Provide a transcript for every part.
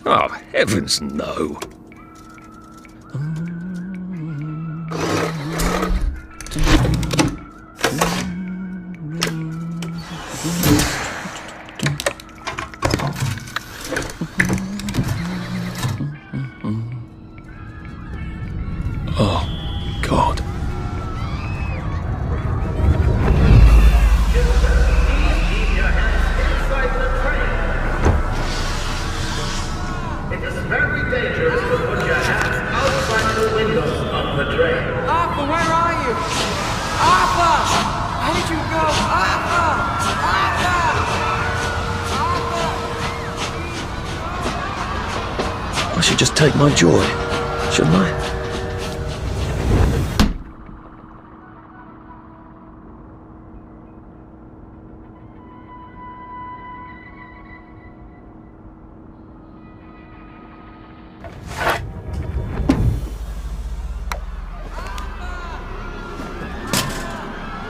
Oh, heavens no. Oh, God. It is very dangerous to put your hands outside the windows of the train. Arthur, where are you? Arthur! Where did you go? Arthur! Arthur! I should just take my joy, shouldn't I?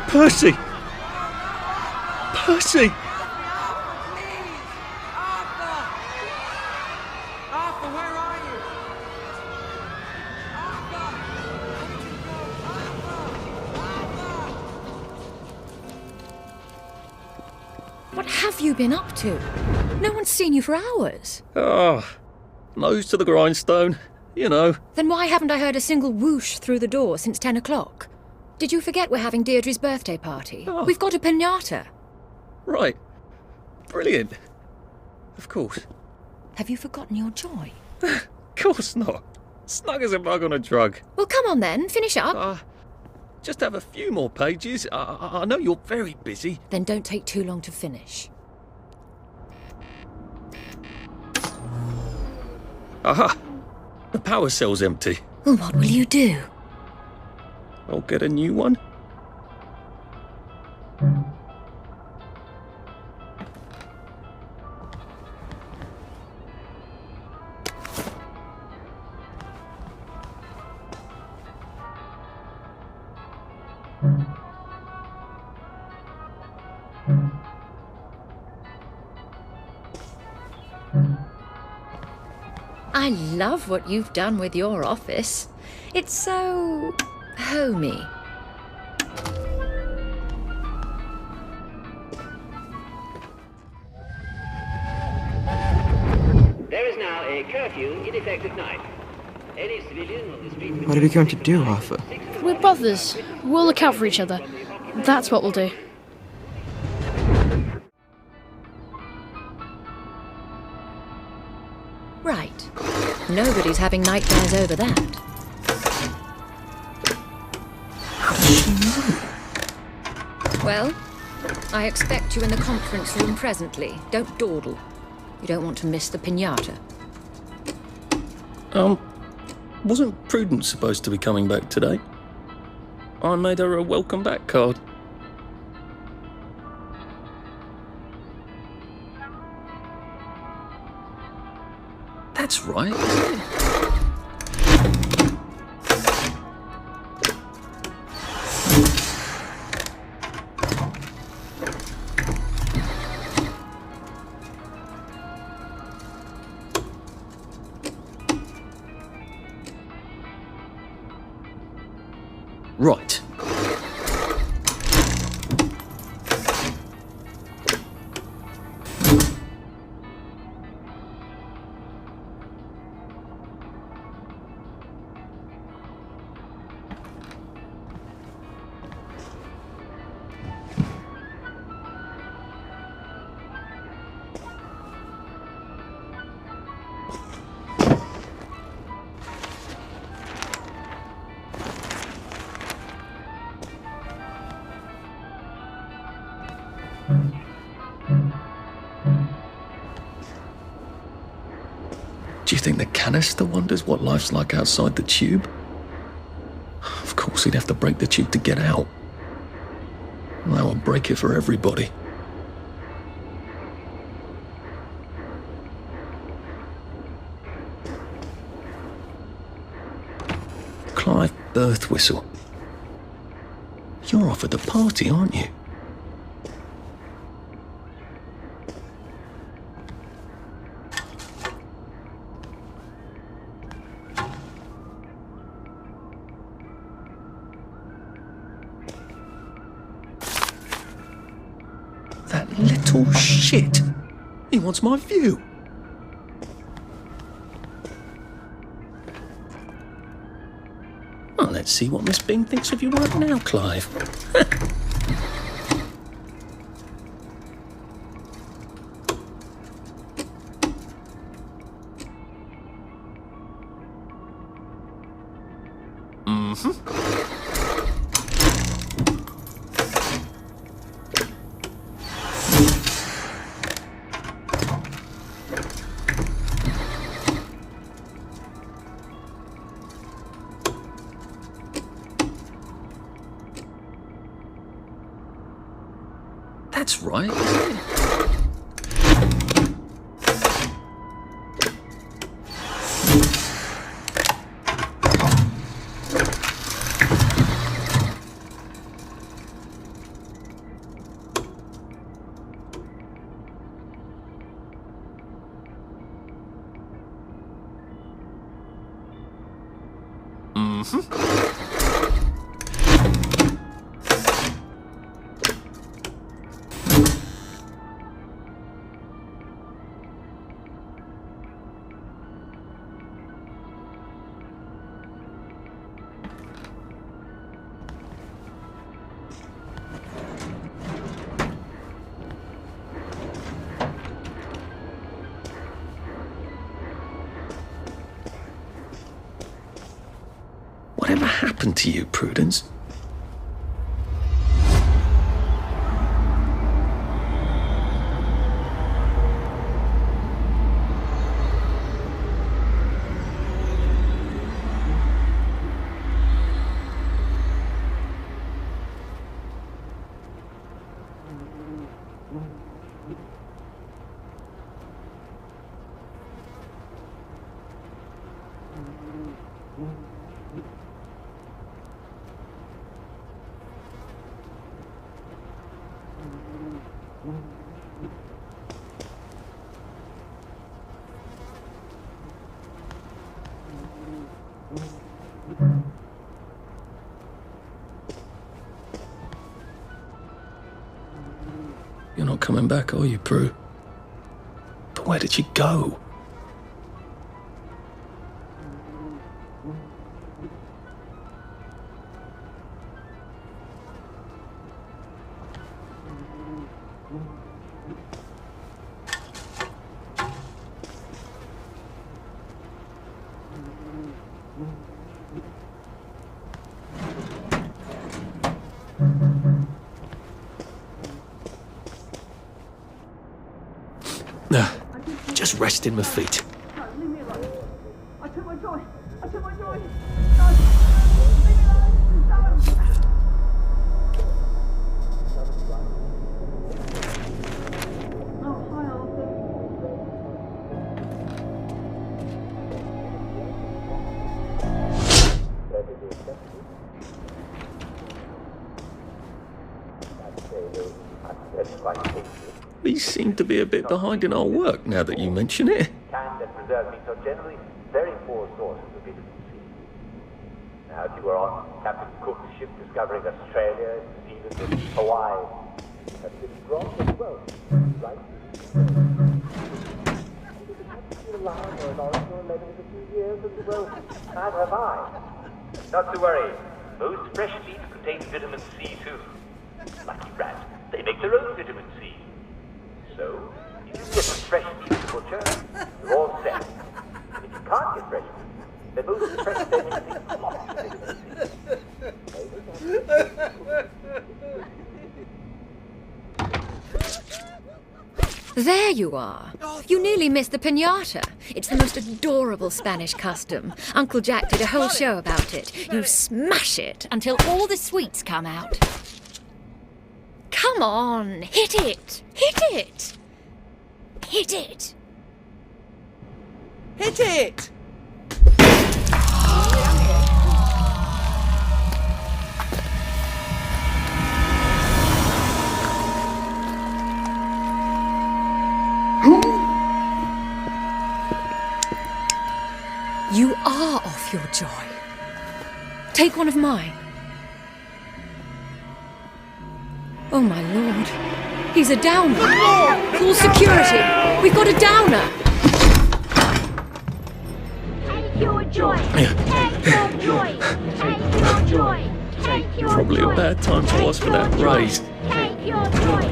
Percy! Percy! Arthur! Arthur, where are you? Arthur! Where did you go? Arthur! What have you been up to? No one's seen you for hours. Ah, nose to the grindstone, you know. Then why haven't I heard a single whoosh through the door since 10 o'clock? Did you forget we're having Deirdre's birthday party? Oh. We've got a piñata. Right. Brilliant. Of course. Have you forgotten your joy? Of course not. Snug as a bug on a drug. Well, come on then, finish up. Just have a few more pages. I know you're very busy. Then don't take too long to finish. Aha! The power cell's empty. Well, what will you do? I'll get a new one. I love what you've done with your office. It's so homey. There is now a curfew in effect at night. Any civilian on the street... What are we going to do, Arthur? We're brothers. We'll look out for each other. That's what we'll do. Right. Nobody's having nightmares over that. Well, I expect you in the conference room presently. Don't dawdle. You don't want to miss the piñata. Wasn't Prudence supposed to be coming back today? I made her a welcome back card. That's right, isn't it? Right. Do you think the canister wonders what life's like outside the tube? Of course, he'd have to break the tube to get out. And that would break it for everybody. Clive Birthwhistle. You're off at the party, aren't you? That little shit! He wants my view! Well, let's see what Miss Bing thinks of your work now, Clive. That's right, isn't it? Whatever happened to you, Prudence? You're not coming back, are you, Prue? But where did she go? Just resting my feet. Leave me alone. I took my joy. I took my joy. No. Leave me alone. No. Oh, hi, Arthur. We seem to be a bit behind in our work now that you mention it. Canned and preserved meats are generally very poor sources of vitamin C. Now, if you were on Captain Cook's ship discovering Australia, New Zealand, and Hawaii, that's been strong as well, right? You have to be alive or an original level in a few years as well, as have I. Not to worry, most fresh meat contains vitamin C too. Lucky rat, they make their own vitamin C. So, if you get some fresh meat at the butcher, you're all set. And if you can't get fresh meat, then most fresh vegetables are lost of vitamin C. There you are. You nearly missed the piñata. It's the most adorable Spanish custom. Uncle Jack did a whole show about it. You smash it until all the sweets come out. Come on, hit it! Hit it! Hit it! Hit it! You are off your joy. Take one of mine. Oh, my lord. He's a downer. Call security. We've got a downer. Take your joy. Take your joy. Take your joy. Take your Probably joy. a bad time to ask for that raise. Take your joy.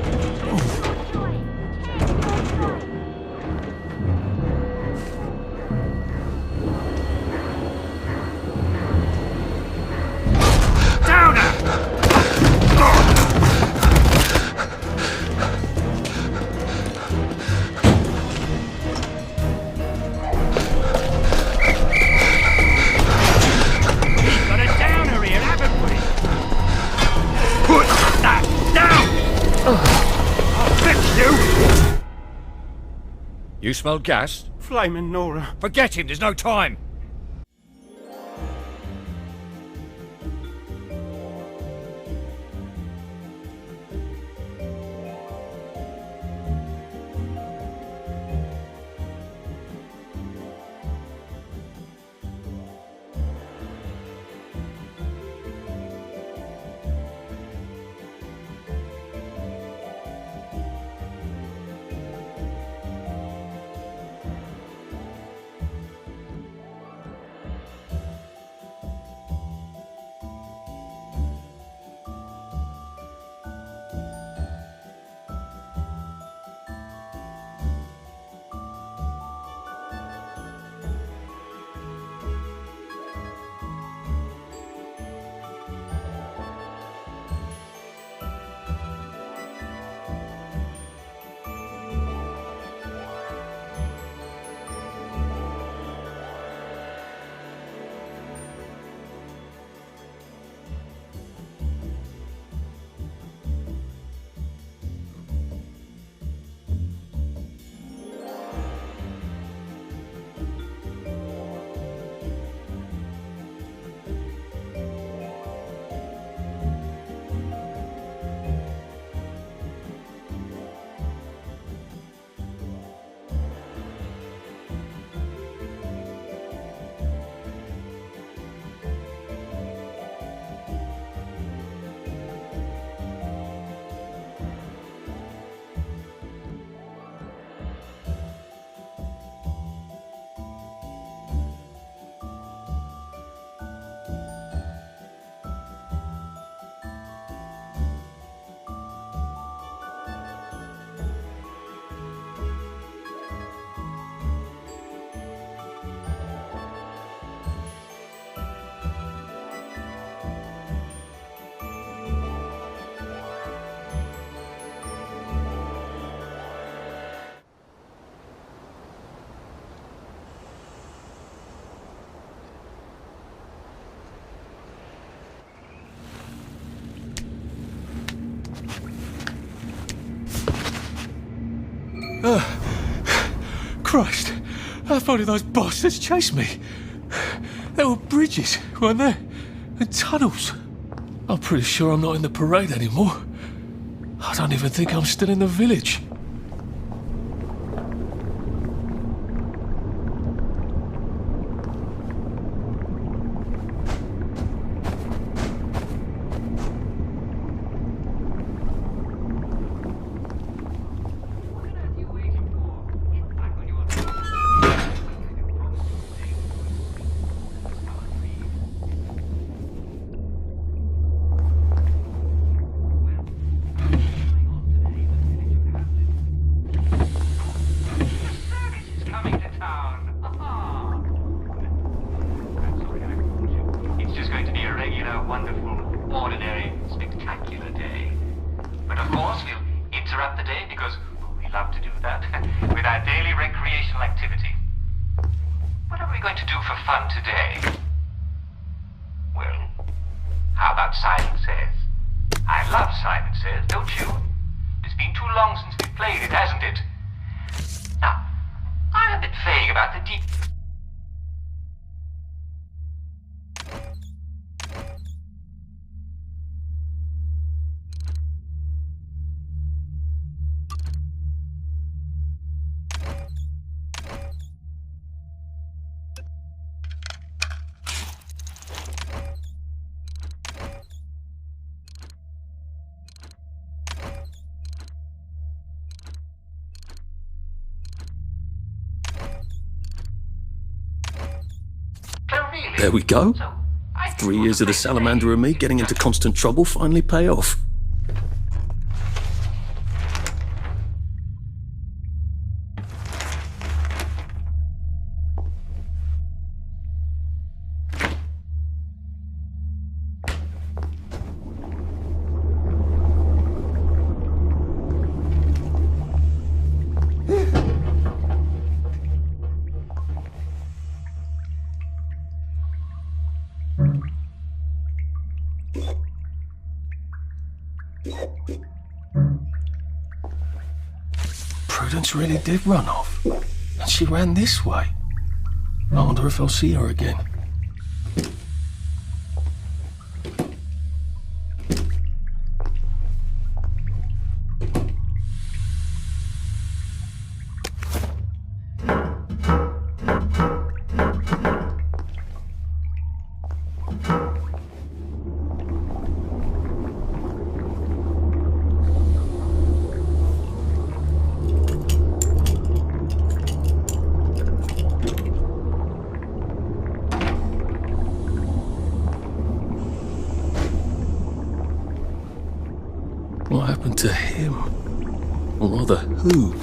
You smell gas? Flaming Nora. Forget him, there's no time. Christ, how far did those bastards chase me? There were bridges, weren't there? And tunnels. I'm pretty sure I'm not in the parade anymore. I don't even think I'm still in the village. our daily recreational activity. What are we going to do for fun today? Well, how about Simon Says? I love Simon Says, don't you? It's been too long since we played it, hasn't it? Now, I'm a bit vague about the deep... There we go. 3 years of the salamander and me getting into constant trouble finally pay off. Prudence really did run off, and she ran this way. I wonder if I'll see her again. What happened to him? Or rather, who?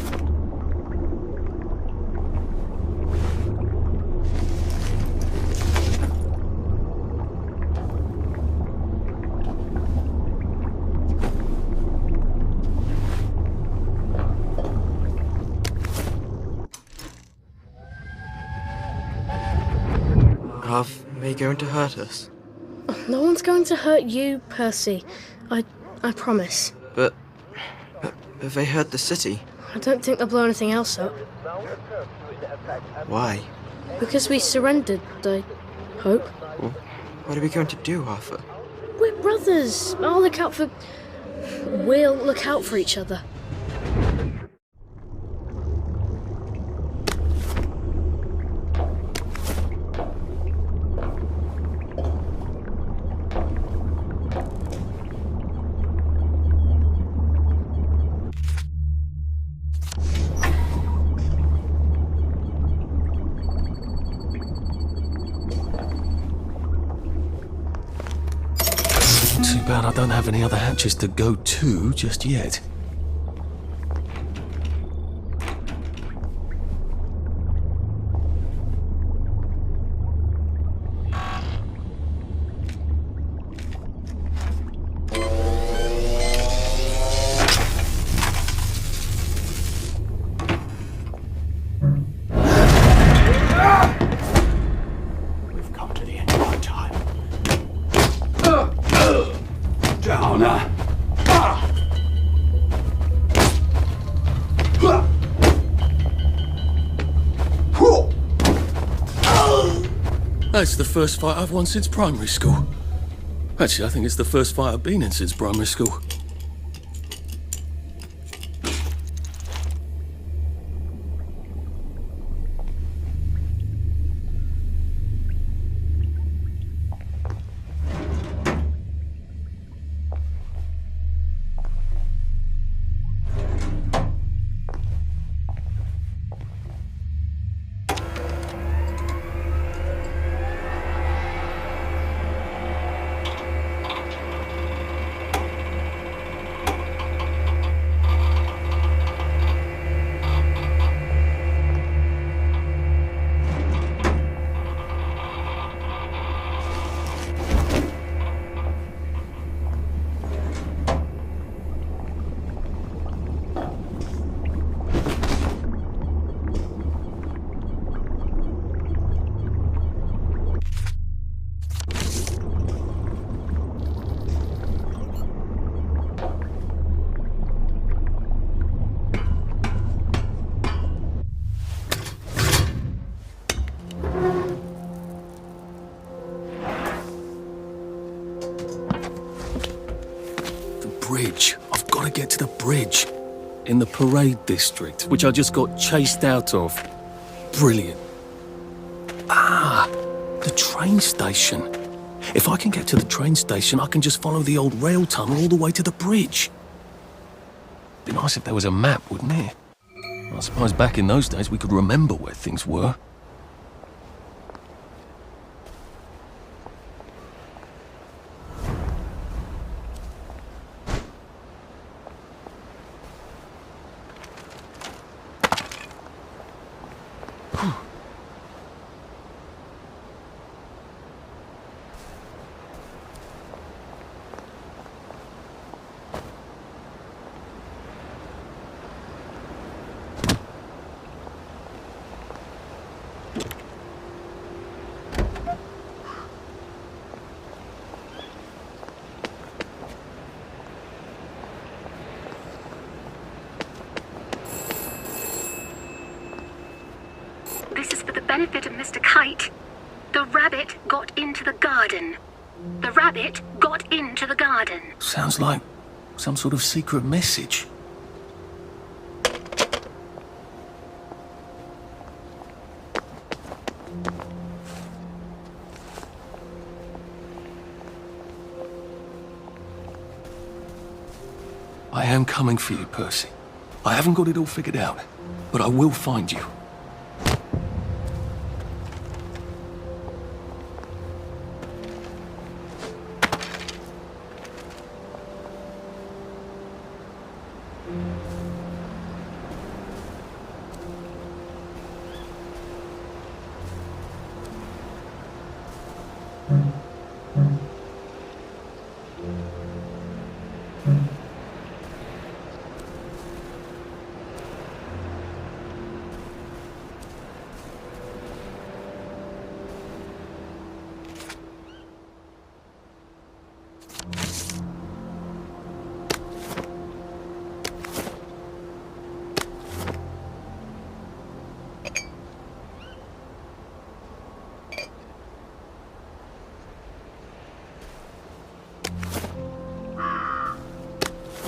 Are they going to hurt us? No one's going to hurt you, Percy. I promise. But have they hurt the city? I don't think they'll blow anything else up. Why? Because we surrendered, I hope. Well, what are we going to do, Arthur? We're brothers. We'll look out for each other. Too bad I don't have any other hatches to go to just yet. We've come to the end of our time. Downer. That's the first fight I've won since primary school. Actually, I think it's the first fight I've been in since primary school. bridge in the parade district, which I just got chased out of. Brilliant. Ah, the train station. If I can get to the train station, I can just follow the old rail tunnel all the way to the bridge. Be nice if there was a map, wouldn't it? I suppose back in those days we could remember where things were. This is for the benefit of Mr. Kite. The rabbit got into the garden. The rabbit got into the garden. Sounds like some sort of secret message. I am coming for you, Percy. I haven't got it all figured out, but I will find you.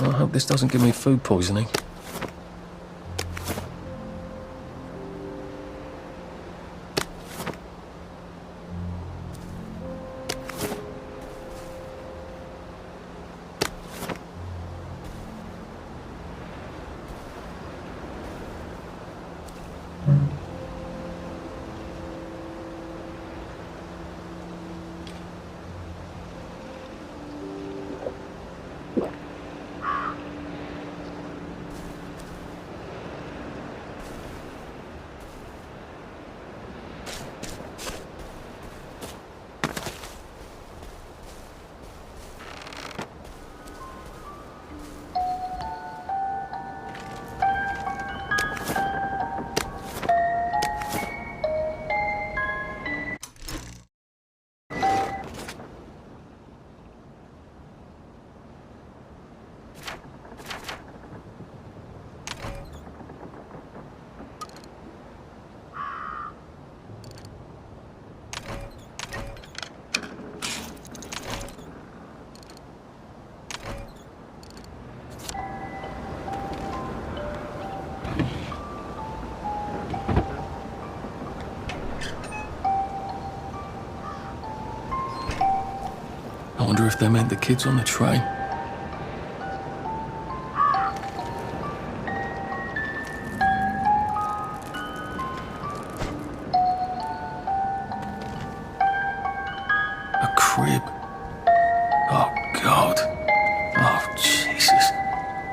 I hope this doesn't give me food poisoning. I wonder if they meant the kids on the train. A crib. Oh, God. Oh, Jesus.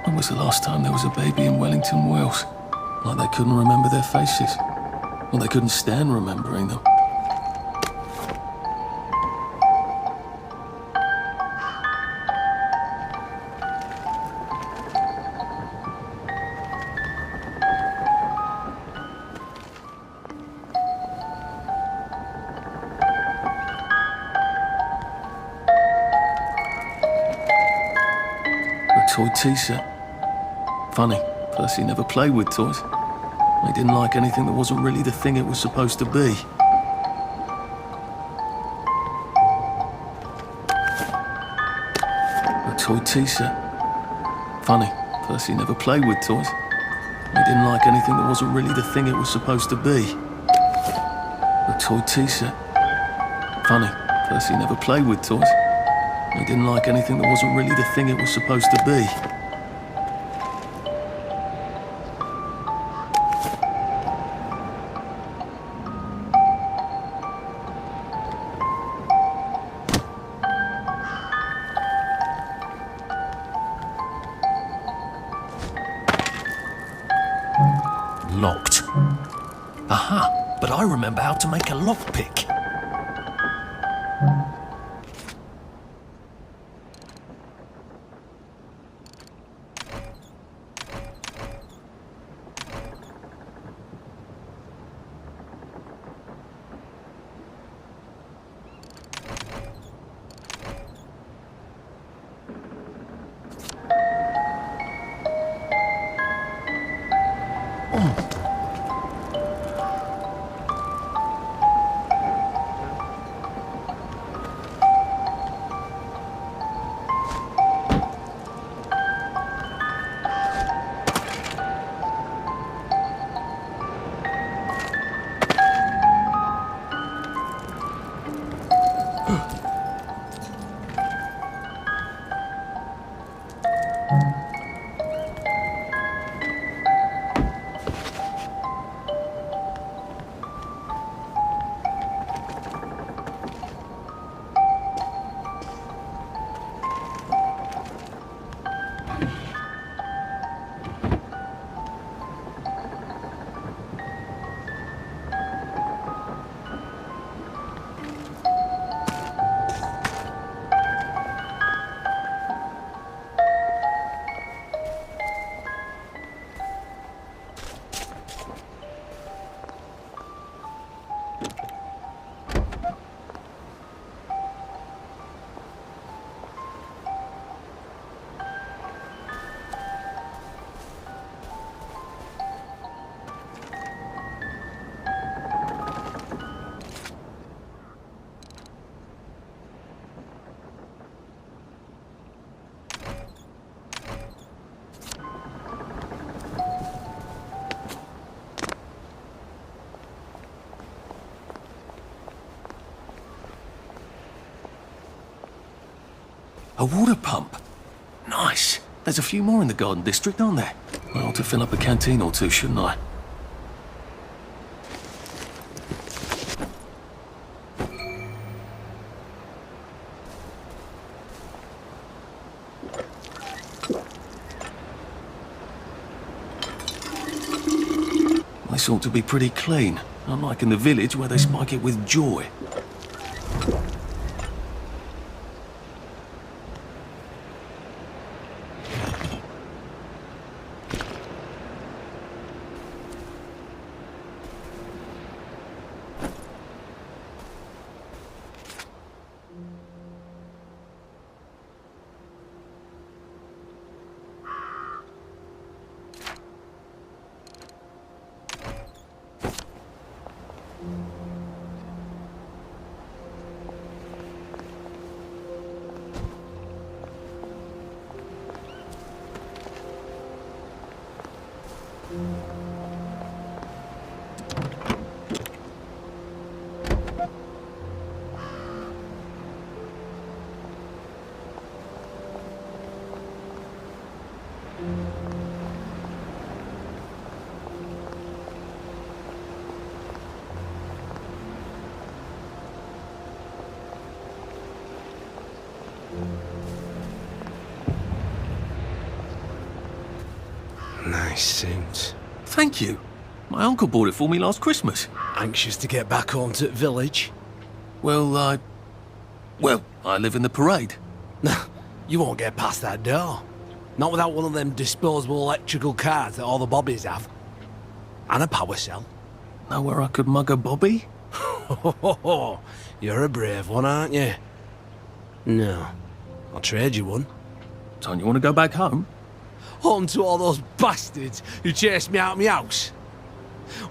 When was the last time there was a baby in Wellington, Wales? Like they couldn't remember their faces. Well, they couldn't stand remembering them. Toy tea set. Funny, Percy never played with toys. He didn't like anything that wasn't really the thing it was supposed to be. A toy tea set. Funny, Percy never played with toys. He didn't like anything that wasn't really the thing it was supposed to be. A toy tea set. Funny, Percy never played with toys. He didn't like anything that wasn't really the thing it was supposed to be. Locked. Aha, but I remember how to make a lockpick. A water pump. Nice. There's a few more in the Garden District, aren't there? I ought to fill up a canteen or two, shouldn't I? This ought to be pretty clean, unlike in the village where they spike it with joy. Nice suit. Thank you. My uncle bought it for me last Christmas. Anxious to get back home to the village? Well, I live in the parade. You won't get past that door. Not without one of them disposable electrical cars that all the bobbies have. And a power cell. Know where I could mug a bobby? You're a brave one, aren't you? No. I'll trade you one. Don't you want to go back home? Home to all those bastards who chased me out of my house.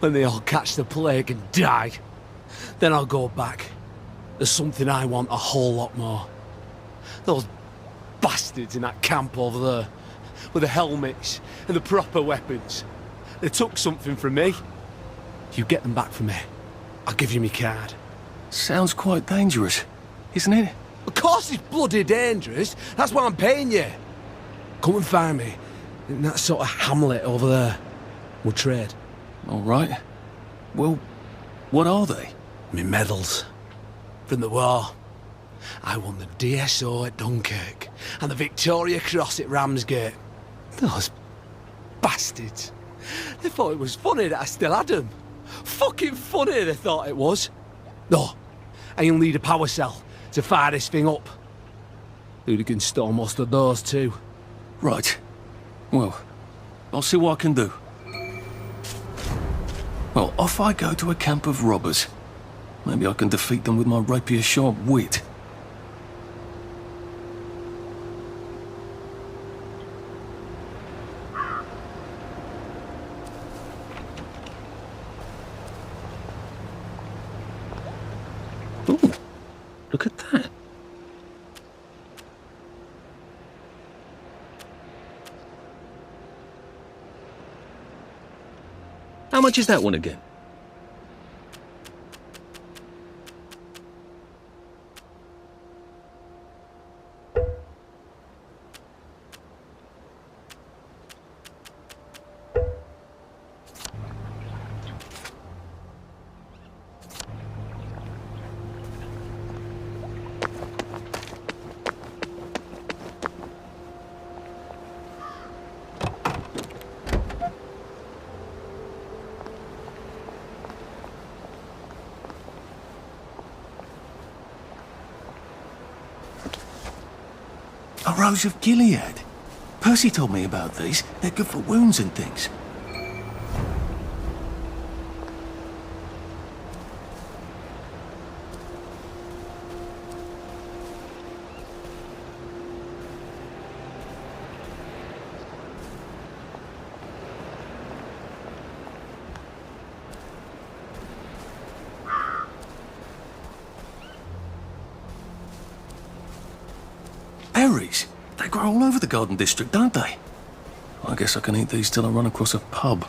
When they all catch the plague and die, then I'll go back. There's something I want a whole lot more. Those bastards in that camp over there. with the helmets and the proper weapons. They took something from me. You get them back from me, I'll give you my card. Sounds quite dangerous, isn't it? Of course it's bloody dangerous. That's why I'm paying you. Come and find me in that sort of hamlet over there. We'll trade. All right. Well, what are they? Me medals. From the war. I won the DSO at Dunkirk and the Victoria Cross at Ramsgate. Those bastards. They thought it was funny that I still had them. Fucking funny they thought it was. No, and you'll need a power cell to fire this thing up. Hooligans stole most of those too. Right. Well, I'll see what I can do. Well, off I go to a camp of robbers. Maybe I can defeat them with my rapier-sharp wit. Ooh, look at that. How much is that one again? A Rose of Gilead. Percy told me about these. They're good for wounds and things. Berries. They grow all over the Garden District, don't they? I guess I can eat these till I run across a pub.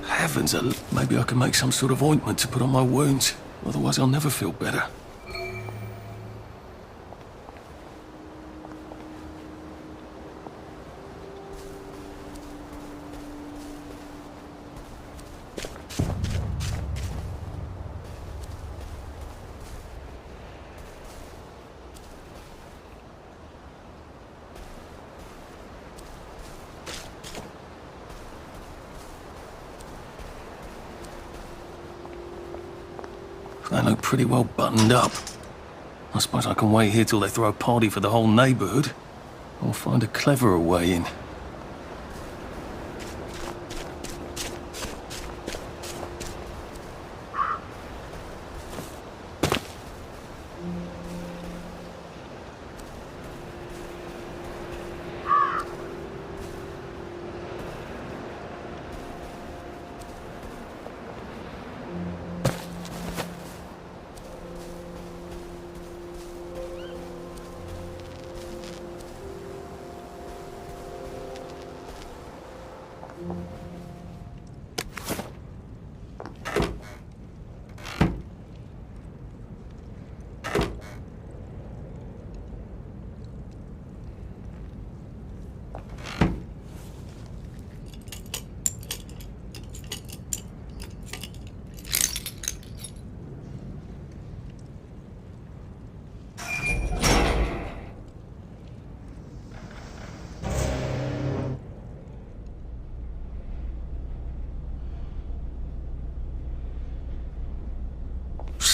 Heavens, maybe I can make some sort of ointment to put on my wounds. Otherwise I'll never feel better. They look pretty well buttoned up. I suppose I can wait here till they throw a party for the whole neighbourhood. Or find a cleverer way in.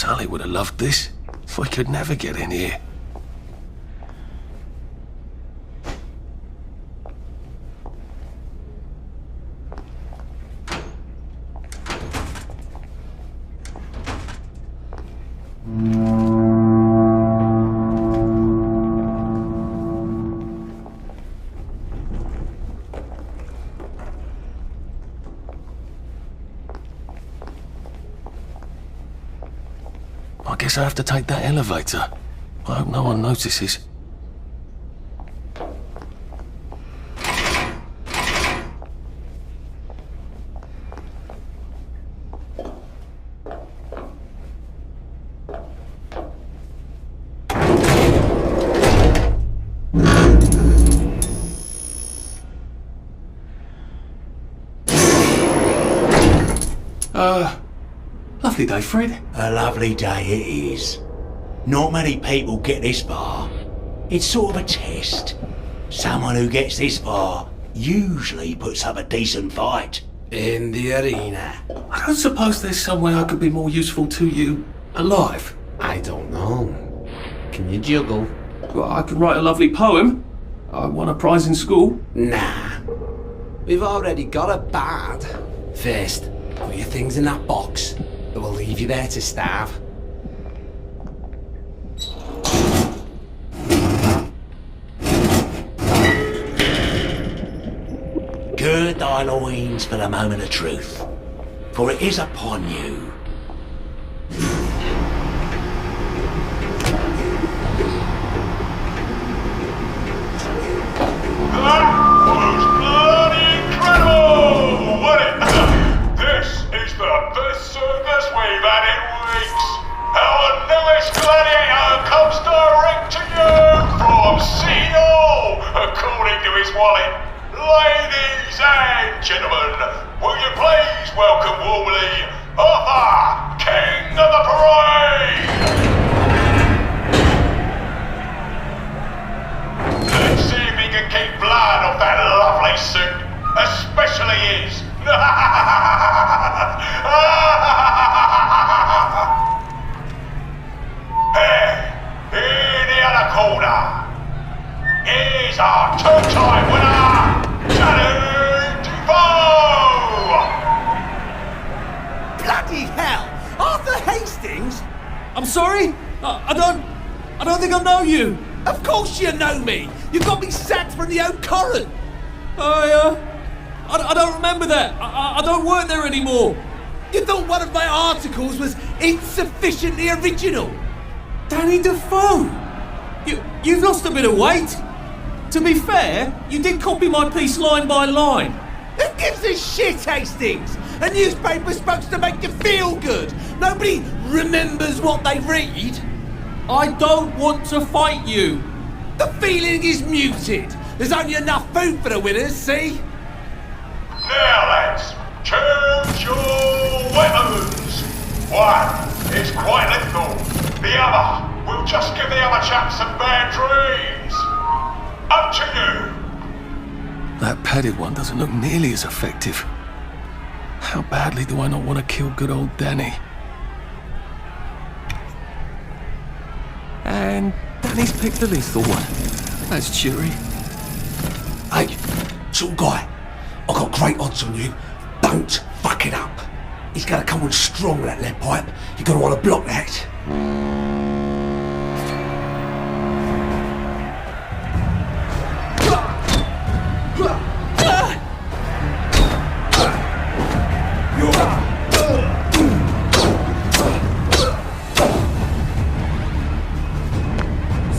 Sully would have loved this. We could never get in here. I guess I have to take that elevator. I hope no one notices. Lovely day, Fred. A lovely day it is. Not many people get this far. It's sort of a test. Someone who gets this far usually puts up a decent fight. In the arena. I don't suppose there's some way I could be more useful to you alive. I don't know. Can you juggle? Well, I could write a lovely poem. I won a prize in school. Nah. We've already got a bard. First, put your things in that box. It will leave you there to starve. Gird thy loins for the moment of truth, for it is upon you. That was bloody incredible, wasn't it? This is the best circus we've had in weeks. Our newest gladiator comes direct to you from City Hall, according to his wallet. Ladies and gentlemen, will you please welcome warmly Arthur, King of the Parade! Let's see if he can keep blood off that lovely suit, especially his. In the other corner is our two-time winner, Danny Defoe! Bloody hell! Arthur Hastings? I'm sorry? I don't think I know you. Of course you know me! You got me sacked from the Old Coron! I don't remember that. I don't work there anymore. You thought one of my articles was insufficiently original? Danny Defoe! You've lost a bit of weight. To be fair, you did copy my piece line by line. Who gives a shit, Hastings? A newspaper's supposed to make you feel good. Nobody remembers what they read. I don't want to fight you. The feeling is muted. There's only enough food for the winners, see? Now lads, choose your weapons. One is quite lethal. The other will just give the other chap some bad dreams. Up to you. That padded one doesn't look nearly as effective. How badly do I not want to kill good old Danny? And Danny's picked the lethal one. That's cheery. Hey, little guy, I've got great odds on you. Don't fuck it up. He's gonna come on strong with that lead pipe. You're gonna want to block that.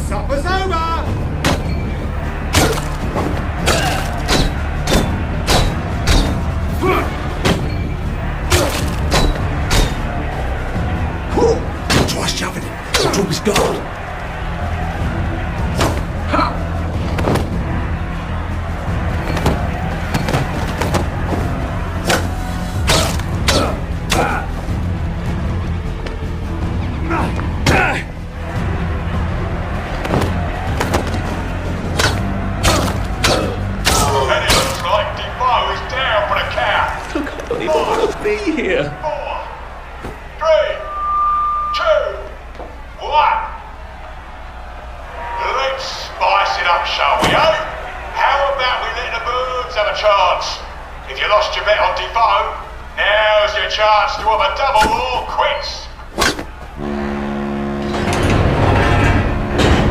Supper's over! Try shoving him. Drop his guard. Be here. 4, 3, 2, You lost your bet on Defoe. Now's your chance to have a double or quits.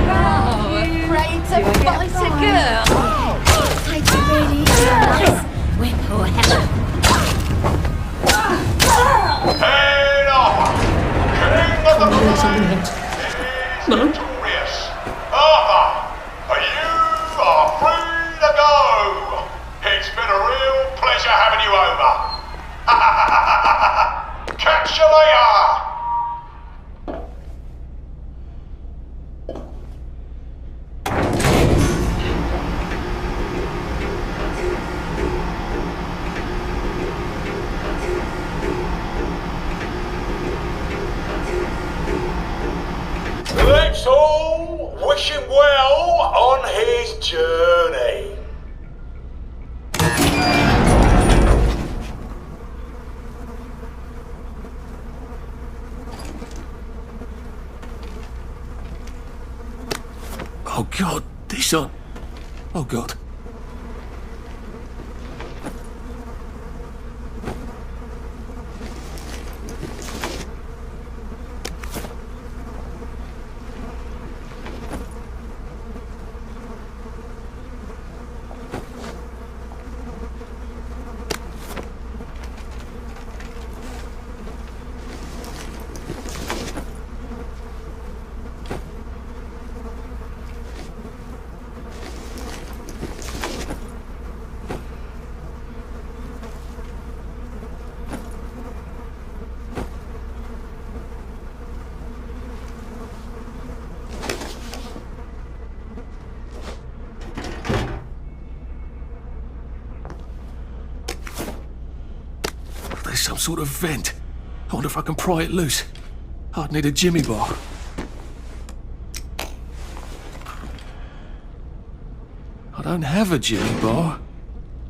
Oh, afraid to fight a girl. Take it really nice. Whip or hell. Head off! King of the Parade is victorious. Arthur, you are free to go. It's been a real pleasure having you over. Catch you later! Let's all wish him well on his journey. Oh God, this on. Oh God. There's some sort of vent. I wonder if I can pry it loose. I'd need a jimmy bar. I don't have a jimmy bar.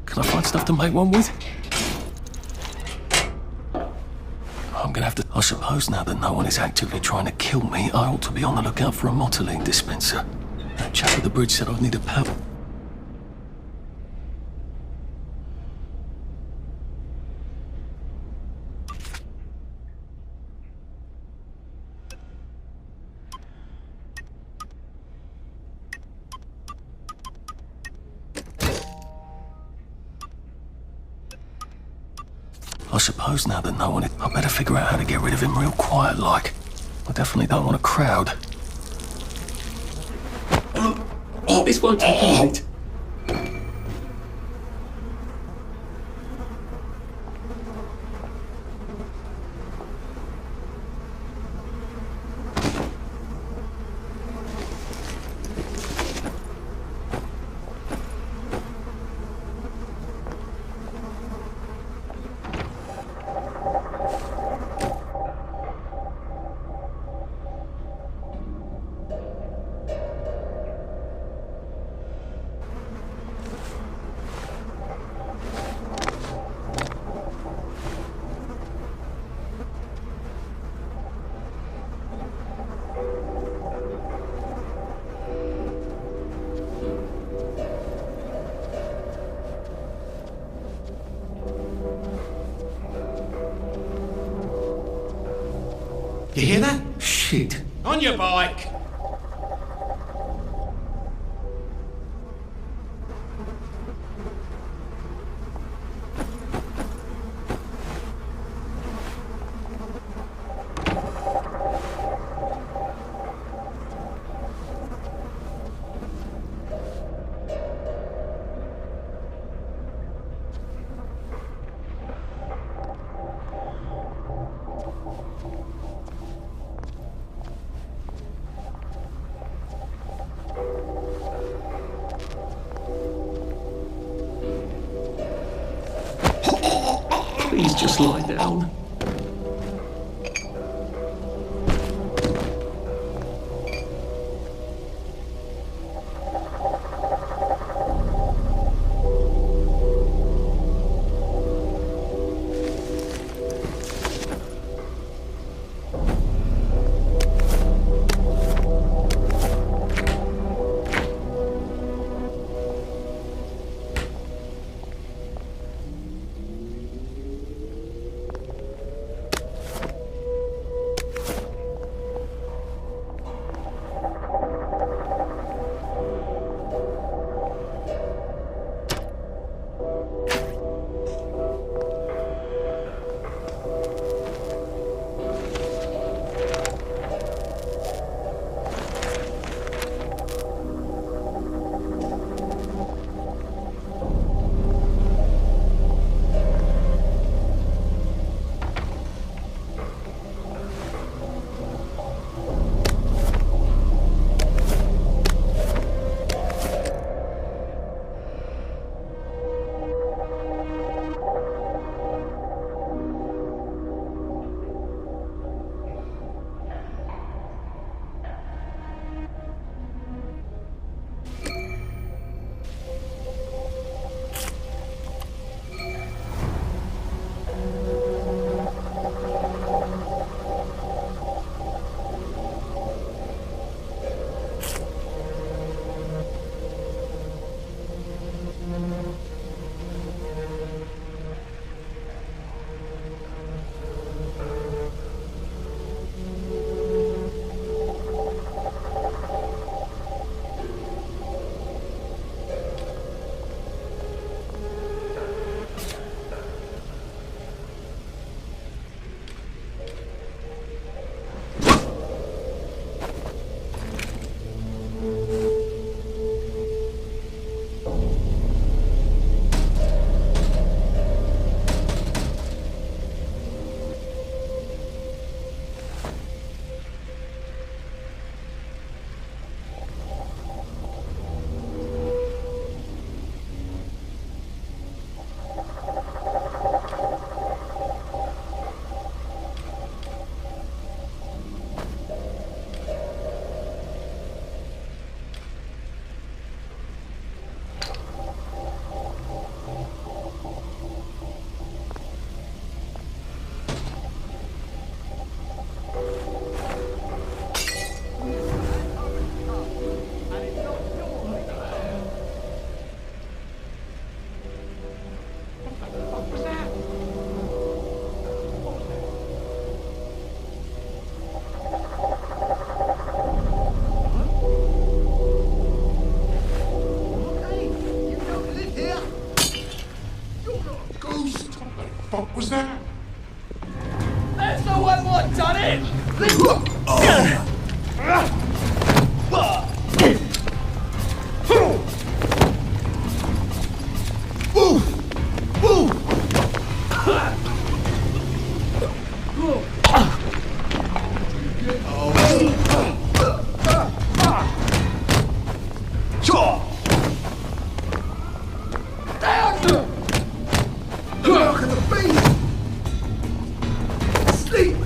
Can I find stuff to make one with? I'm gonna have to... I suppose now that no one is actively trying to kill me, I ought to be on the lookout for a Motoline dispenser. That chap at the bridge said I'd need a power... I suppose now that no one is... I better figure out how to get rid of him real quiet like. I definitely don't want a crowd. Oh, this won't take a minute. You hear that? Shit. On your bike! Please just lie down. That's the one what done it! Look at the beast! Sleep!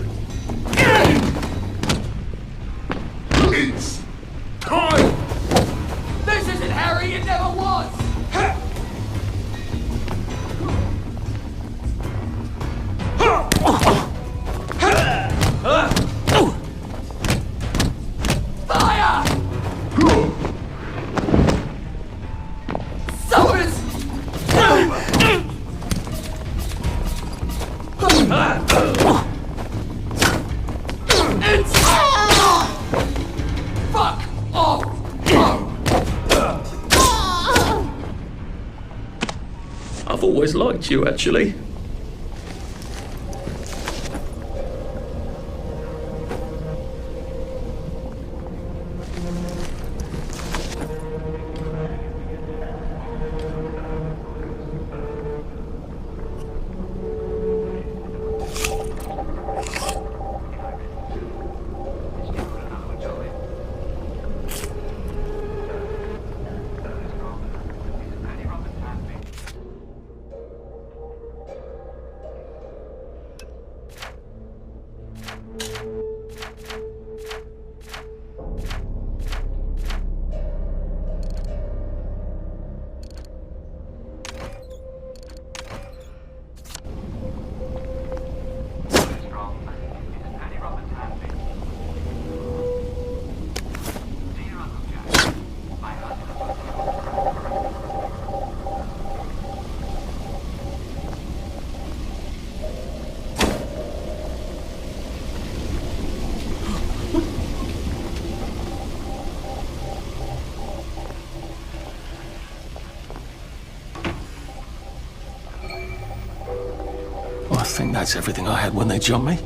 It's time! This isn't Harry, it never was! Fire! Someone's... It's... Fuck off! I've always liked you, actually. I think that's everything I had when they jumped me.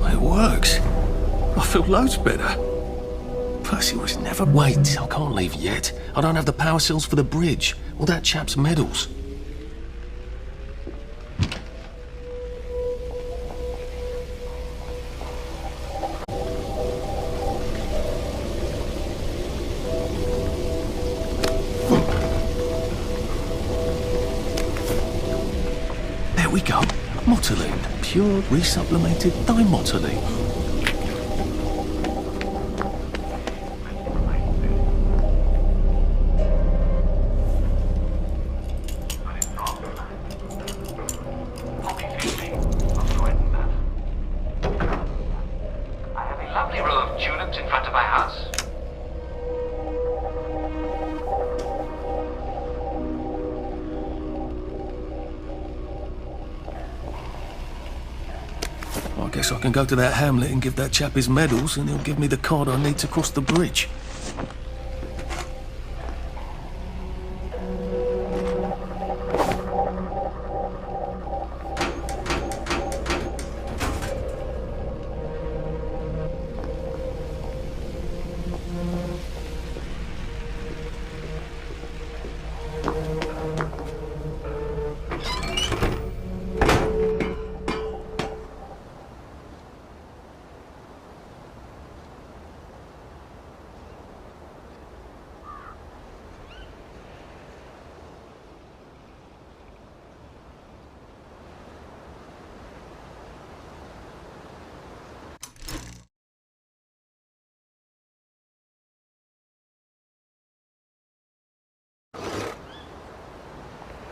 It works. I feel loads better. Percy was never... Wait, I can't leave yet. I don't have the power cells for the bridge. All that chap's medals. There we go. Motoline. Pure resublimated dimotoline. I guess I can go to that hamlet and give that chap his medals, and he'll give me the card I need to cross the bridge.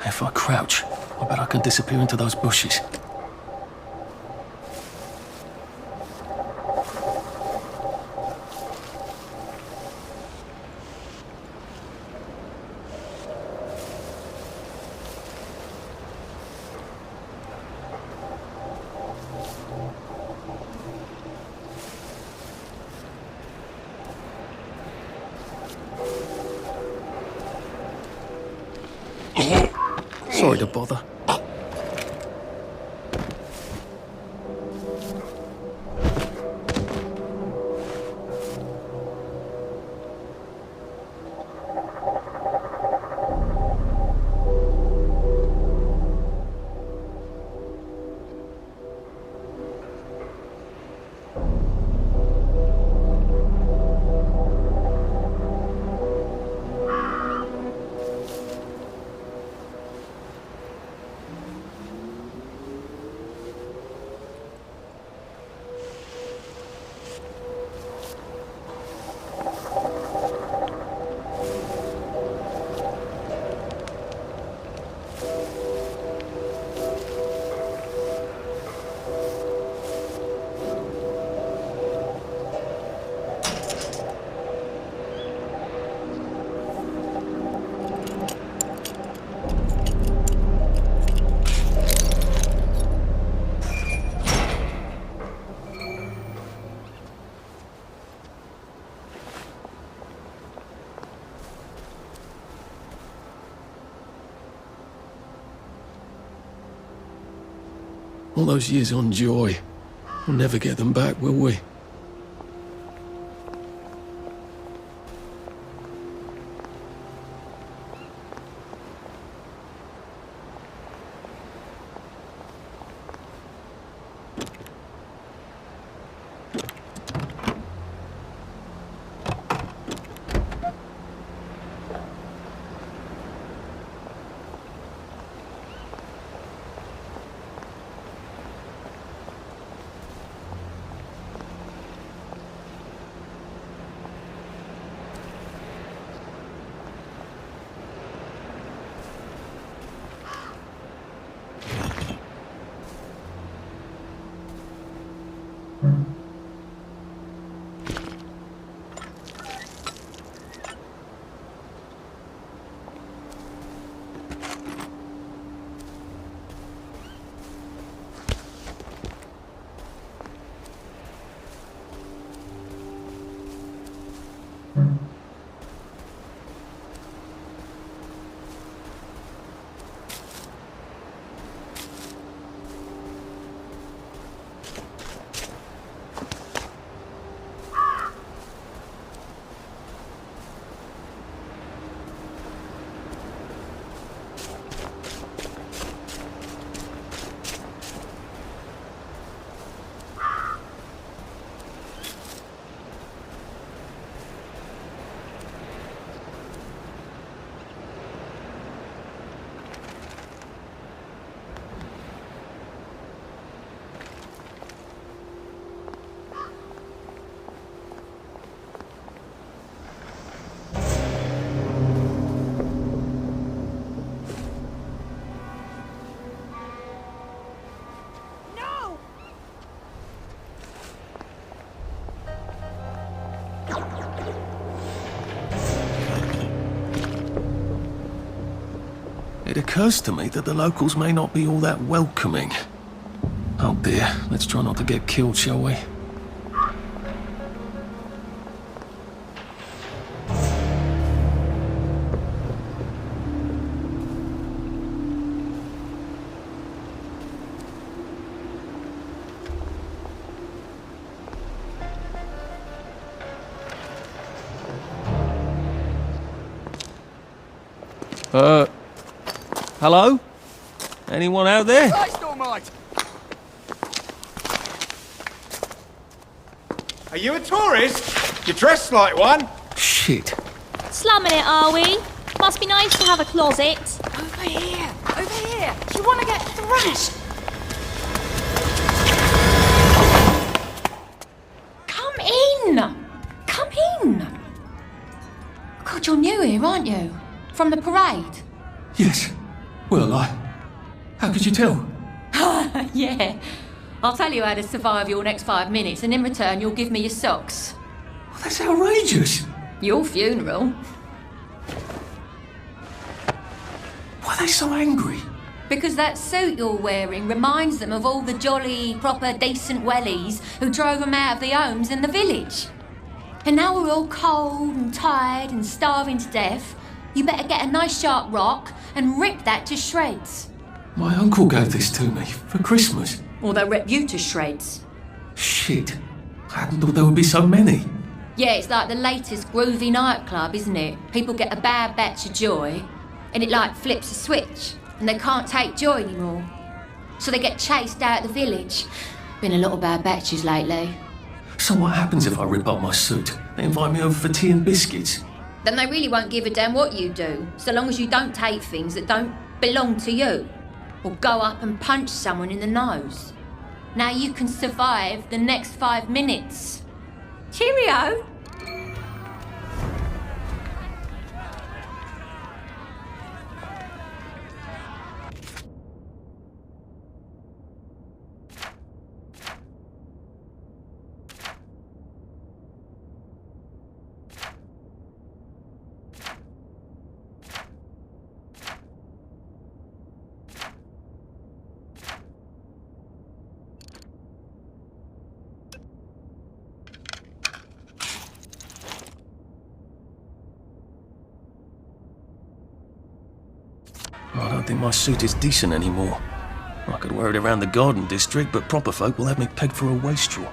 If I crouch, I bet I can disappear into those bushes. Sorry to bother. All those years on Joy. We'll never get them back, will we? It occurs to me that the locals may not be all that welcoming. Oh dear, let's try not to get killed, shall we? Hello? Anyone out there? Are you a tourist? You're dressed like one. Shit. Slumming it, are we? Must be nice to have a closet. Over here! Over here! Do you want to get thrashed? Come in! Come in! God, you're new here, aren't you? From the parade? Yes. Well, how could you tell? Yeah. I'll tell you how to survive your next 5 minutes, and in return, you'll give me your socks. Well, that's outrageous. Your funeral. Why are they so angry? Because that suit you're wearing reminds them of all the jolly, proper, decent wellies who drove them out of their homes in the village. And now we're all cold and tired and starving to death. You better get a nice sharp rock and rip that to shreds. My uncle gave this to me for Christmas. Or they'll rip you to shreds. Shit. I hadn't thought there would be so many. Yeah, it's like the latest groovy nightclub, isn't it? People get a bad batch of joy, and it like flips a switch, and they can't take joy anymore. So they get chased out of the village. Been a lot of bad batches lately. So what happens if I rip up my suit? They invite me over for tea and biscuits. Then they really won't give a damn what you do, so long as you don't take things that don't belong to you. Or go up and punch someone in the nose. Now you can survive the next 5 minutes. Cheerio! I don't think my suit is decent anymore. I could wear it around the garden district, but proper folk will have me pegged for a wastrel.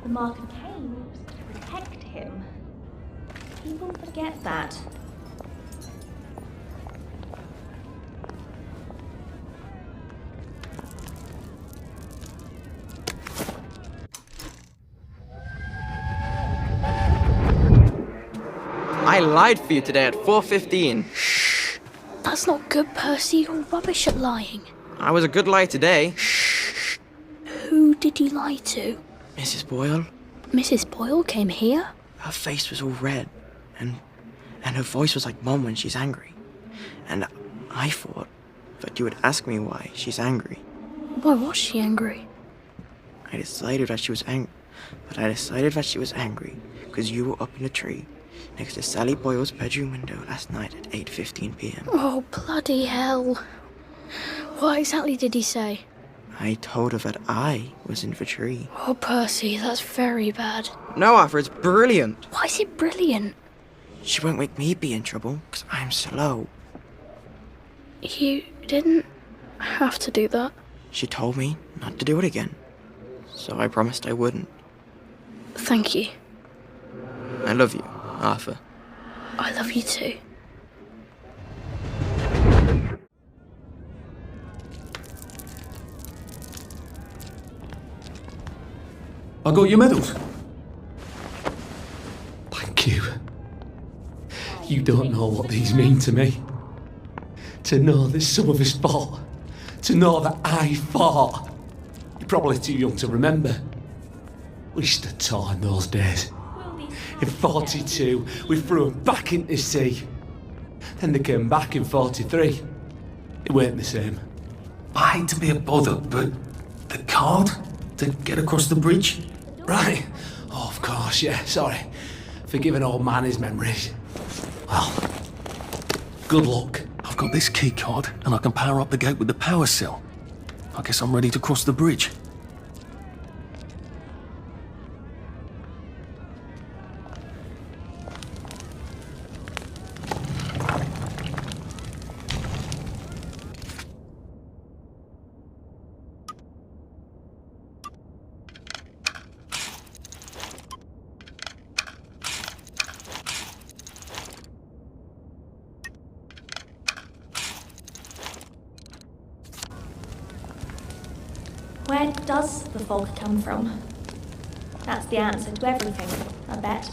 The mark of Cain was to protect him. People forget that. I lied for you today at 4:15. That's not good, Percy. You're rubbish at lying. I was a good lie today. Who did you lie to? Mrs. Boyle, Mrs. Boyle came here? her face was all red, and her voice was like Mum when she's angry. And I thought that you would ask me why she's angry. Why was she angry? I decided that she was angry because you were up in the tree next to Sally Boyle's bedroom window last night at 8:15 p.m. Oh, bloody hell. What exactly did he say? I told her that I was in the tree. Oh, Percy, that's very bad. No, Arthur, it's brilliant. Why is it brilliant? She won't make me be in trouble because I'm slow. You didn't have to do that. She told me not to do it again, so I promised I wouldn't. Thank you. I love you, Arthur. I love you too. I got your medals. Thank you. You don't know what these mean to me. To know that some of us fought. To know that I fought. You're probably too young to remember. We stood tall in those days. In 42, we threw them back into the sea. Then they came back in 43. It weren't the same. I hate to be a bother, but the card to get across the bridge? Right. Oh, of course, yeah, sorry. Forgive an old man his memories. Well, good luck. I've got this key card, and I can power up the gate with the power cell. I guess I'm ready to cross the bridge. Where does the fog come from? That's the answer to everything, I bet.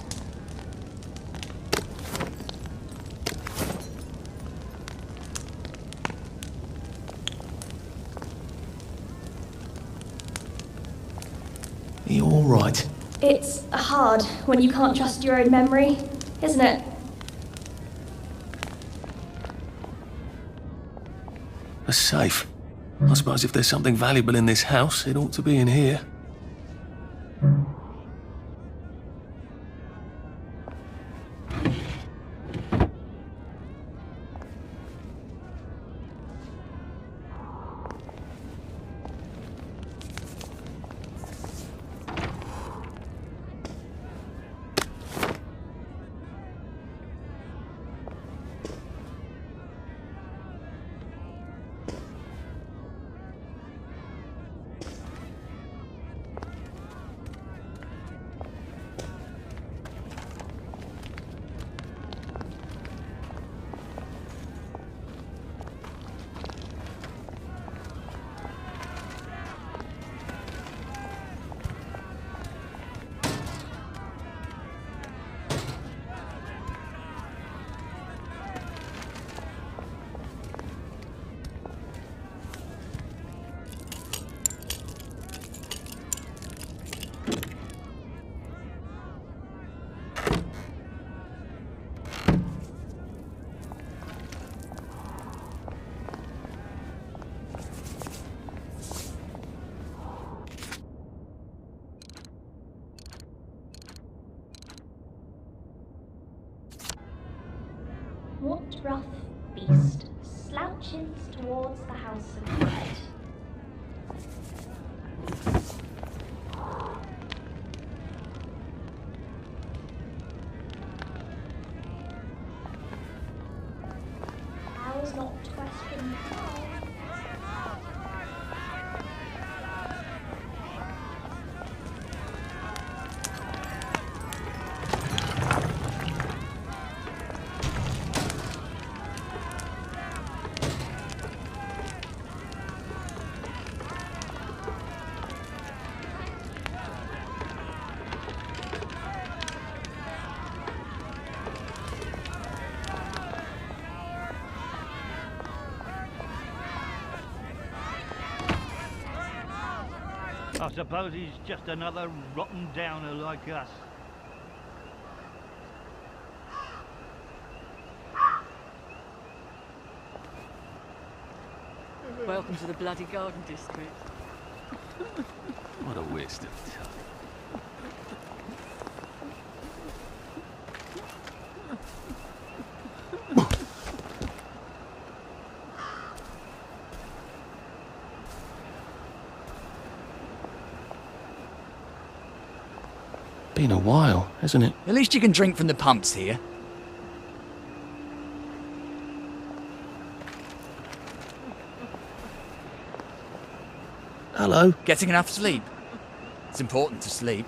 Are you all right? It's hard when you can't trust your own memory, isn't it? A safe. I suppose if there's something valuable in this house, it ought to be in here. beast slouches towards the house of bread. How's not to question how? I suppose he's just another rotten downer like us. Welcome to the bloody Garden District. What a waste of time. Been a while, hasn't it? At least you can drink from the pumps here. Hello. Getting enough sleep? It's important to sleep.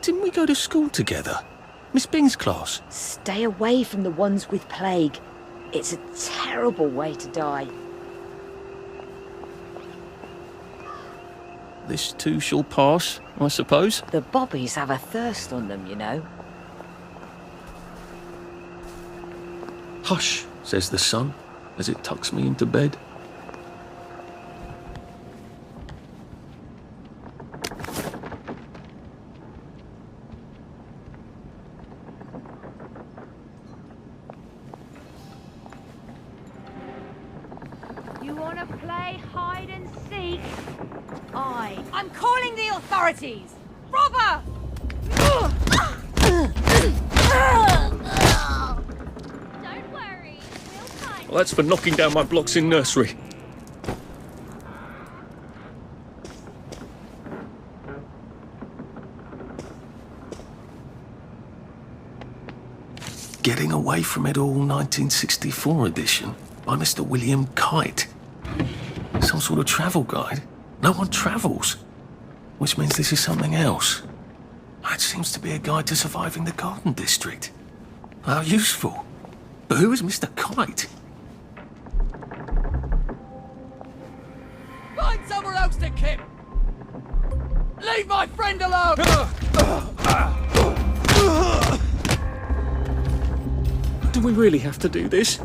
Didn't we go to school together? Miss Bing's class? Stay away from the ones with plague. It's a terrible way to die. This too shall pass, I suppose. The bobbies have a thirst on them, you know. Hush, says the sun, as it tucks me into bed. You want to play hide and seek? I'm calling the authorities! Robber! Don't worry, we'll find Well, that's for knocking down my blocks in nursery. Getting Away from It All 1964 edition by Mr. William Kite. Some sort of travel guide. No one travels. Which means this is something else. It seems to be a guide to surviving the Garden District. How useful. But who is Mr. Kite? Find somewhere else to camp! Leave my friend alone! Do we really have to do this?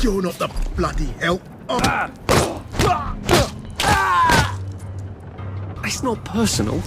You're not the bloody hell. It's not personal.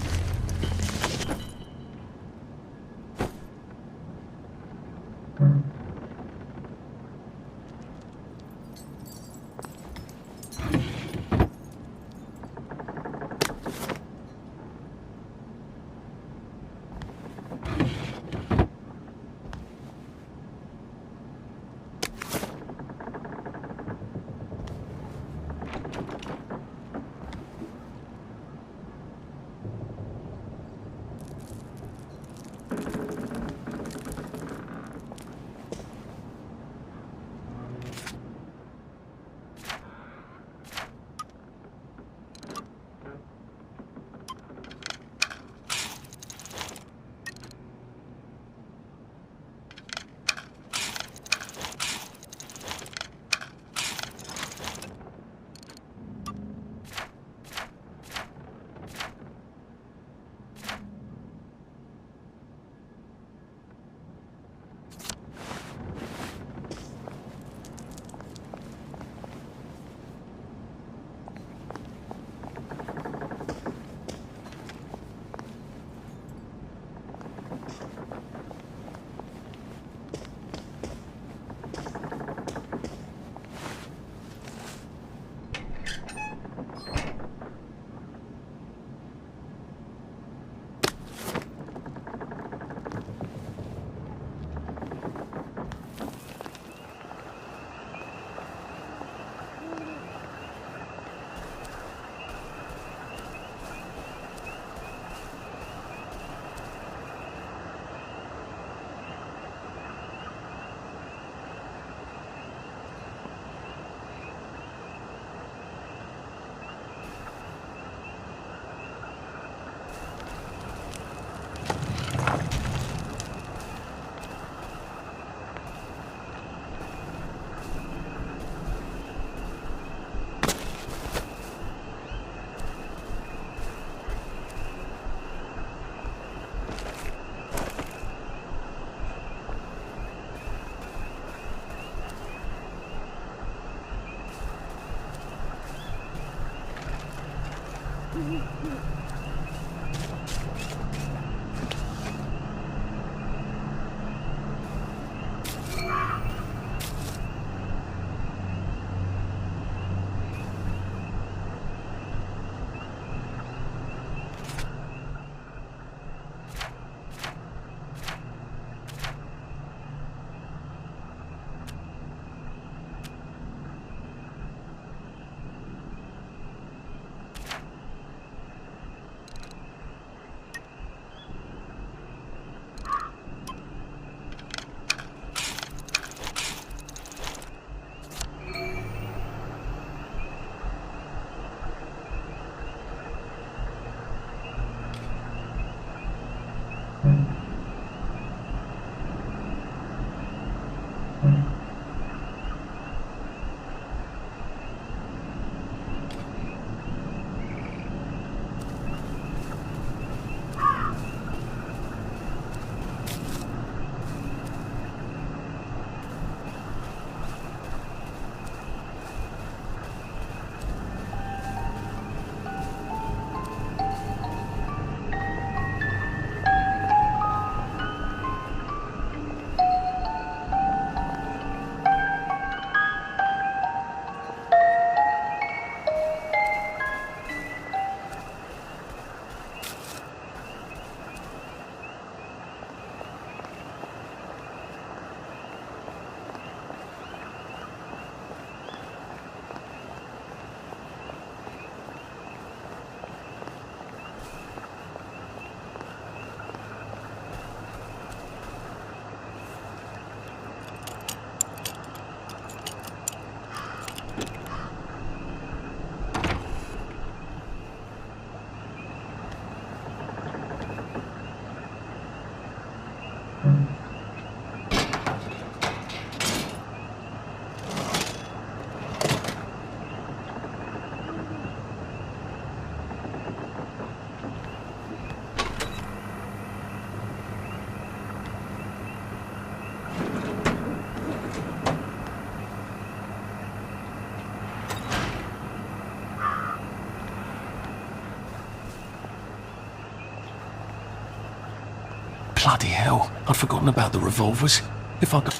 Bloody hell, I'd forgotten about the revolvers. If I could...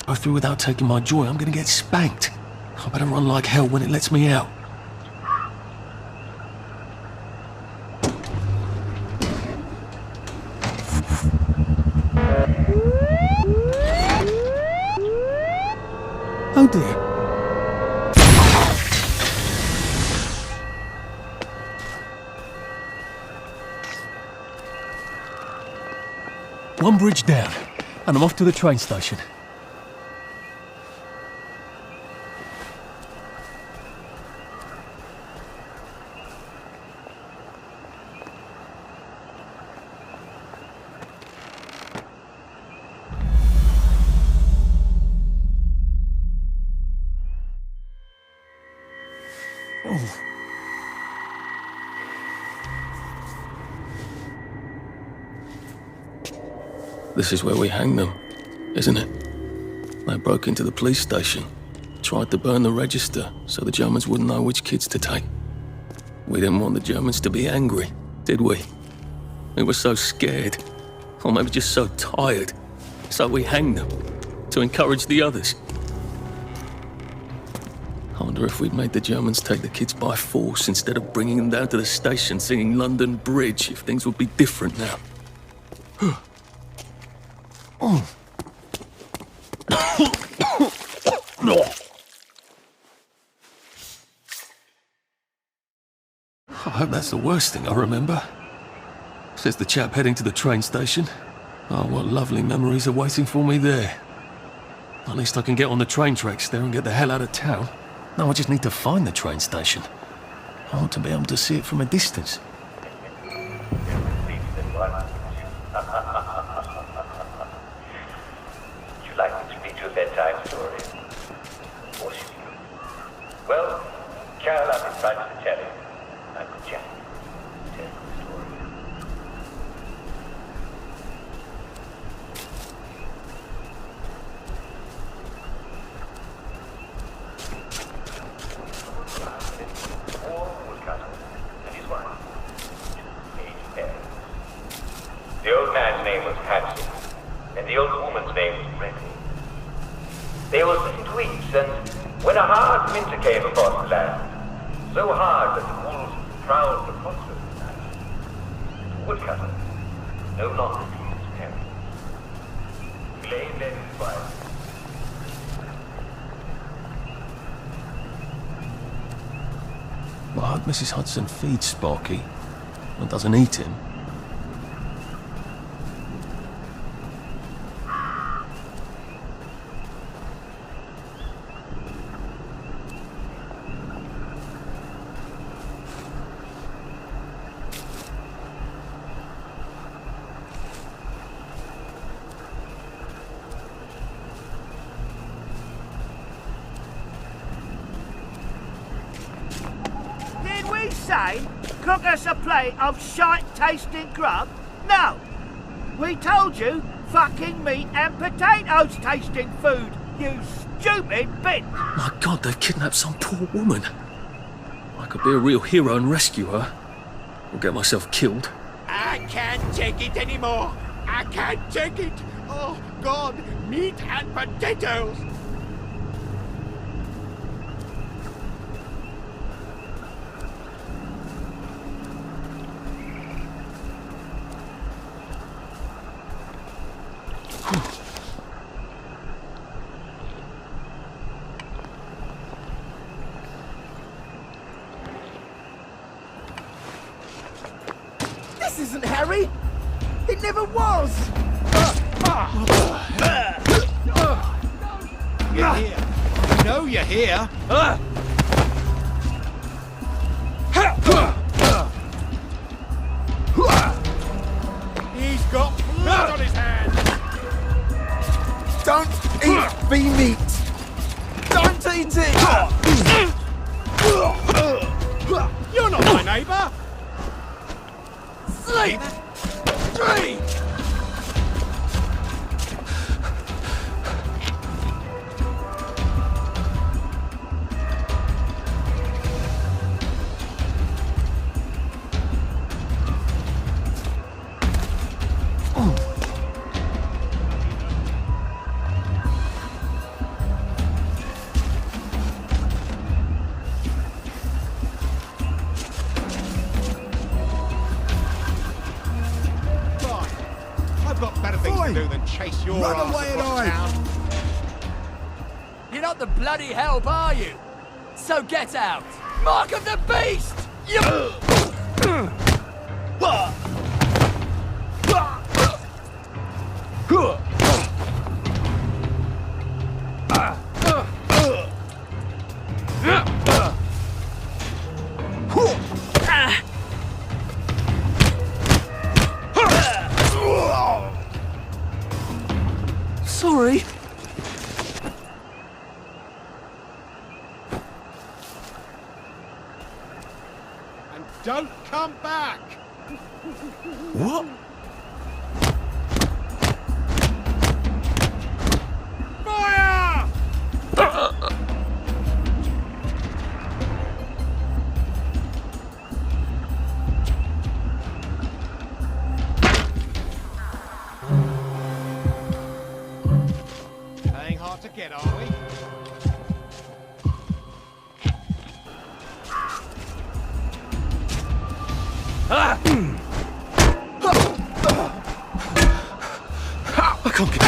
go through without taking my joy, I'm gonna get spanked. I better run like hell when it lets me out. Oh dear. One bridge down, and I'm off to the train station. Oh. This is where we hang them, isn't it? They broke into the police station, tried to burn the register so the Germans wouldn't know which kids to take. We didn't want the Germans to be angry, did we? We were so scared, or maybe just so tired, so we hanged them to encourage the others. I wonder if we'd made the Germans take the kids by force instead of bringing them down to the station singing London Bridge, if things would be different now. Oh. I hope that's the worst thing I remember. Says the chap heading to the train station. Oh, what lovely memories are waiting for me there. At least I can get on the train tracks there and get the hell out of town. Now I just need to find the train station. I want to be able to see it from a distance. Would you like me to read you a bedtime story? Of course you do. Well, Carol up in front of the telly. Uncle Jack, tell you the story. The old woman's name was Gretchen. They were sitting tweets, and when a hard winter came across the land, so hard that the wolves prowled the crossroads at night, the woodcutter no longer seemed his parent. Glade led his wife. Well, I hope Mrs. Hudson feeds Sparky and doesn't eat him. Did we say cook us a plate of shite-tasting grub? No. We told you fucking meat and potatoes tasting food, you stupid bitch. My God, they've kidnapped some poor woman. I could be a real hero and rescue her, or get myself killed. I can't take it anymore. I can't take it. Oh, God, meat and potatoes. This isn't Harry. It never was. You're here. I know you're here. He's got blood on his hands. Don't eat the meat. Don't eat it. You're not my neighbour. Sleep! 3! I've got better things to do than chase your ass across town. You're not the bloody help, are you? So get out! Mark of the beast! Sorry. And don't come back. What? Fire! Playing hard to get, are we? I can't get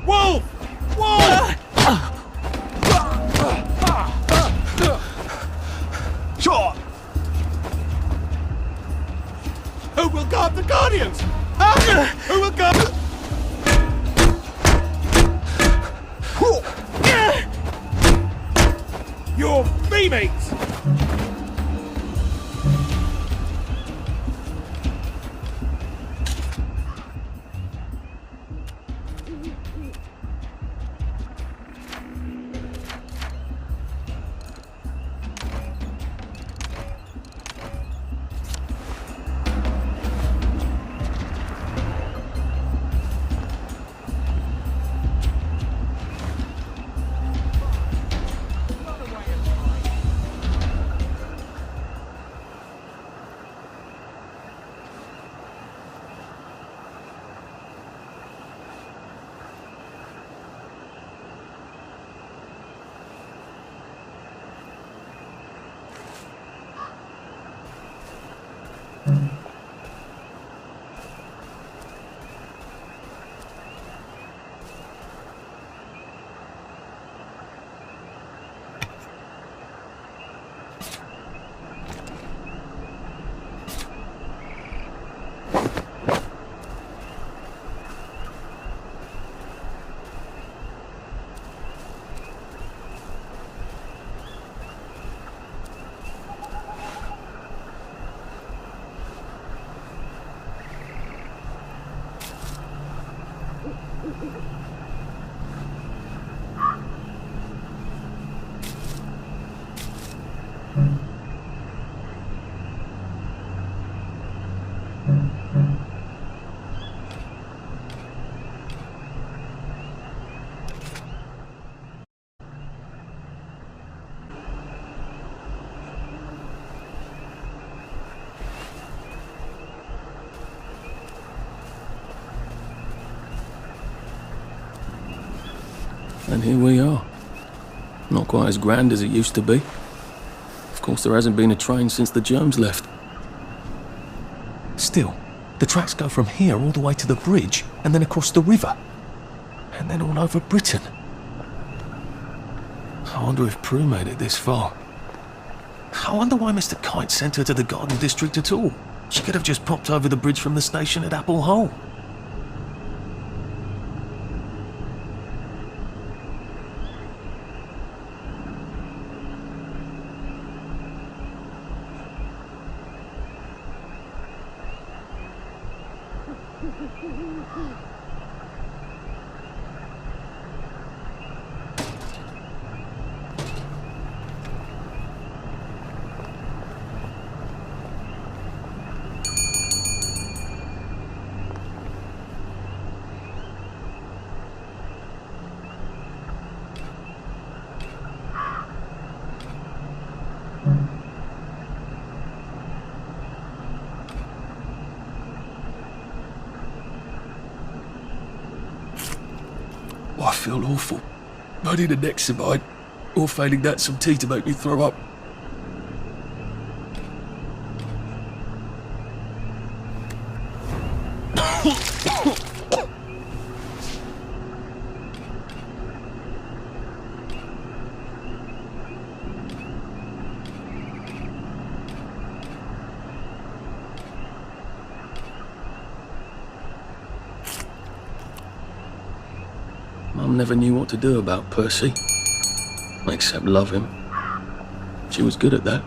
Wolf! Wolf! Sure. Who will guard the Guardians? Huh? Who will guard... Your B-mates! And here we are. Not quite as grand as it used to be. Of course, there hasn't been a train since the germs left. Still, the tracks go from here all the way to the bridge and then across the river. And then all over Britain. I wonder if Prue made it this far. I wonder why Mr. Kite sent her to the Garden District at all. She could have just popped over the bridge from the station at Apple Hole. I feel awful. I need a Nexamide, or failing that, some tea to make me throw up. Mum never knew what to do about Percy, except love him. She was good at that.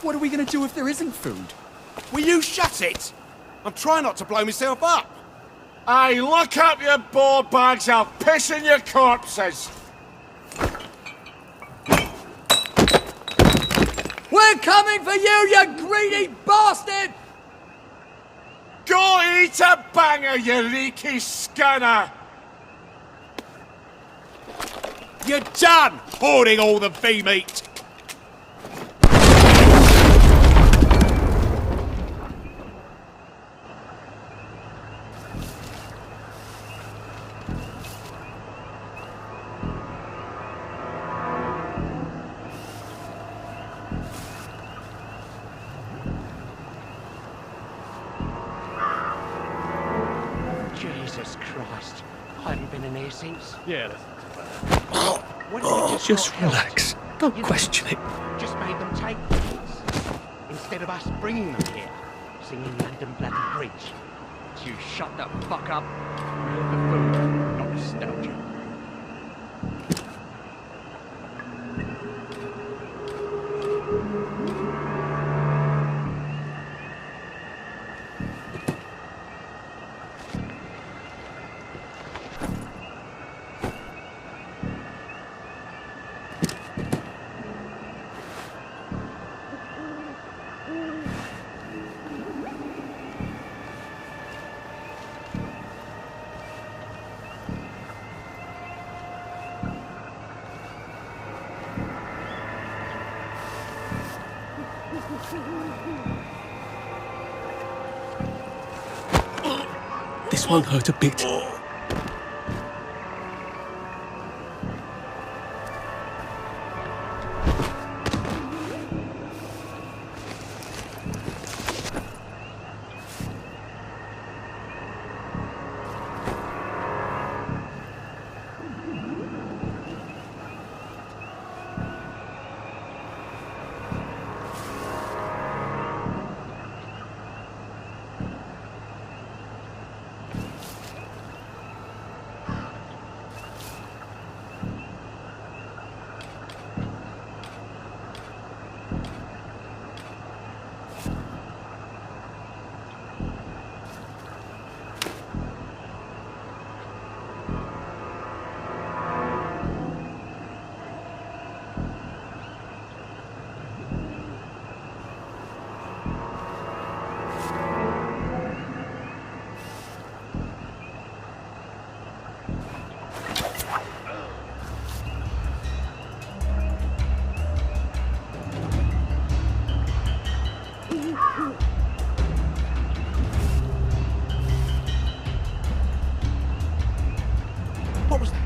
What are we going to do if there isn't food? Will you shut it? I'm trying not to blow myself up. Hey, lock up your board bags, I'll piss in your corpses. We're coming for you, you greedy bastard! Go eat a banger, you leaky scunner! You're done hoarding all the V-meat! Jesus Christ. I haven't been in here since. Yeah, just relax. Don't question it. Just made them take things. Instead of us bringing them here. Singing London Bloody Bridge. You shut the fuck up. We're here for food, not nostalgia. This won't hurt a bit. What was that?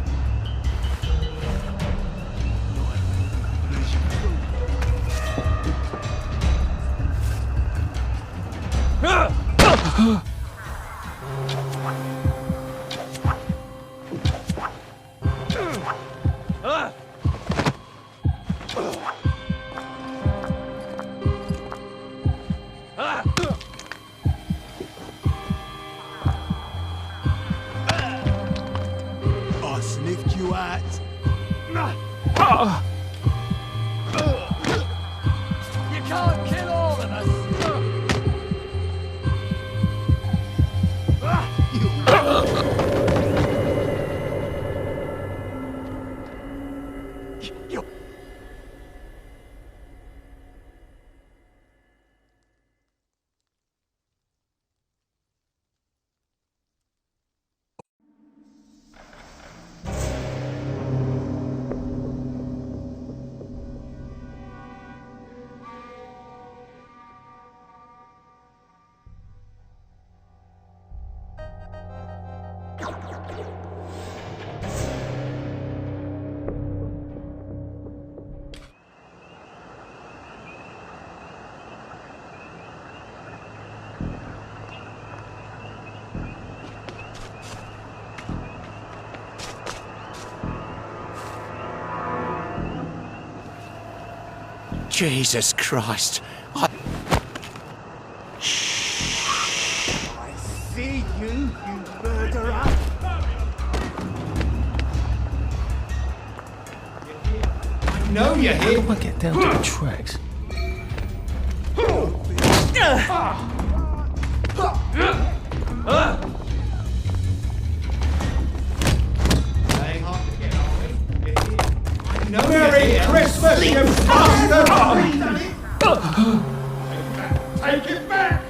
I sniffed you out. You can't kill all of us. Jesus Christ. I see you, you murderer. I know you're How here. do I get down to the tracks? Merry Christmas, you bastard! Take it back!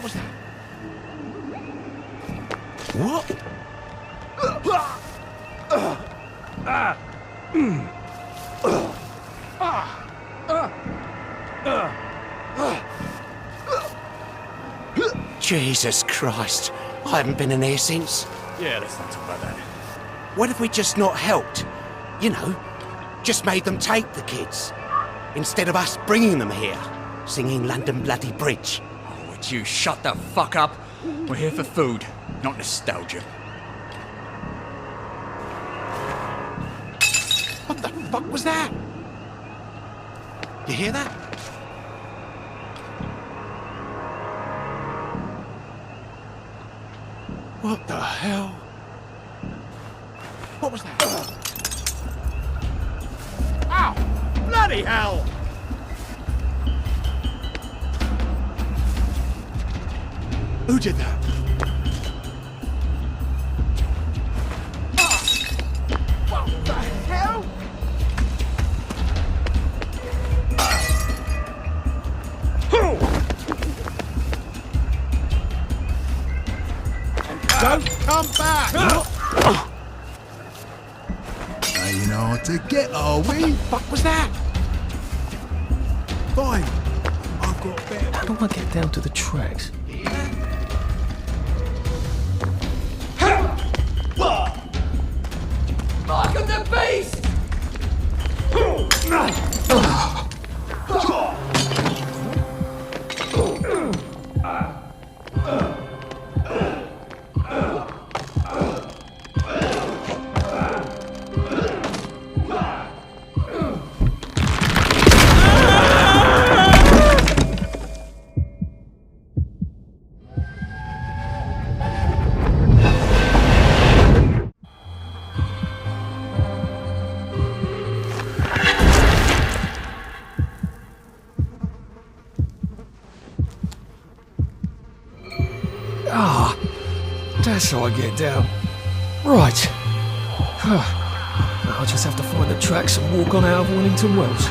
What was that? What? Jesus Christ. I haven't been in here since. Yeah, let's not talk about that. What if we just not helped? You know, just made them take the kids. Instead of us bringing them here, singing London Bloody Bridge. Oh, would you shut the fuck up? We're here for food, not nostalgia. What the fuck was that? You hear that? What the hell? What was that? Ow! Bloody hell! Who did that? What the hell? Don't come back! Now you know how to get, are we? What was that? Fine. I've got better. How do I get down to the tracks? Mark of the beast! Ah, that's how I get down. Right. I'll just have to find the tracks and walk on out of Wellington Wells.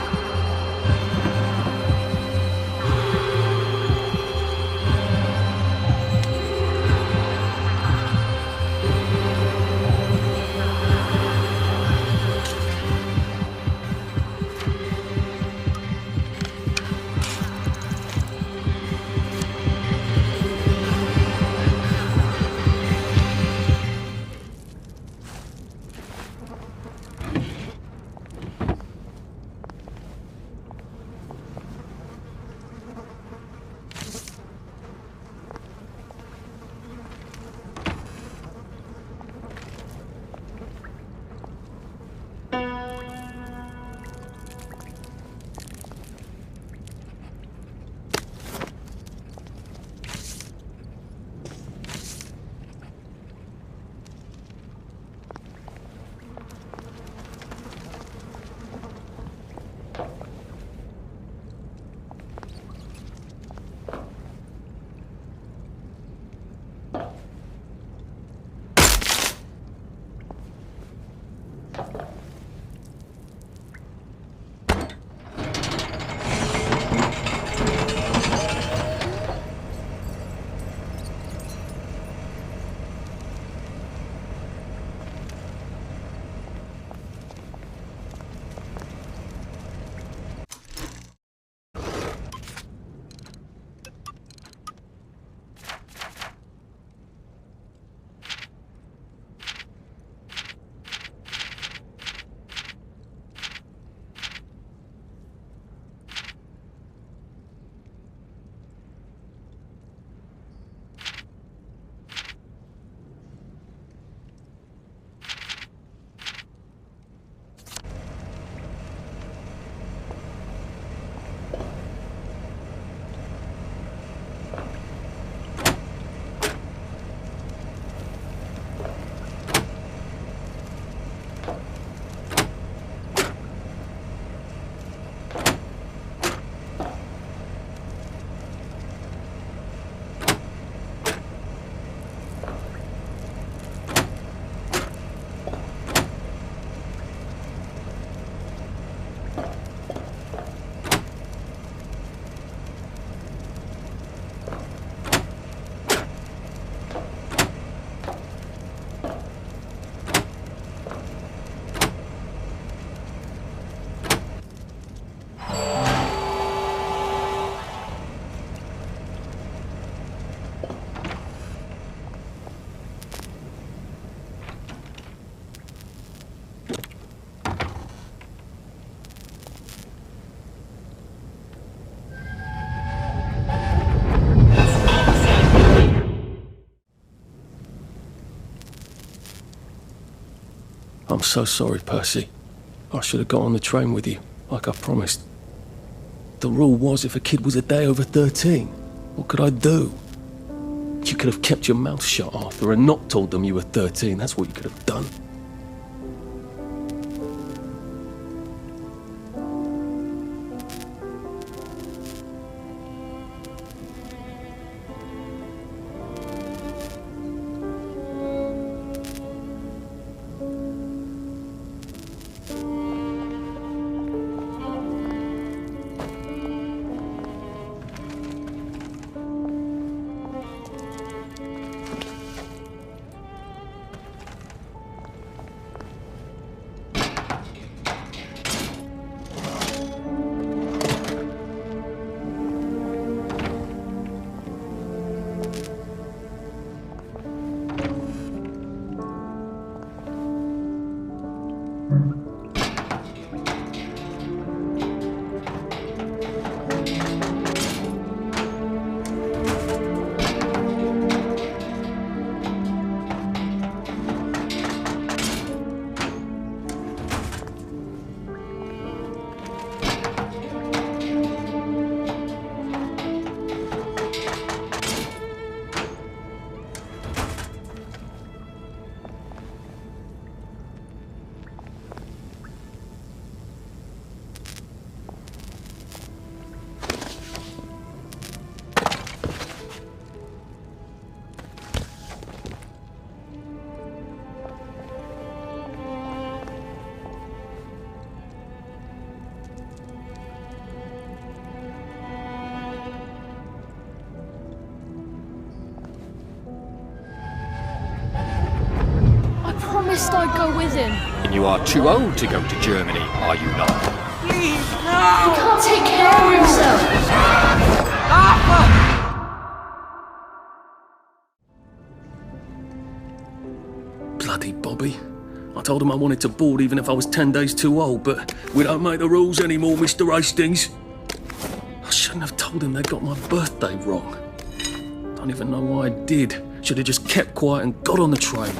so sorry, Percy. I should have got on the train with you, like I promised. The rule was if a kid was a day over 13, what could I do? You could have kept your mouth shut, Arthur, and not told them you were 13. That's what you could have done. Promised I'd go with him. And you are too old to go to Germany, are you not? Please, no! He can't take care of himself. Bloody Bobby. I told him I wanted to board even if I was 10 days too old, but we don't make the rules anymore, Mr. Hastings. I shouldn't have told him they got my birthday wrong. Don't even know why I did. Should have just kept quiet and got on the train.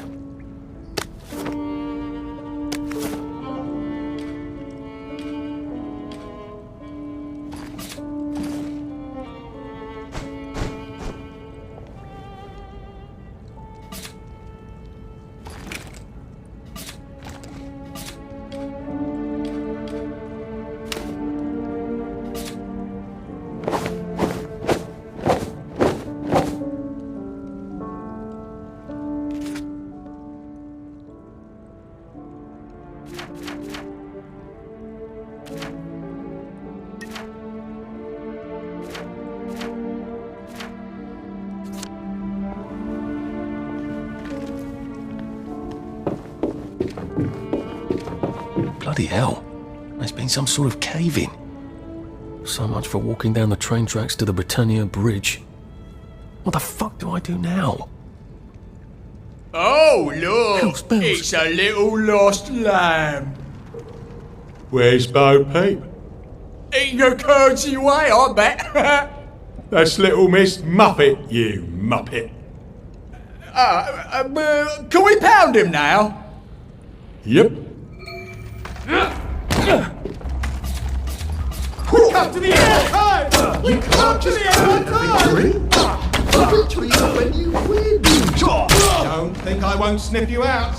Bloody hell. There's been some sort of cave-in. So much for walking down the train tracks to the Britannia Bridge. What the fuck do I do now? Oh, look! It's a little lost lamb. Where's Bo Peep? Eating your curdsy way, I bet. That's little Miss Muppet, you muppet. Can we pound him now? Yep. We come to the end of time! We come to the end of time! A victory is when you win. Don't think I won't sniff you out.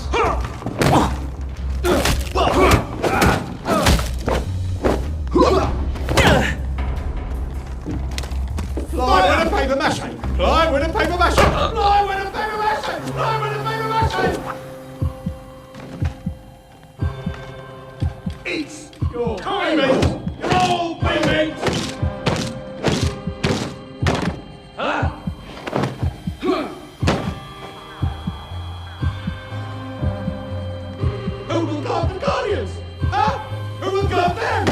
Fly with a paper mache! Fly with a paper mache! Fly with a paper mache! Fly with a paper mache! It's your payment! Your payment! Who will guard the Guardians? Huh? Who will guard them?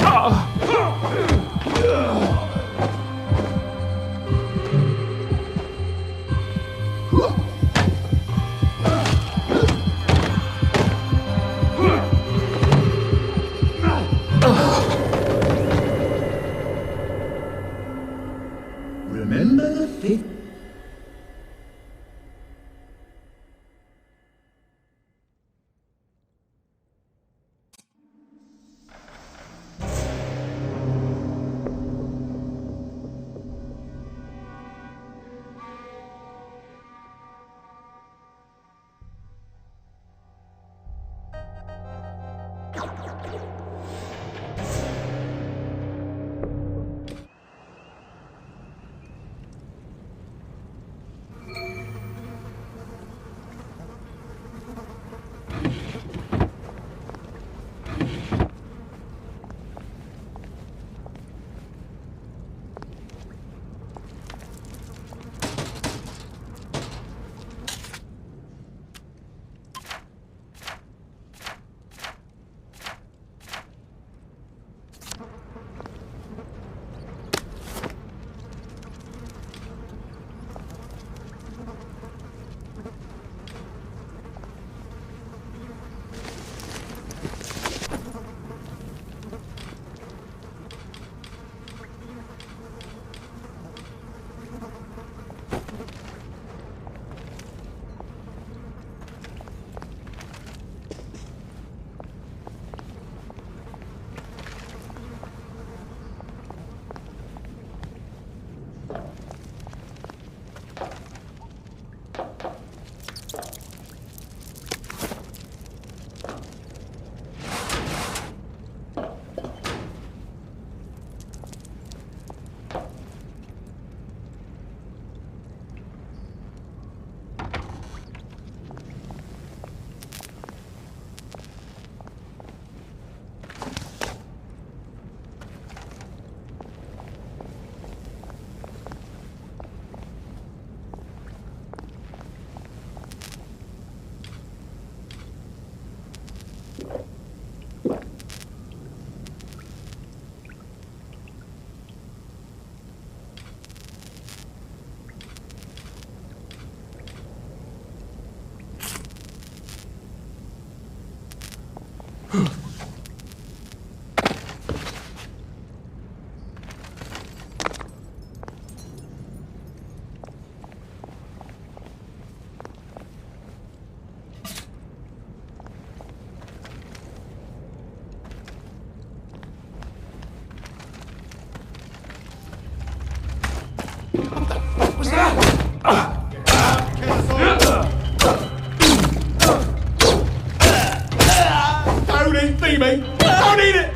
need me! Don't need it!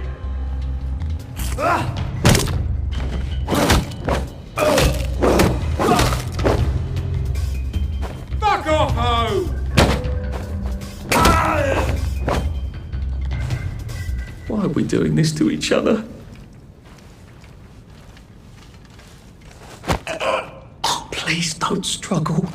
Fuck off, ho! Why are we doing this to each other? Oh, please don't struggle.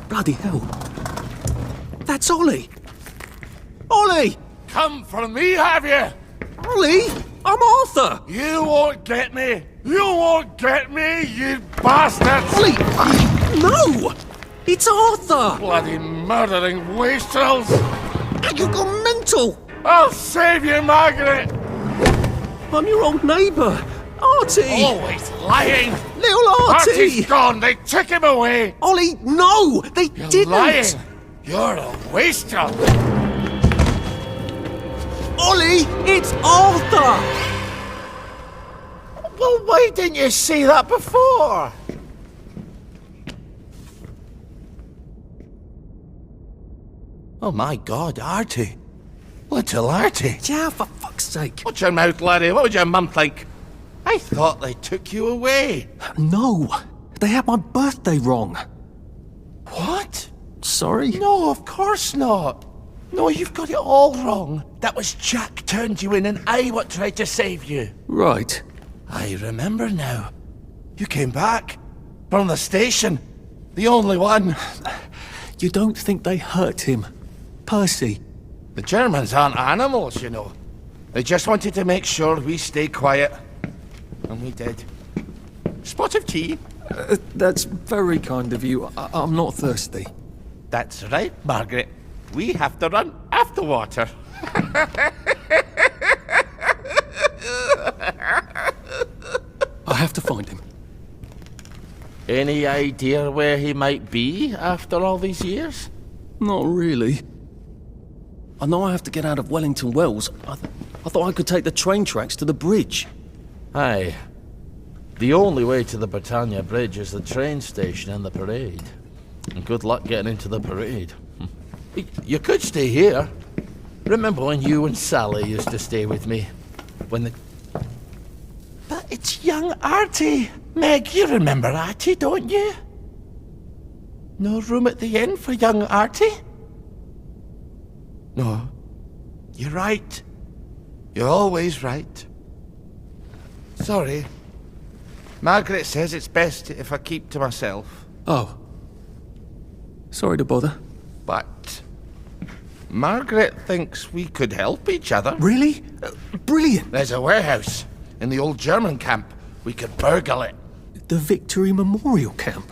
Bloody hell. That's Ollie! Ollie! Come for me, have you? Ollie! I'm Arthur! You won't get me! You won't get me, you bastards! Ollie! No! It's Arthur! Bloody murdering wastrels! You gone mental! I'll save you, Margaret! I'm your old neighbour, Artie! Always lying! Little Artie! Artie's gone! They took him away! Ollie, no! They You're didn't! lying! You're a wastrel! Ollie, it's Arthur! Well, why didn't you see that before? Oh my God, Artie. Little Artie. Yeah, for fuck's sake. Watch your mouth, laddie. What would your mum think? I thought they took you away. No, they had my birthday wrong. What? Sorry? No, of course not. No, you've got it all wrong. That was Jack turned you in and I what tried to save you. Right. I remember now. You came back. From the station. The only one. You don't think they hurt him? Percy? The Germans aren't animals, you know. They just wanted to make sure we stay quiet. Only dead. Spot of tea? That's very kind of you. I'm not thirsty. That's right, Margaret. We have to run after water. I have to find him. Any idea where he might be after all these years? Not really. I know I have to get out of Wellington Wells. I thought I could take the train tracks to the bridge. Aye. The only way to the Britannia Bridge is the train station and the parade. And good luck getting into the parade. You could stay here. Remember when you and Sally used to stay with me? When the... But it's young Artie. Meg, you remember Artie, don't you? No room at the inn for young Artie? No. You're right. You're always right. Sorry. Margaret says it's best if I keep to myself. Oh. Sorry to bother. But Margaret thinks we could help each other. Really? Brilliant. There's a warehouse in the old German camp. We could burgle it. The Victory Memorial Camp?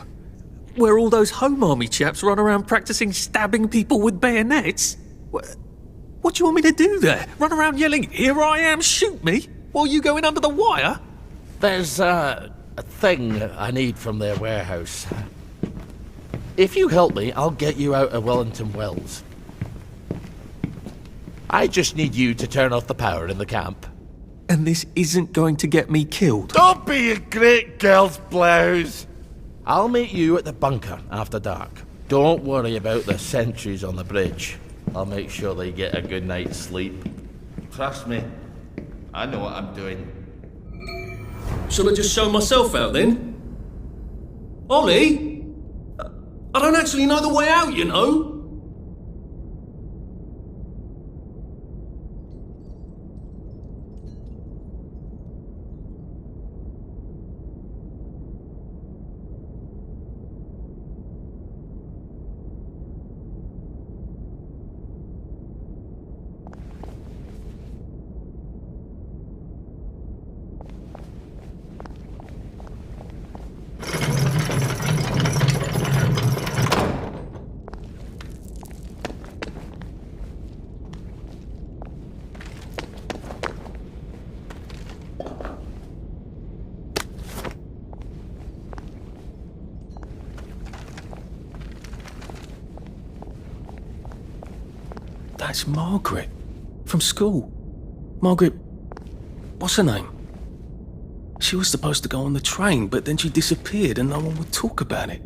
Where all those Home Army chaps run around practicing stabbing people with bayonets? What do you want me to do there? Run around yelling, "Here I am, shoot me," while you go in under the wire? There's a thing I need from their warehouse. If you help me, I'll get you out of Wellington Wells. I just need you to turn off the power in the camp. And this isn't going to get me killed. Don't be a great girl's blouse. I'll meet you at the bunker after dark. Don't worry about the sentries on the bridge. I'll make sure they get a good night's sleep. Trust me, I know what I'm doing. Shall I just show myself out then? Ollie? I don't actually know the way out, you know. That's Margaret. From school. Margaret... what's her name? She was supposed to go on the train, but then she disappeared and no one would talk about it.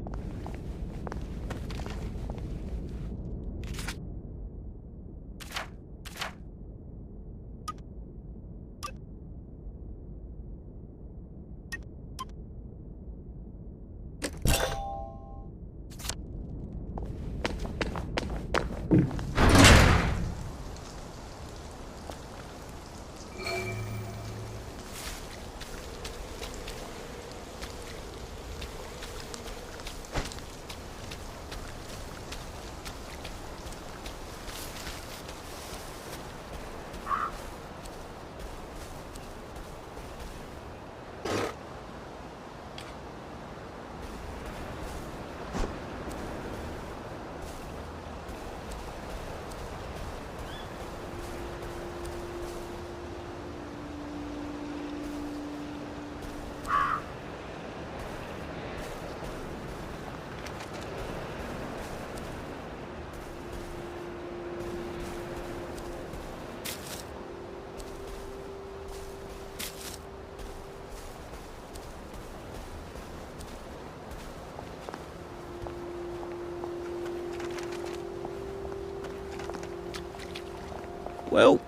Well,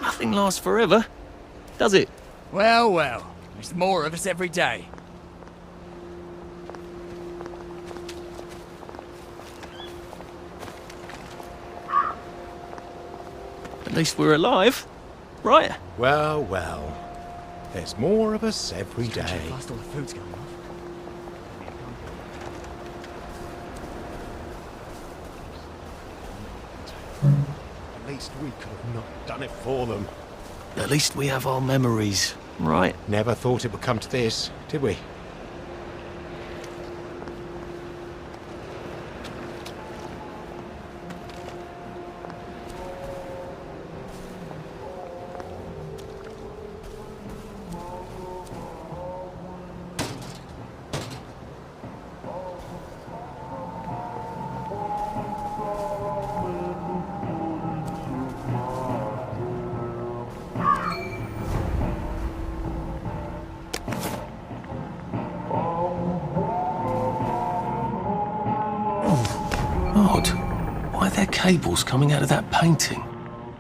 nothing lasts forever, does it? Well, well. There's more of us every day. At least we're alive, right? Well, well. There's more of us every day. Fast all the food's going off. At least we could have not done it for them. At least we have our memories. Right. Never thought it would come to this, did we? Odd. Why are there cables coming out of that painting?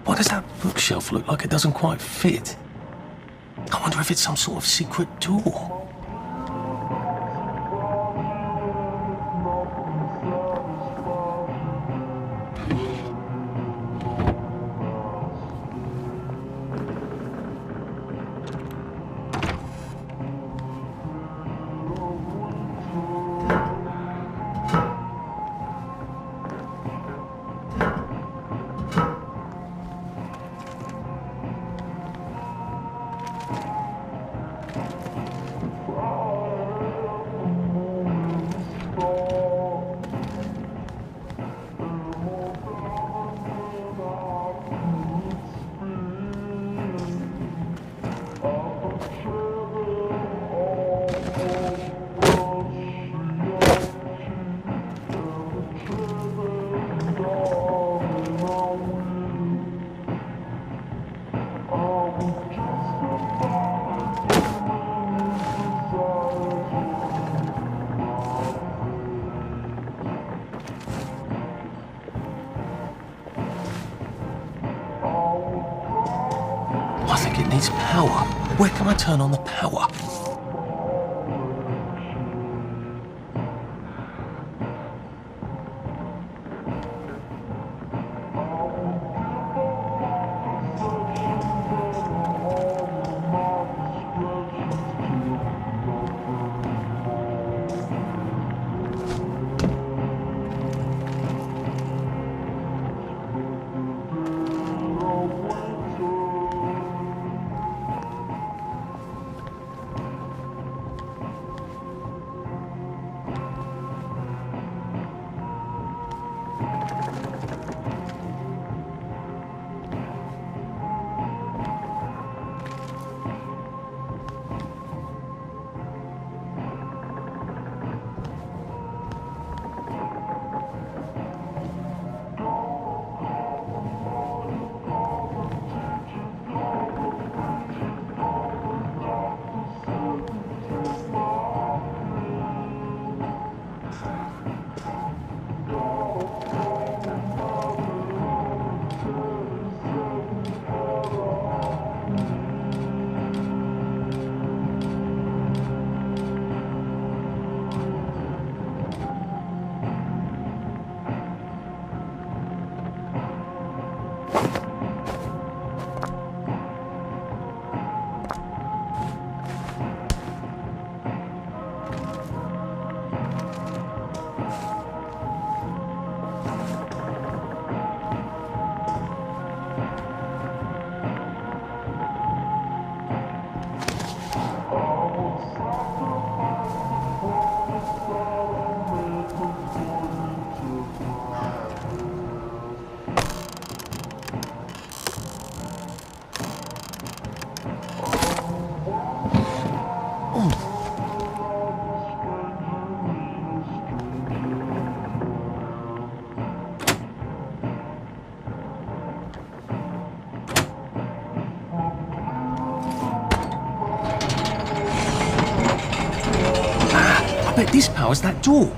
Why does that bookshelf look like it doesn't quite fit? I wonder if it's some sort of secret door. I think it needs power. Where can I turn on the power? I bet this powers that door.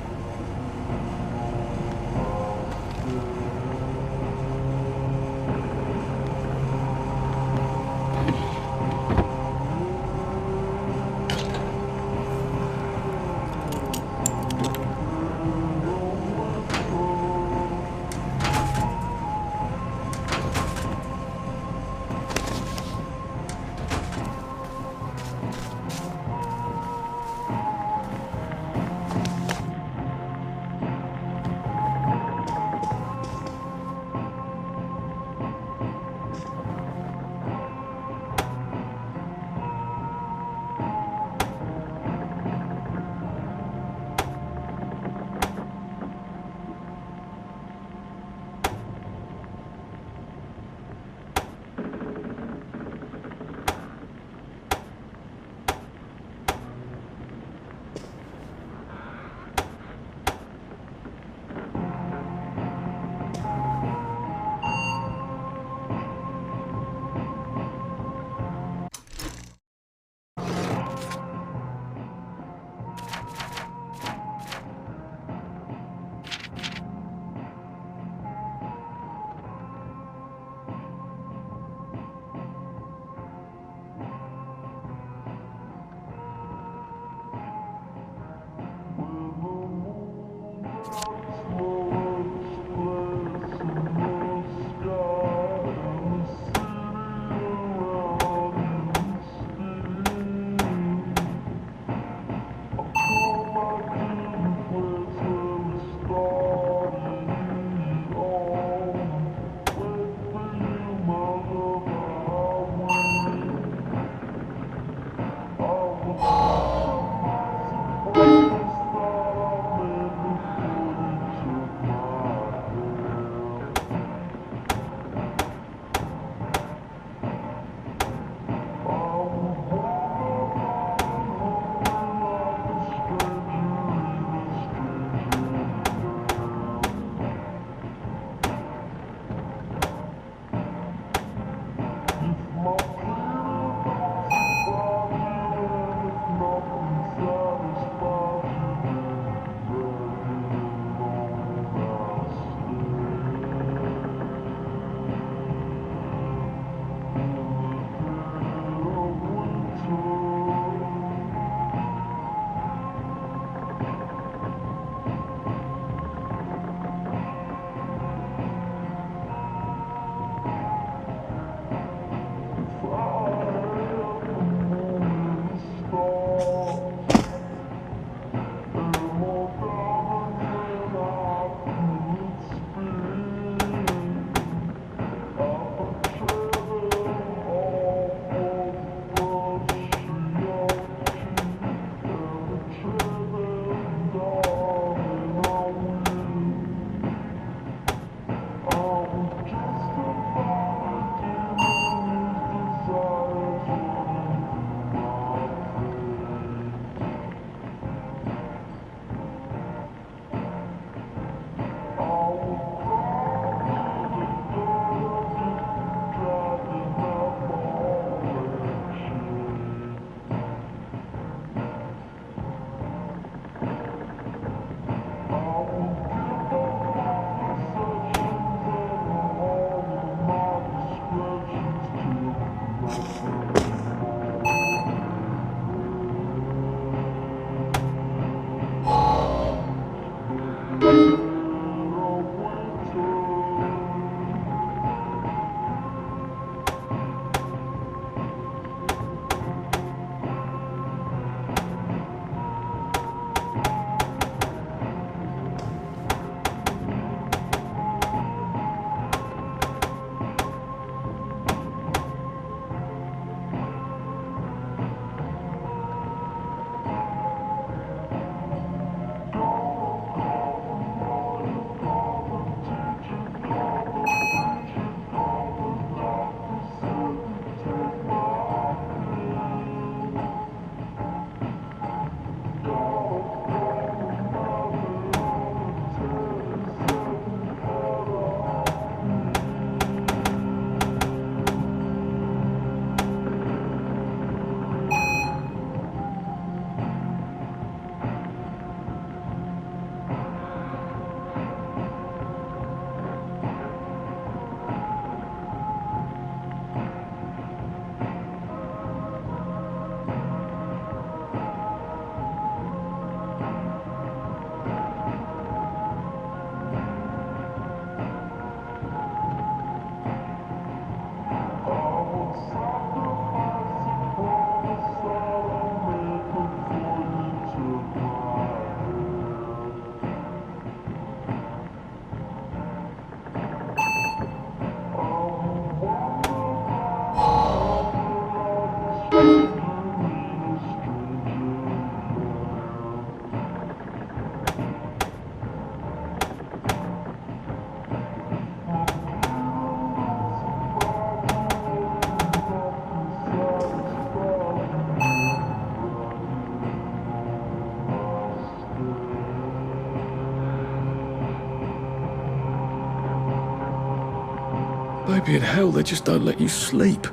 Maybe in hell they just don't let you sleep.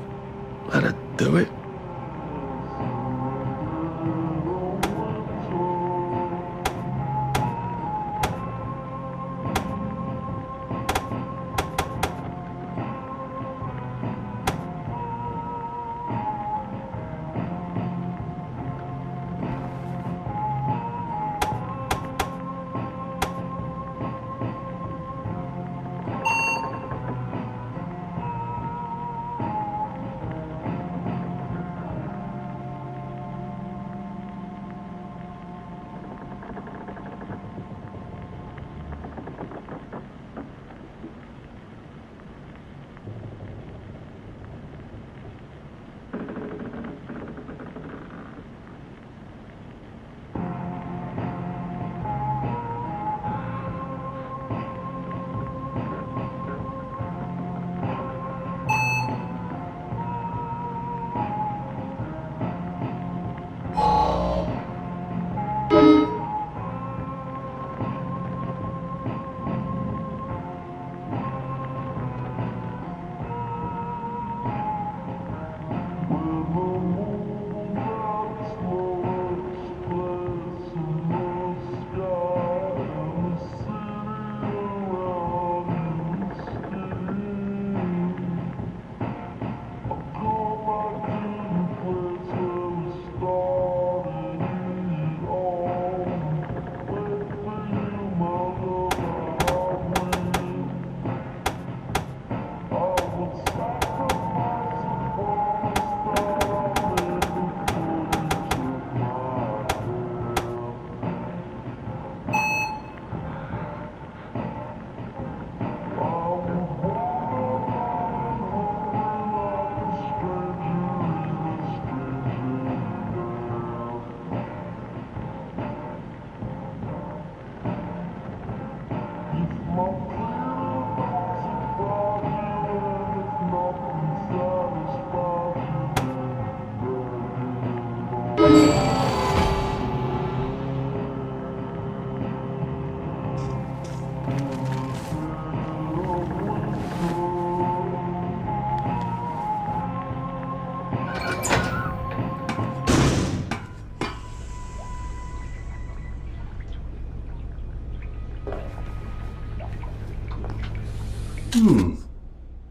That'd do it.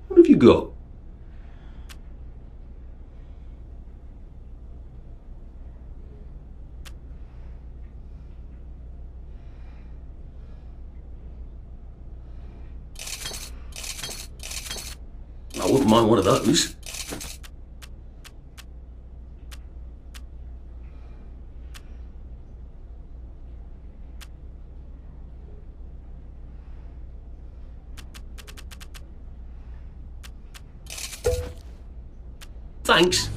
What have you got? I wouldn't mind one of those. Thanks.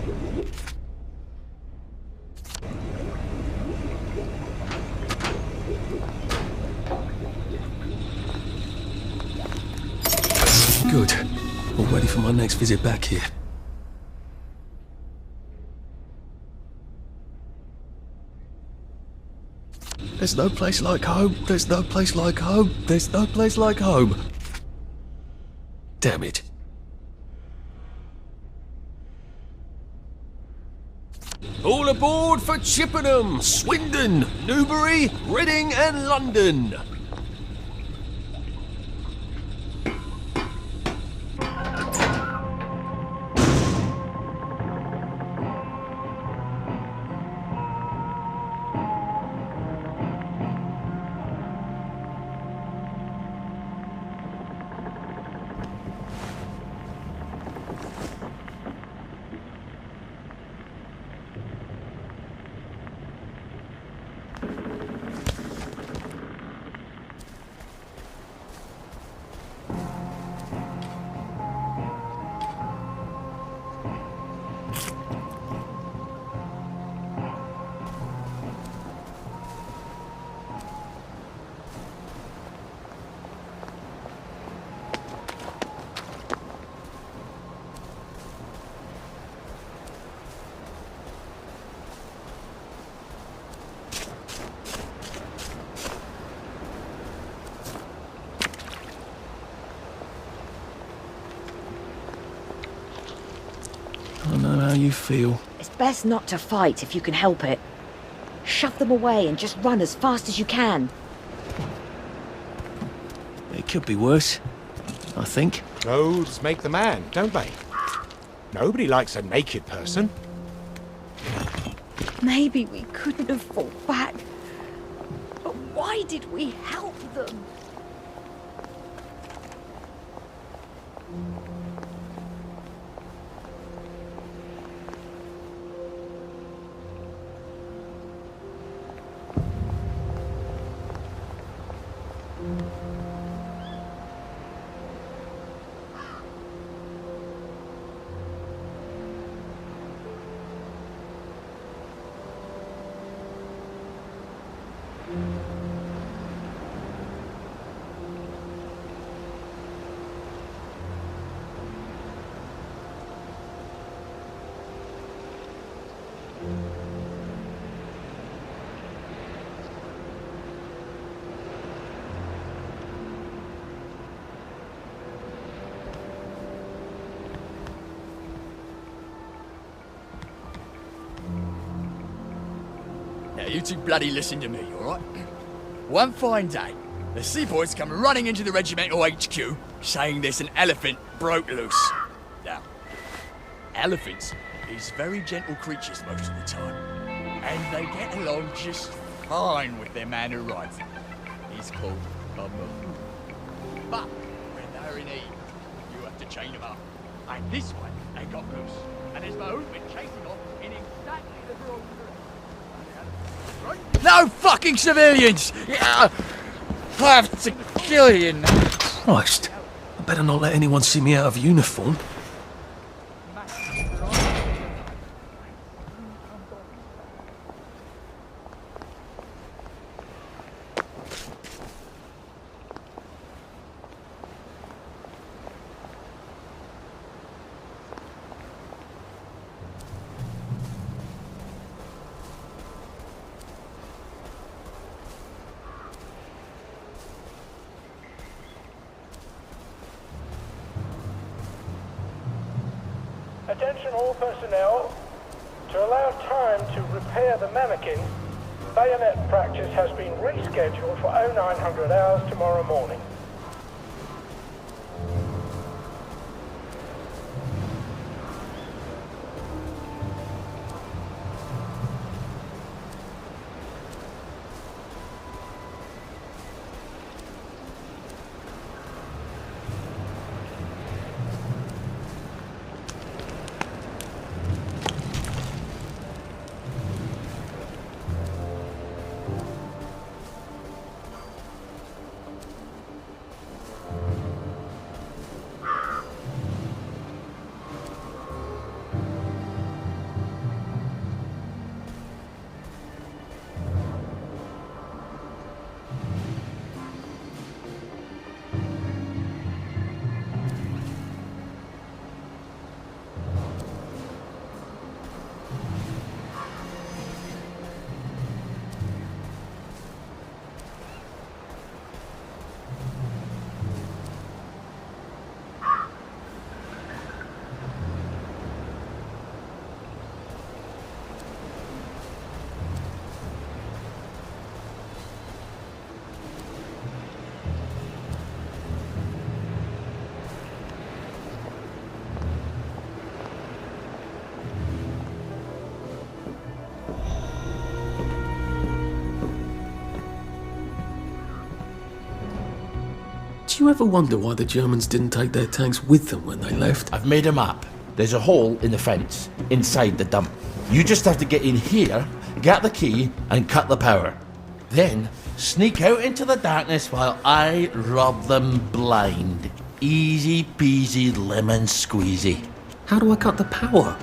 Good. All ready for my next visit back here. There's no place like home. There's no place like home. There's no place like home. Damn it. All aboard for Chippenham, Swindon, Newbury, Reading and London. I know how you feel. It's best not to fight if you can help it. Shove them away and just run as fast as you can. It could be worse, I think. Clothes make the man, don't they? Nobody likes a naked person. Maybe we couldn't have fought back. But why did we help them? Now, you two bloody listen to me, alright? One fine day, the seaboys come running into the regimental HQ, saying there's an elephant broke loose. Now, elephants is very gentle creatures most of the time, and they get along just fine with their man who rides them. He's called a Mahmood. But when they're in heat, you have to chain them up. And this one, they got loose, and as Mahmood went chasing off in exactly the wrong direction. No fucking civilians! I have to kill you now. Christ. I better not let anyone see me out of uniform. Attention all personnel. To allow time to repair the mannequin, bayonet practice has been rescheduled for 0900 hours tomorrow morning. you ever wonder why the Germans didn't take their tanks with them when they left? I've made a map. There's a hole in the fence inside the dump. You just have to get in here, get the key, and cut the power. Then sneak out into the darkness while I rob them blind. Easy peasy lemon squeezy. How do I cut the power?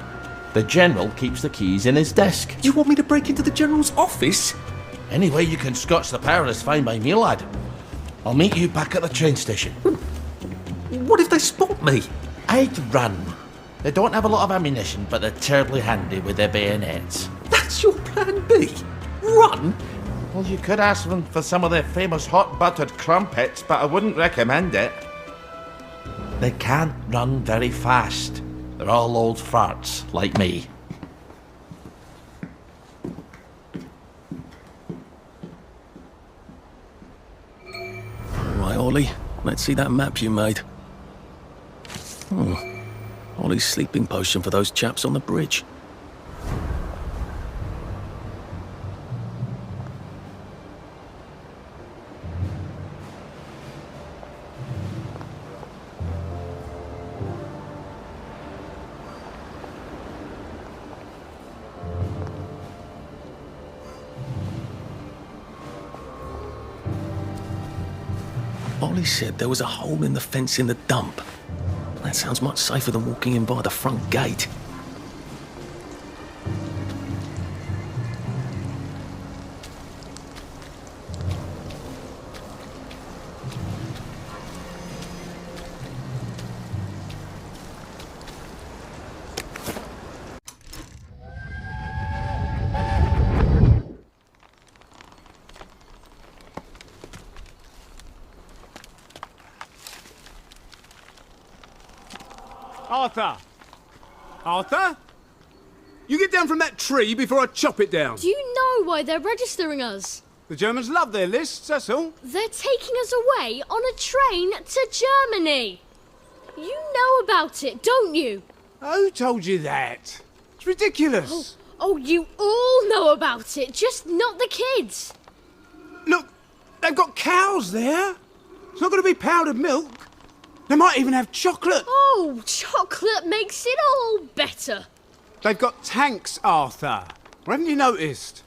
The General keeps the keys in his desk. You want me to break into the General's office? Any way you can scotch the power is fine by me, lad. I'll meet you back at the train station. What if they spot me? I'd run. They don't have a lot of ammunition, but they're terribly handy with their bayonets. That's your plan B? Run? Well, you could ask them for some of their famous hot buttered crumpets, but I wouldn't recommend it. They can't run very fast. They're all old farts, like me. Right, Ollie, let's see that map you made. Ollie's sleeping potion for those chaps on the bridge. Ollie said there was a hole in the fence in the dump. That sounds much safer than walking in by the front gate. Arthur! Arthur? You get down from that tree before I chop it down. Do you know why they're registering us? The Germans love their lists, that's all. They're taking us away on a train to Germany. You know about it, don't you? Who told you that? It's ridiculous. Oh, you all know about it, just not the kids. Look, they've got cows there. It's not going to be powdered milk. They might even have chocolate. Oh, chocolate makes it all better. They've got tanks, Arthur. Or haven't you noticed?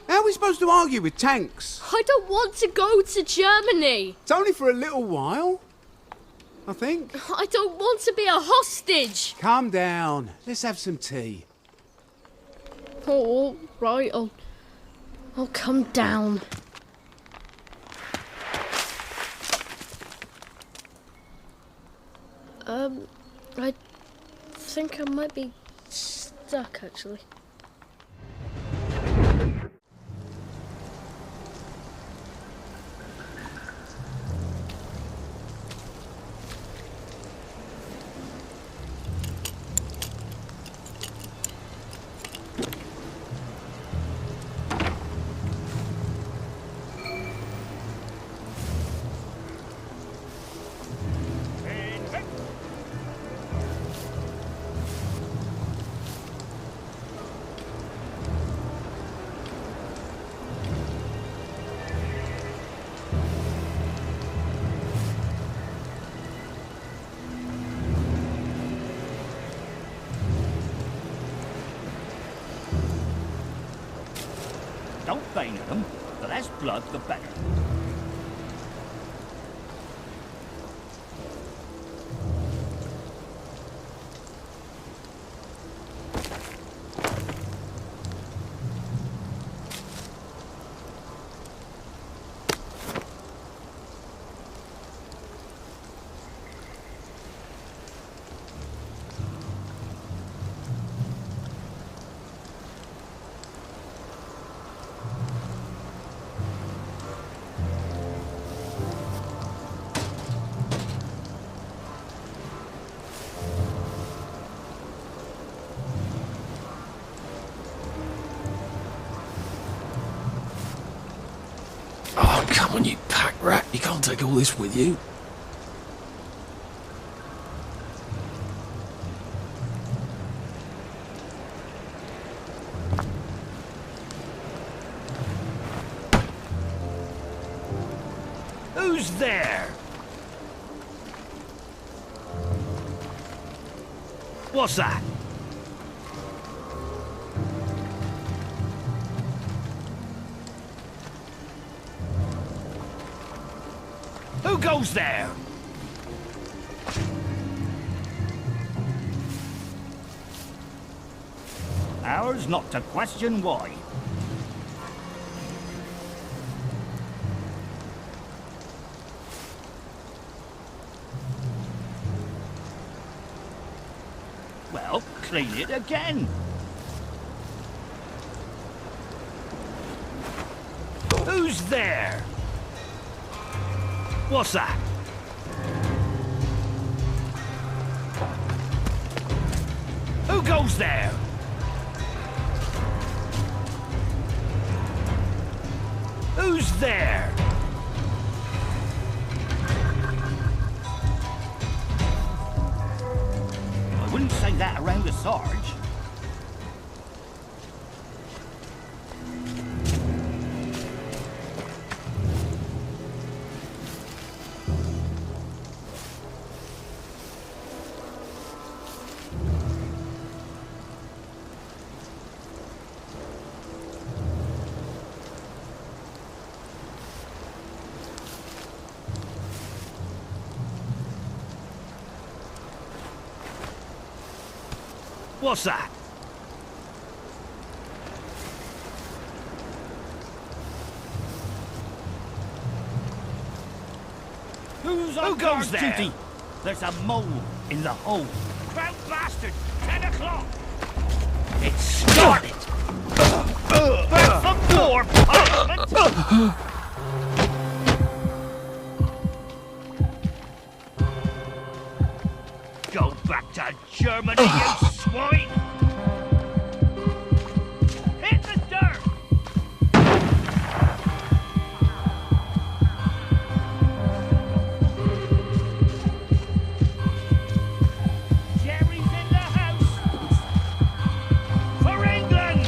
How are we supposed to argue with tanks? I don't want to go to Germany. It's only for a little while, I think. I don't want to be a hostage. Calm down. Let's have some tea. Oh, right, I'll come down. I think I might be stuck, actually. Don't feign them. The less blood, the better. Oh, come on, you pack rat. You can't take all this with you. Who's there? What's that? Who goes there? Ours not to question why. Well, clean it again. Who's there? What's that? Who goes there? Who's there? I wouldn't say that around the Sarge. What's that? Who's on guard duty? There's a mole in the hole. Crowd bastard! 10 o'clock! It started! Back for more punishment! Go back to Germany, you swine! Hit the dirt! Jerry's in the house! For England!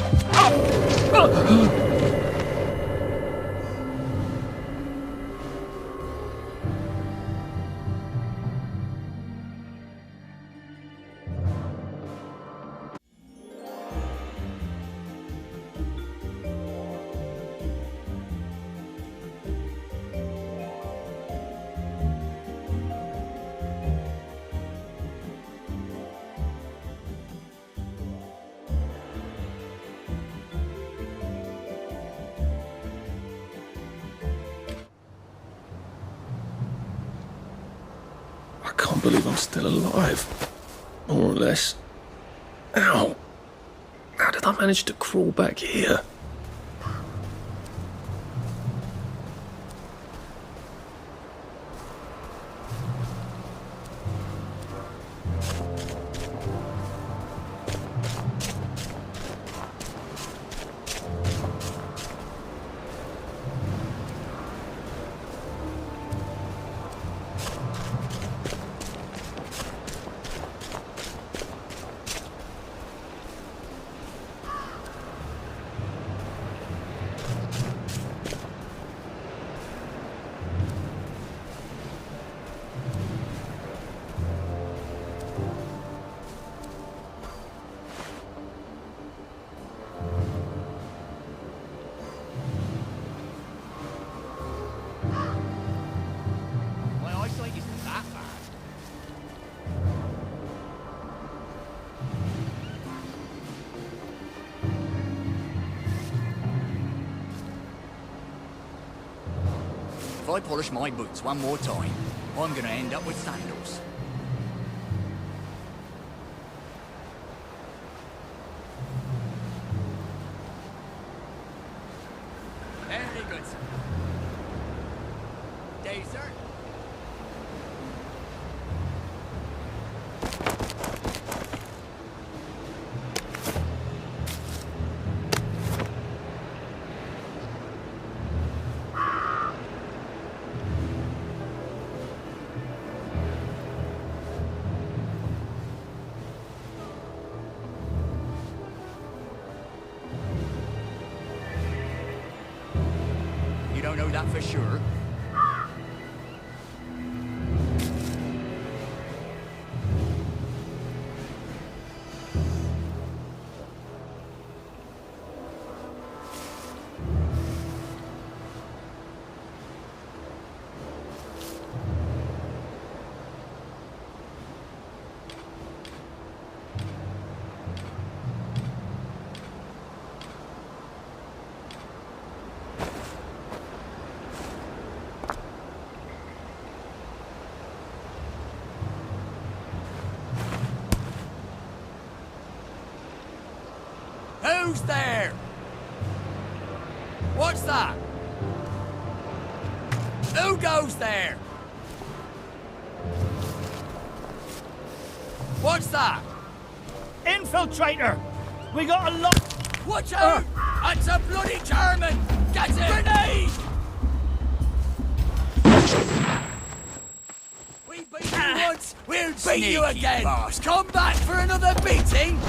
I can't believe I'm still alive. More or less. Ow! How did I manage to crawl back here? If I polish my boots one more time, I'm gonna end up with sandals. Very good, sir. Day, sir. You don't know that for sure? Who's there? What's that? Who goes there? What's that? Infiltrator! We got a lot. Watch out! That's a bloody German! Get it! Grenade! We beat you once, we'll beat you again! Boss. Come back for another beating!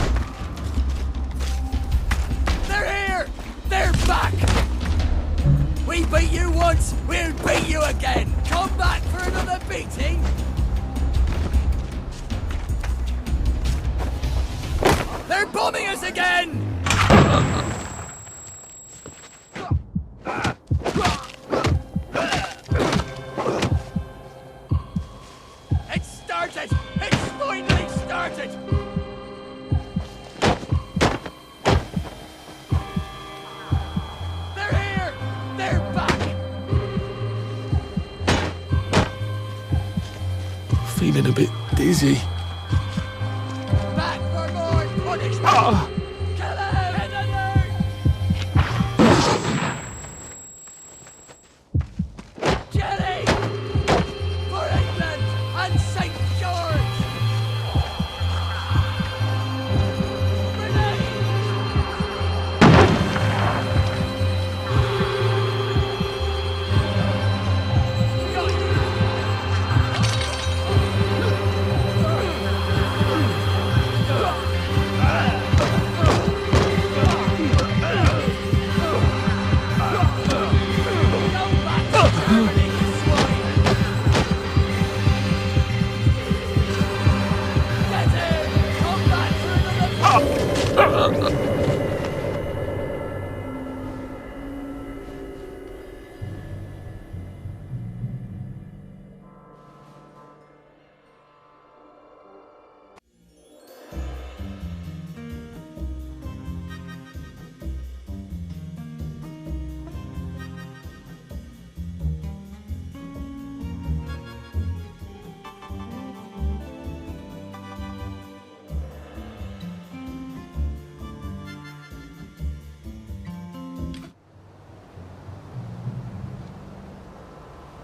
They're here! They're back! We beat you once, we'll beat you again! Come back for another beating! They're bombing us again! It's started! It's finally started! They're here! They're back! Feeling a bit dizzy. Back for more punishment! Kill him! Jelly! For England and St. George!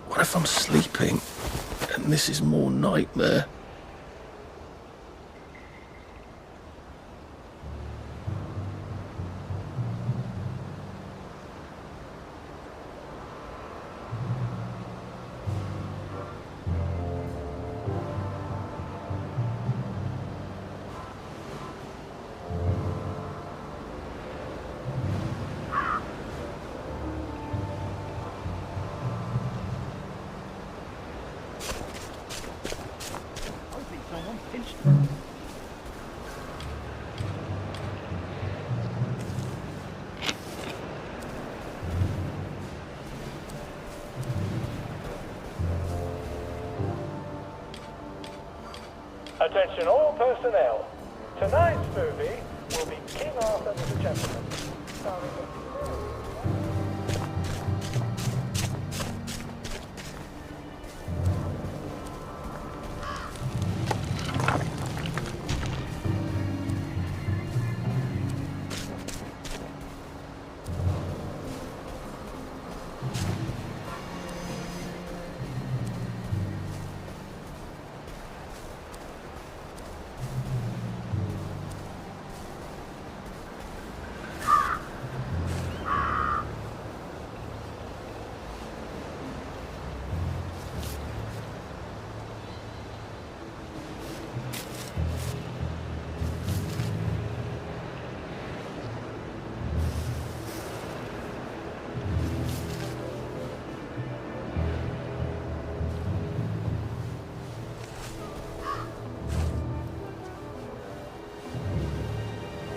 What if I'm sleeping and this is more nightmare? Attention all personnel. Tonight's movie will be King Arthur and the Gentleman. Starring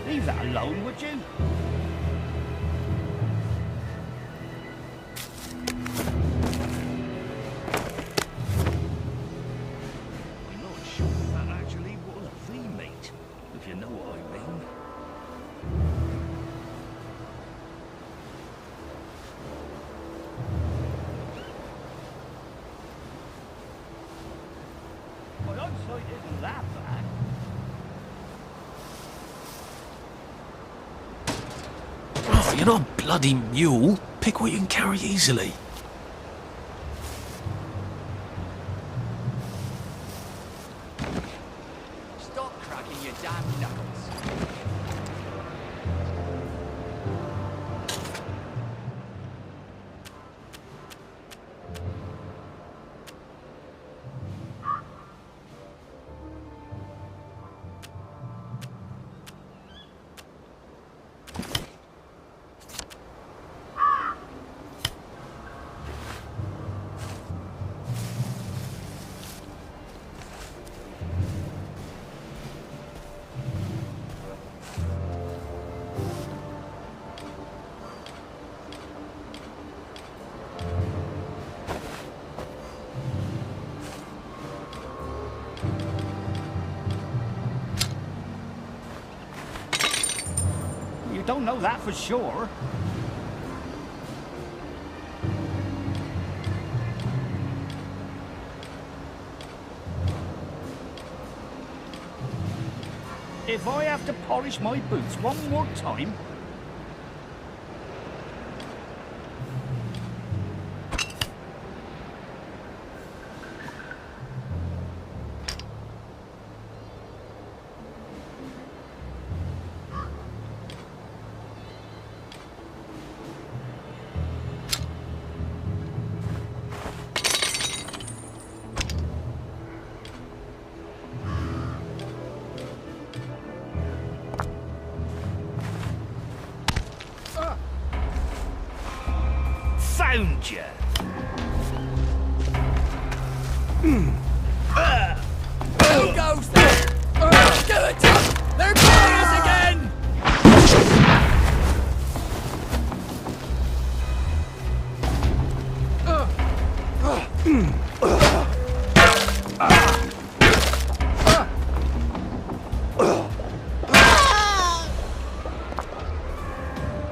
Leave that alone, would you? I'm not sure that actually was the mate, if you know what I mean. Well, hindsight isn't that bad. you're not a bloody mule. Pick what you can carry easily. Stop cracking your damn knuckles. You don't know that for sure. If I have to polish my boots one more time... Found you. Who goes there? Do it, Tom! They're players again!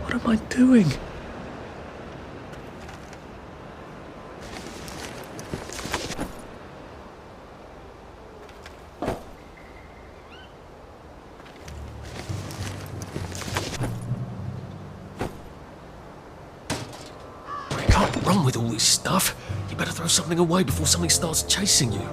What am I doing? Run with all this stuff. You better throw something away before something starts chasing you.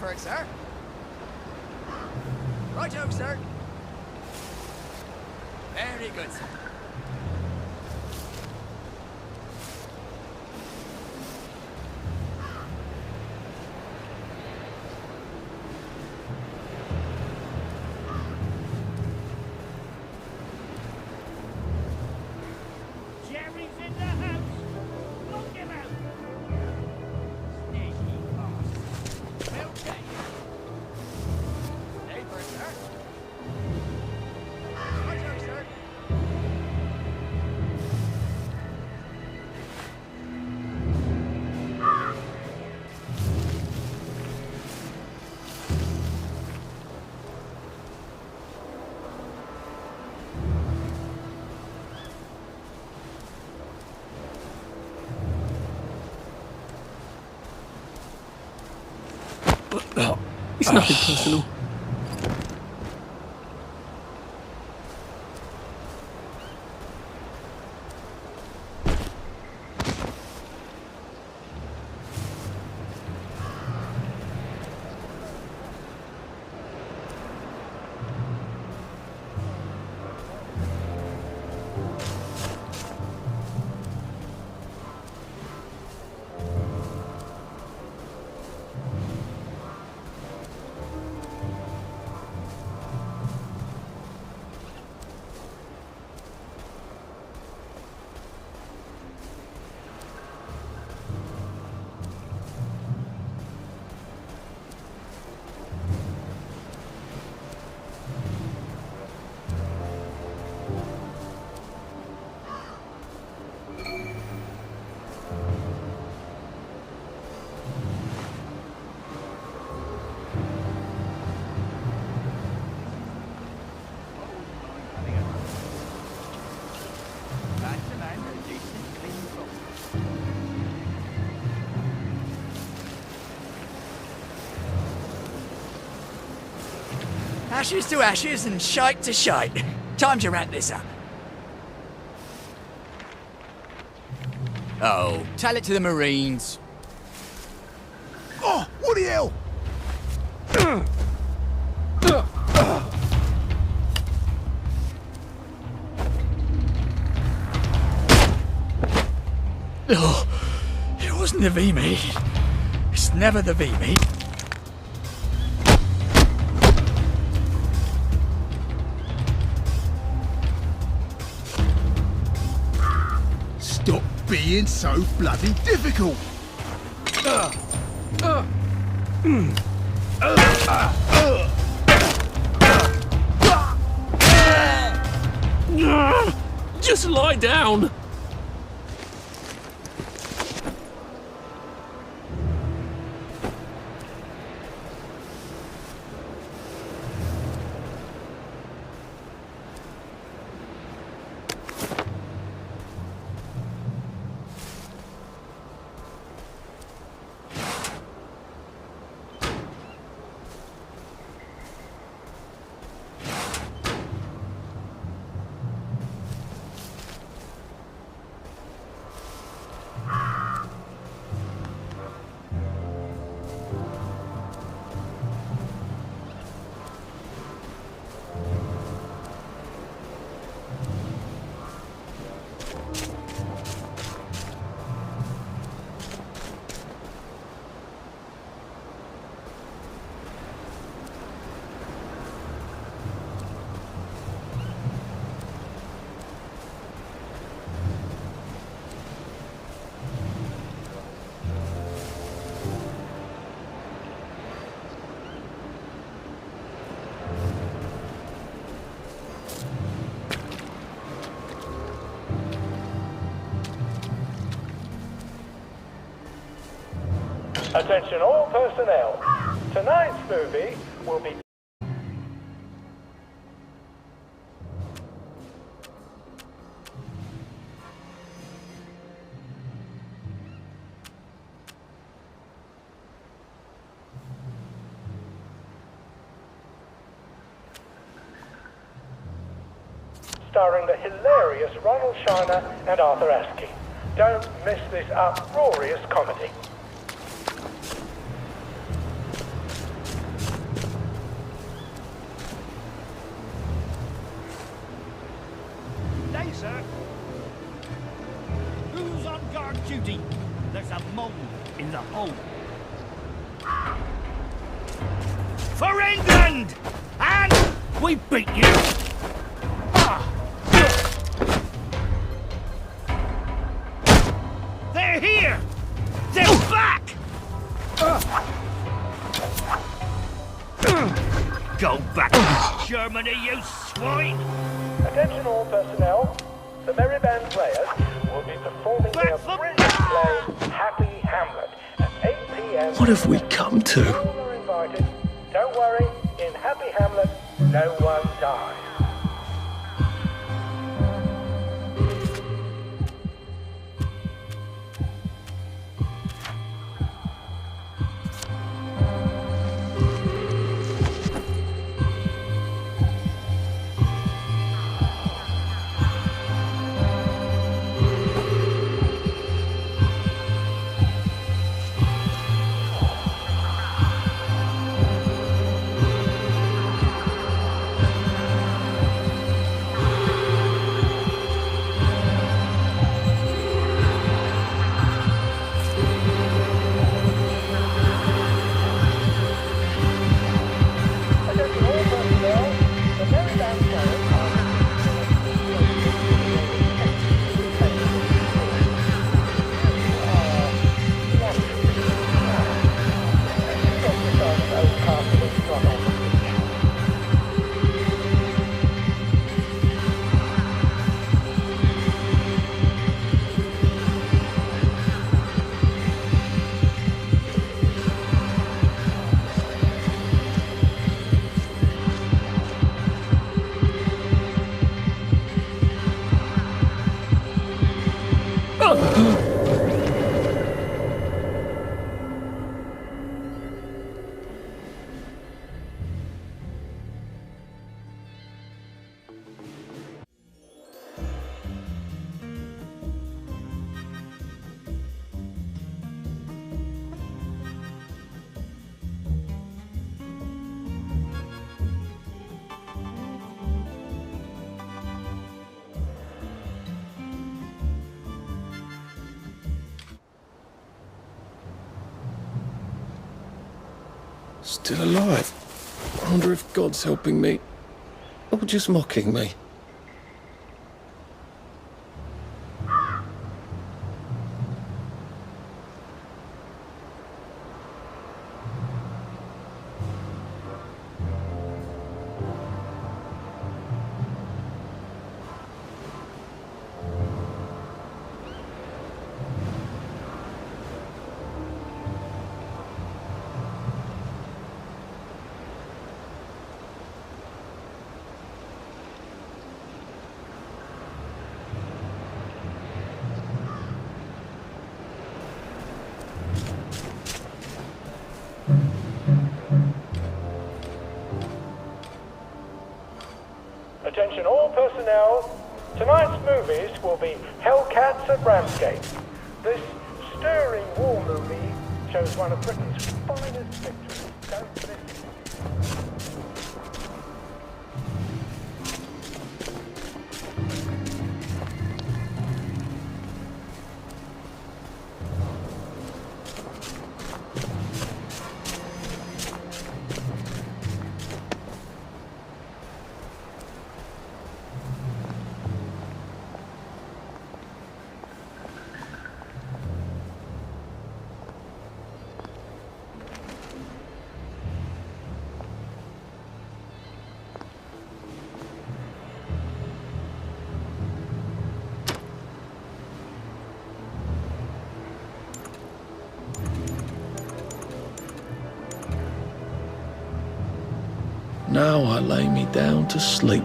for it, sir. Righto, sir. Very good, sir. Jerry's in the house. Look him out. Sneaky bastard. Okay. Stay for it, sir. Righto, sir. It's nothing personal. Ashes to ashes and shite to shite. Time to wrap this up. Oh, tell it to the Marines. Oh, what the hell? Oh, it wasn't the V-meat. It's never the V-meat. Stop being so bloody difficult. Just lie down. Attention all personnel. Tonight's movie will be... starring the hilarious Ronald Shiner and Arthur Askey. Don't miss this uproarious comedy. Judy, there's a mole in the hole. For England! And we beat you! They're here! They're back! Go back to Germany, you swine! Attention all personnel. The Merry Band players will be performing their brilliant play, Happy Hamlet, at 8 p.m. What have we come to? All are invited. Don't worry, in Happy Hamlet, no one dies. Still alive. I wonder if God's helping me, or just mocking me. Attention all personnel. Tonight's movies will be Hellcats at Ramsgate. This stirring war movie shows one of Britain's finest victories. Don't miss it. Now I lay me down to sleep.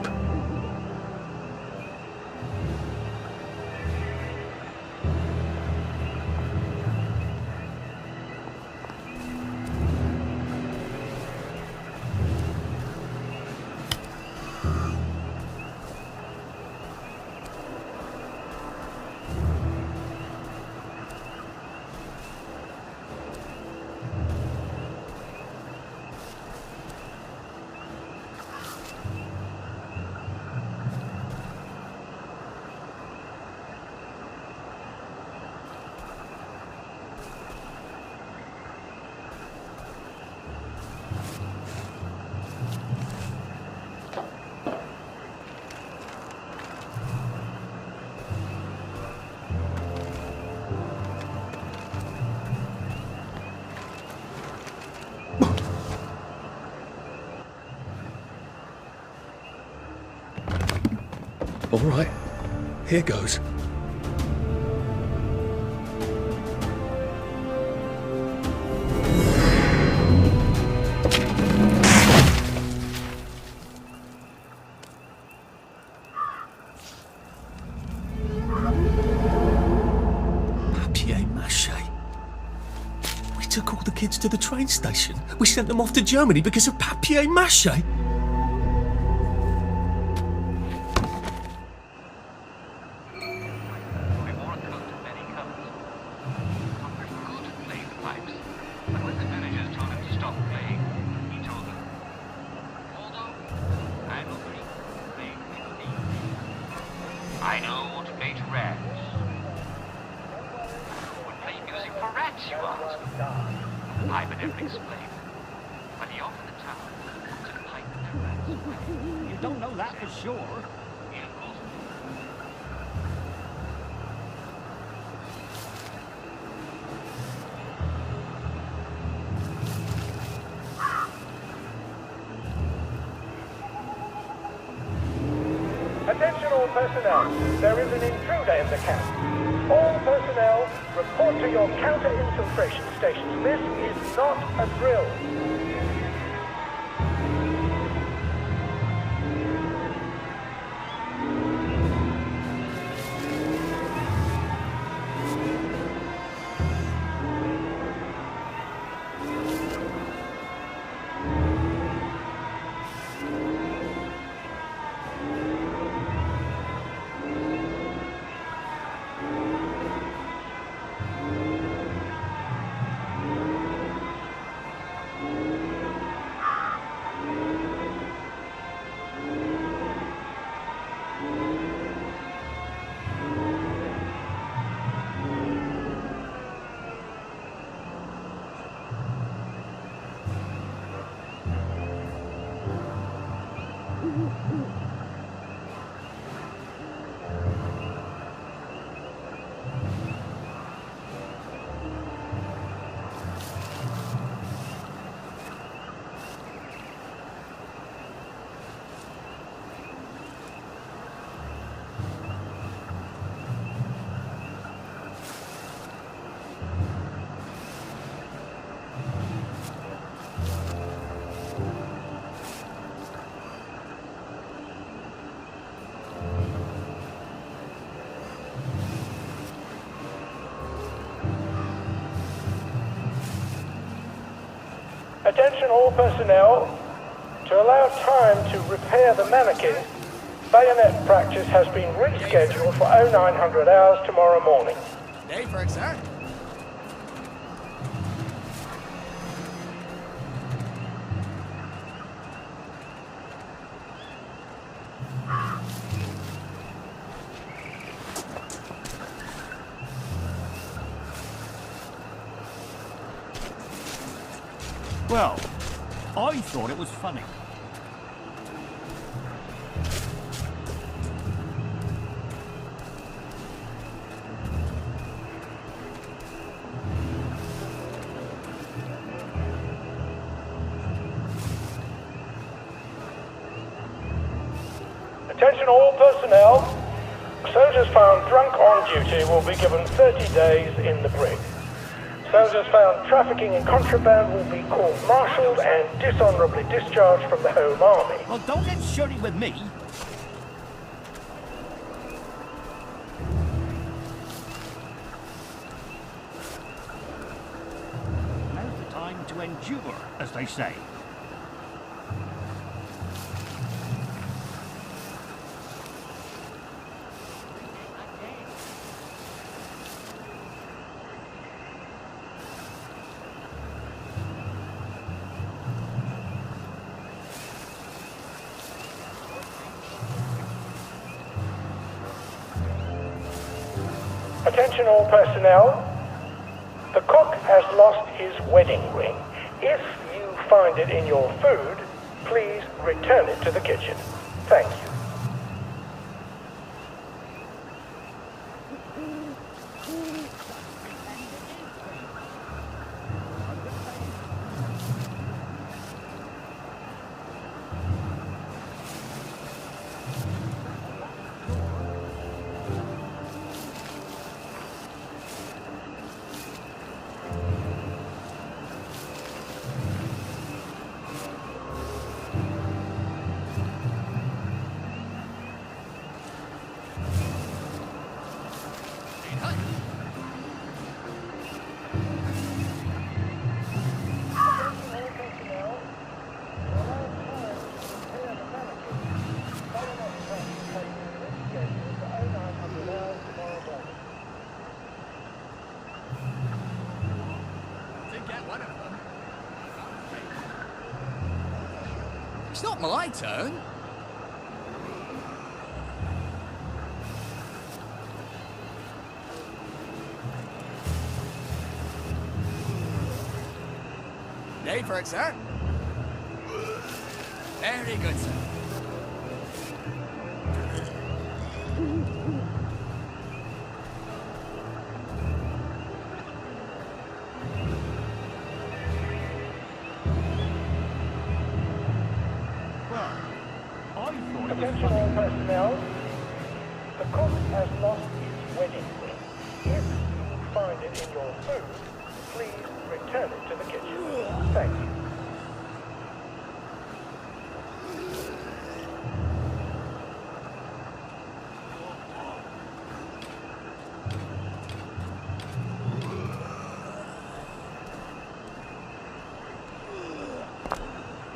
All right, here goes. Papier-mâché. We took all the kids to the train station. We sent them off to Germany because of papier-mâché. I know what to play to rats. Would play music for rats, you ask? I would never explain. But he offered the town to pipe the rats. You don't know that for sure. Yeah, of course. Attention all personnel, there is an intruder in the camp. All personnel, report to your counter-infiltration stations. This is not a drill. Attention all personnel, to allow time to repair the mannequin, bayonet practice has been rescheduled for 0900 hours tomorrow morning. Day for it, sir. Well, I thought it was funny. Attention all personnel, soldiers found drunk on duty will be given 30 days in the brig. Soldiers found trafficking in contraband will be court-martialed and dishonorably discharged from the Home Army. Well, don't get shirty with me. Now's the time to endure, as they say. Attention all personnel, the cook has lost his wedding ring. If you find it in your food, please return it to the kitchen. Thank you. It's not my turn. Ready for it, sir? Very good, sir. Attention all personnel. The cook has lost its wedding ring. If you find it in your food, please return it to the kitchen. Thank you.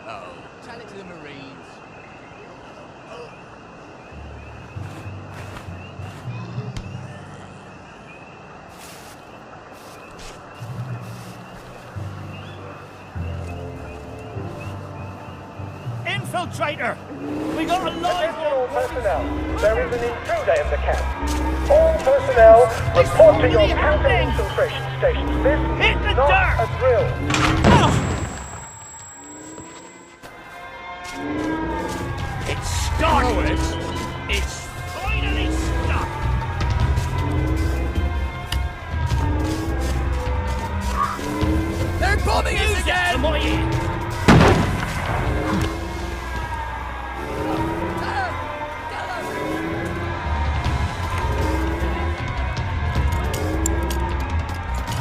Oh, tell it to the Marines. Infiltrator! We got a live Attention all personnel. There is an intruder in the camp. All personnel, report to your counter infiltration stations. This is not a drill. It's started! It's finally stuck! They're bombing us again! To my ear.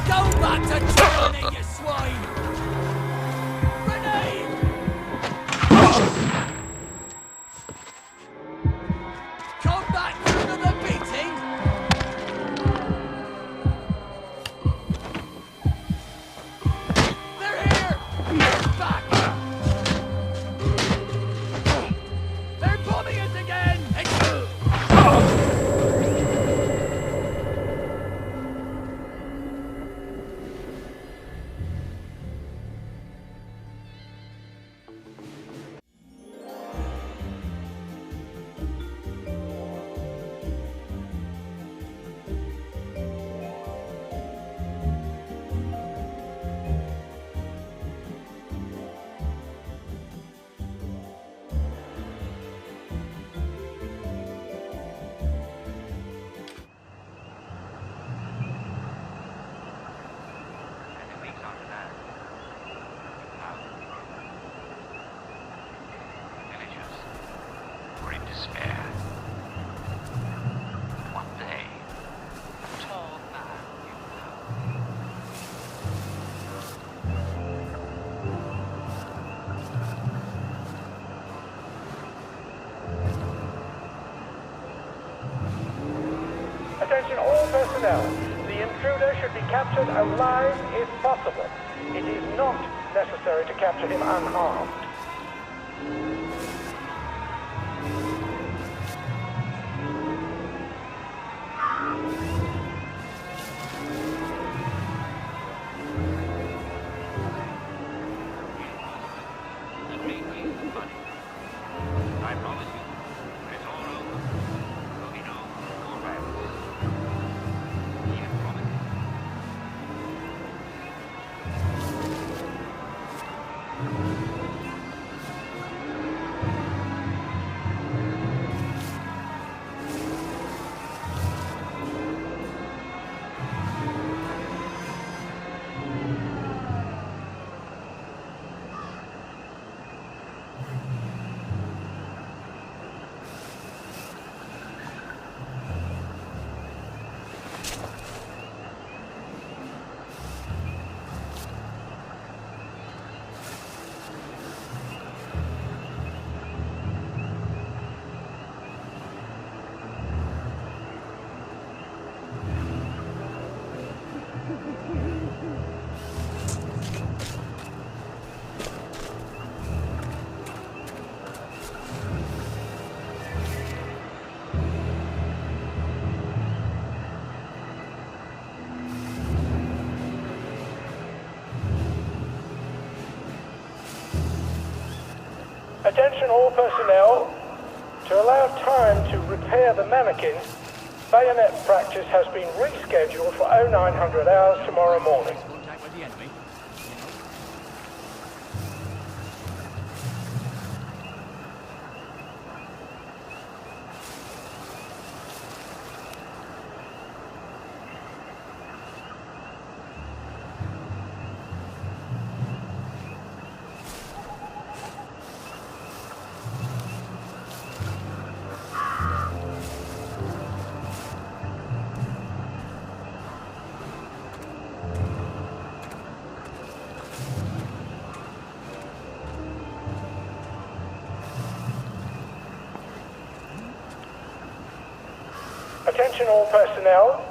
Go back to Germany, you swine! Grenade! Come back for another beating! They're here! Get back! They're bombing us again! Attention all personnel. The intruder should be captured alive if possible. It is not necessary to capture him unharmed. I promise you, it's all over. There'll be no more riots. Ian promised. Attention all personnel. To allow time to repair the mannequin, bayonet practice has been rescheduled for 0900 hours tomorrow morning. Attention all personnel.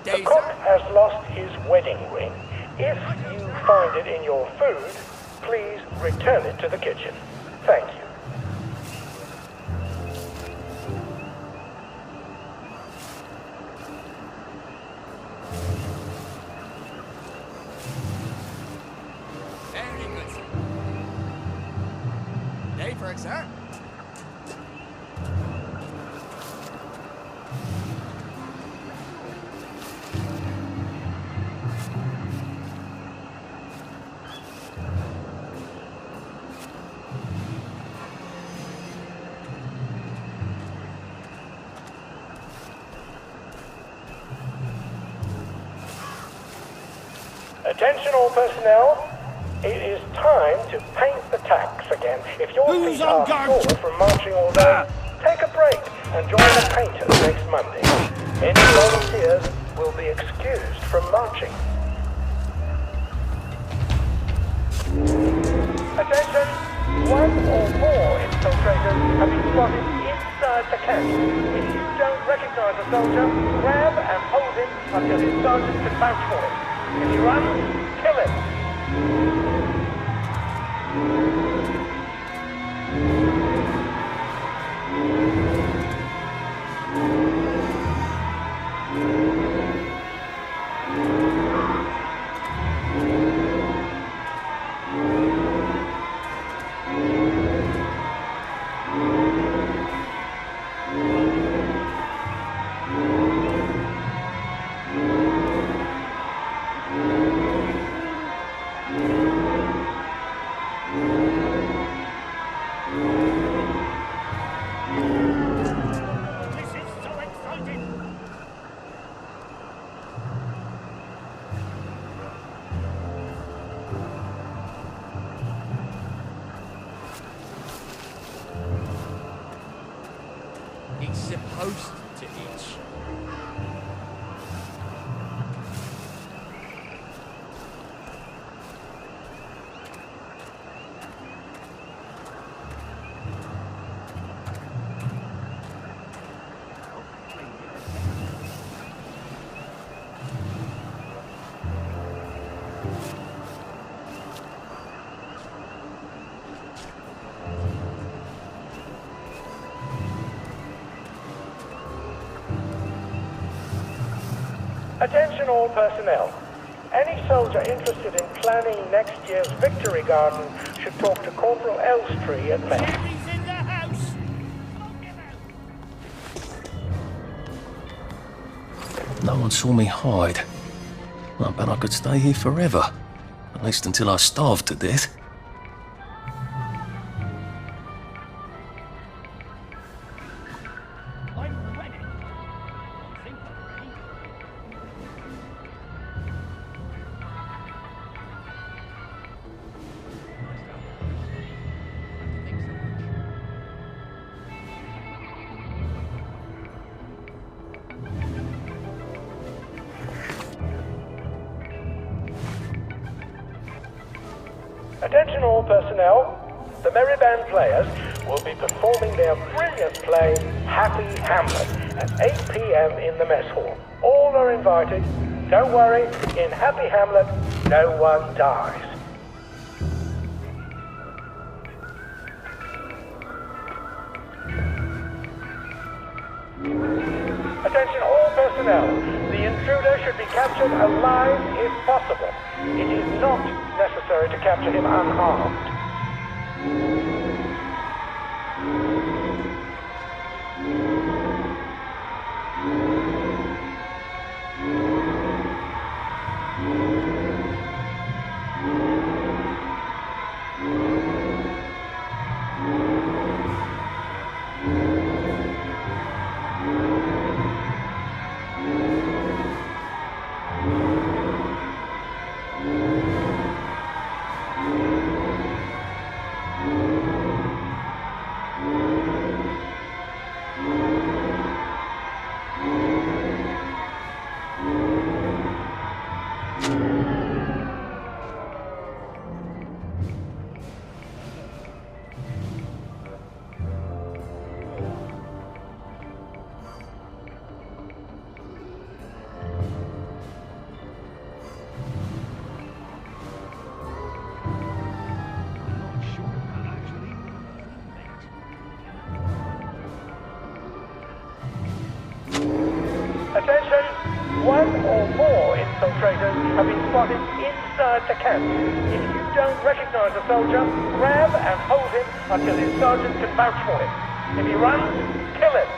The cook has lost his wedding ring. If you find it in your food, please return it to the kitchen. Thank you. Very good, sir. Day for it, sir. Attention all personnel. It is time to paint the tacks again. If your feet are sore from marching all day, take a break and join the painters next Monday. Any volunteers will be excused from marching. Attention! One or more infiltrators have been spotted inside the camp. If you don't recognize a soldier, grab and hold him until his sergeant can vouch for him. If he runs, kill him. It's supposed to itch. Attention all personnel. Any soldier interested in planning next year's Victory Garden should talk to Corporal Elstree at Mess. No one saw me hide. I bet I could stay here forever. At least until I starved to death. Attention all personnel. The Merry Band players will be performing their brilliant play, Happy Hamlet, at 8 p.m. in the mess hall. All are invited. Don't worry, in Happy Hamlet, no one dies. Attention all personnel. The intruder should be captured alive if possible. It is not necessary to capture him unharmed. Attention! One or more infiltrators have been spotted inside the camp. If you don't recognize a soldier, grab and hold him until his sergeant can vouch for him. If he runs, kill him.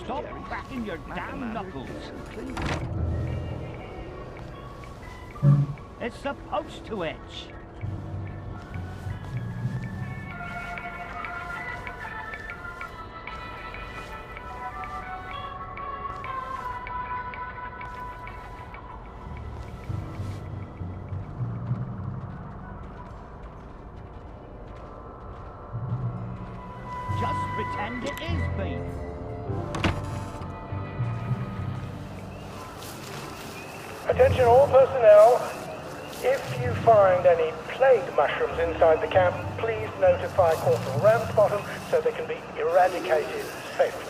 Stop cracking your damn knuckles. It's supposed to itch. Just pretend it is beef. Attention all personnel. If you find any plague mushrooms inside the camp, please notify Corporal Ramsbottom so they can be eradicated safely.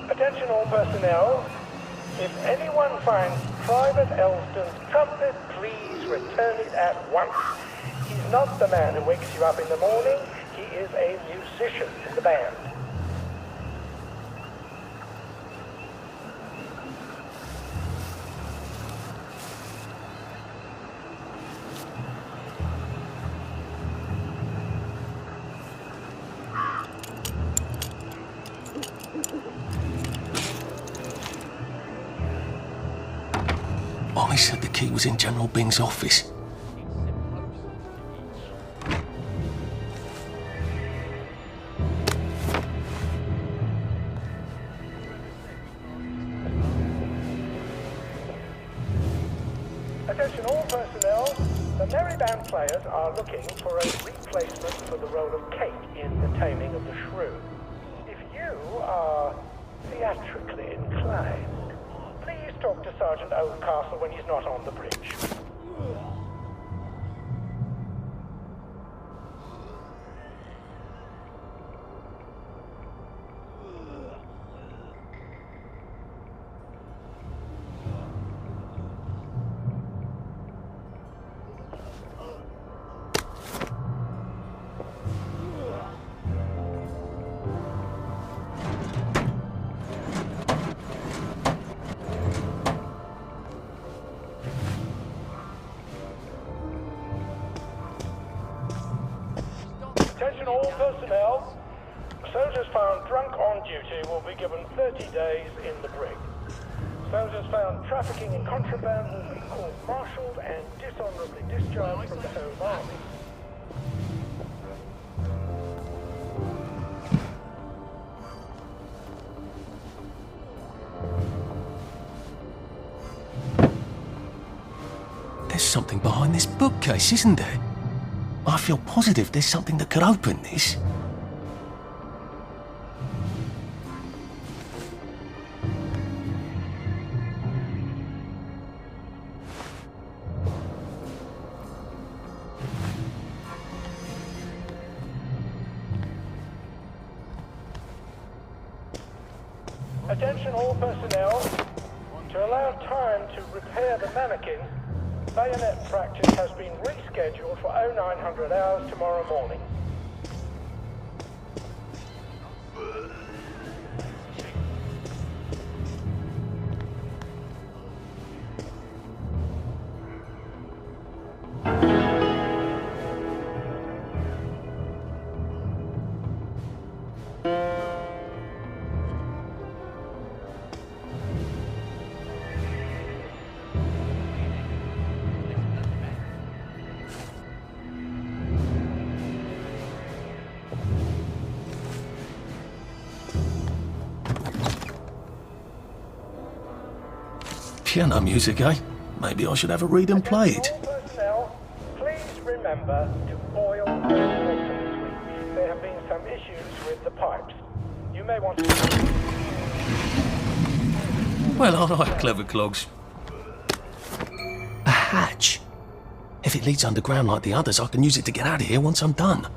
Attention all personnel. If anyone finds Private Elston's trumpet, please return it at once. He's not the man who wakes you up in the morning. He is a musician in the band. Ollie said the key was in General Bing's office. Attention all personnel. The Merry Band players are looking for a replacement for the role of Kate in The Taming of the Shrew. If you are theatrically inclined, please talk to Sergeant Oldcastle when he's not on the bridge. Attention all personnel. Soldiers found drunk on duty will be given 30 days in the brig. Soldiers found trafficking in contraband will be court-martialed and dishonorably discharged from the Home Army. There's something behind this bookcase, isn't there? I feel positive there's something that could open this. Attention all personnel. To allow time to repair the mannequin, bayonet practice has been rescheduled for 0900 hours tomorrow morning. Piano music, eh? Maybe I should have a read and play it. Personnel, please remember to oil all water this week. There have been some issues with the pipes. You may want to... Well, all right, clever clogs. A hatch. If it leads underground like the others, I can use it to get out of here once I'm done.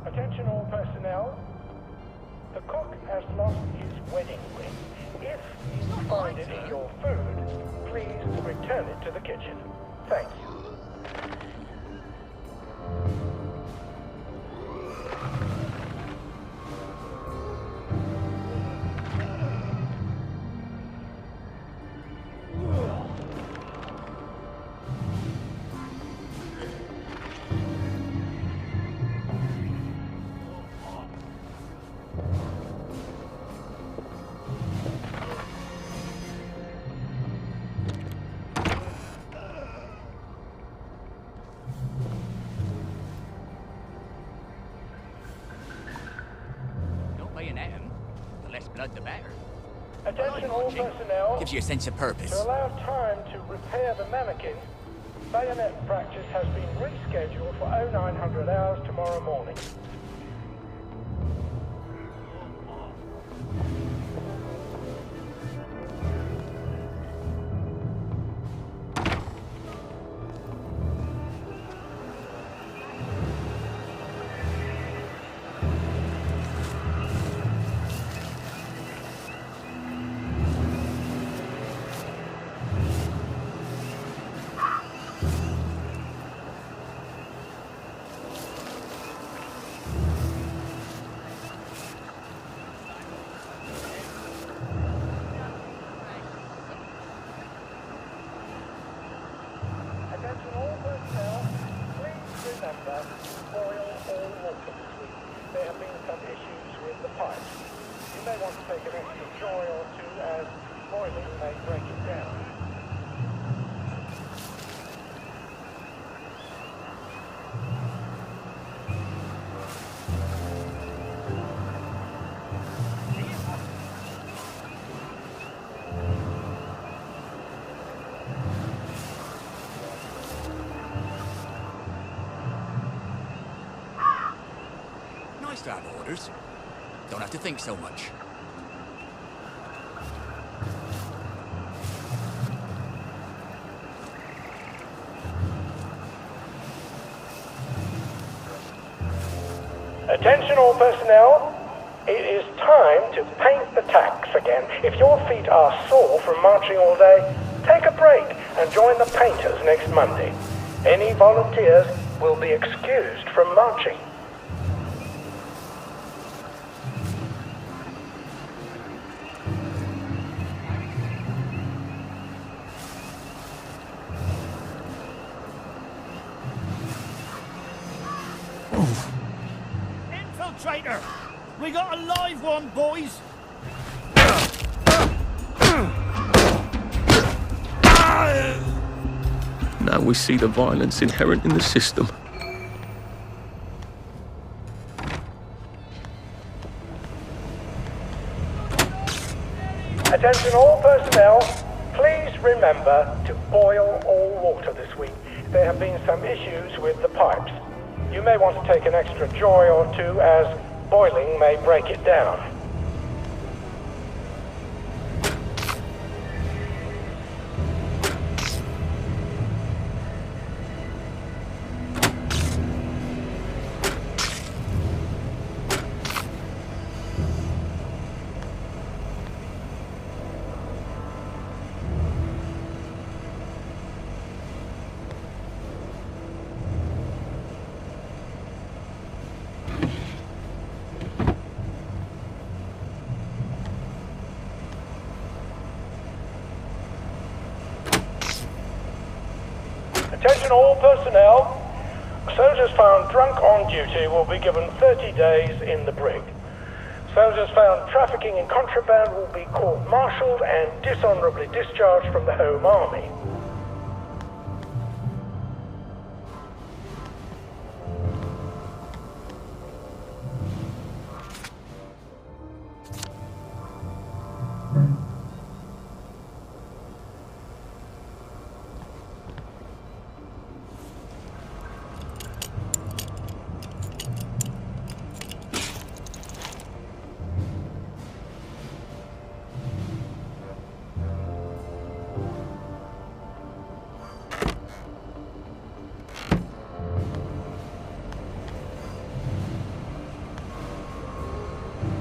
Attention all personnel. The cook has lost his wedding ring. If you find it in your food, please return it to the kitchen. Thank you. Bayonet him. The less blood, the better. Attention all personnel. Gives you a sense of purpose. To allow time to repair the mannequin, bayonet practice has been rescheduled for 0900 hours tomorrow morning. Attention all personnel, please remember to boil all water this week. There have been some issues with the pipes. You may want to take an extra joy or two as boiling may break it down. Nice to have orders. Don't have to think so much. Attention all personnel, it is time to paint the tacks again. If your feet are sore from marching all day, take a break and join the painters next Monday. Any volunteers will be excused from marching. Infiltrator! We got a live one, boys! Now we see the violence inherent in the system. Attention all personnel, please remember to boil all water this week. There have been some issues with the pipes. You may want to take an extra joy or two as boiling may break it down. Attention all personnel. Soldiers found drunk on duty will be given 30 days in the brig. Soldiers found trafficking in contraband will be court-martialed and dishonorably discharged from the Home Army.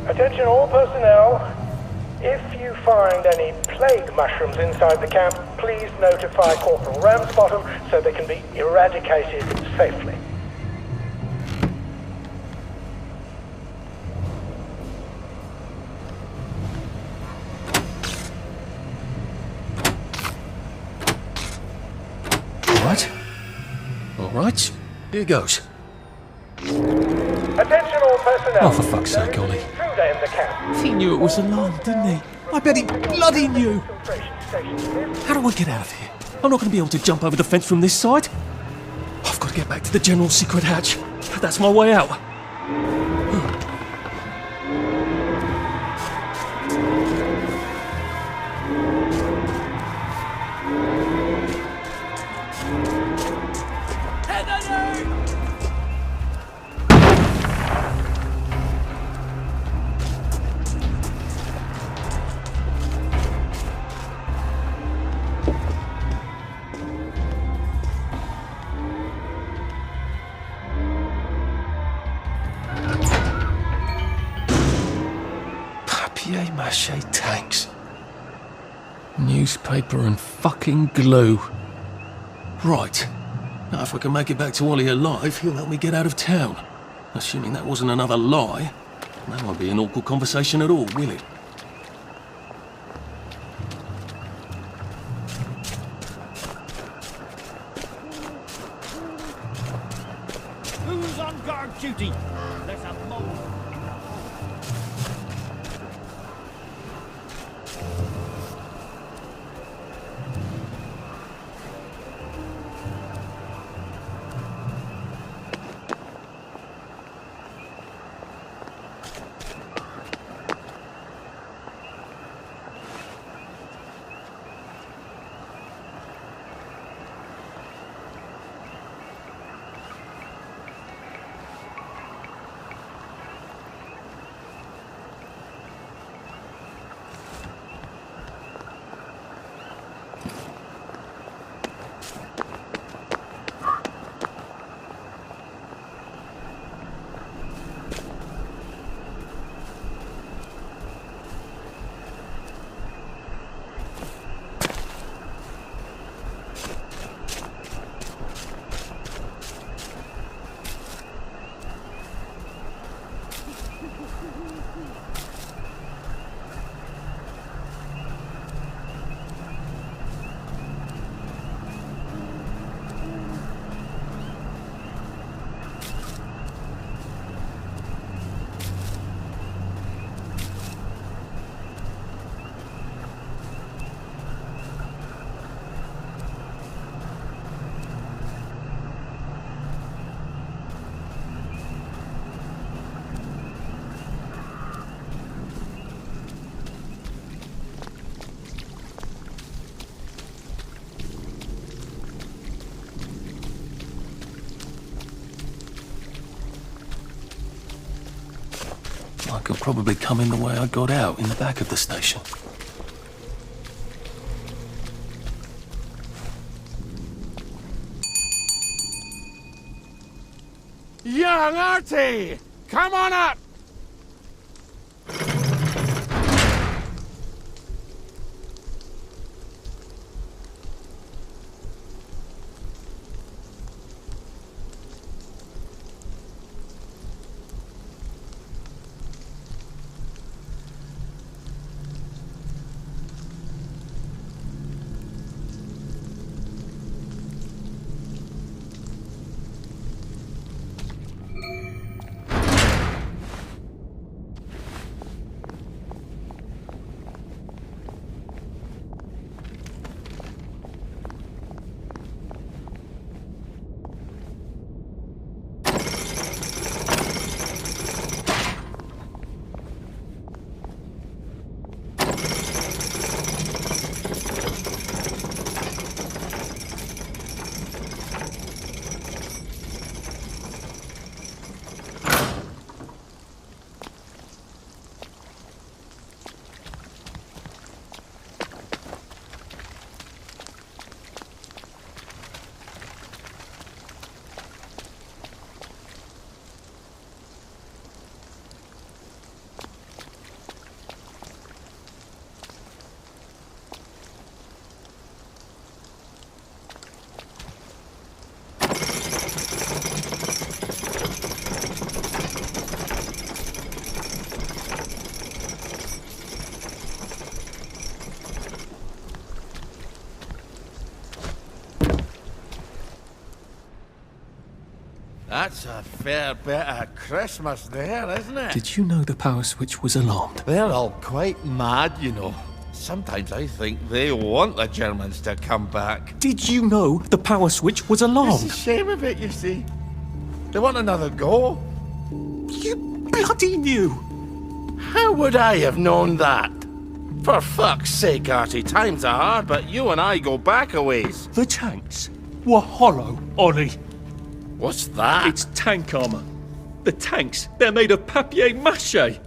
Attention all personnel. If you find any plague mushrooms inside the camp, please notify Corporal Ramsbottom so they can be eradicated safely. All right, here goes. Attention all personnel. Oh, for fuck's sake, Ollie. Intruder in the camp. He knew it was alarmed, didn't he? I bet he bloody knew. How do I get out of here? I'm not going to be able to jump over the fence from this side. I've got to get back to the general secret hatch. That's my way out. Papier-mâché tanks. Newspaper and fucking glue. Right. Now if I can make it back to Ollie alive, he'll help me get out of town. Assuming that wasn't another lie. That won't be an awkward conversation at all, will it? Who's on guard duty? There's a mole. I could probably come in the way I got out, in the back of the station. Young Artie! Come on up! That's a fair bit of Christmas there, isn't it? Did you know the power switch was alarmed? They're all quite mad, you know. Sometimes I think they want the Germans to come back. Did you know the power switch was alarmed? It's a shame of it, you see. They want another go. You bloody knew! How would I have known that? For fuck's sake, Artie, times are hard, but you and I go back a ways. The tanks were hollow, Ollie. What's that? It's tank armour. The tanks, they're made of papier-mâché.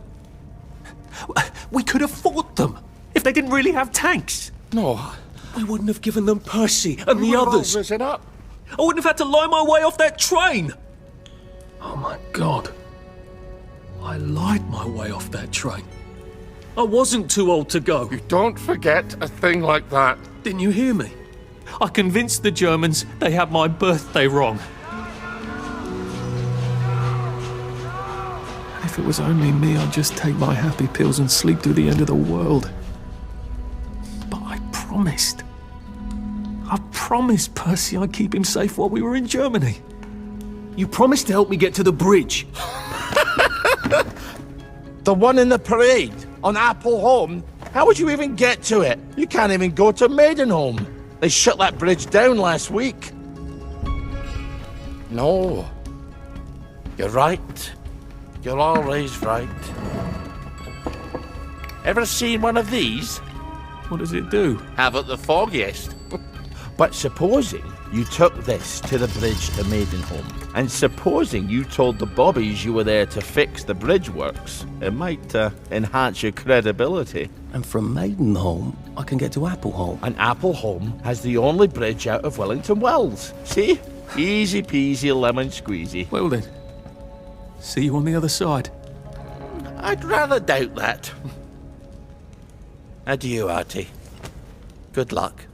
We could have fought them if they didn't really have tanks. No. We wouldn't have given them Percy and the others. Risen up. I wouldn't have had to lie my way off that train. Oh my God. I lied my way off that train. I wasn't too old to go. You don't forget a thing like that. Didn't you hear me? I convinced the Germans they had my birthday wrong. If it was only me, I'd just take my happy pills and sleep through the end of the world. But I promised. I promised Percy I'd keep him safe while we were in Germany. You promised to help me get to the bridge. The one in the parade on Appleholme? How would you even get to it? You can't even go to Maidenholm. They shut that bridge down last week. No. You're right. You're always right. Ever seen one of these? What does it do? Haven't the foggiest. But supposing you took this to the bridge to Maidenholm, and supposing you told the bobbies you were there to fix the bridge works, it might enhance your credibility. And from Maidenholm, I can get to Appleholme. And Appleholme has the only bridge out of Wellington Wells. See? Easy peasy lemon squeezy. Well then, see you on the other side. I'd rather doubt that. Adieu, Artie. Good luck.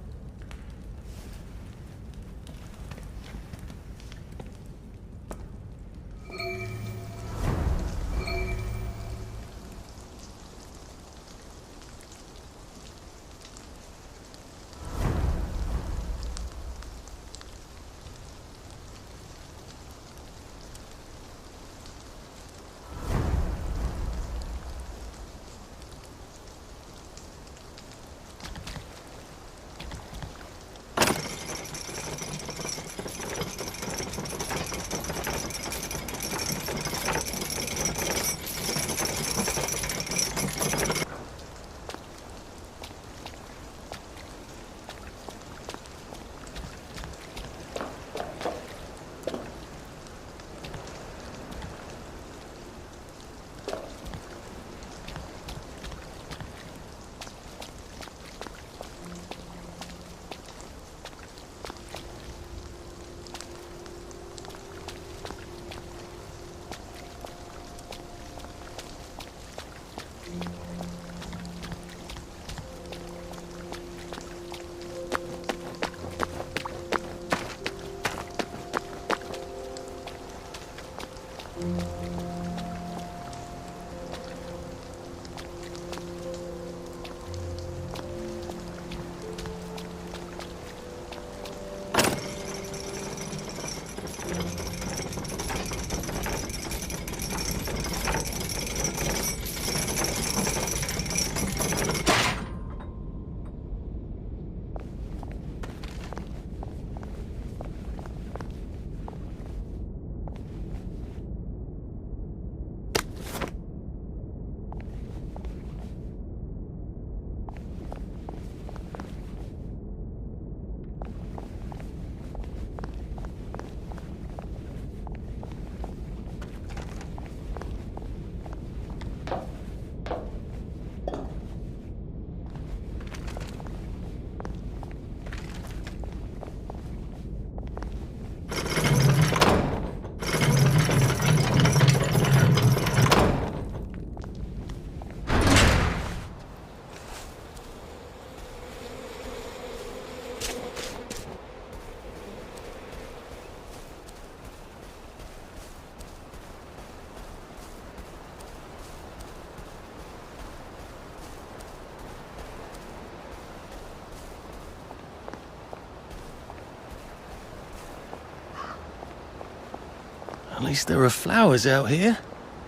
At least there are flowers out here.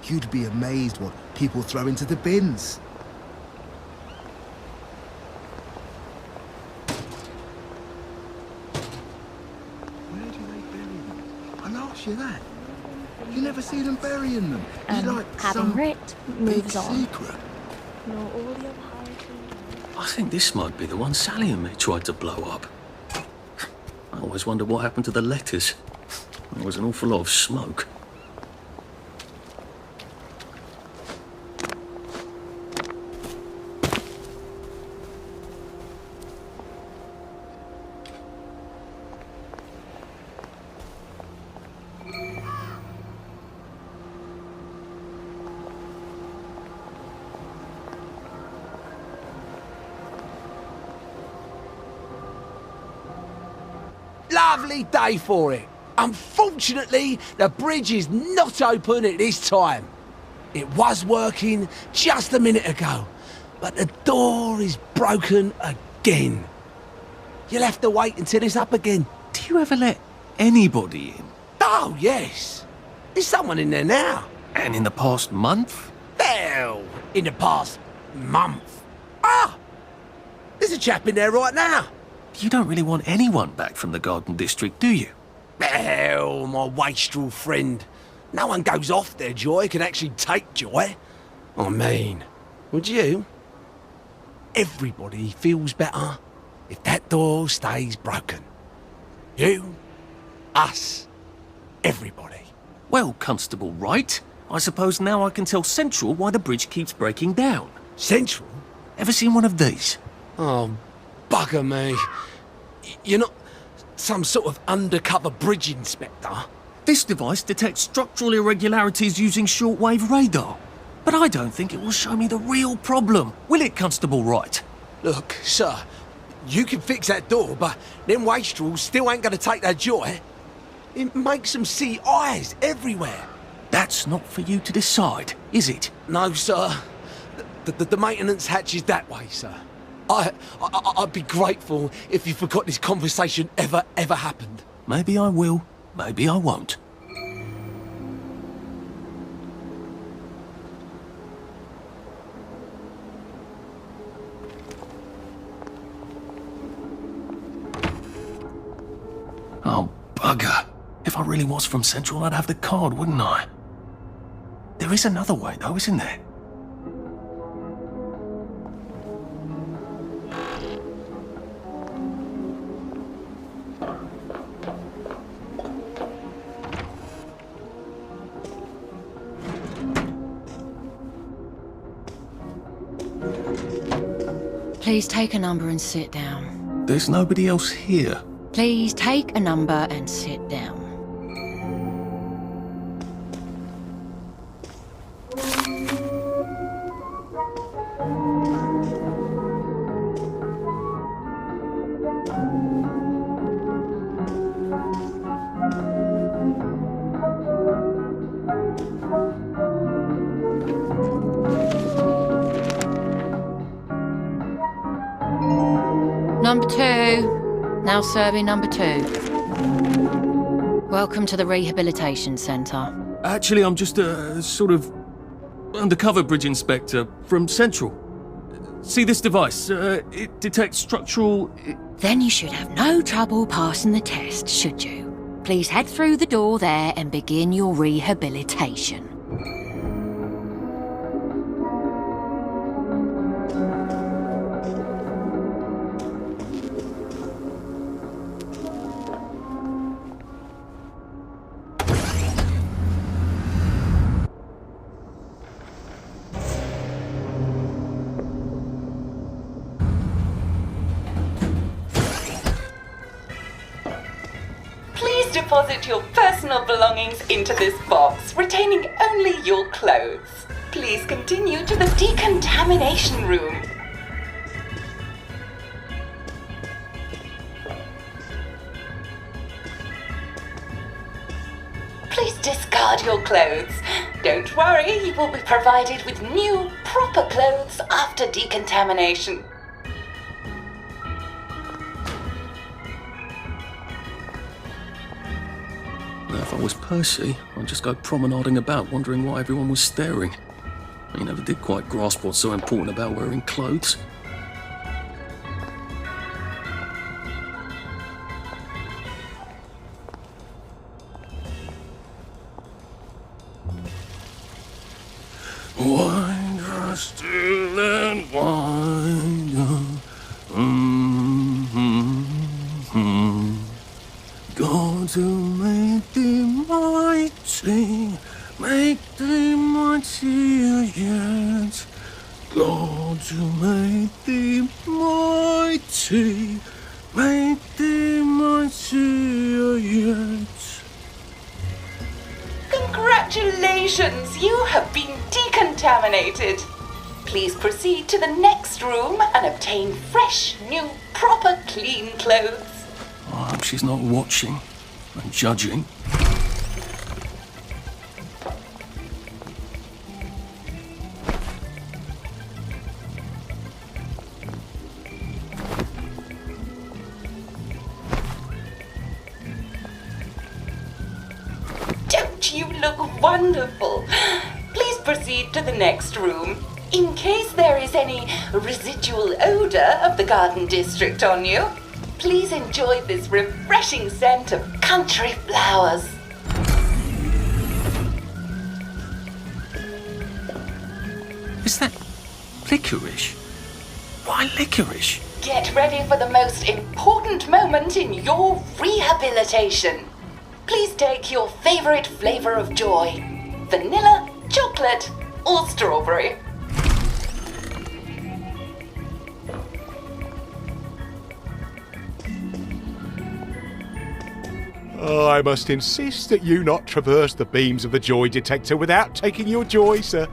You'd be amazed what people throw into the bins. Where do they bury them? I'll ask you that. You never see them burying them. It's like having some writ big moves on. secret. Nor all the other hierarchy. I think this might be the one Sally and me tried to blow up. I always wondered what happened to the letters. There was an awful lot of smoke. Lovely day for it. Unfortunately, the bridge is not open at this time. It was working just a minute ago, but the door is broken again. You'll have to wait until it's up again. Do you ever let anybody in? Oh, yes. There's someone in there now. And in the past month? Well, in the past month. Ah! There's a chap in there right now. You don't really want anyone back from the Garden District, do you? Well, my wastrel friend. No one goes off their joy can actually take joy. I mean, would you? Everybody feels better if that door stays broken. You, us, everybody. Well, Constable Wright, I suppose now I can tell Central why the bridge keeps breaking down. Central? Ever seen one of these? Oh, bugger me. You're not some sort of undercover bridge inspector? This device detects structural irregularities using shortwave radar. But I don't think it will show me the real problem. Will it, Constable Wright? Look, sir, you can fix that door, but them wastrels still ain't gonna take their joy. It makes them see eyes everywhere. That's not for you to decide, is it? No, sir. The maintenance hatch is that way, sir. I'd be grateful if you forgot this conversation ever happened. Maybe I will, maybe I won't. Oh, bugger. If I really was from Central, I'd have the card, wouldn't I? There is another way, though, isn't there? Please take a number and sit down. There's nobody else here. Please take a number and sit down. number 2. Now serving number 2. Welcome to the Rehabilitation Centre. Actually, I'm just a sort of undercover bridge inspector from Central. See this device? It detects structural... Then you should have no trouble passing the test, should you? Please head through the door there and begin your rehabilitation. Deposit your personal belongings into this box, retaining only your clothes. Please continue to the decontamination room. Please discard your clothes. Don't worry, you will be provided with new, proper clothes after decontamination. If I was Percy, I'd just go promenading about, wondering why everyone was staring. He never did quite grasp what's so important about wearing clothes. Wind still and wind. God to make thee mighty, make thee mightier yet. God to make thee mighty, make thee mightier yet. Congratulations, you have been decontaminated. Please proceed to the next room and obtain fresh, new, proper, clean clothes. I hope she's not watching and judging. Don't you look wonderful? Please proceed to the next room. In case there is any residual odor of the Garden District on you, please enjoy this refreshing scent of country flowers. Is that licorice? Why licorice? Get ready for the most important moment in your rehabilitation. Please take your favorite flavor of joy: vanilla, chocolate, or strawberry. Oh, I must insist that you not traverse the beams of the joy detector without taking your joy, sir.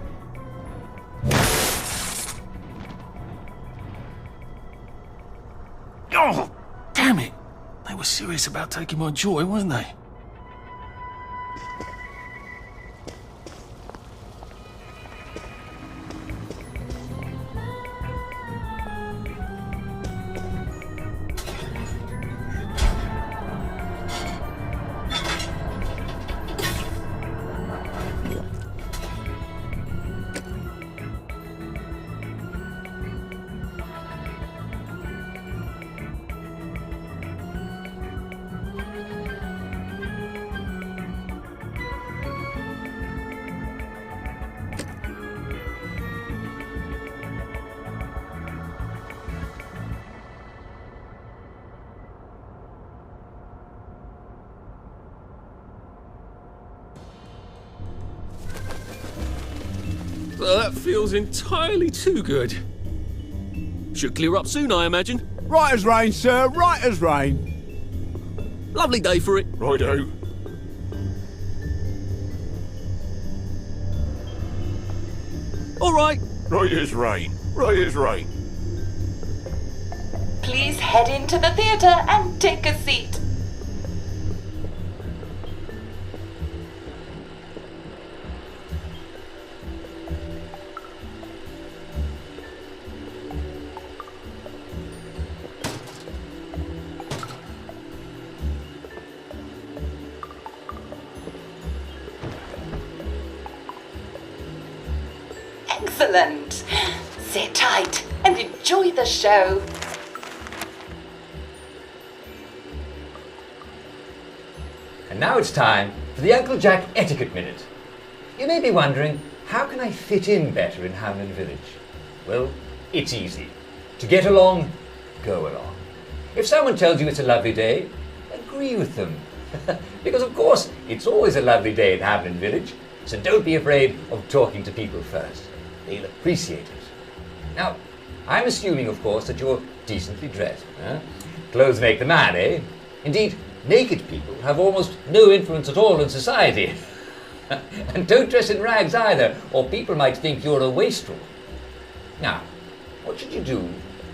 Oh, damn it! They were serious about taking my joy, weren't they? Well, that feels entirely too good. Should clear up soon, I imagine. Right as rain, sir, right as rain. Lovely day for it. Righto. All right. Right as rain, right as rain. Please head into the theatre and take a seat. Excellent. Sit tight and enjoy the show. And now it's time for the Uncle Jack Etiquette Minute. You may be wondering, how can I fit in better in Hamlin Village? Well, it's easy. To get along, go along. If someone tells you it's a lovely day, agree with them. Because of course, it's always a lovely day in Hamlin Village, so don't be afraid of talking to people first. They'll appreciate it. Now, I'm assuming, of course, that you're decently dressed. Huh? Clothes make the man, eh? Indeed, naked people have almost no influence at all in society. And don't dress in rags either, or people might think you're a wastrel. Now, what should you do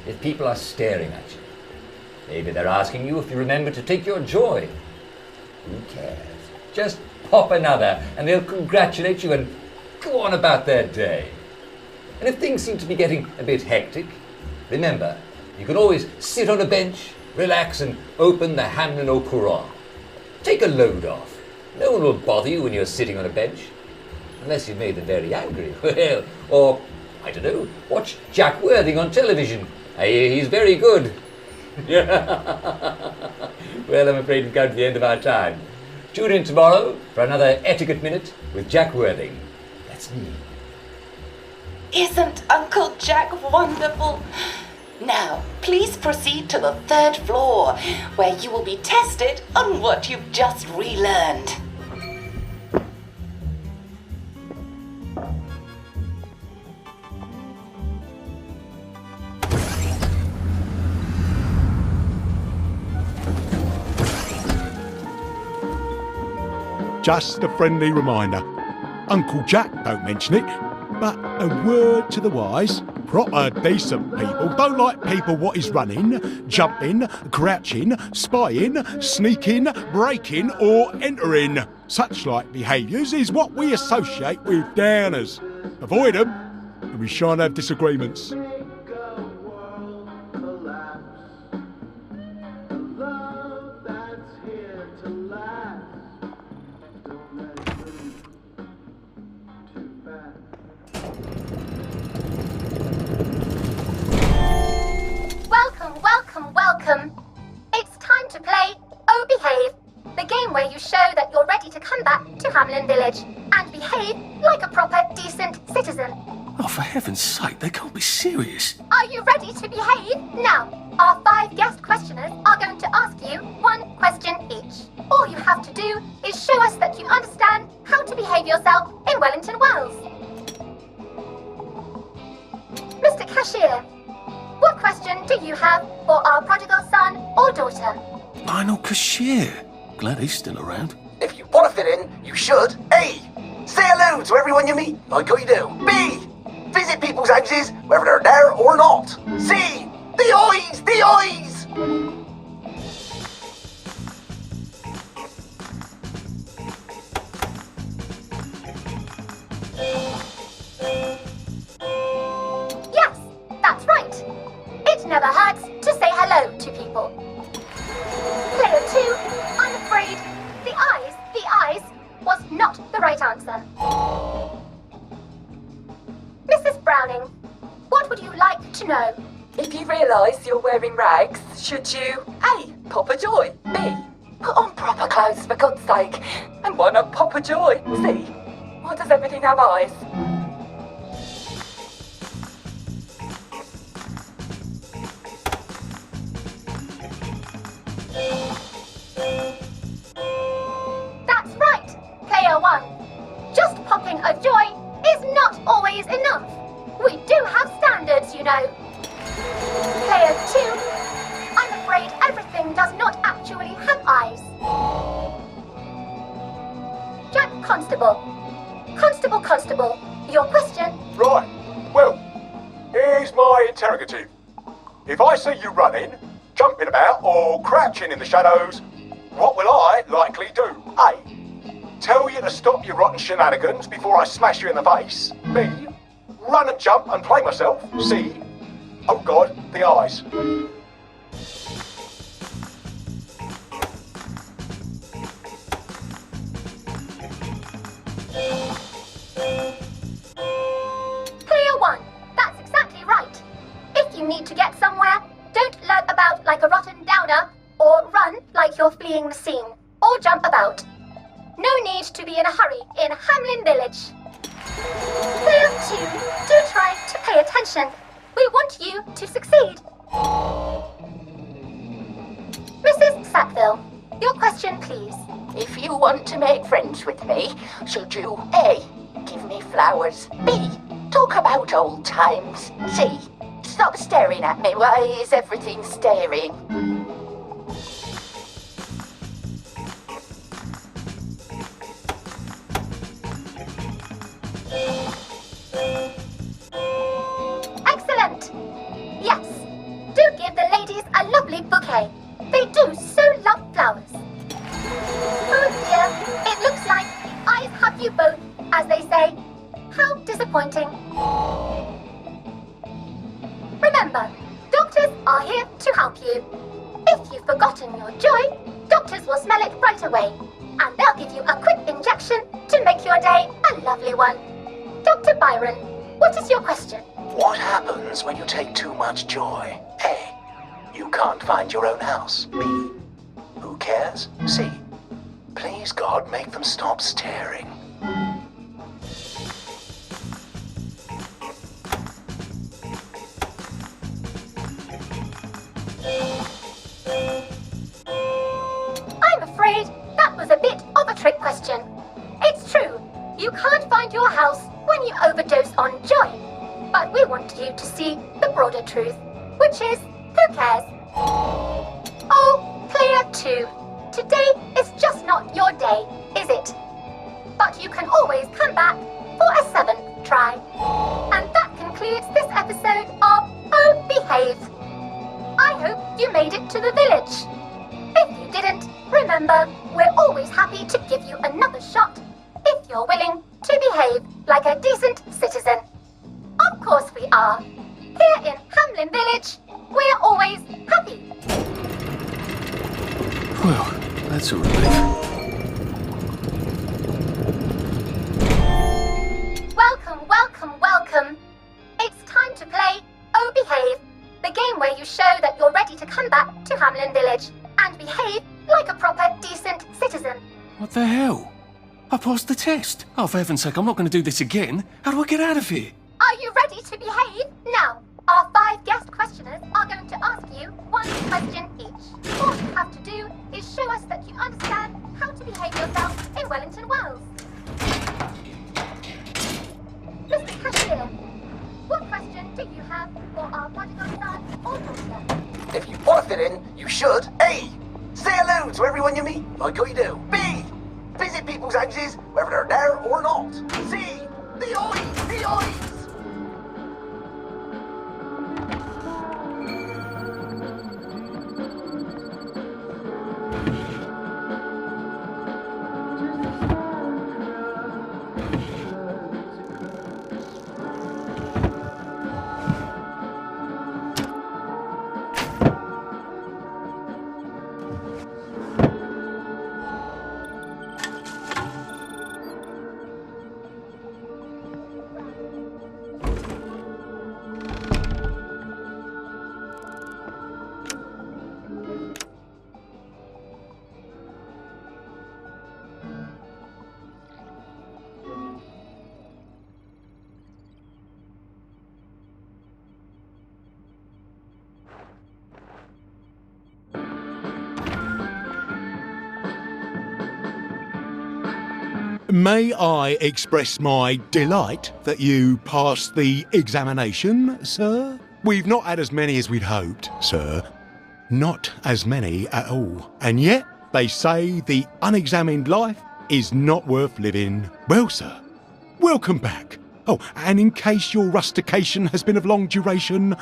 if people are staring at you? Maybe they're asking you if you remember to take your joy. Who cares? Just pop another, and they'll congratulate you and go on about their day. And if things seem to be getting a bit hectic, remember, you can always sit on a bench, relax, and open the Hamlin au Courant. Take a load off. No one will bother you when you're sitting on a bench. Unless you've made them very angry. Well, or, I don't know, watch Jack Worthing on television. I hear he's very good. Well, I'm afraid we've come to the end of our time. Tune in tomorrow for another Etiquette Minute with Jack Worthing. That's me. Isn't Uncle Jack wonderful? Now, please proceed to the 3rd floor, where you will be tested on what you've just relearned. Just a friendly reminder. Uncle Jack don't mention it, but a word to the wise. Proper decent people don't like people what is running, jumping, crouching, spying, sneaking, breaking or entering. Such like behaviours is what we associate with downers. Avoid them and we shan't have disagreements. Welcome. It's time to play Oh Behave, the game where you show that you're ready to come back to Hamlin Village and behave like a proper, decent citizen. Oh, for heaven's sake, they can't be serious. Are you ready to behave? Now, our 5 guest questioners are going to ask you 1 question each. All you have to do is show us that you understand how to behave yourself in Wellington Wells. Mr. Cashier, what question do you have for our prodigal son or daughter? Lionel Cashier. Glad he's still around. If you want to fit in, you should. A. Say hello to everyone you meet, like I do. B. Visit people's houses, whether they're there or not. C. The eyes! The eyes! Yes, that's right. It never hurts to say hello to people. Player 2, I'm afraid the eyes was not the right answer. Mrs. Browning, what would you like to know? If you realise you're wearing rags, should you A. Pop a joy, B. Put on proper clothes for God's sake, and why not pop a joy, C. Why does everything have eyes? That's right, Player 1. Just popping a joy is not always enough. We do have standards, you know. Player 2, I'm afraid everything does not actually have eyes. Jack Constable. Constable, your question? Right. Well, here's my interrogative. If I see you running, jumping about, or crouching in the shadows, what will I likely do? A. Tell you to stop your rotten shenanigans before I smash you in the face. B. Run and jump and play myself. C. Oh God, the eyes. Player fleeing the scene or jump about. No need to be in a hurry in Hamlin Village. Player 2, do try to pay attention. We want you to succeed. Mrs. Sackville, your question, please. If you want to make friends with me, should you A. give me flowers, B. talk about old times, C. stop staring at me, why is everything staring? Excellent! Yes, do give the ladies a lovely bouquet. They do so love flowers. Oh dear, it looks like the eyes have you both, as they say. How disappointing. Remember, doctors are here to help you. If you've forgotten your joy, doctors will smell it right away, and they'll give you a quick injection to make your day a lovely one. Dr. Byron, what is your question? What happens when you take too much joy? A. You can't find your own house. B. Who cares? C. Please, God, make them stop staring. I'm afraid that was a bit of a trick question. It's true, you can't find your house when you overdose on joy. But we want you to see the broader truth, which is, who cares? Oh, player 2, today is just not your day, is it? But you can always come back for a 7th try. And that concludes this episode of Oh Behave. I hope you made it to the village. If you didn't, remember, we're always happy to give you another shot if you're willing to behave like a decent citizen. Of course we are. Here in Hamlin Village, we're always happy. Well, that's a relief. Welcome, welcome, welcome. It's time to play Oh Behave, the game where you show that you're ready to come back to Hamlin Village and behave like a proper, decent citizen. What the hell? I passed the test. Oh, for heaven's sake, I'm not going to do this again. How do I get out of here? Are you ready to behave? Now, our 5 guest questioners are going to ask you 1 question each. All you have to do is show us that you understand how to behave yourself in Wellington Wells. Mr. Cashier, what question do you have for our bodyguard son or daughter? If you want to fit in, you should A. say hello to everyone you meet, like you do. B. visit people's houses, whether they're there or not. C. the eyes! May I express my delight that you passed the examination, sir? We've not had as many as we'd hoped, sir. Not as many at all. And yet, they say the unexamined life is not worth living. Well, sir, welcome back. Oh, and in case your rustication has been of long duration,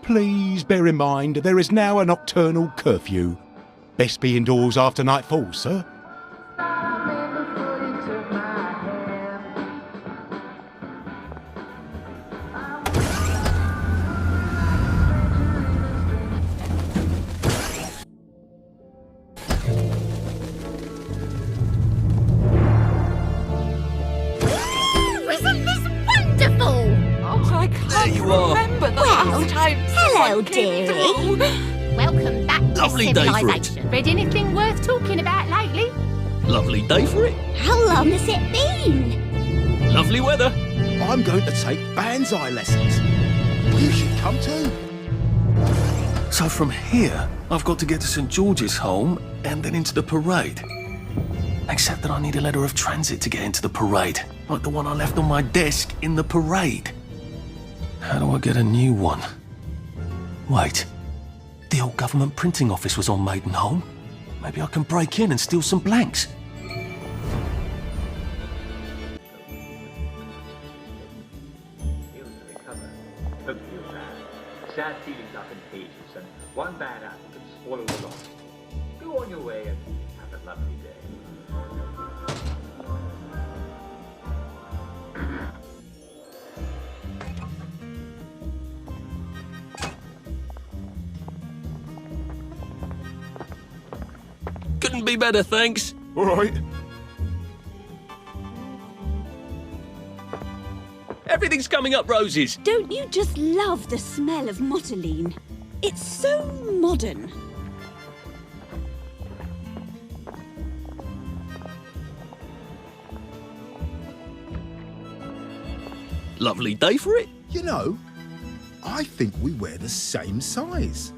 please bear in mind there is now a nocturnal curfew. Best be indoors after nightfall, sir. Hello, dearie. Welcome back Lovely day for it. civilization. Read anything worth talking about lately? Lovely day for it. How long has it been? Lovely weather. I'm going to take banzai lessons. You should come too. So from here, I've got to get to St. George's home and then into the parade. Except that I need a letter of transit to get into the parade, like the one I left on my desk in the parade. How do I get a new one? Wait, the old government printing office was on Maidenholm. Maybe I can break in and steal some blanks. Sad feelings are contagious, and one bad apple can spoil the lot. Go on your way and have a lovely day. Couldn't be better, thanks. All right. Everything's coming up roses. Don't you just love the smell of motoline? It's so modern. Lovely day for it. You know, I think we wear the same size.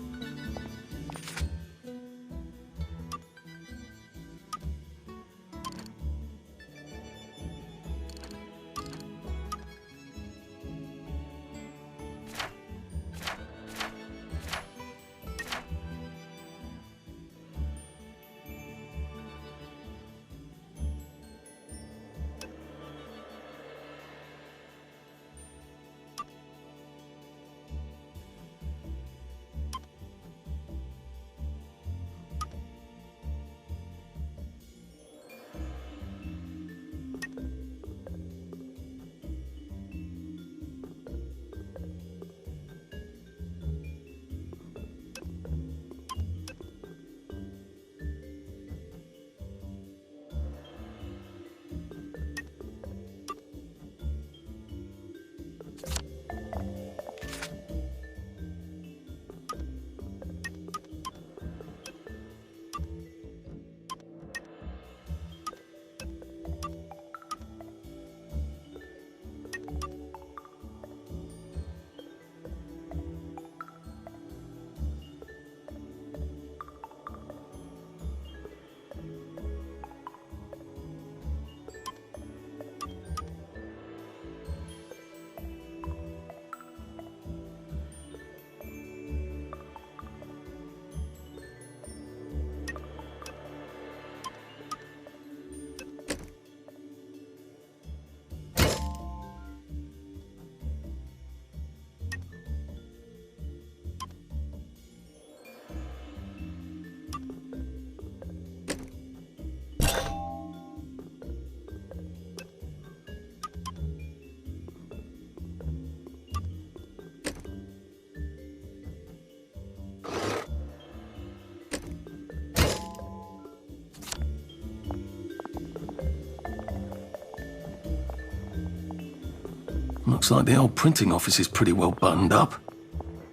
Looks like the old printing office is pretty well buttoned up.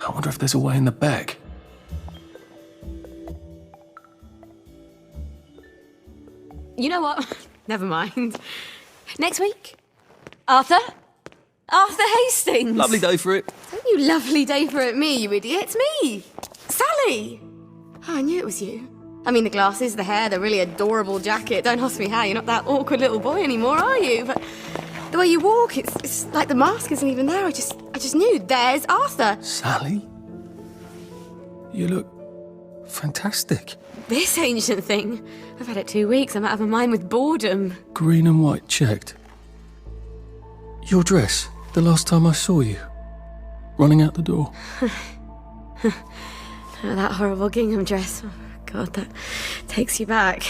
I wonder if there's a way in the back. You know what? Never mind. Next week? Arthur? Arthur Hastings! Lovely day for it. Don't you lovely day for it me, you idiot. It's me! Sally! Oh, I knew it was you. I mean, the glasses, the hair, the really adorable jacket. Don't ask me how, you're not that awkward little boy anymore, are you? But the way you walk, it's like the mask isn't even there. I just knew. There's Arthur. Sally? You look fantastic. This ancient thing. I've had it 2 weeks. I'm out of my mind with boredom. Green and white checked. Your dress, the last time I saw you. Running out the door. Oh, that horrible gingham dress. Oh, God, that takes you back.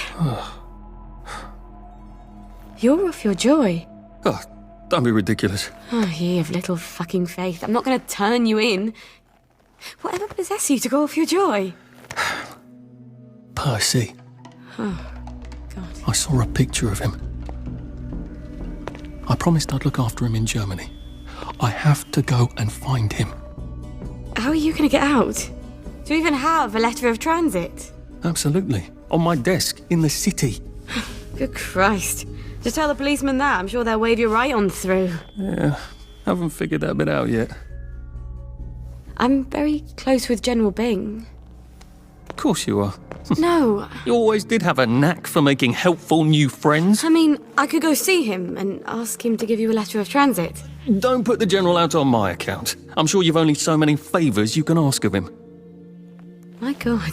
You're off your joy. Oh, don't be ridiculous. Oh, ye of little fucking faith. I'm not going to turn you in. Whatever possessed you to go off your joy? Percy. Oh, I saw a picture of him. I promised I'd look after him in Germany. I have to go and find him. how are you going to get out? Do you even have a letter of transit? Absolutely. On my desk, in the city. Good Christ. Just tell the policeman that. I'm sure they'll wave you right on through. Yeah, haven't figured that bit out yet. I'm very close with General Bing. Of course you are. No. You always did have a knack for making helpful new friends. I mean, I could go see him and ask him to give you a letter of transit. Don't put the General out on my account. I'm sure you've only so many favours you can ask of him. My God.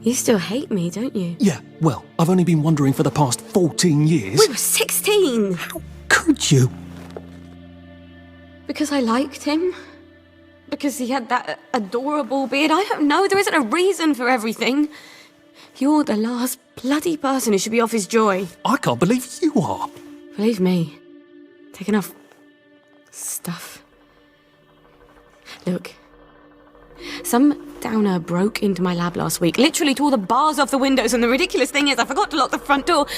You still hate me, don't you? Yeah, well, I've only been wondering for the past 14 years. We were 16! How could you? Because I liked him? Because he had that adorable beard? I don't know, there isn't a reason for everything. You're the last bloody person who should be off his joy. I can't believe you are. Believe me. Take enough stuff. Look. Some downer broke into my lab last week, literally tore the bars off the windows, and the ridiculous thing is I forgot to lock the front door.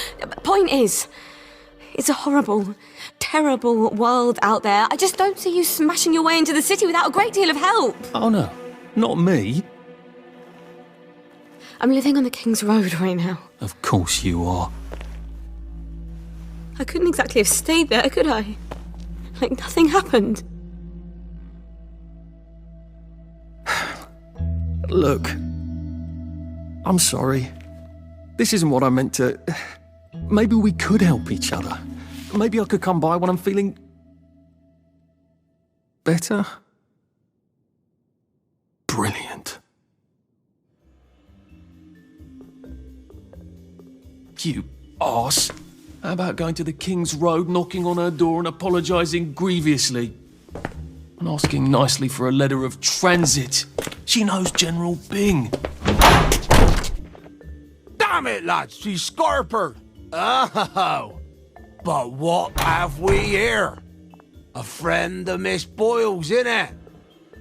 Point is, it's a horrible, terrible world out there. I just don't see you smashing your way into the city without a great deal of help. Oh no, not me. I'm living on the King's Road right now. Of course you are. I couldn't exactly have stayed there, could I? Like nothing happened. Look, I'm sorry. This isn't what I meant to... Maybe we could help each other. Maybe I could come by when I'm feeling... better? Brilliant. You arse. How about going to the King's Road, knocking on her door and apologising grievously? And asking nicely for a letter of transit. She knows General Bing. Damn it, lads, she's scarpered. Oh, but what have we here? A friend of Miss Boyle's, innit?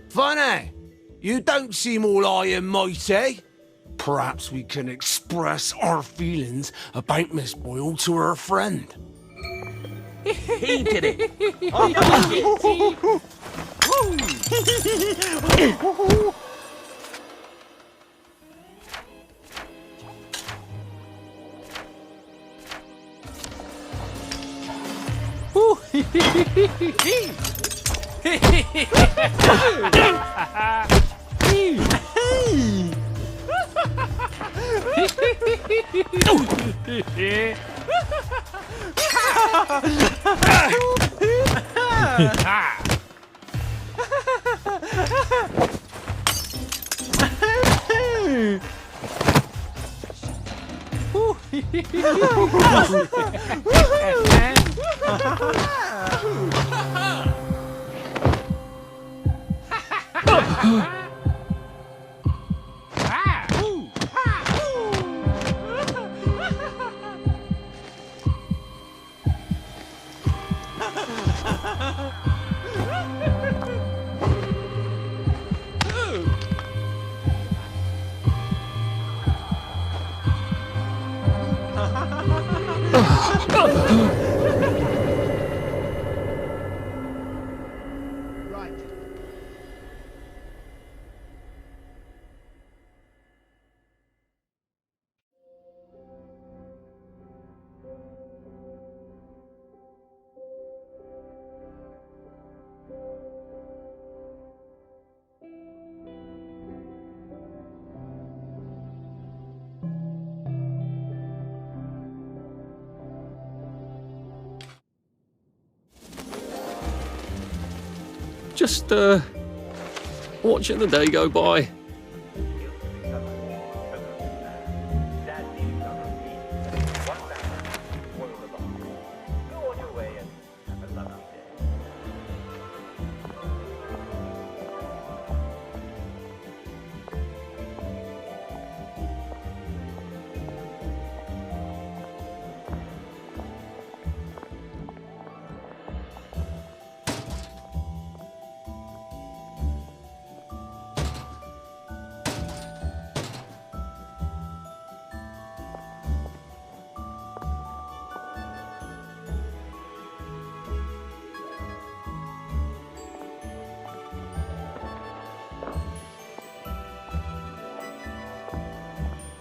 Funny, you don't seem all high and mighty. Perhaps we can express our feelings about Miss Boyle to her friend. He did it. Just, watching the day go by.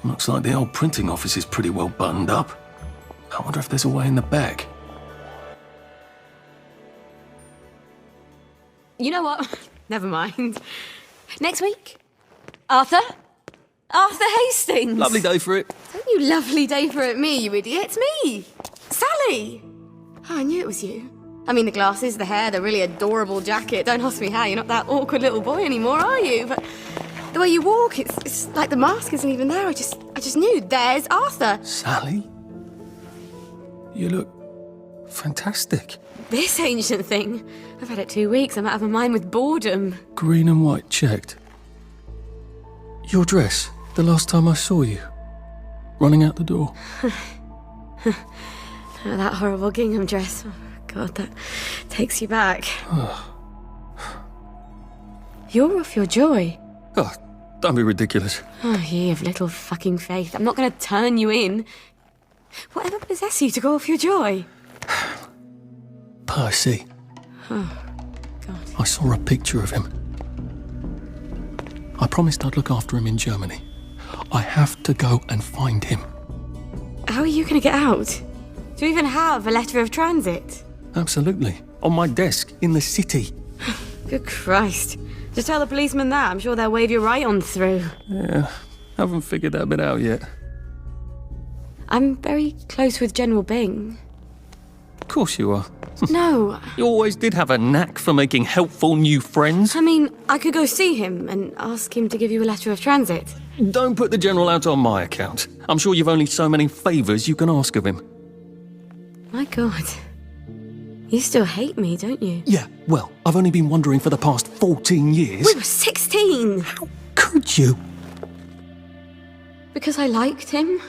Looks like the old printing office is pretty well buttoned up. I wonder if there's a way in the back. You know what? Never mind. Next week? Arthur? Arthur Hastings! Lovely day for it. Don't you lovely day for it me, you idiot. It's me! Sally! Oh, I knew it was you. I mean, the glasses, the hair, the really adorable jacket. Don't ask me how, you're not that awkward little boy anymore, are you? But the way you walk, it's like the mask isn't even there. I just knew. There's Arthur. Sally? You look fantastic. This ancient thing. I've had it 2 weeks. I'm out of my mind with boredom. Green and white checked. Your dress, the last time I saw you. Running out the door. That horrible gingham dress. Oh, God, that takes you back. You're off your joy. Oh, don't be ridiculous. Oh, you have little fucking faith. I'm not going to turn you in. Whatever possesses you to go off your joy? Percy. Oh, God. I saw a picture of him. I promised I'd look after him in Germany. I have to go and find him. How are you going to get out? Do you even have a letter of transit? Absolutely. On my desk, in the city. Good Christ. Just tell the policeman that. I'm sure they'll wave you right on through. Yeah, haven't figured that bit out yet. I'm very close with General Bing. Of course you are. No. You always did have a knack for making helpful new friends. I mean, I could go see him and ask him to give you a letter of transit. Don't put the General out on my account. I'm sure you've only so many favours you can ask of him. My God. You still hate me, don't you? Yeah, well, I've only been wondering for the past 14 years. We were 16! How could you? Because I liked him?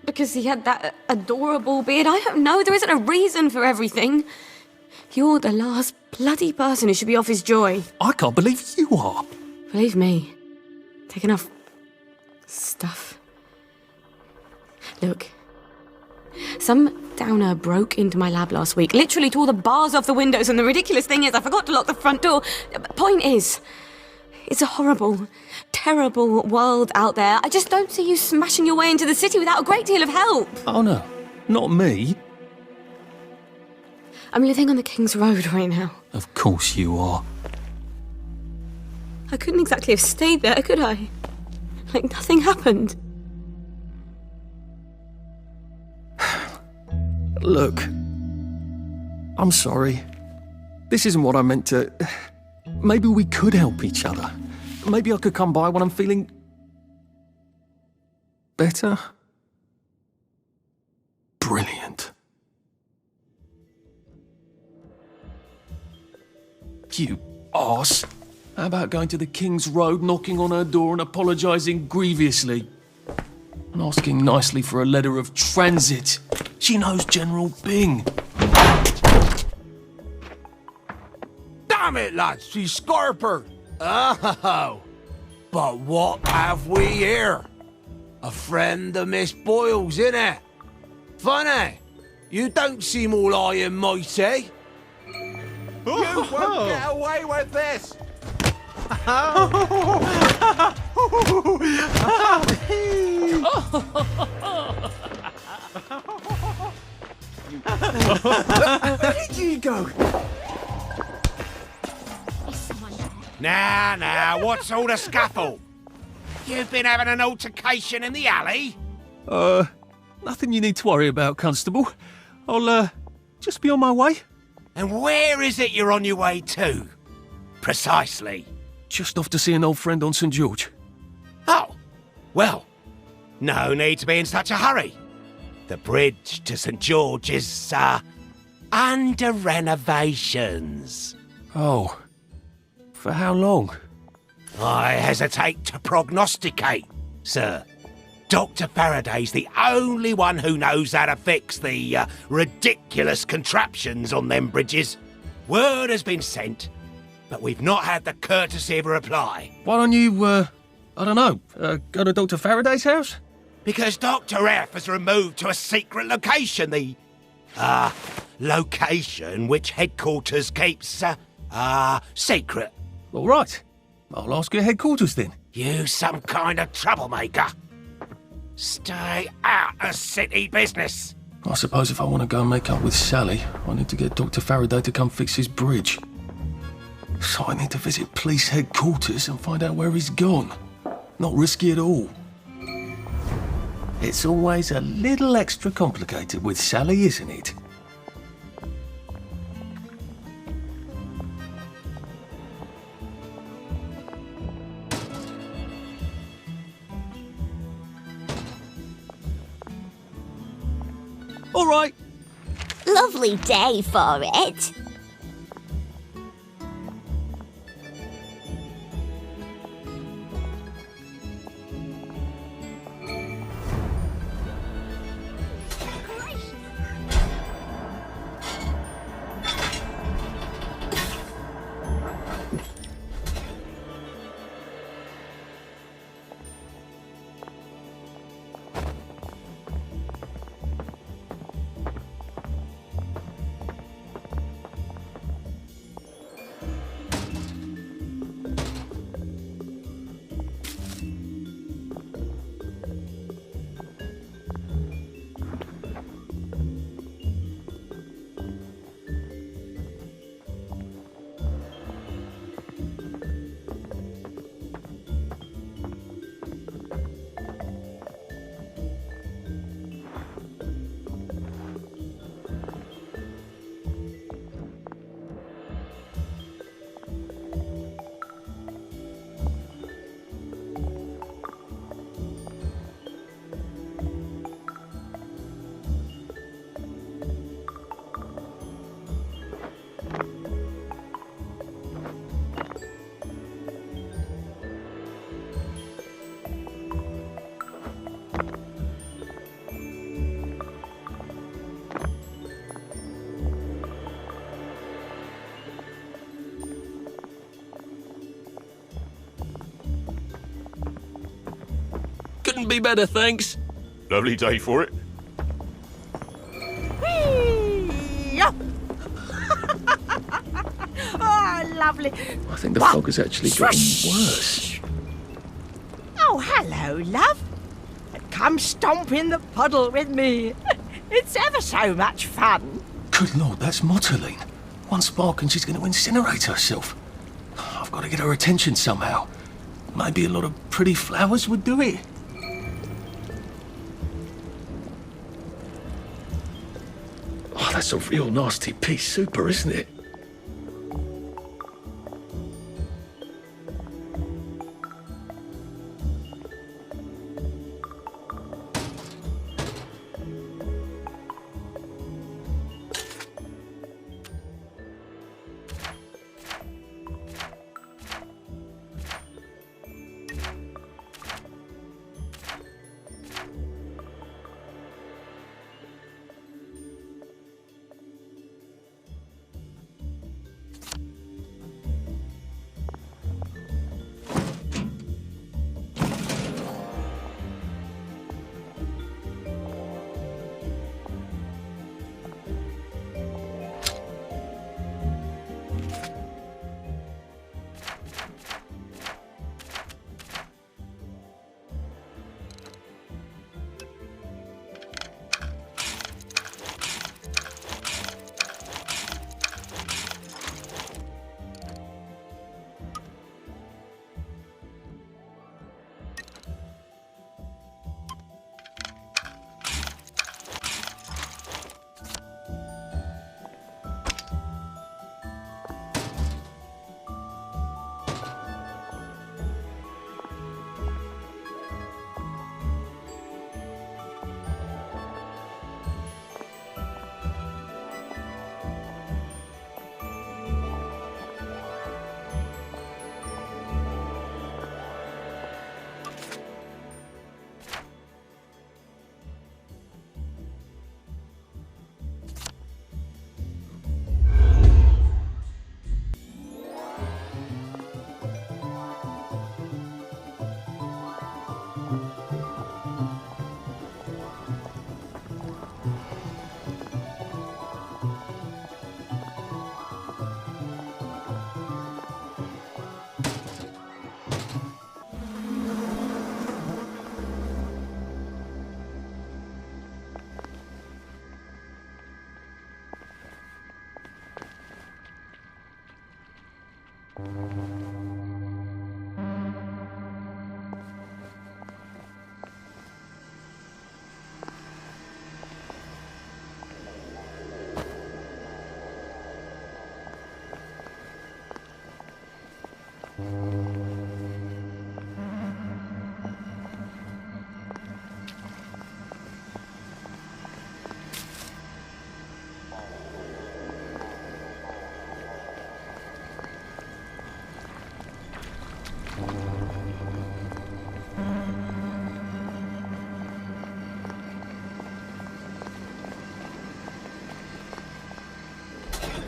Because he had that adorable beard? I don't know, there isn't a reason for everything. You're the last bloody person who should be off his joy. I can't believe you are. Believe me. Take enough stuff. Look. Some downer broke into my lab last week, literally tore the bars off the windows, and the ridiculous thing is I forgot to lock the front door. Point is, it's a horrible, terrible world out there. I just don't see you smashing your way into the city without a great deal of help. Oh no, not me. I'm living on the King's Road right now. Of course you are. I couldn't exactly have stayed there, could I? Like nothing happened. Look, I'm sorry. This isn't what I meant to... Maybe we could help each other. Maybe I could come by when I'm feeling... better? Brilliant. You arse. How about going to the King's Road, knocking on her door and apologising grievously? And asking nicely for a letter of transit. She knows General Bing. Damn it, lads, she's Scarper. Oh, but what have we here? A friend of Miss Boyle's, innit? Funny, you don't seem all high and mighty. You won't get away with this! Where did you go? Now, what's all the scuffle? You've been having an altercation in the alley? Nothing you need to worry about, Constable. I'll, just be on my way. And where is it you're on your way to? Precisely. Just off to see an old friend on St. George. Oh, well, no need to be in such a hurry. The bridge to St. George is, under renovations. Oh. For how long? I hesitate to prognosticate, sir. Dr. Faraday's the only one who knows how to fix the ridiculous contraptions on them bridges. Word has been sent, but we've not had the courtesy of a reply. Why don't you, I don't know, go to Dr. Faraday's house? Because Dr. F has removed to a secret location, the, location which headquarters keeps, secret. All right. I'll ask your headquarters then. You some kind of troublemaker. Stay out of city business. I suppose if I want to go and make up with Sally, I need to get Dr. Faraday to come fix his bridge. So I need to visit police headquarters and find out where he's gone. Not risky at all. It's always a little extra complicated with Sally, isn't it? All right. Lovely day for it. Couldn't be better, thanks. Lovely day for it. Oh, lovely. I think the fog has actually gotten worse. Oh, hello, love. Come stomp in the puddle with me. It's ever so much fun. Good Lord, that's Motoline. One spark and she's going to incinerate herself. I've got to get her attention somehow. Maybe a lot of pretty flowers would do it. Oh, that's a real nasty pea super, isn't it?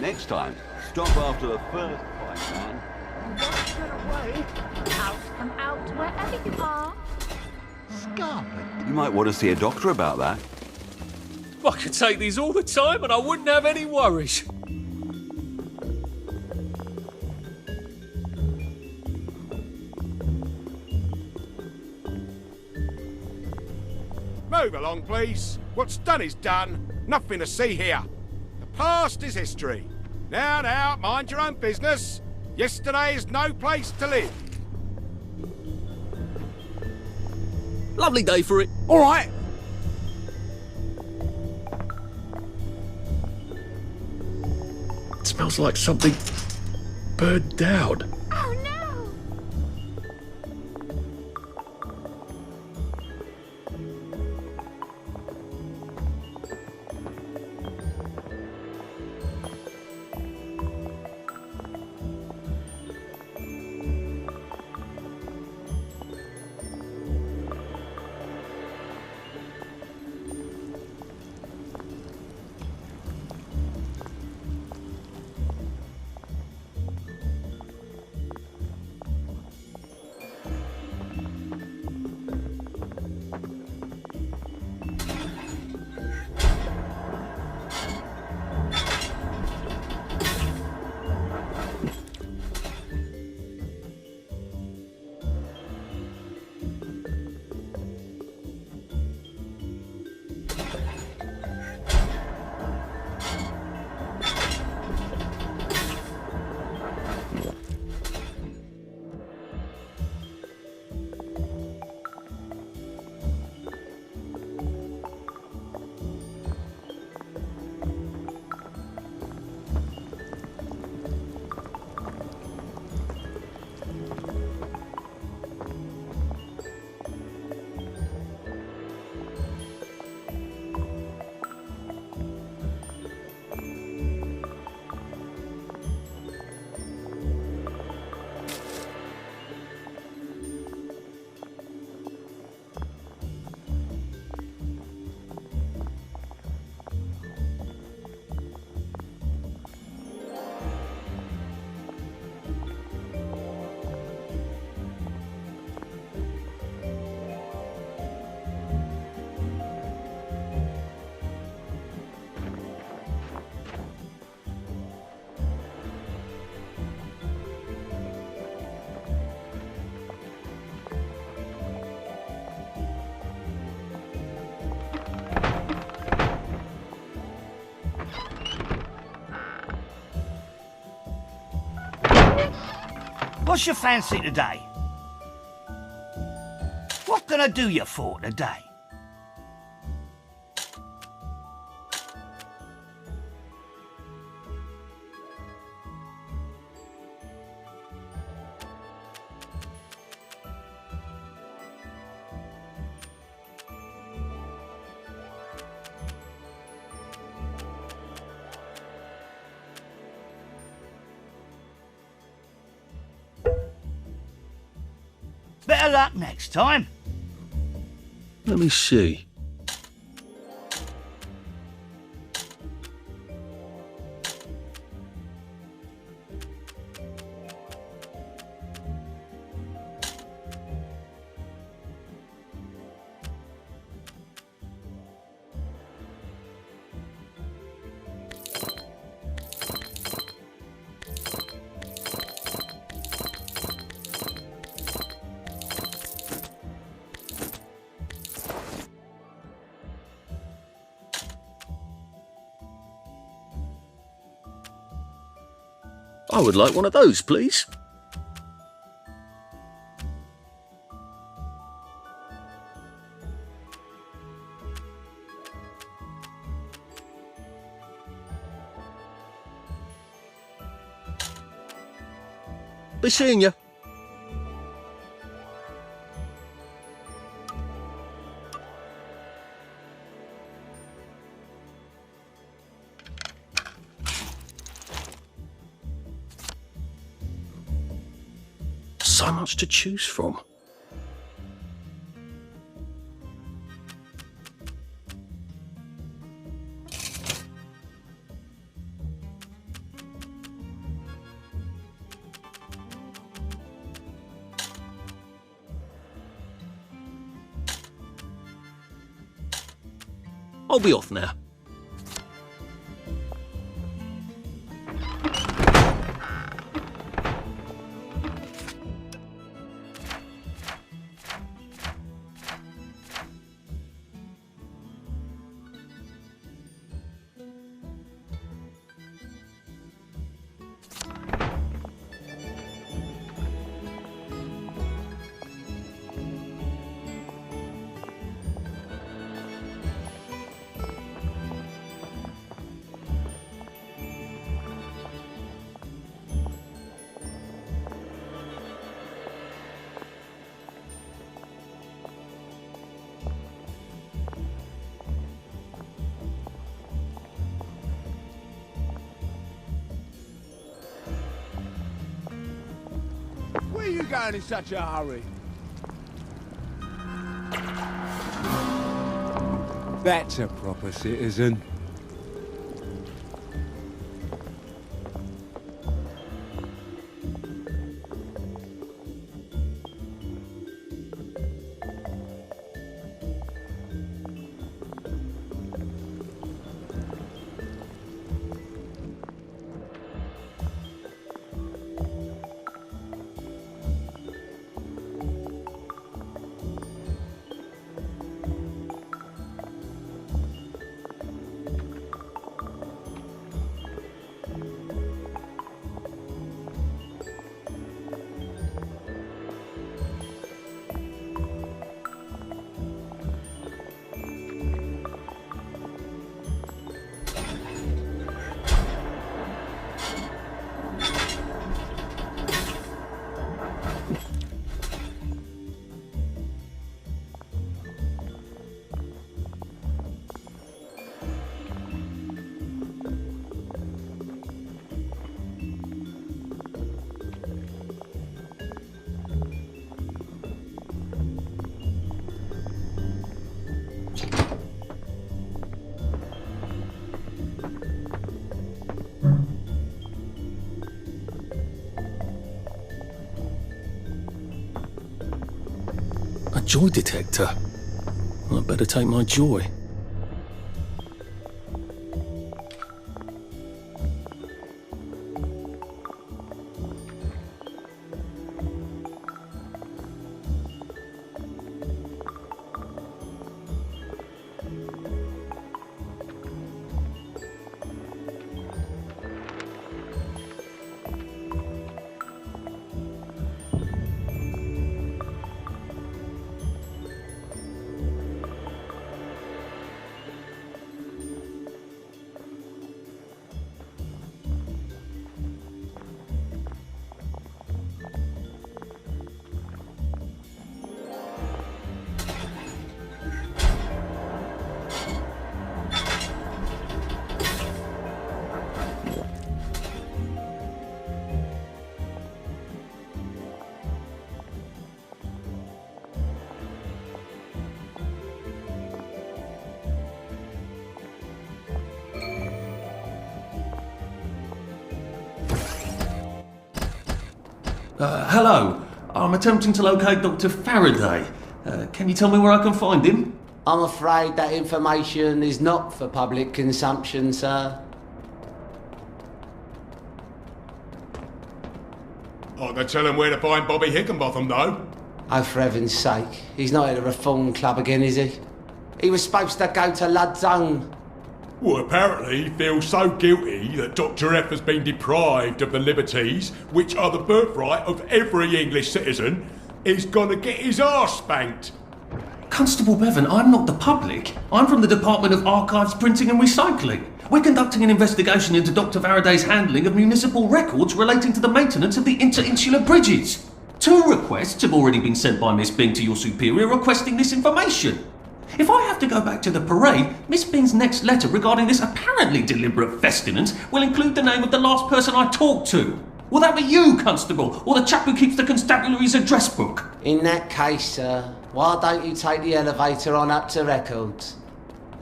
Next time, stop after the first fight, man. Don't run away. Out and out wherever you are. You might want to see a doctor about that. I could take these all the time and I wouldn't have any worries. Move along, please. What's done is done. Nothing to see here. The past is history. Now, mind your own business. Yesterday is no place to live. Lovely day for it. All right. It smells like something burned down. Oh no! What's your fancy today? What can I do you for today? Better luck next time. Let me see. I would like one of those, please. Be seeing you. So much to choose from. I'll be off now. Where are you going in such a hurry? That's a proper citizen. A joy detector. I'd better take my joy. Hello. I'm attempting to locate Dr. Faraday. Can you tell me where I can find him? I'm afraid that information is not for public consumption, sir. I can tell him where to find Bobby Hickenbotham, though. Oh, for heaven's sake. He's not at a reform club again, is he? He was supposed to go to Lud's Own. Well, apparently he feels so guilty that Dr. F has been deprived of the liberties which are the birthright of every English citizen, he's gonna get his arse spanked. Constable Bevan, I'm not the public. I'm from the Department of Archives, Printing and Recycling. We're conducting an investigation into Dr. Faraday's handling of municipal records relating to the maintenance of the interinsular bridges. 2 requests have already been sent by Miss Bing to your superior requesting this information. If I have to go back to the parade, Miss Bing's next letter regarding this apparently deliberate festinance will include the name of the last person I talked to. Will that be you, Constable, or the chap who keeps the constabulary's address book? In that case, sir, why don't you take the elevator on up to records?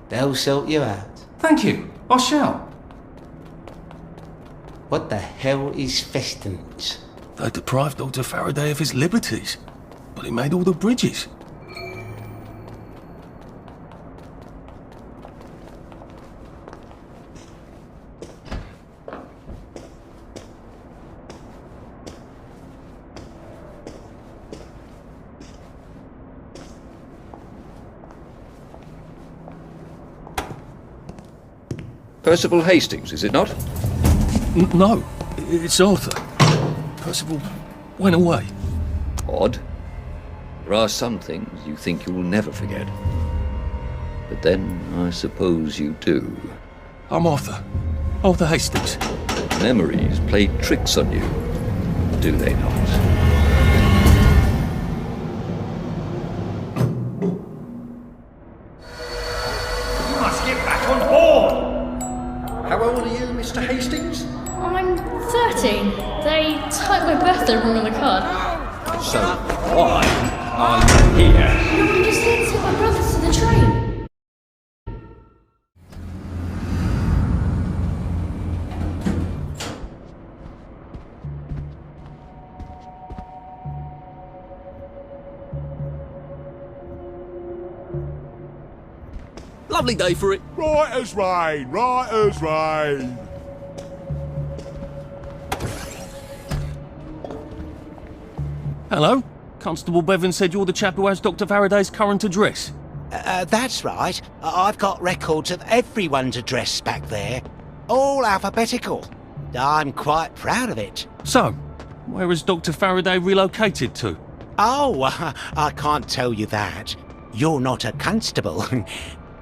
They'll sort you out. Thank you. I shall. What the hell is festinance? They deprived Dr. Faraday of his liberties, but he made all the bridges. Percival Hastings, is it not? No, it's Arthur. Percival went away. Odd. There are some things you think you'll never forget. But then, I suppose you do. I'm Arthur. Arthur Hastings. Memories play tricks on you, do they not? You must get back on board! How old are you, Mr. Hastings? I'm 13. They typed my birthday wrong on the card. So, why are you here? No, I'm just here to take my brother to the train. Lovely day for it. Right as rain, right as rain. Hello? Constable Bevan said you're the chap who has Dr. Faraday's current address. That's right. I've got records of everyone's address back there. All alphabetical. I'm quite proud of it. So, where has Dr. Faraday relocated to? Oh, I can't tell you that. You're not a constable.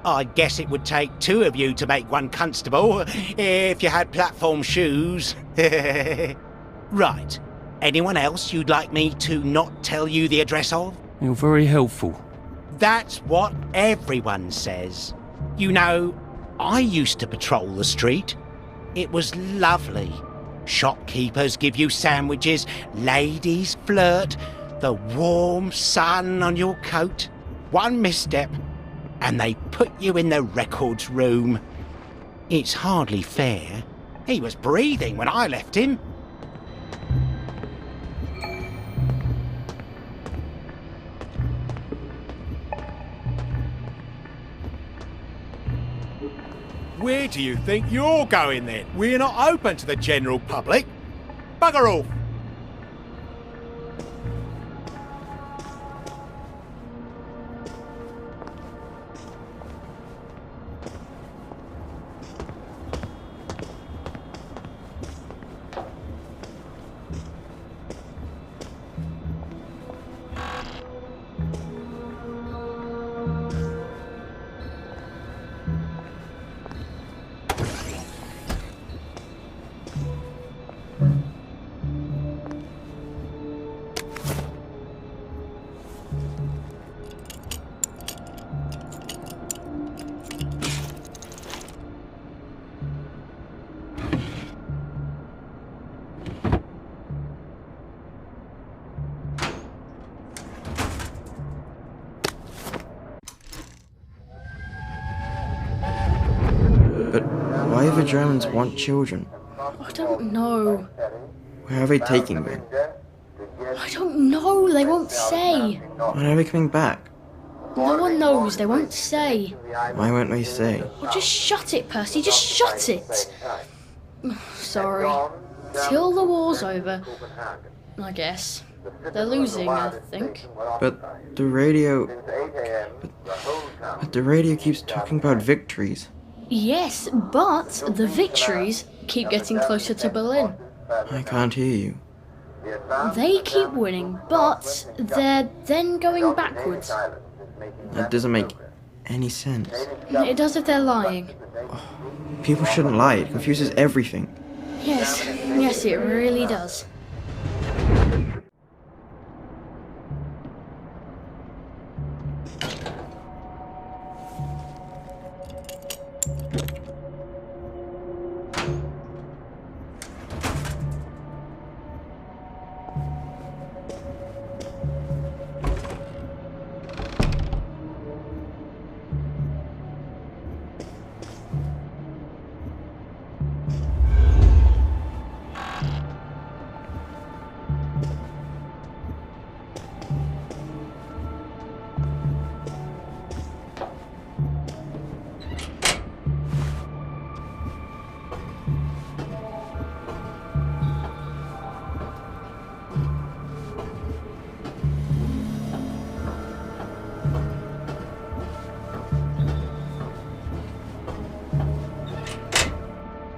I guess it would take 2 of you to make one constable, if you had platform shoes. Right. Anyone else you'd like me to not tell you the address of? You're very helpful. That's what everyone says. You know, I used to patrol the street. It was lovely. Shopkeepers give you sandwiches, ladies flirt, the warm sun on your coat. One misstep, and they put you in the records room. It's hardly fair. He was breathing when I left him. Where do you think you're going then? We're not open to the general public. Bugger off! Why do the Germans want children? I don't know. Where are they taking them? I don't know. They won't say. When are they coming back? No one knows. They won't say. Why won't they say? Well, just shut it, Percy. Just shut it. Sorry. Till the war's over, I guess. They're losing, I think. But the radio... But the radio keeps talking about victories. Yes, but the victories keep getting closer to Berlin. I can't hear you. They keep winning, but they're then going backwards. That doesn't make any sense. It does if they're lying. People shouldn't lie. It confuses everything. Yes, it really does.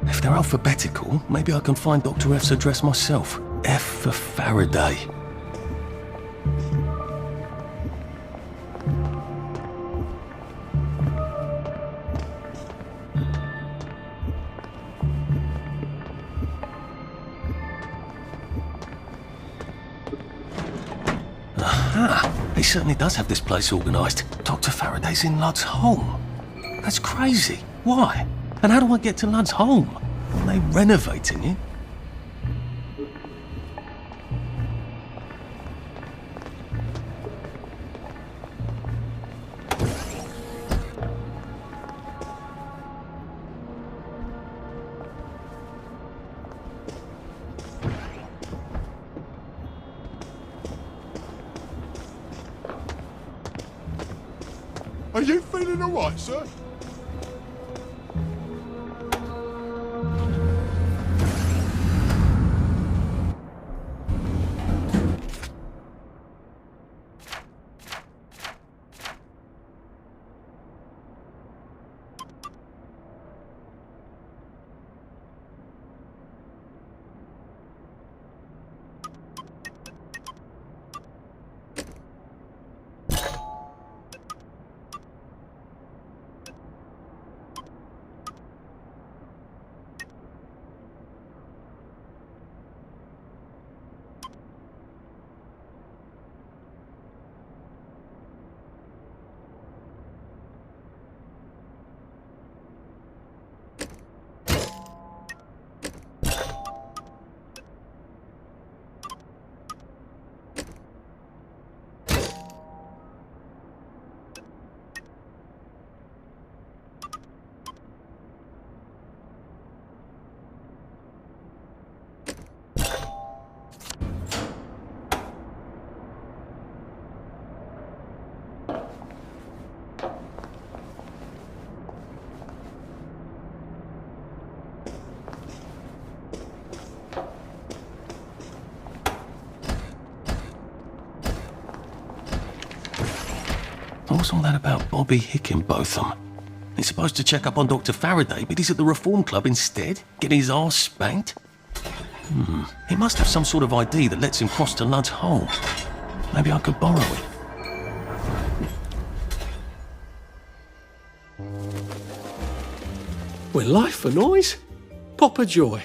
If they're alphabetical, maybe I can find Dr. F's address myself. F for Faraday. Aha! He certainly does have this place organised. Dr. Faraday's in Lud's home. That's crazy. Why? And how do I get to Lud's home? Are they renovating it? Are you feeling alright, sir? What's all that about Bobby Hickenbotham? He's supposed to check up on Dr. Faraday, but he's at the Reform Club instead, getting his arse spanked? He must have some sort of ID that lets him cross to Lud's home. Maybe I could borrow it. Well, life for noise. Papa Joy.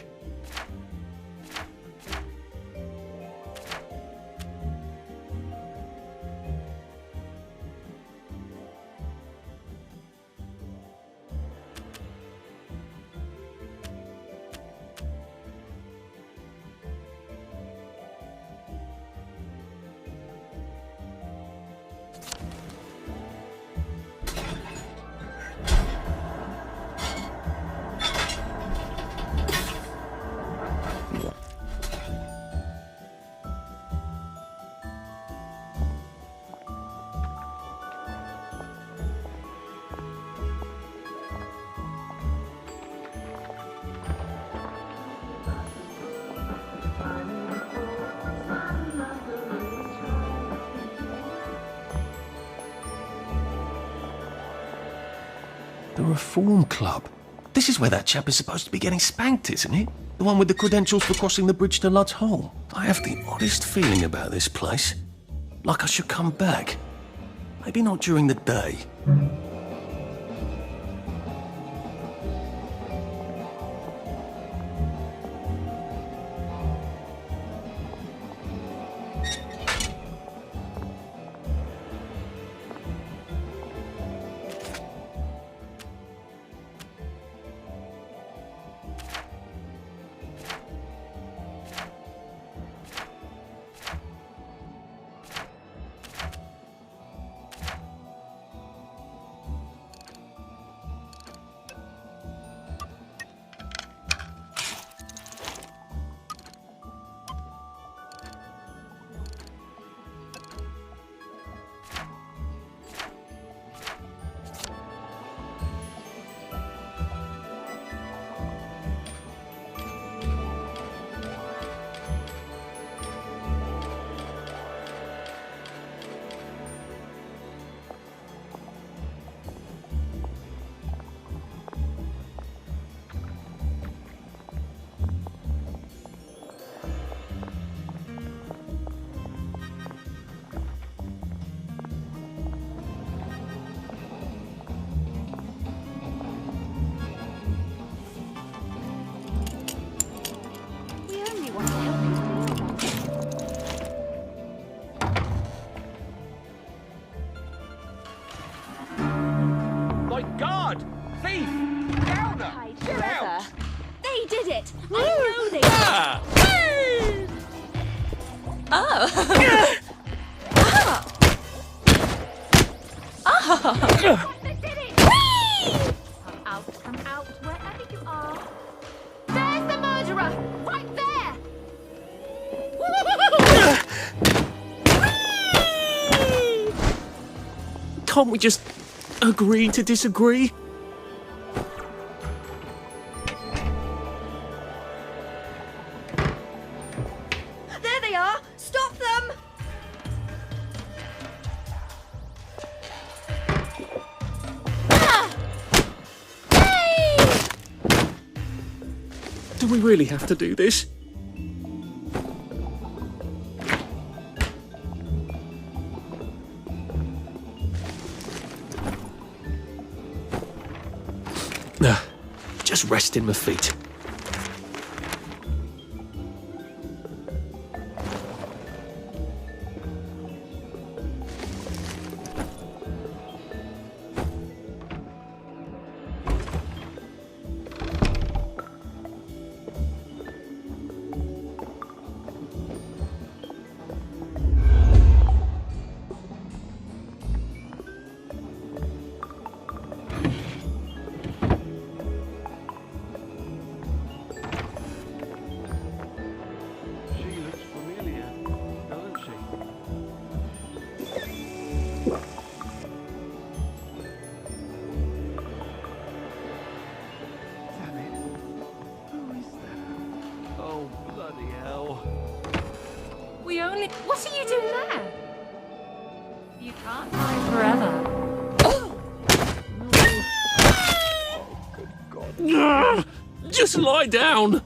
The Reform Club. This is where that chap is supposed to be getting spanked, isn't it? The one with the credentials for crossing the bridge to Lud's Hole. I have the oddest feeling about this place. Like I should come back. Maybe not during the day. My God! Thief! Downer! Get out! They did it! I know they did! Oh! Come out, wherever you are. There's the murderer! Right there! Can't we just agree to disagree? There they are! Stop them! Do we really have to do this? Nah, just resting my feet. We only... What are you doing there? You can't hide forever. Just lie down.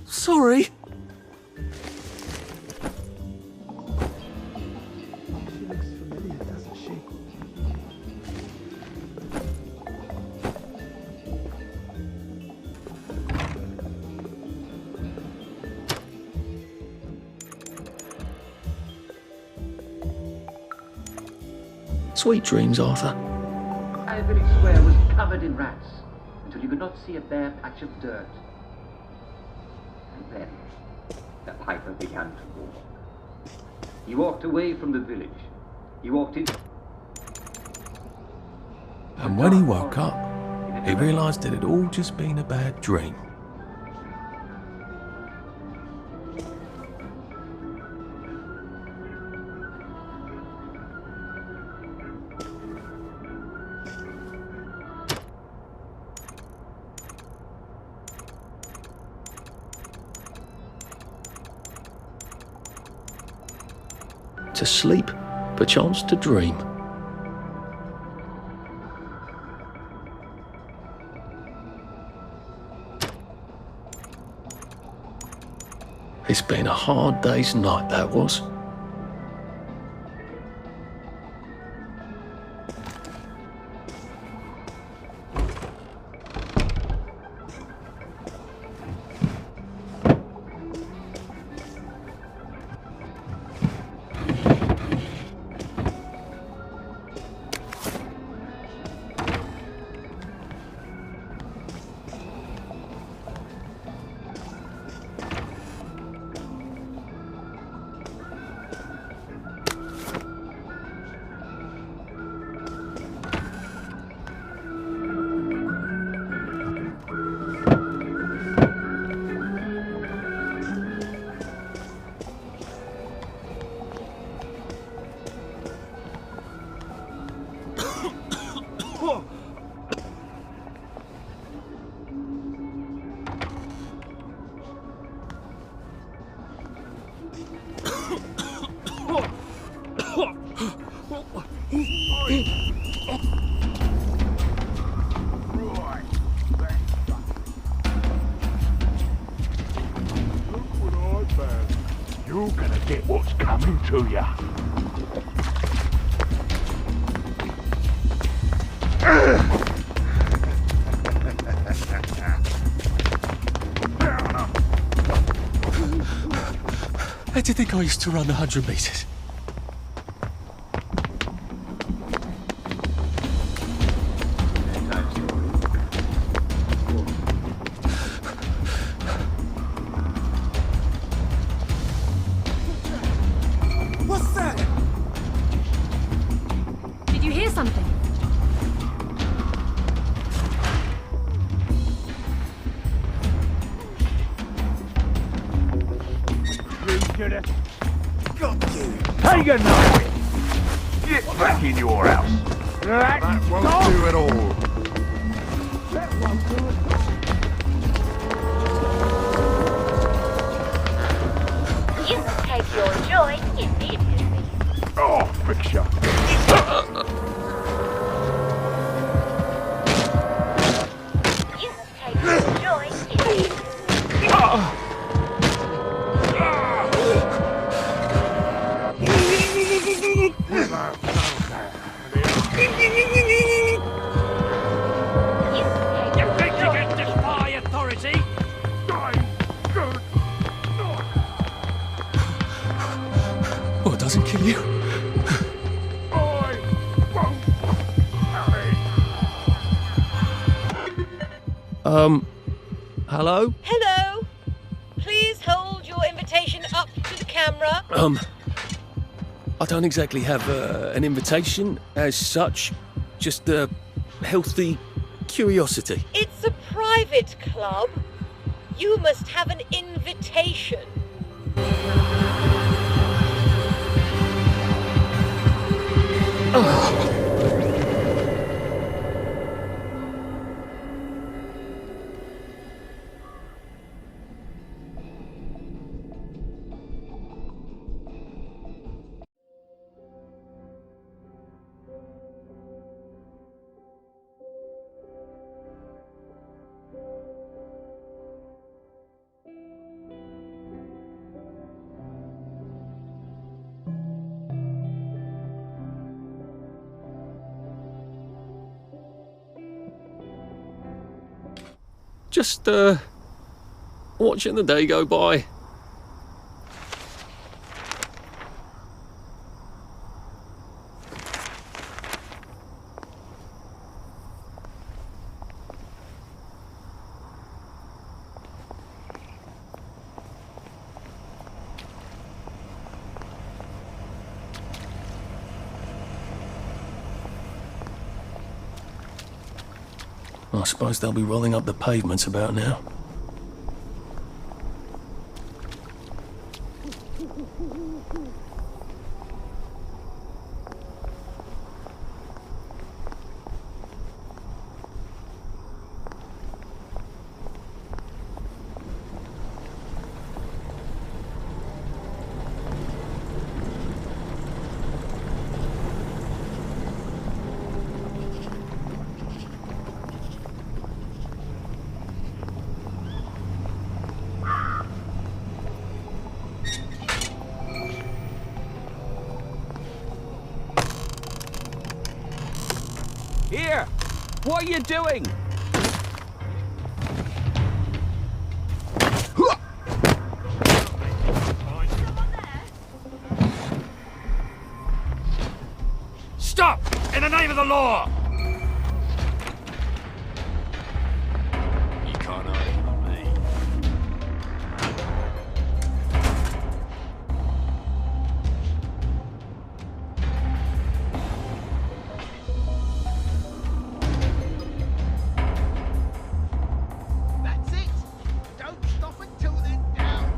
Sorry. Sweet dreams, Arthur. Our village square was covered in rats until you could not see a bare patch of dirt. And then the piper began to walk. He walked away from the village. He walked in. And when he woke up, he realised it had all just been a bad dream. To sleep, perchance to dream. It's been a hard day's night, that was. You're gonna get what's coming to ya. How do you think I used to run 100 metres? What's that? Did you hear something? Got you. Take a knife. Get back in your house. That won't do at all. That won't do it. You must take your joy in idiocy. Oh, picture. You must take your joy in idiocy. You think you can defy authority? Oh, it doesn't kill you. Hello? Hello. Please hold your invitation up to the camera. I don't exactly have an invitation as such, just a healthy curiosity. It's a private club. You must have an invitation. Just, watching the day go by. I suppose they'll be rolling up the pavements about now. Here! What are you doing? Stop! In the name of the law! You can't argue with me. That's it! Don't stop until they're down!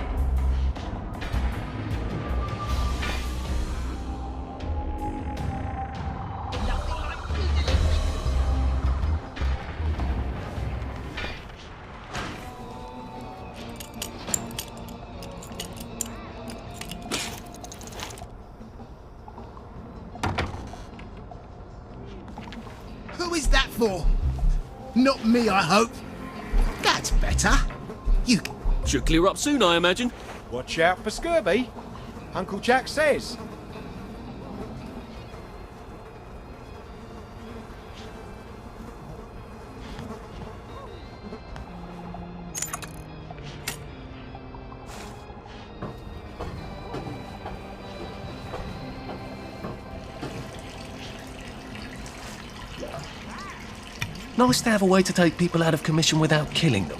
Who is that for? Not me, I hope. That's better. You. Should clear up soon, I imagine. Watch out for scurvy. Uncle Jack says. Nice to have a way to take people out of commission without killing them.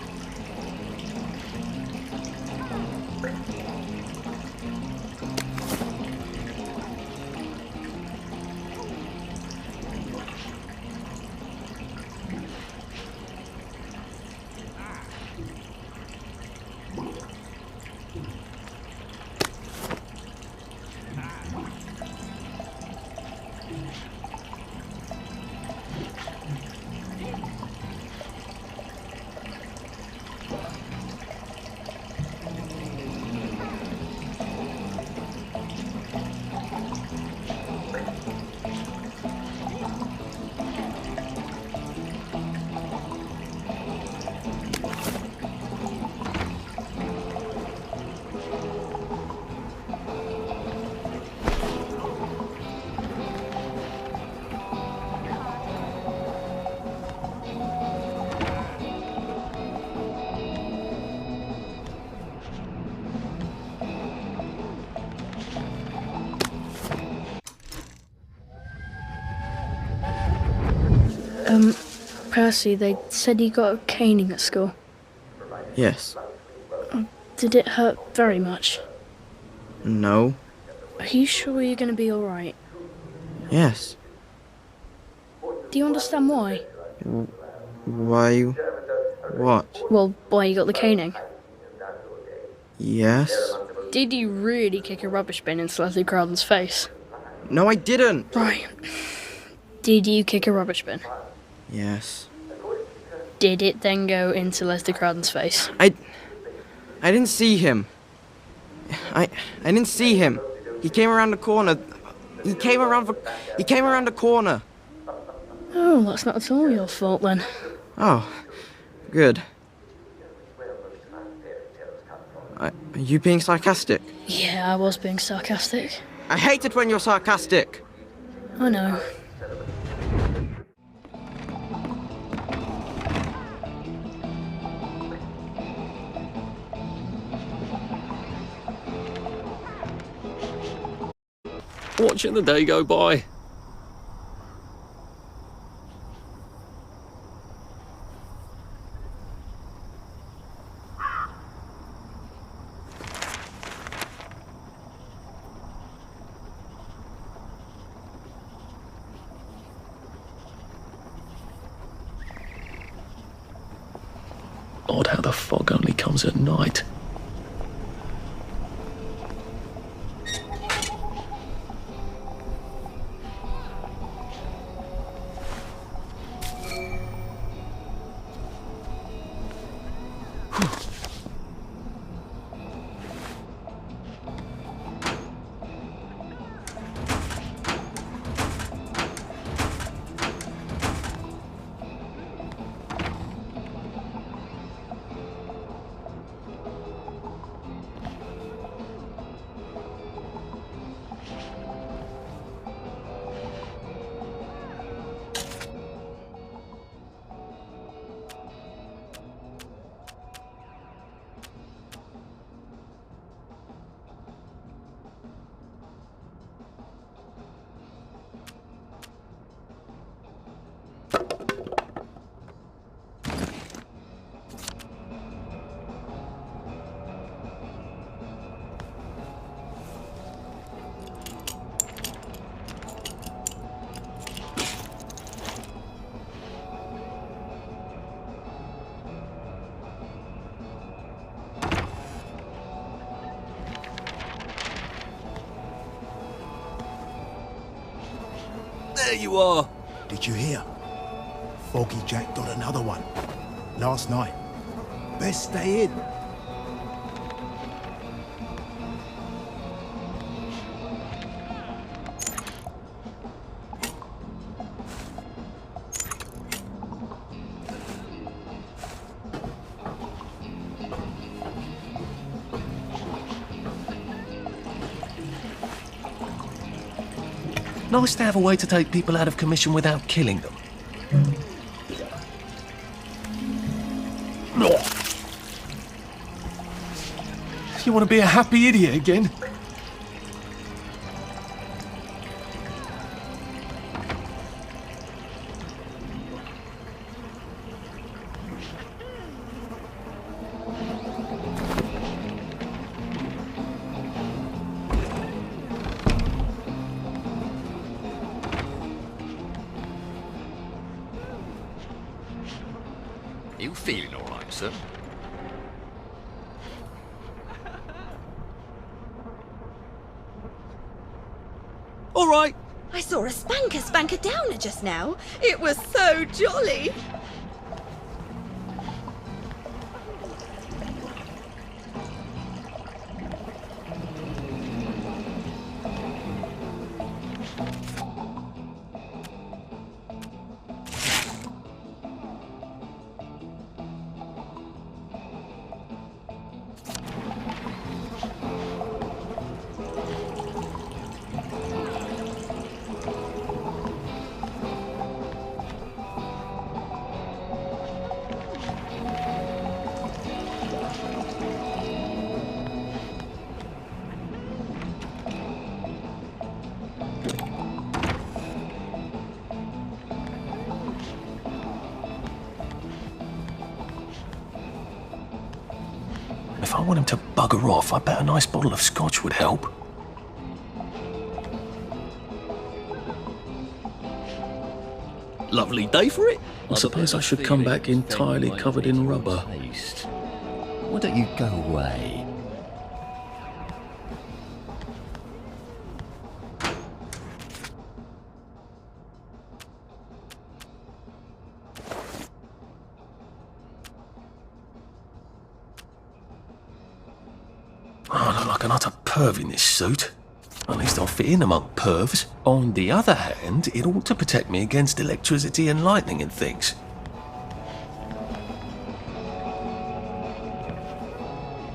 Percy, they said you got a caning at school. Yes. Did it hurt very much? No. Are you sure you're going to be alright? Yes. Do you understand why? Why? What? Well, why you got the caning. Yes. Did you really kick a rubbish bin into Leslie Crowden's face? No, I didn't. Right. Did you kick a rubbish bin? Yes. Did it then go into Leslie Crowden's face? I didn't see him. I didn't see him. He came around the corner. He came around the corner. Oh, that's not at all your fault then. Oh, good. Are you being sarcastic? Yeah, I was being sarcastic. I hate it when you're sarcastic. I know. Watching the day go by. Odd how the fog only comes at night. There you are. Did you hear? Foggy Jack got another one. Last night. Best stay in. Nice to have a way to take people out of commission without killing them. You want to be a happy idiot again? You feeling all right, sir? All right. I saw a spanker downer just now. It was so jolly. If I want him to bugger off, I bet a nice bottle of scotch would help. Lovely day for it. I suppose I should come back entirely covered in rubber. Why don't you go away? I look like an utter perv in this suit. At least I'll fit in among pervs. On the other hand, it ought to protect me against electricity and lightning and things.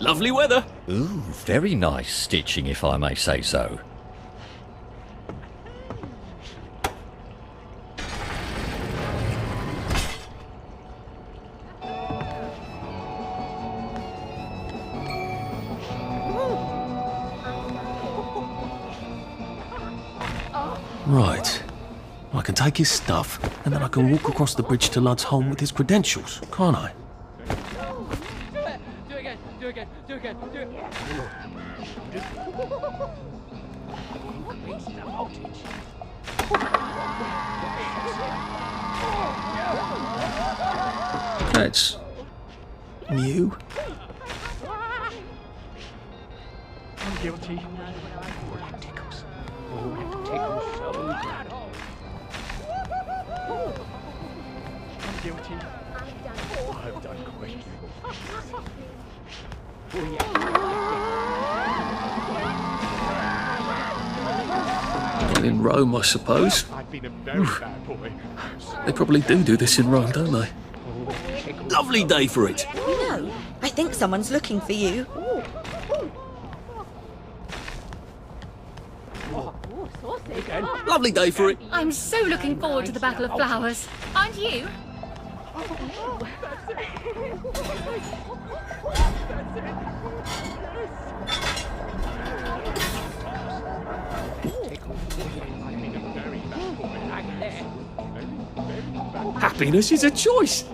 Lovely weather. Ooh, very nice stitching, if I may say so. Right. I can take his stuff, and then I can walk across the bridge to Lud's home with his credentials, can't I? Do it again, do it again, do it again, do it. Increase the voltage. That's new. I'm guilty. Oh, that tickles. Oh, that tickles so bad. I'm guilty. I've done questioning. Oh, yeah. Well, in Rome, I suppose. I've been a very bad boy. They probably do this in Rome, don't they? Lovely day for it. No, I think someone's looking for you. Lovely day for it. I'm so looking forward to the Battle of Flowers. Aren't you? Happiness is a choice.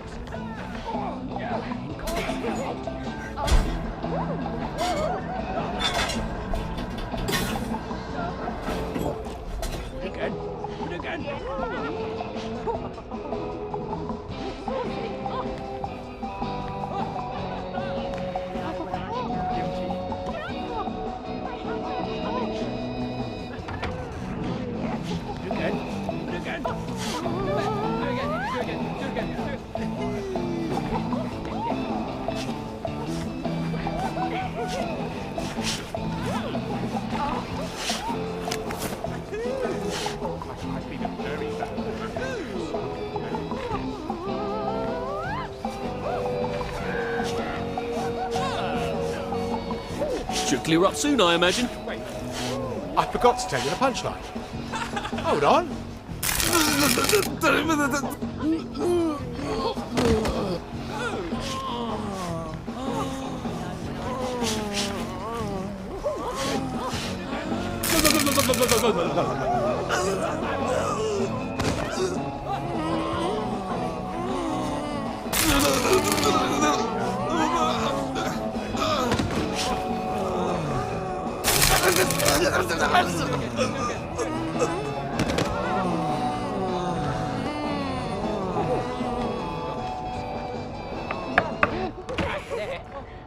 I've been a very Should clear up soon, I imagine. Wait, I forgot to tell you the punchline. Hold on.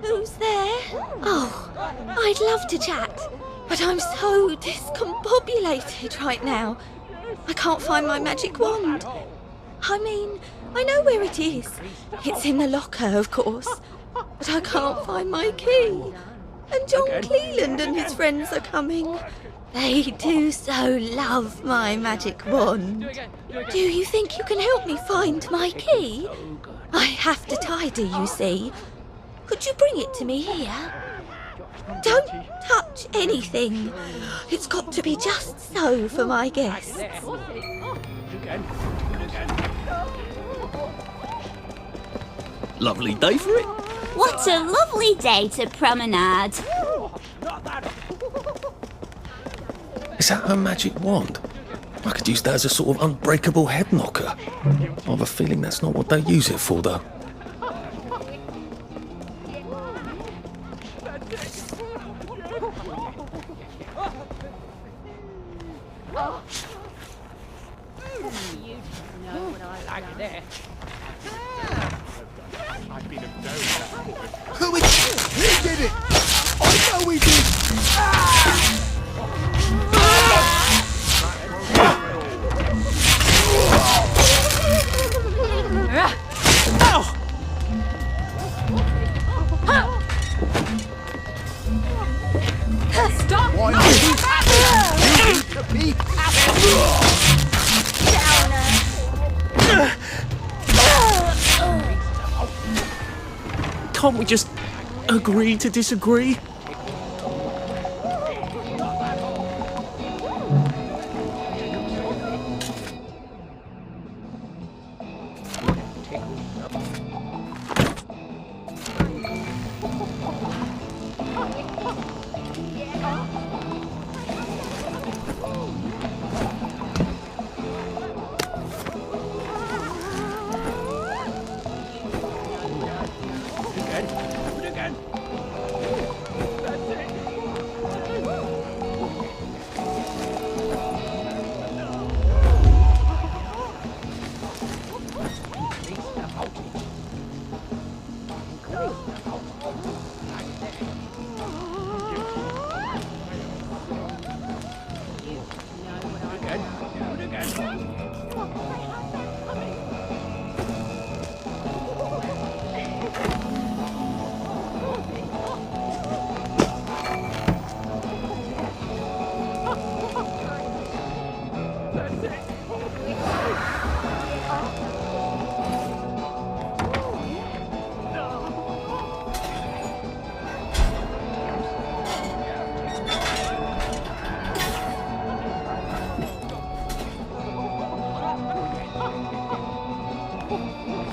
Who's there? Oh, I'd love to chat, but I'm so discombobulated right now. I can't find my magic wand. I mean, I know where it is. It's in the locker, of course. But I can't find my key. And John Cleland and his friends are coming. They do so love my magic wand. Do you think you can help me find my key? I have to tidy, you see. Could you bring it to me here? Don't touch anything. It's got to be just so for my guests. Lovely day for it. What a lovely day to promenade. Is that her magic wand? I could use that as a sort of unbreakable head knocker. I have a feeling that's not what they use it for, though. I've been a very bad boy. Who is it? He did it! I know he did! Stop! Why not? You need to be Can't we just agree to disagree?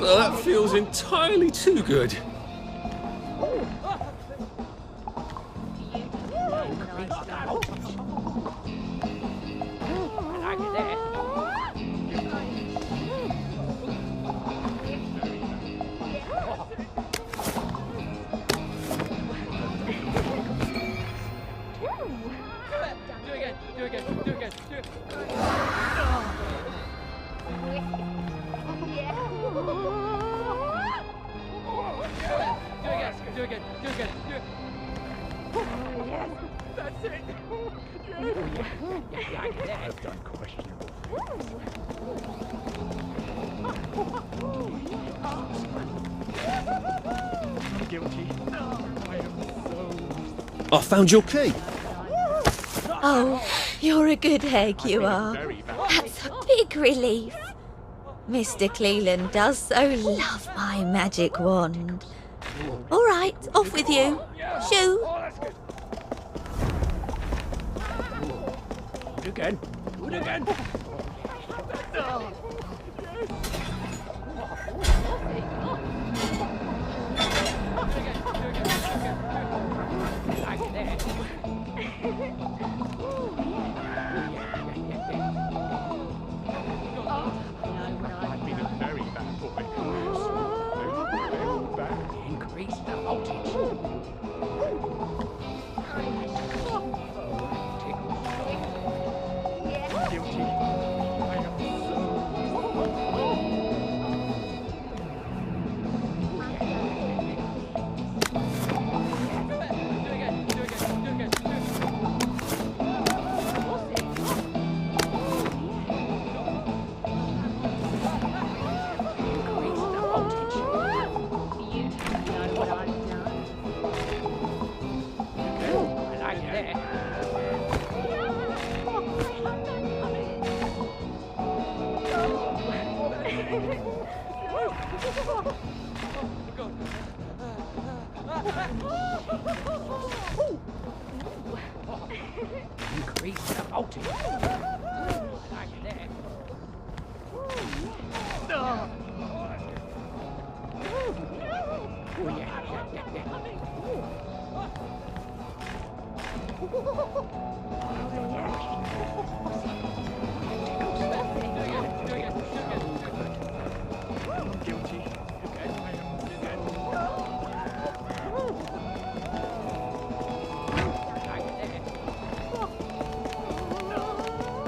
Well, that feels entirely too good. I've done questionable. I'm guilty. I am so I found your key. Oh, you're a good egg, you are. That's a big relief. Mr. Cleland does so love my magic wand. All right, off with you. Shoo! Do it again. Do it again. I've been a very bad boy. Very bad. Increase the voltage. Guilty. I am Increase the voltage. I like it there. Oh, Guilty.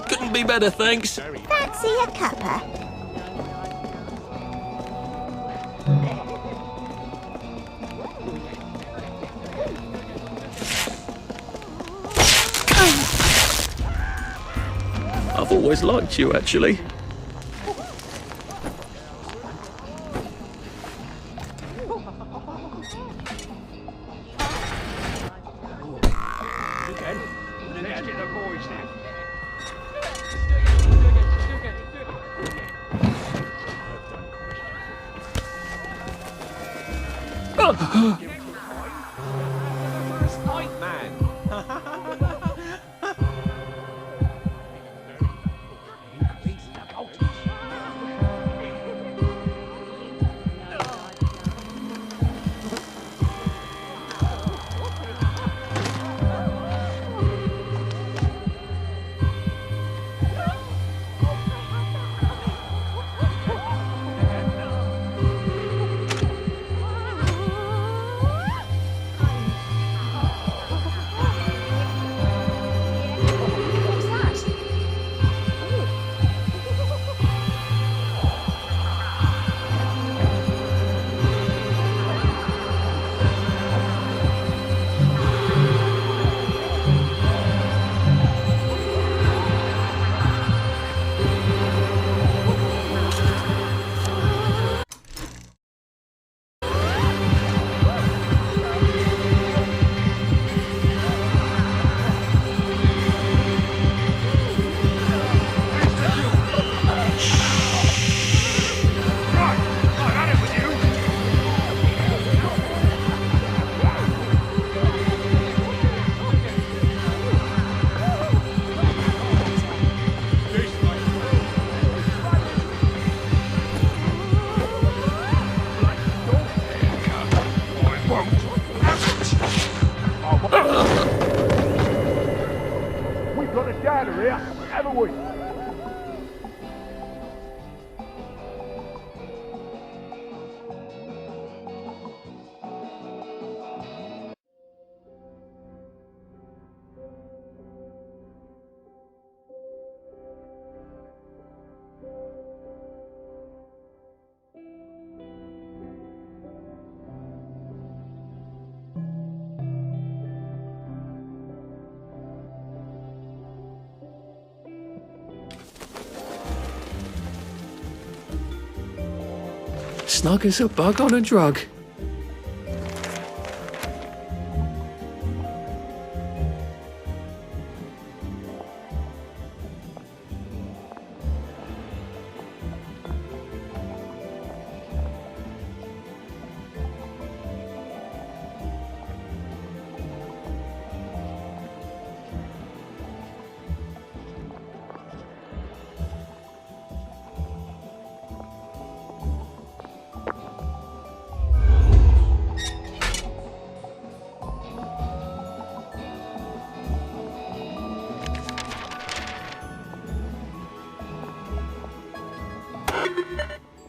Couldn't be better, thanks. Fancy a cuppa? I've always liked you, actually. Let's get the boys now. We've got a data here, haven't we? Snug as a bug on a drug.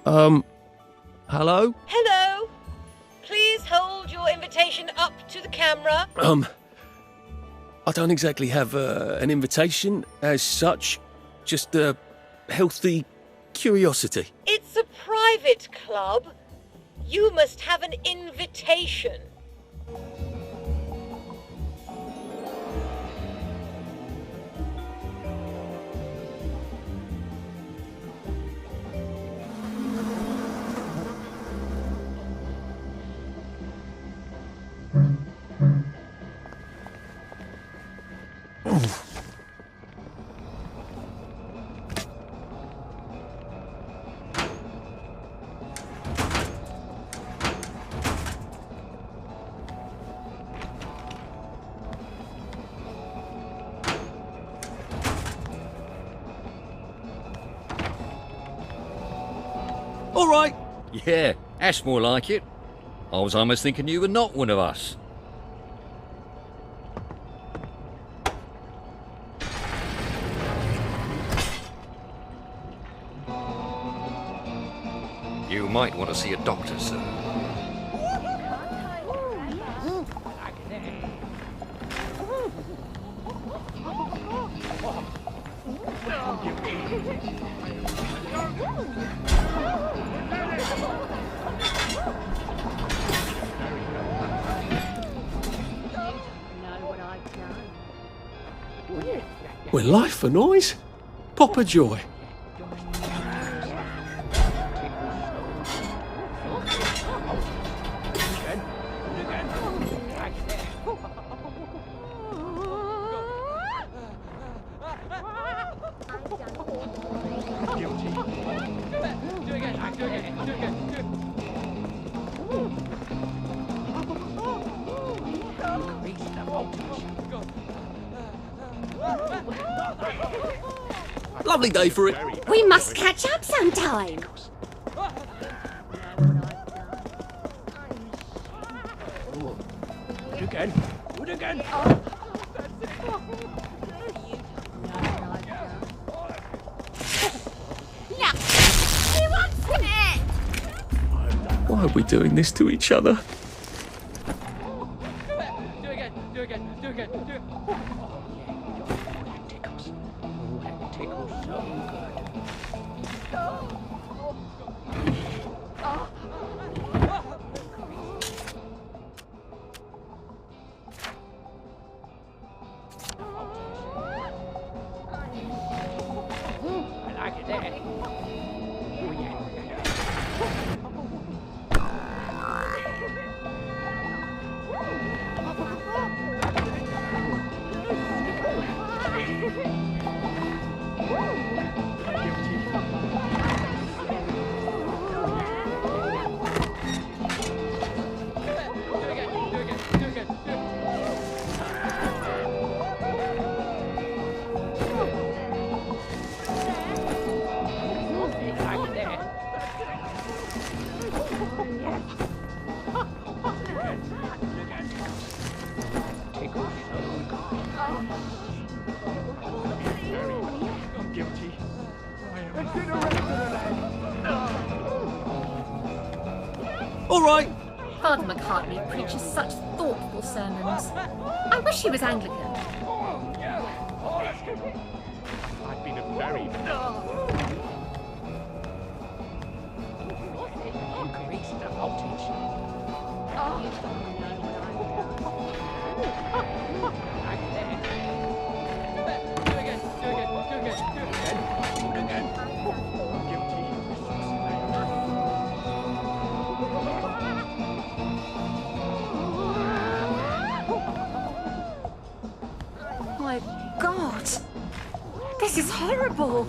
Hello? Hello. Please hold your invitation up to the camera. I don't exactly have an invitation as such, just a healthy curiosity. It's a private club. You must have an invitation. All right. Yeah, that's more like it. I was almost thinking you were not one of us. You might want to see a doctor, sir. Well, life for noise. Pop a joy. Lovely day for it. We must catch up sometime. Wood again. Look, he wants it. Why are we doing this to each other? Do again. Do it. That tickles. Oh, that tickles so good. I like it there. Oh, yeah. I'm guilty. All right. Father McCartney preaches such thoughtful sermons. I wish he was Anglican. I've been a very... Increase the voltage. My God! This is horrible!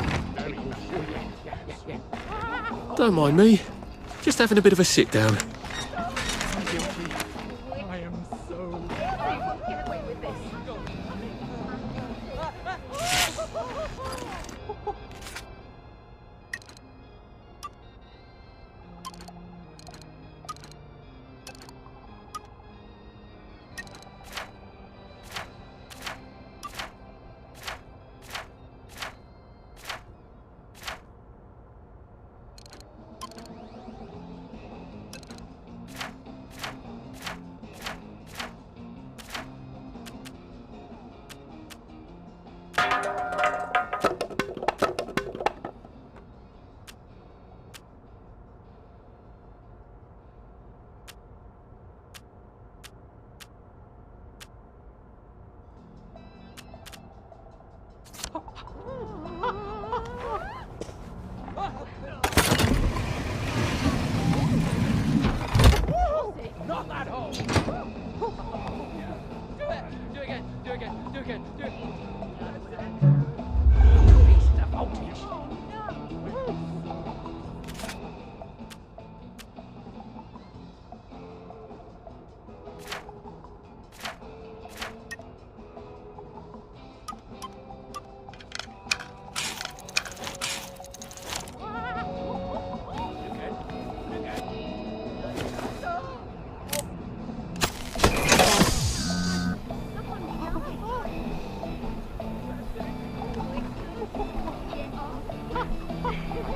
Don't mind me. Just having a bit of a sit down. I'm guilty. I am so... Get away with this. again. Do it. Increase the voltage.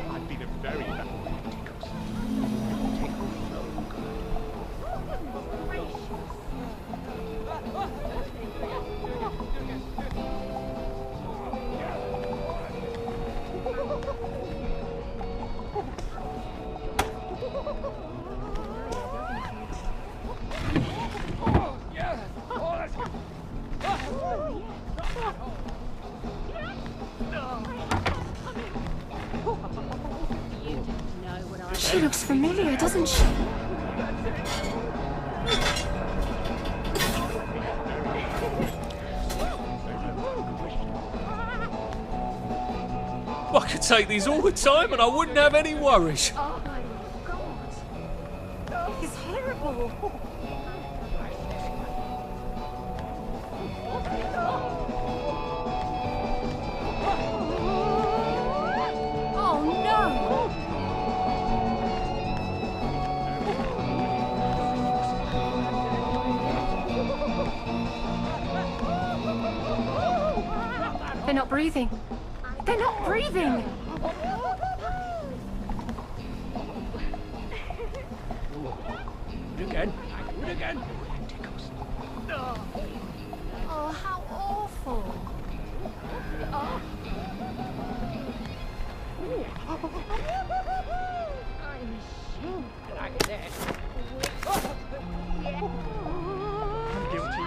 I've been a very bad She looks familiar, doesn't she? I could take these all the time and I wouldn't have any worries. Oh my God. It's horrible. Oh no! They're not breathing. They're not breathing! Do it again. Do it again. Oh, how awful. Oh.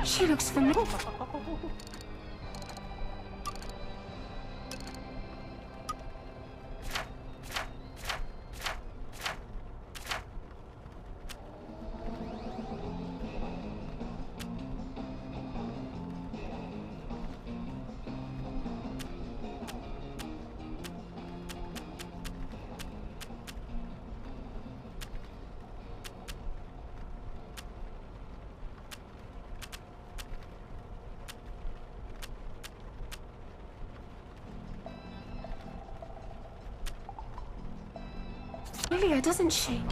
She looks familiar. Familiar, doesn't she? Do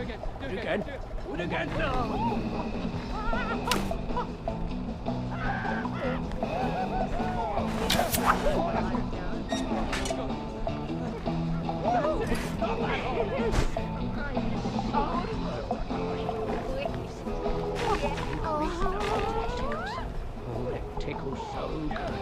it again. Do it again. Do it again. Oh, it tickles so good.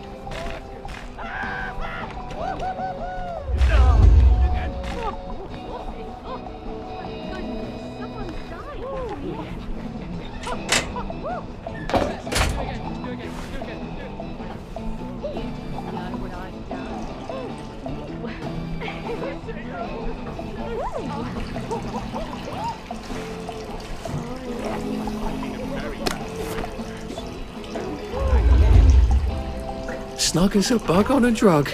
Snug as a bug on a drug.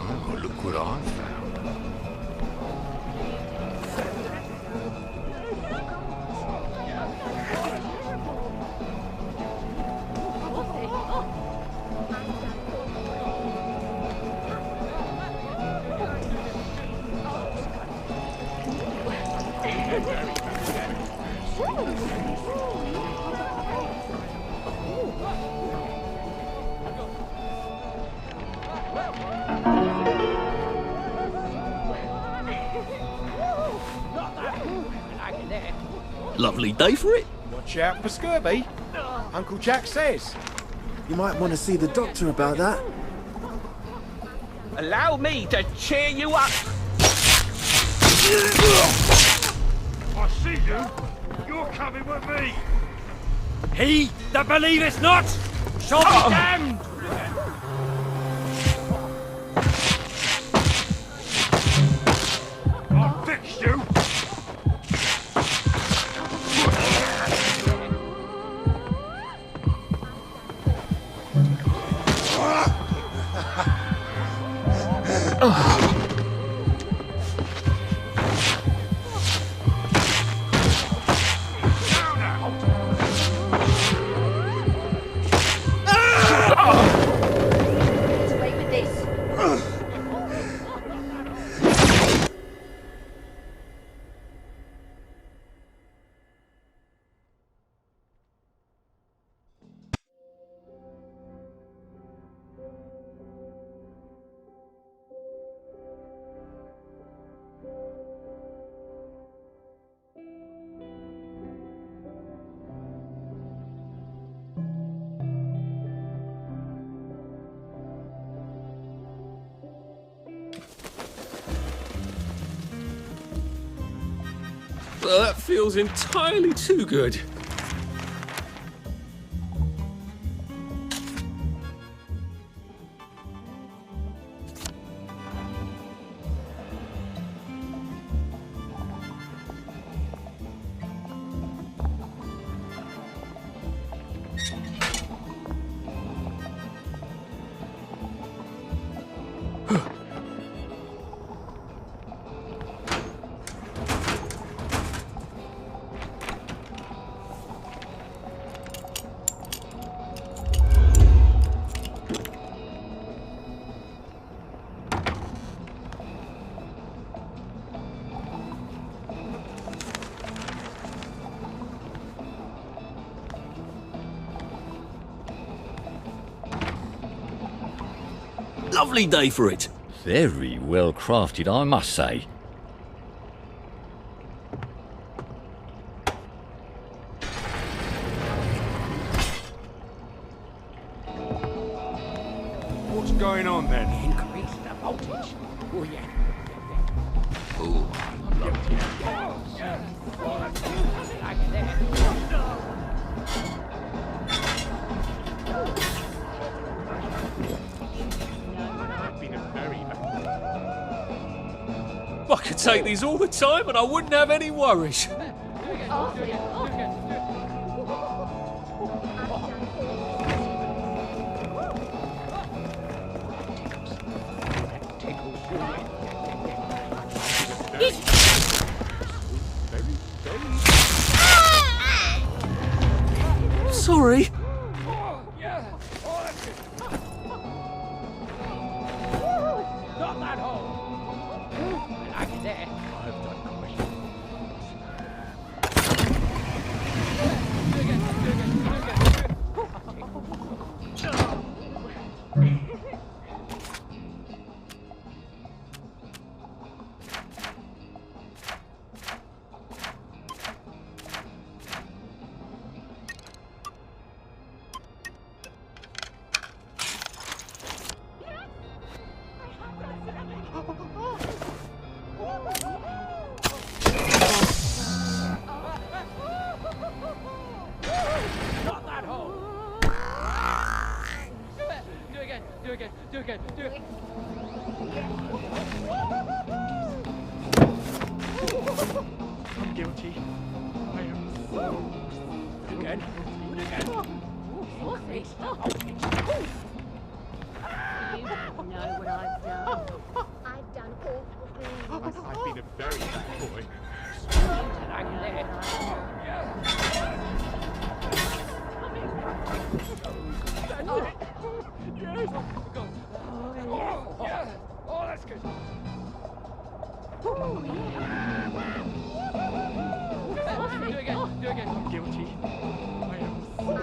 Oh, look what I found. Lovely day for it. Watch out for scurvy. Uncle Jack says. You might want to see the doctor about that. Allow me to cheer you up. you. You're coming with me. He that believeth not shall be damned. I'll fix you. Well, that feels entirely too good. Lovely day for it. Very well crafted, I must say. What's going on then? Increase the voltage. Oh, yeah. I could take these all the time and I wouldn't have any worries. Sorry. Not that hole. I like it there. I've done great. Not that hole. Do it again. Do it again. Do it again. Do it. I'm guilty. I am so... Again. Do it again. Increase the voltage. You don't know what I've done. I've done awful things. I've been a very bad boy. I like it there. Yes! Oh, yeah. Oh, that's good. Do it again. Do it again. I'm guilty. I am so...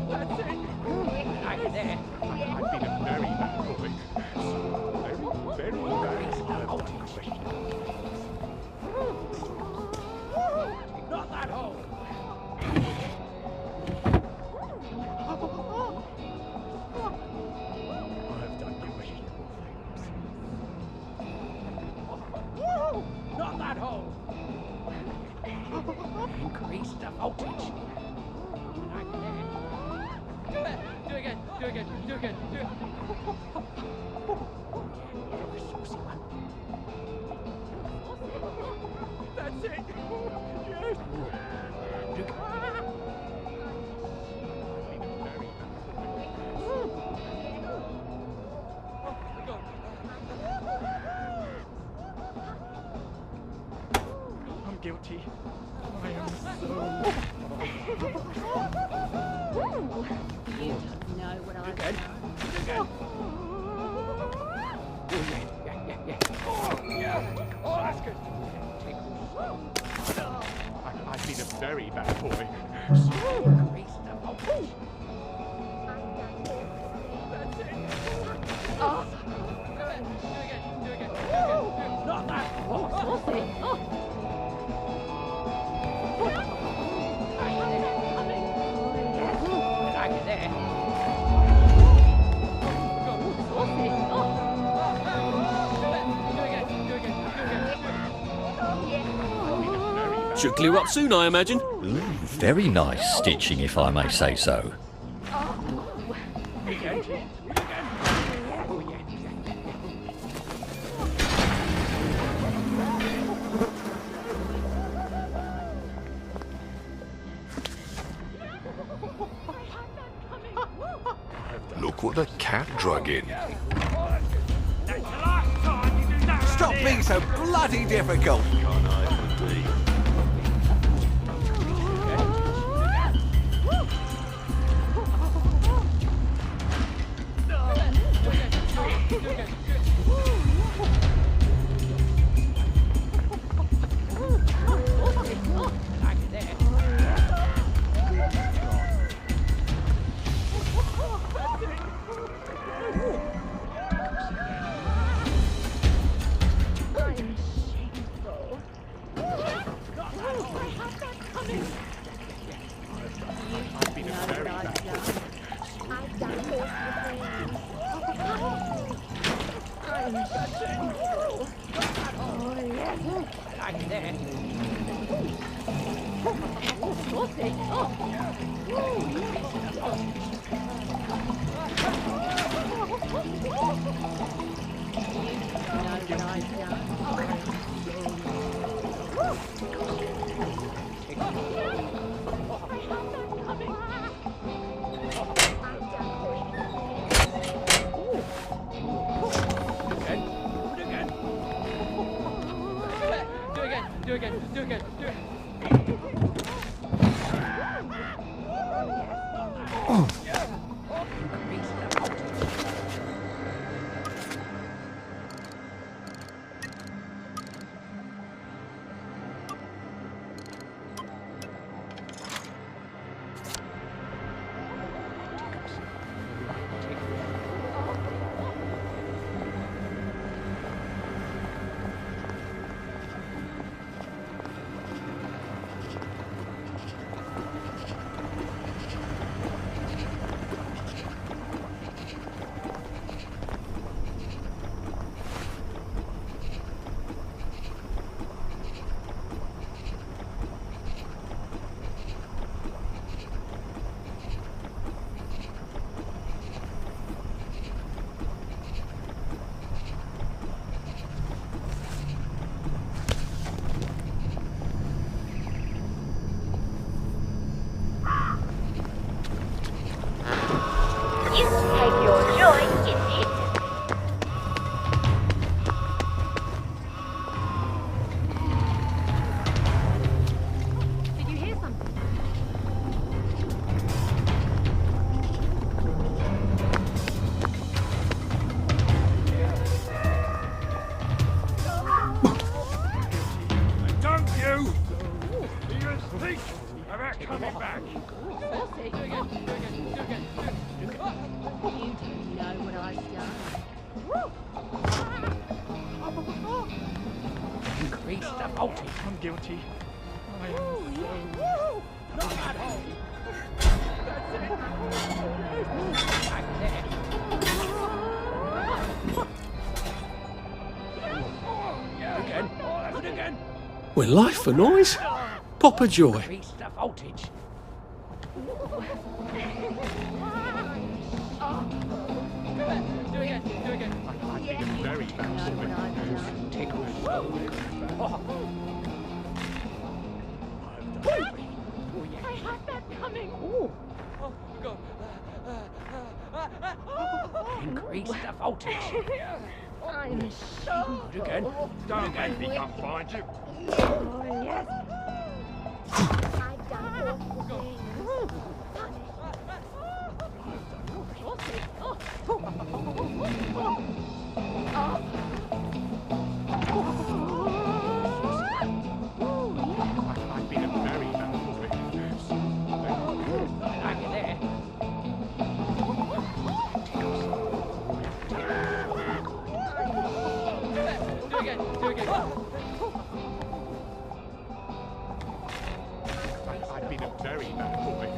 That's it. I like it there. I've been a very bad boy. Very, very bad. Not that hole. I've done you questionable things. Increase the voltage. Do it! Do again! Do again! Do again! Do it! Saucy one. That's it! Yes! I'm guilty. I am so... You don't know what I've done. Oh, that's good. I've been a very bad boy. Increase the voltage. That's it. Oh. Do it. Do again. Do again. Do again. Not that. Oh, saucy. Oh. Should clear up soon, I imagine. Ooh, very nice stitching, if I may say so. Look what the cat drug in. Stop being so bloody difficult! Do again. Do again. Do it. You take your joy in it. Did you hear something? Don't you! Do you think about coming back? You don't know what I've done. Increase the voltage. I'm guilty. I am Not that hole. That's it. Again. That's it again. When life for noise, Papa Joy. Increase the voltage. Do again. Very bad. Tickle so good. Oh. I had that coming. Oh, God. Increase the voltage. I'm so... Do again. Don't make me come find you. Oh, yes. I've done awful things. I've been a very bad boy. I like it there. Do again. I've been a very bad boy.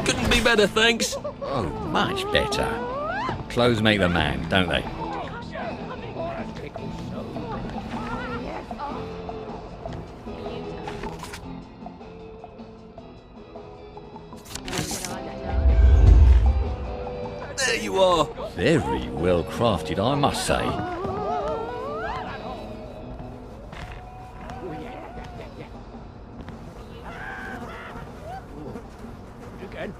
Couldn't be better, thanks. Oh, much better. Clothes make the man, don't they? There you are. Very well crafted, I must say. Do again.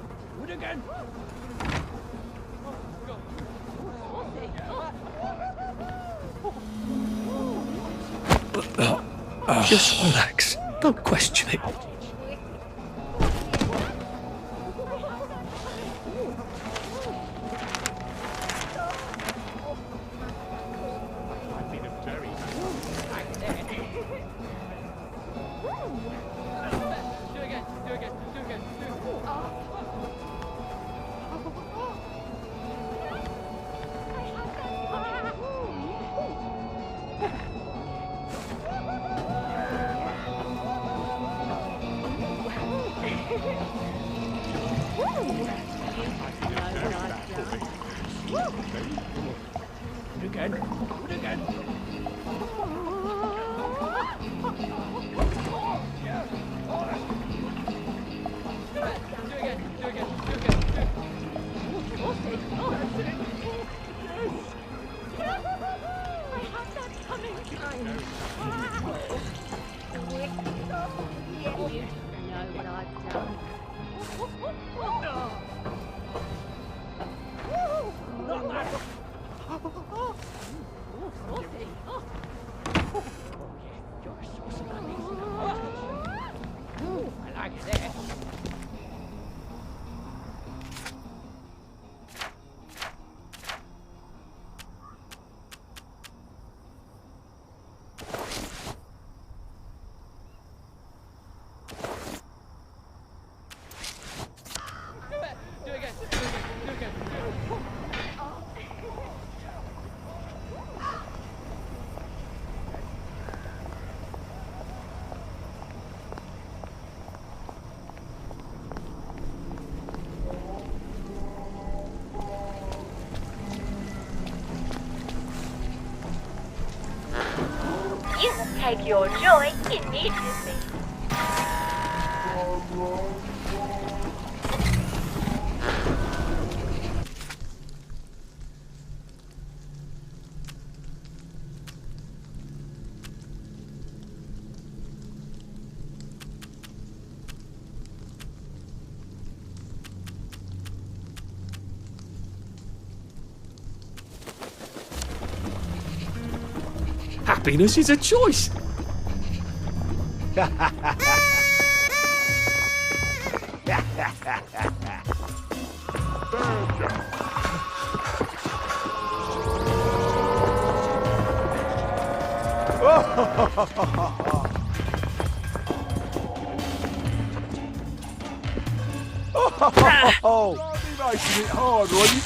Just relax. Don't question it. I've been a very bad boy. Do again. Do again. I like it there. Do again. You must take your joy immediately. Happiness is a choice. Oh, you're making it hard, are you?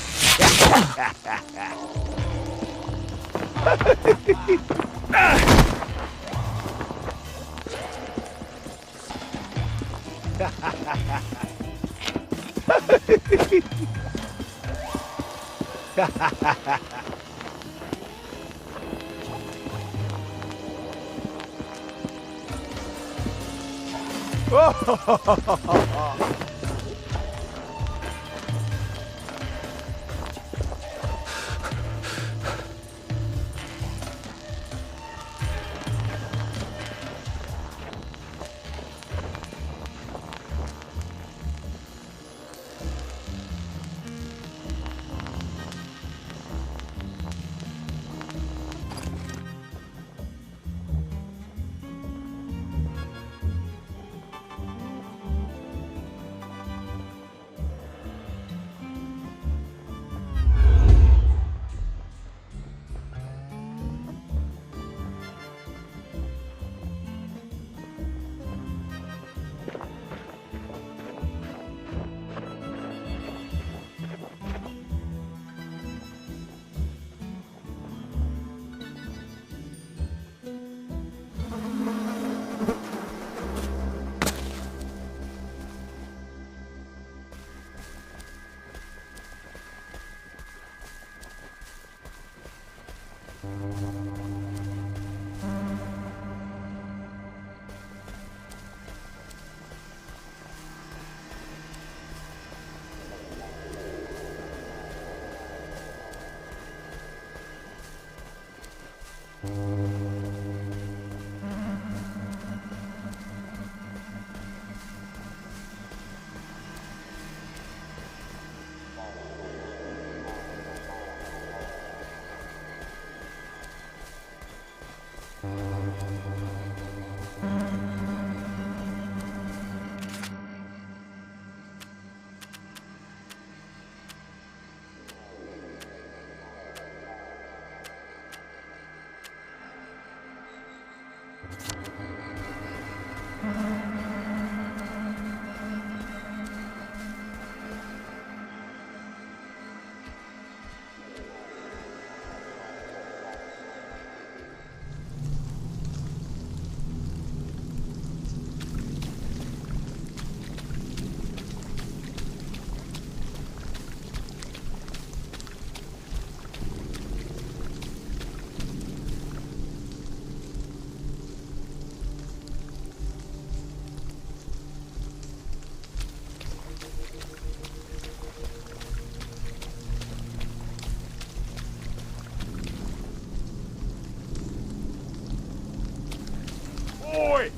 Oi!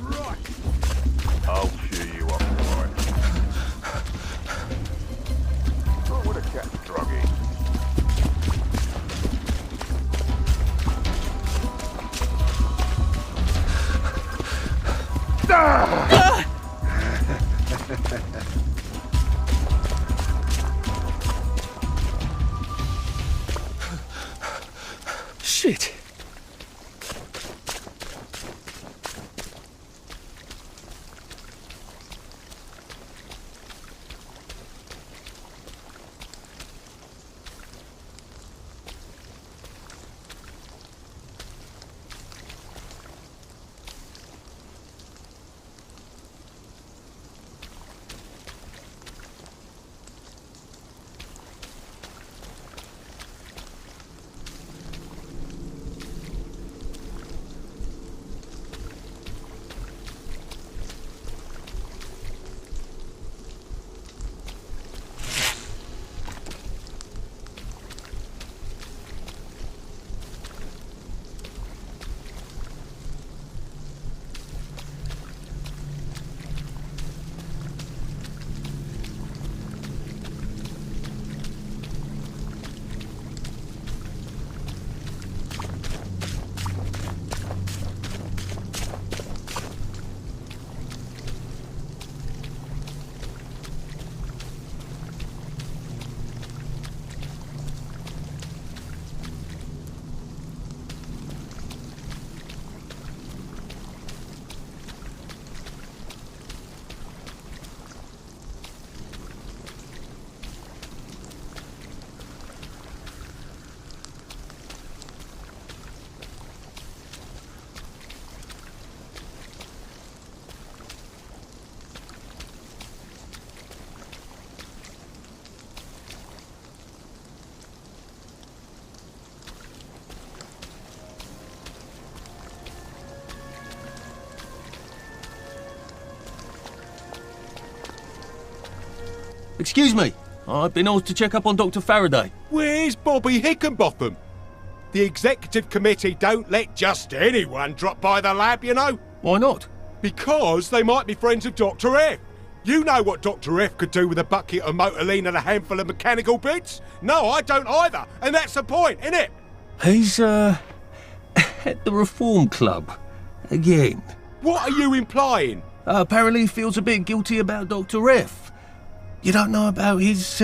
Right. I'll cheer you up, right? Oh, what a cat druggie. Shit. Excuse me. I've been asked to check up on Dr. Faraday. Where's Bobby Hickenbotham? The executive committee don't let just anyone drop by the lab, you know. Why not? Because they might be friends of Dr. F. You know what Dr. F could do with a bucket of motorline and a handful of mechanical bits? No, I don't either. And that's the point, innit? He's, at the Reform Club. Again. What are you implying? Apparently he feels a bit guilty about Dr. F. You don't know about his,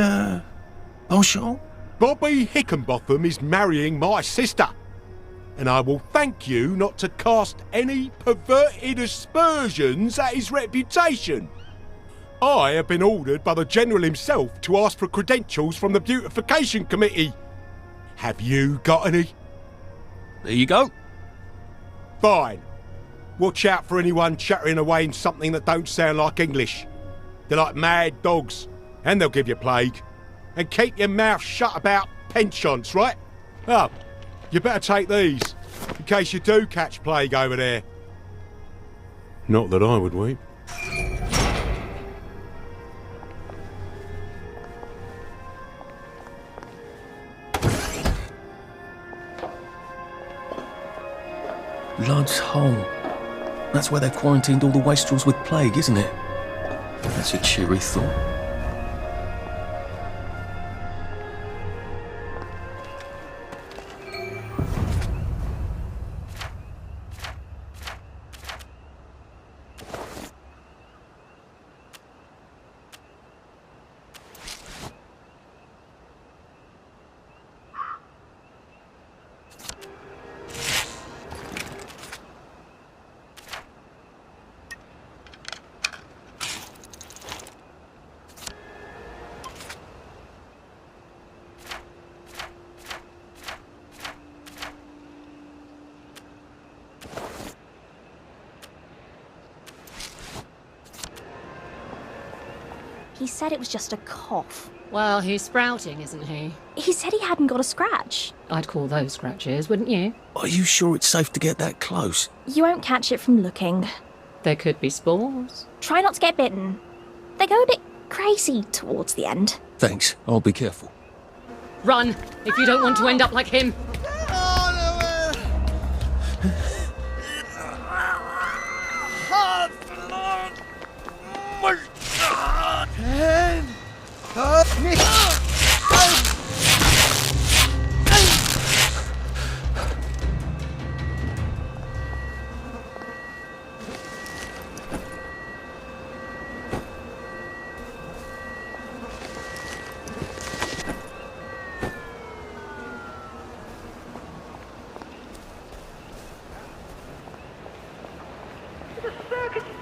penchant? Bobby Hickenbotham is marrying my sister. And I will thank you not to cast any perverted aspersions at his reputation. I have been ordered by the General himself to ask for credentials from the Beautification Committee. Have you got any? There you go. Fine. Watch out for anyone chattering away in something that don't sound like English. They're like mad dogs, and they'll give you plague. And keep your mouth shut about penchants, right? Oh, you better take these, in case you do catch plague over there. Not that I would weep. Lud's Hole. That's where they've quarantined all the wastrels with plague, isn't it? That's a cheery thought. He said it was just a cough. Well, he's sprouting, isn't he? He said he hadn't got a scratch. I'd call those scratches, wouldn't you? Are you sure it's safe to get that close? You won't catch it from looking. There could be spores. Try not to get bitten. They go a bit crazy towards the end. Thanks, I'll be careful. Run, if you don't want to end up like him.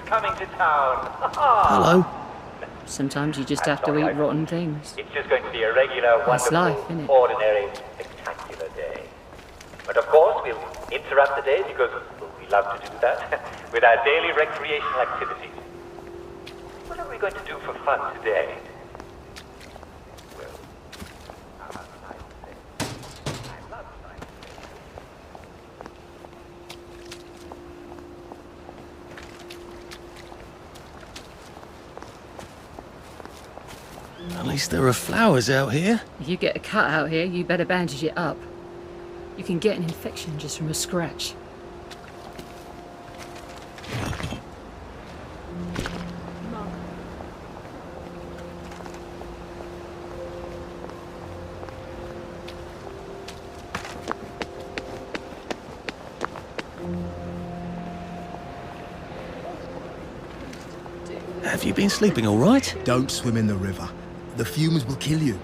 Coming to town. Hello. Sometimes you just have to eat rotten things. It's just going to be a regular, That's wonderful, life, isn't it? ordinary, spectacular day. But of course, we'll interrupt the day because we love to do that with our daily recreational activities. What are we going to do for fun today? At least there are flowers out here. If you get a cut out here, you better bandage it up. You can get an infection just from a scratch. Have you been sleeping all right? Don't swim in the river. The fumes will kill you.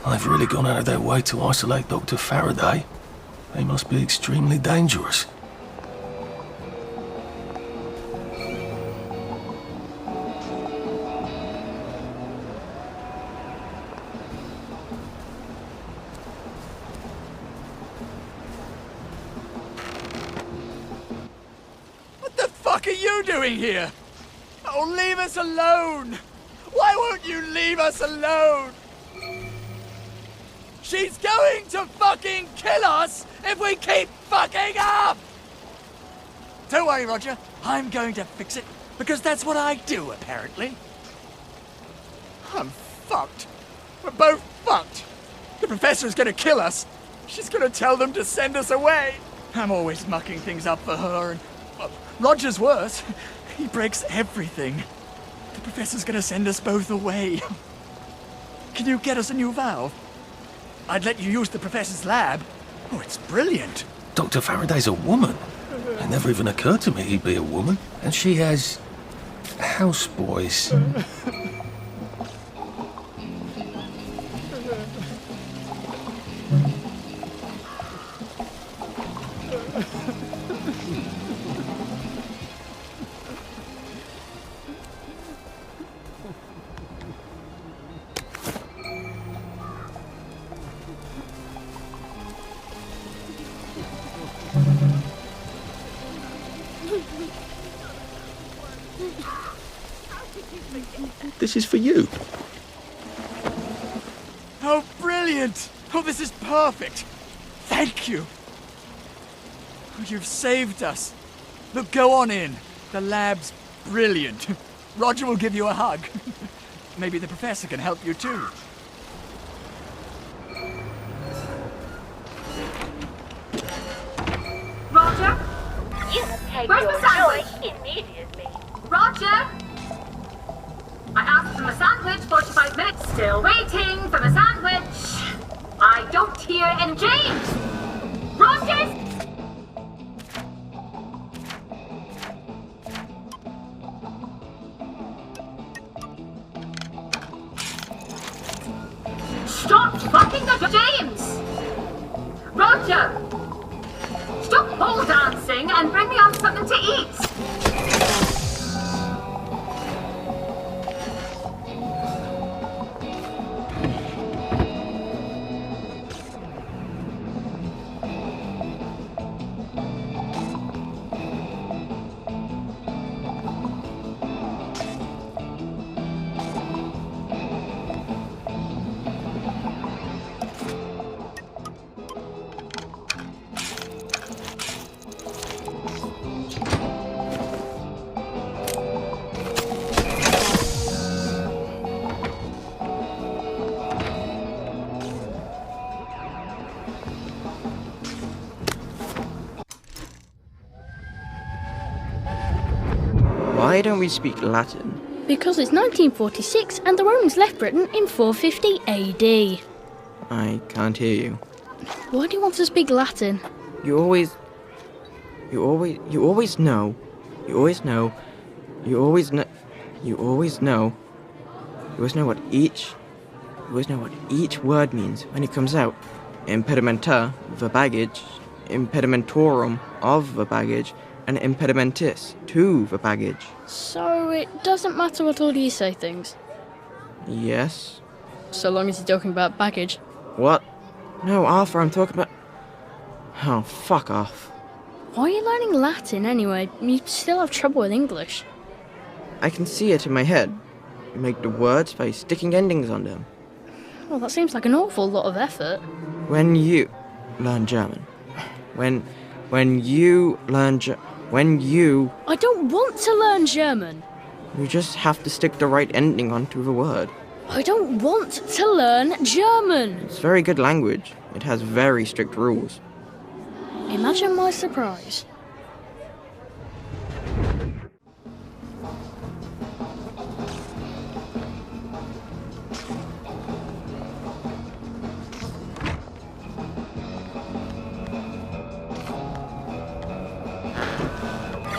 They've really gone out of their way to isolate Dr. Faraday. They must be extremely dangerous. What the fuck are you doing here? Oh, leave us alone! Why won't you leave us alone? She's going to fucking kill us if we keep fucking up! Don't worry, Roger. I'm going to fix it, because that's what I do, apparently. I'm fucked. We're both fucked. The professor's gonna kill us. She's gonna tell them to send us away. I'm always mucking things up for her, and well, Roger's worse. He breaks everything. The professor's gonna send us both away. Can you get us a new valve? I'd let you use the professor's lab. Oh, it's brilliant. Dr. Faraday's a woman. It never even occurred to me he'd be a woman. And she has houseboys. This is for you. Oh, brilliant! Oh, this is perfect! Thank you! Oh, you've saved us. Look, go on in. The lab's brilliant. Roger will give you a hug. Maybe the professor can help you too. Roger? You take Where's your the sandwich? joy immediately. Roger? I asked for my sandwich, 45 minutes, still waiting for my sandwich. I don't hear any James. Roger? Stop fucking the James! Roger! Stop pole dancing and bring me on something to eat! Why don't we speak Latin? Because it's 1946 and the Romans left Britain in 450 AD. I can't hear you. Why do you want to speak Latin? You always know what each word means when it comes out. Impedimenta, the baggage, impedimentorum, of the baggage, and impedimentis, to the baggage. So it doesn't matter what order you say things? Yes. So long as you're talking about baggage. What? No, Arthur, I'm talking about... Oh, fuck off. Why are you learning Latin anyway? You still have trouble with English. I can see it in my head. You make the words by sticking endings on them. Well, that seems like an awful lot of effort. When you learn German. When you learn I don't want to learn German. You just have to stick the right ending onto the word. I don't want to learn German. It's very good language. It has very strict rules. Imagine my surprise.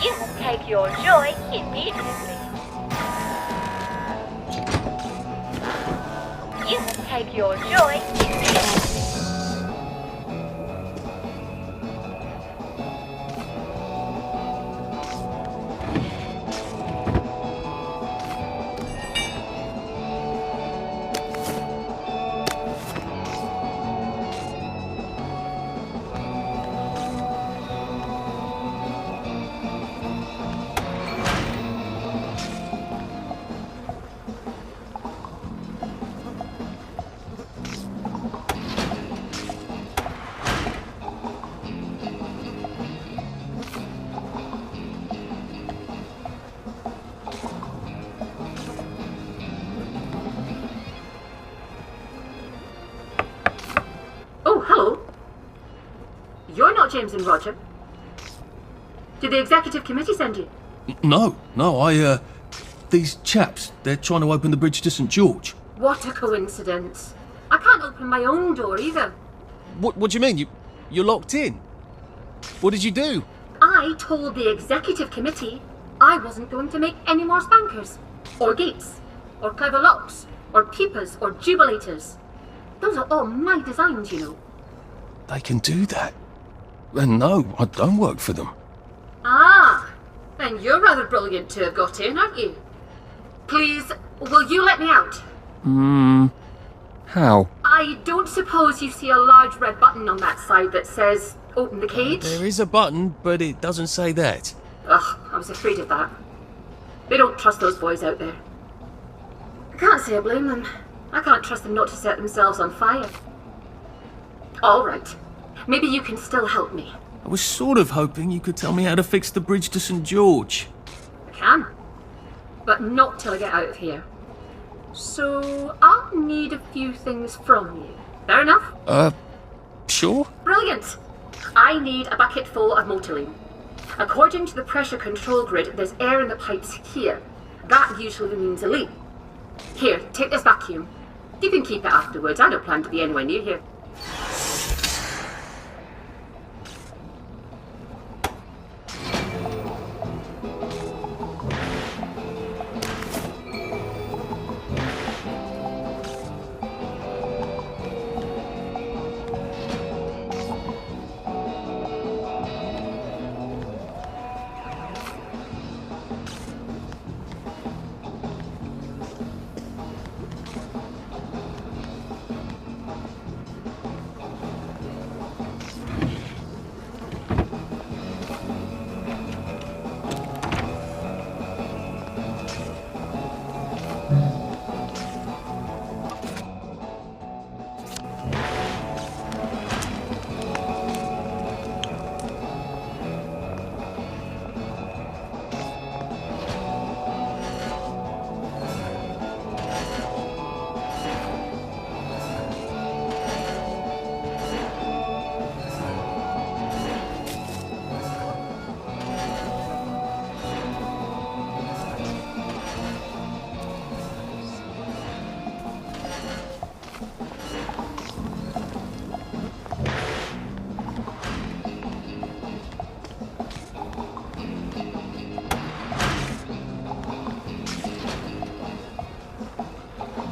You take your joy immediately. You take your joy. Oh, hello. You're not James and Roger. Did the executive committee send you? No, these chaps, they're trying to open the bridge to St. George. What a coincidence. I can't open my own door either. What do you mean? You're locked in? What did you do? I told the executive committee I wasn't going to make any more spankers, or gates, or clever locks, or peepers, or jubilators. Those are all my designs, you know. They can do that. And no, I don't work for them. Ah, then you're rather brilliant to have got in, aren't you? Please, will you let me out? How? I don't suppose you see a large red button on that side that says, open the cage? There is a button, but it doesn't say that. Ugh, I was afraid of that. They don't trust those boys out there. I can't say I blame them. I can't trust them not to set themselves on fire. All right. Maybe you can still help me. I was sort of hoping you could tell me how to fix the bridge to St. George. I can. But not till I get out of here. So, I'll need a few things from you. Fair enough? Sure? Brilliant! I need a bucket full of Motoline. According to the pressure control grid, there's air in the pipes here. That usually means a leak. Here, take this vacuum. You can keep it afterwards. I don't plan to be anywhere near here.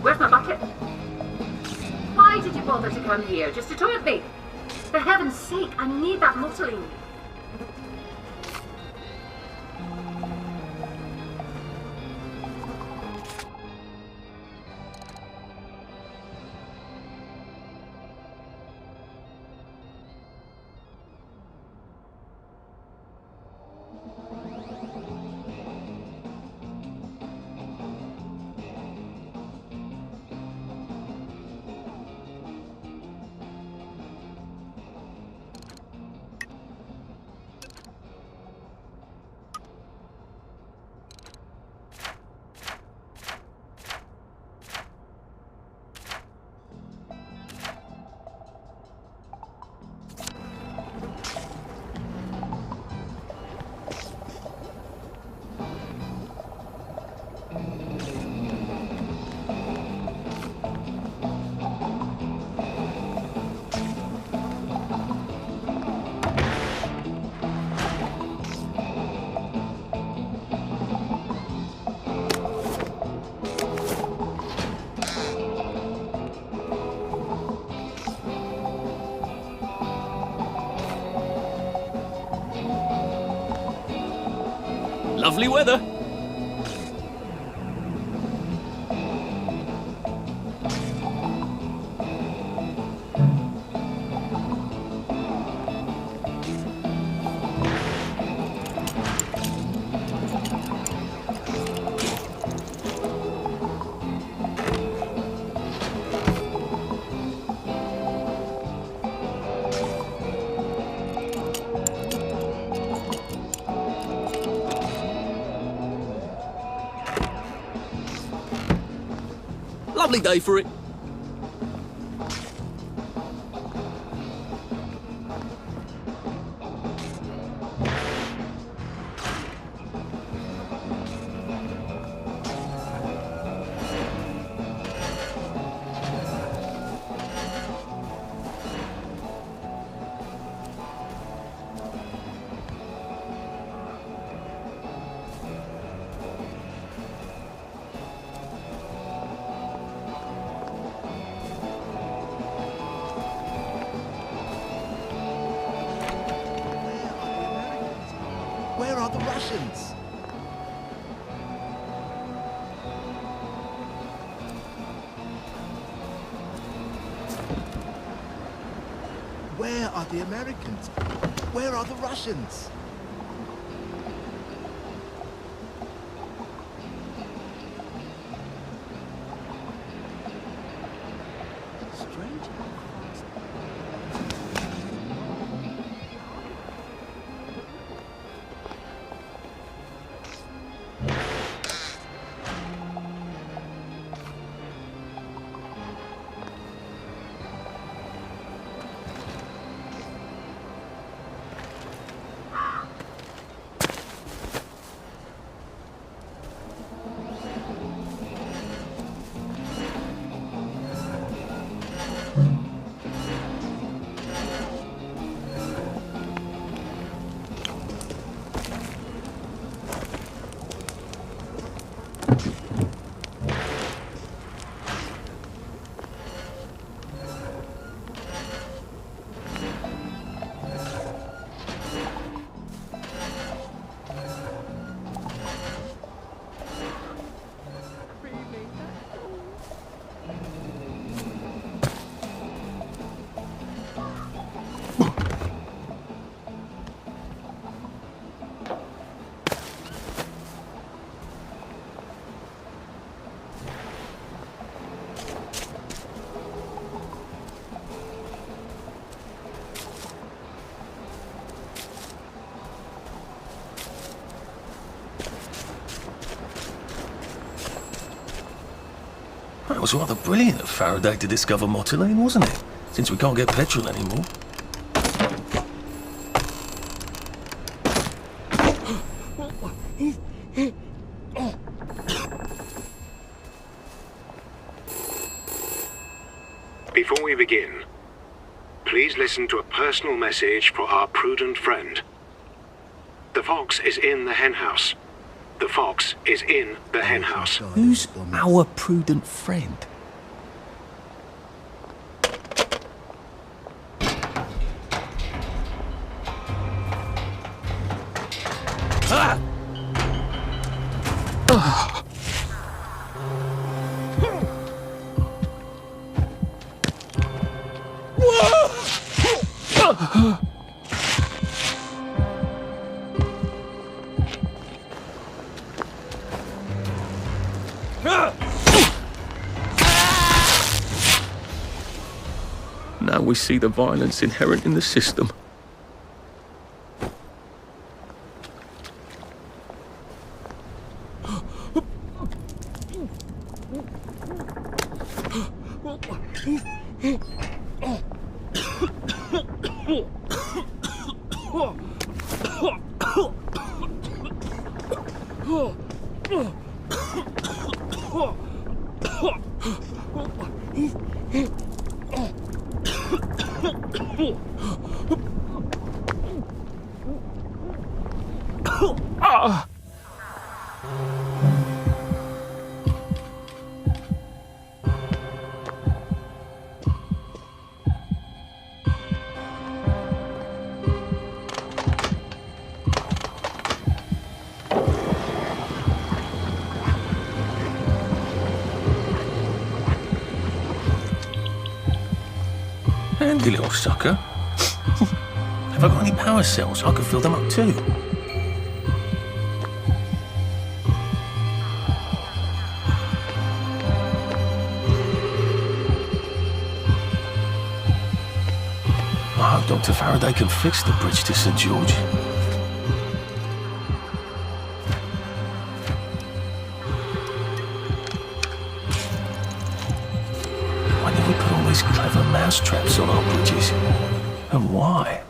Where's my bucket? Why did you bother to come here? Just to taunt me? For heaven's sake, I need that Motoline. Lovely weather. Lovely day for it. Where are the Russians? Where are the Americans? Where are the Russians? Strange. It was rather brilliant of Faraday to discover Motilene, wasn't it? Since we can't get petrol anymore. Before we begin, please listen to a personal message for our prudent friend. The fox is in the henhouse. The fox is in the henhouse. Who's our prudent friend? Ah! Now we see the violence inherent in the system. Handy little sucker. Have I got any power cells? I could fill them up too. I hope Dr. Faraday can fix the bridge to St. George. Why did we put all these clever mousetraps on our bridges? And why?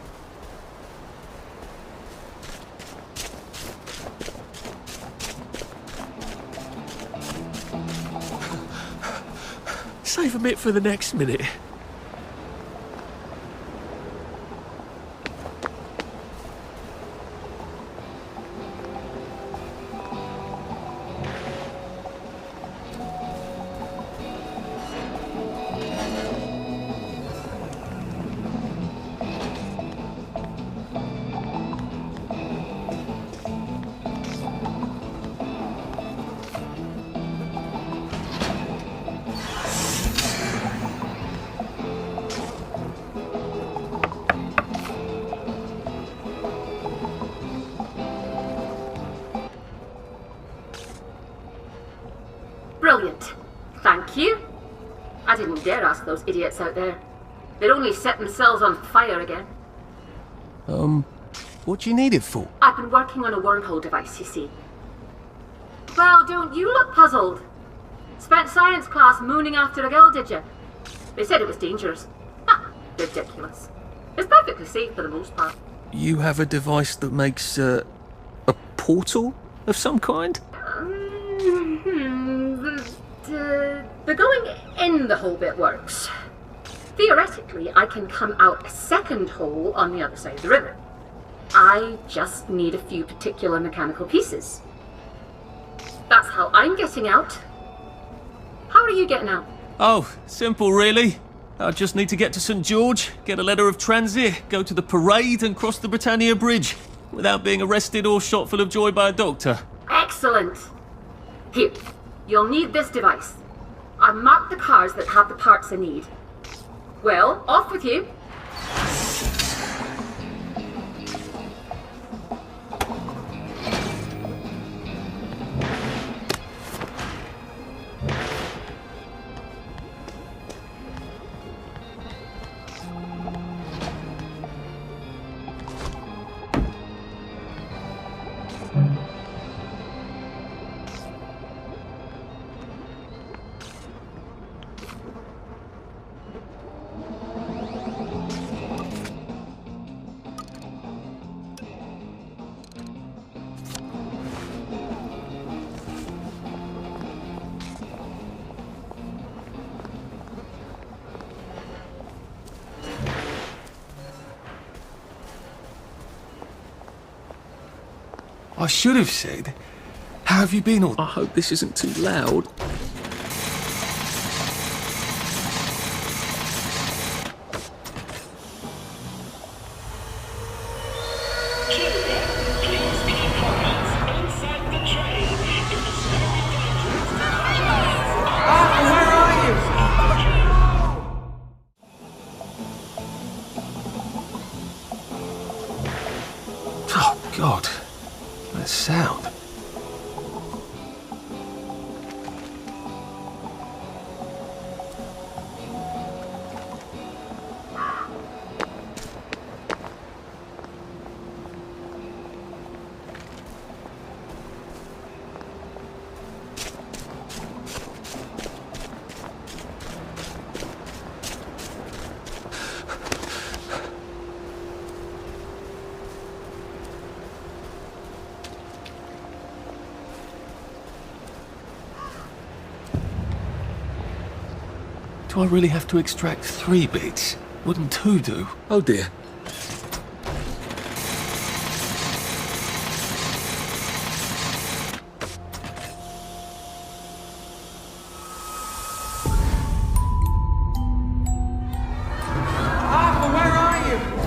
Save a bit for the next minute. Brilliant. Thank you. I didn't dare ask those idiots out there. They'd only set themselves on fire again. What do you need it for? I've been working on a wormhole device, you see. Well, don't you look puzzled? Spent science class mooning after a girl, did you? They said it was dangerous. Ha! Ridiculous. It's perfectly safe for the most part. You have a device that makes, a portal of some kind? The going in the hole bit works. Theoretically, I can come out a second hole on the other side of the river. I just need a few particular mechanical pieces. That's how I'm getting out. How are you getting out? Oh, simple really. I just need to get to St. George, get a letter of transit, go to the parade and cross the Britannia Bridge without being arrested or shot full of joy by a doctor. Excellent. Here, you'll need this device. I've marked the cars that have the parts I need. Well, off with you. I should have said, how have you been all... I hope this isn't too loud. Oh, God. That sound. Do I really have to extract 3 bits? Wouldn't 2 do? Oh dear.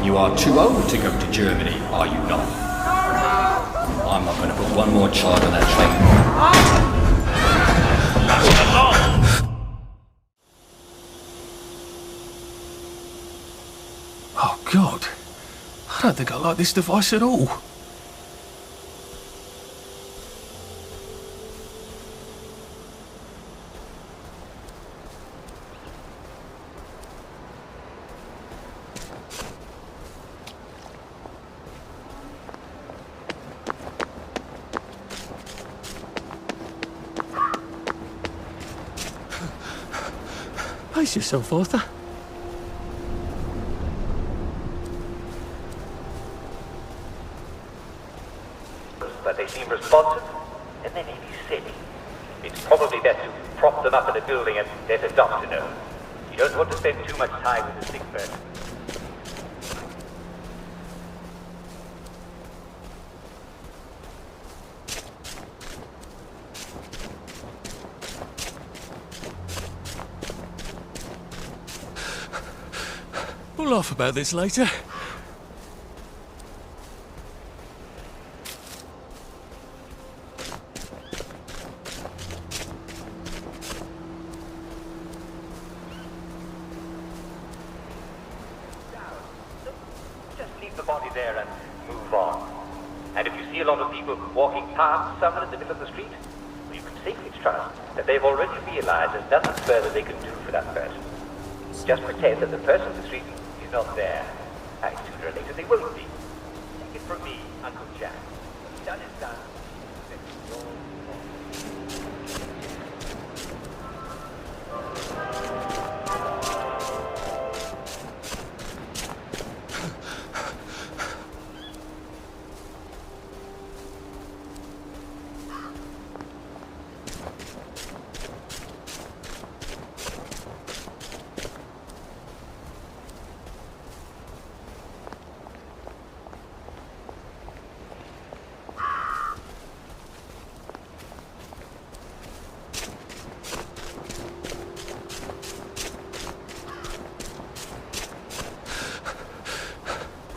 You are too old to go to Germany, are you not? I'm not going to put one more child on that train. Oh, God. I don't think I like this device at all. Pace yourself, Arthur. But they seem responsive, and they may be silly. It's probably best to prop them up in a building and let a doctor know. You don't want to spend too much time with a sick person. We'll laugh about this later. Just leave the body there and move on. And if you see a lot of people walking past someone in the middle of the street, you can safely trust that they've already realized there's nothing further they can do for that person. Just pretend that the person in the street is not there. And sooner or later they will be. Take it from me, Uncle Jack. Done is done.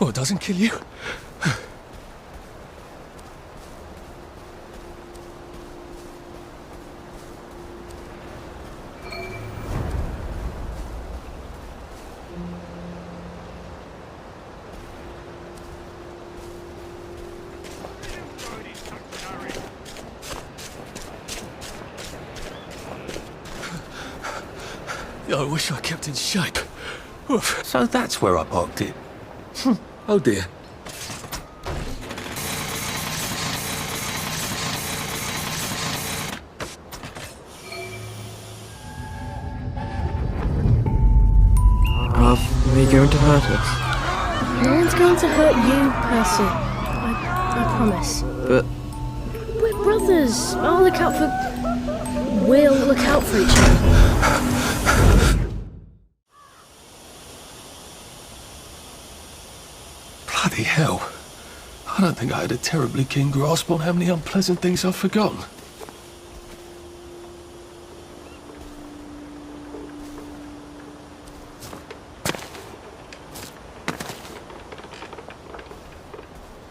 Oh, it doesn't kill you? I wish I kept in shape. Oof. So that's where I parked it. Oh dear. Are they going to hurt us? No one's going to hurt you, Percy. I promise. But We're brothers. I'll look out for... We'll look out for each other. Bloody hell. I don't think I had a terribly keen grasp on how many unpleasant things I've forgotten.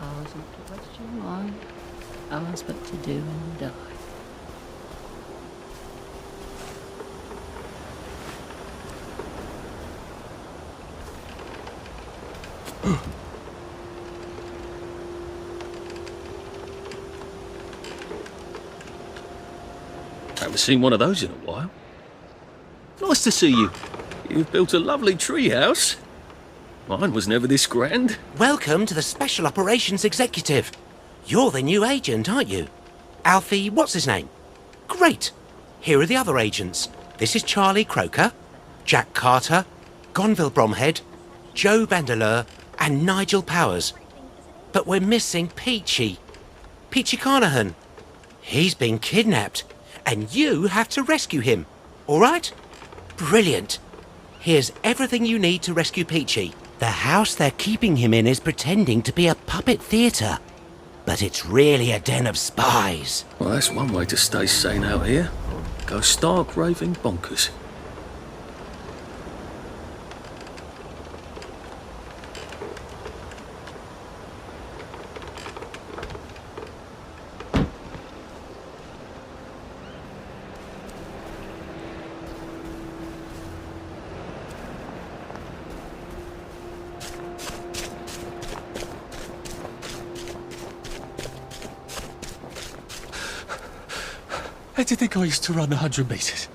Ours not to question why, ours but to do and die. Haven't seen one of those in a while. Nice to see you. You've built a lovely treehouse. Mine was never this grand. Welcome to the Special Operations Executive. You're the new agent, aren't you? Alfie, what's his name? Great. Here are the other agents. This is Charlie Croker, Jack Carter, Gonville Bromhead, Joe Vandeleur, and Nigel Powers. But we're missing Peachy. Peachy Carnahan. He's been kidnapped, and you have to rescue him. All right? Brilliant. Here's everything you need to rescue Peachy. The house they're keeping him in is pretending to be a puppet theatre, but it's really a den of spies. Well, that's one way to stay sane out here. Go stark raving bonkers. How do you think I used to run 100 metres?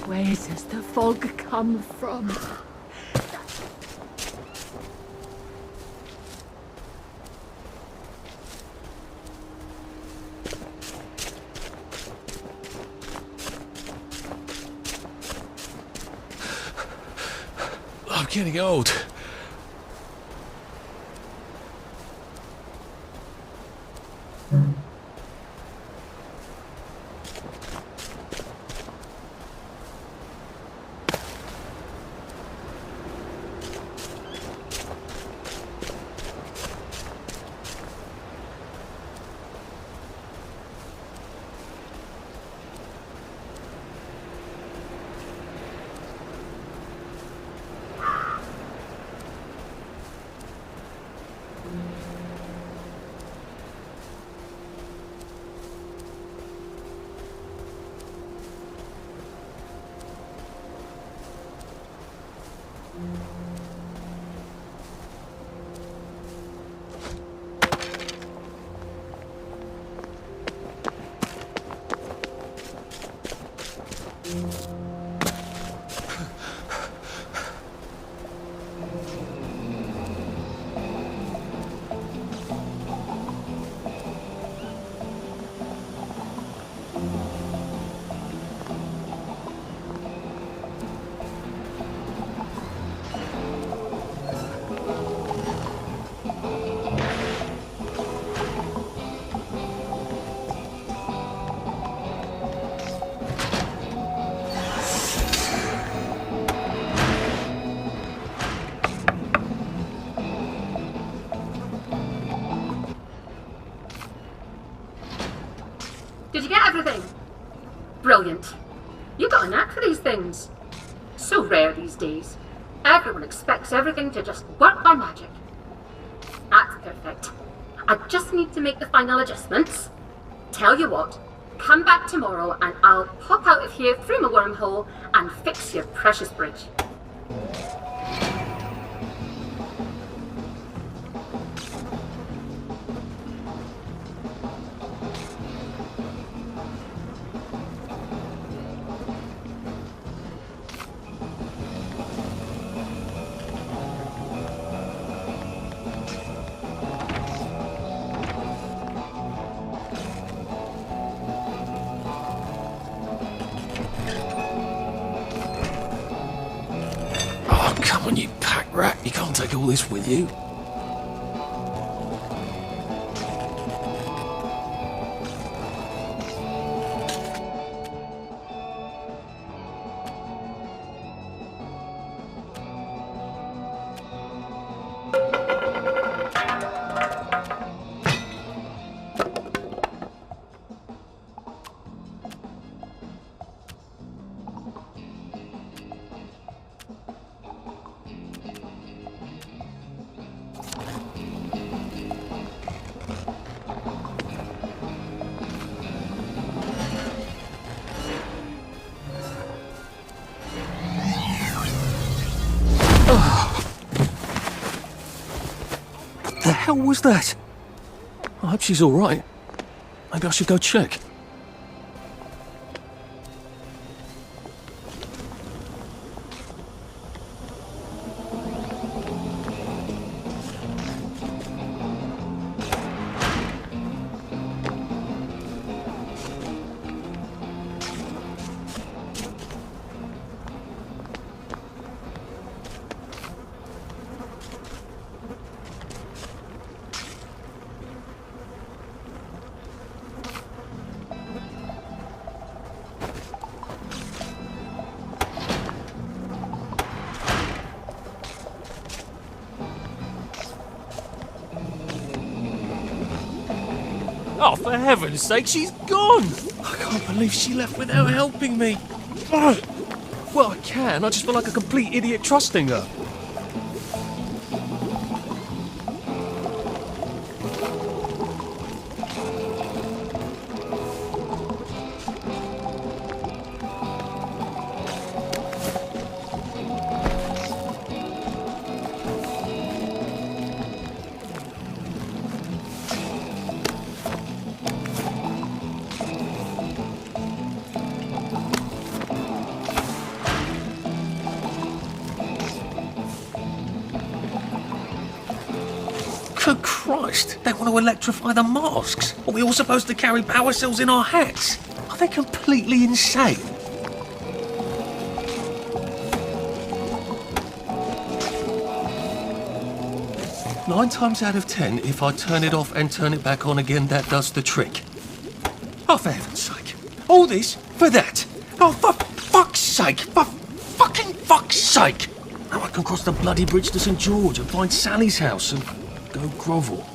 Where does the fog come from? I'm getting old. Did you get everything? Brilliant. You got a knack for these things. So rare these days. Everyone expects everything to just work by magic. That's perfect. I just need to make the final adjustments. Tell you what, come back tomorrow and I'll pop out of here through my wormhole and fix your precious bridge. Come on, you pack rat. You can't take all this with you. What the hell was that? I hope she's all right. Maybe I should go check. Oh, for heaven's sake, she's gone! I can't believe she left without helping me. Ugh. Well, I can. I just feel like a complete idiot trusting her. Good Christ, they want to electrify the masks. Are we all supposed to carry power cells in our hats? Are they completely insane? Nine times out of 10, if I turn it off and turn it back on again, that does the trick. Oh, for heaven's sake. All this for that. Oh, for fuck's sake. For fucking fuck's sake. Now I can cross the bloody bridge to St. George and find Sally's house and go grovel.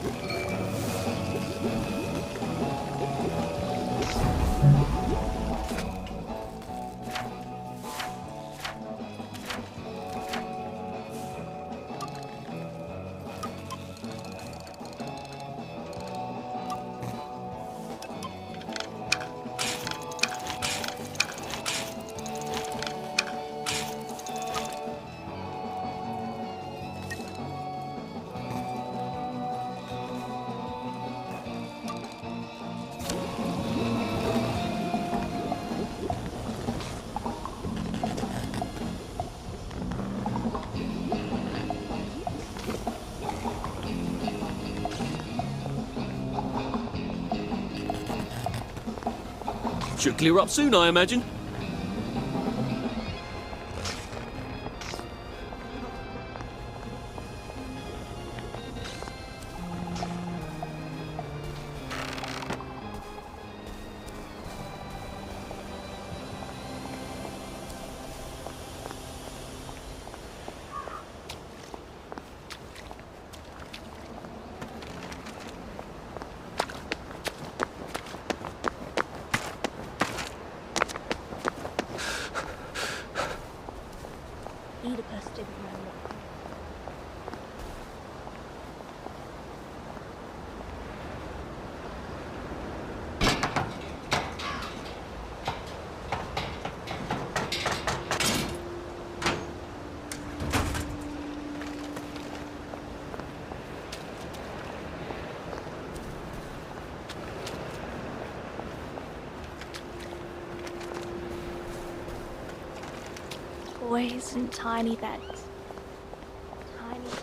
Should clear up soon, I imagine. Oedipus didn't know what. Boys in tiny beds. Tiny beds.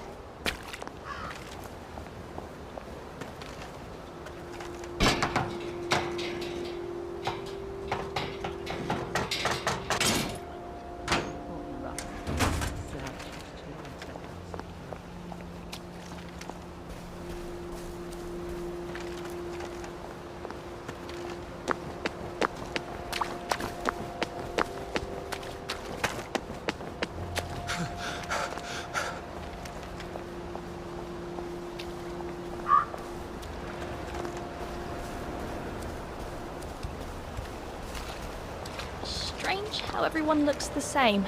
Strange how everyone looks the same.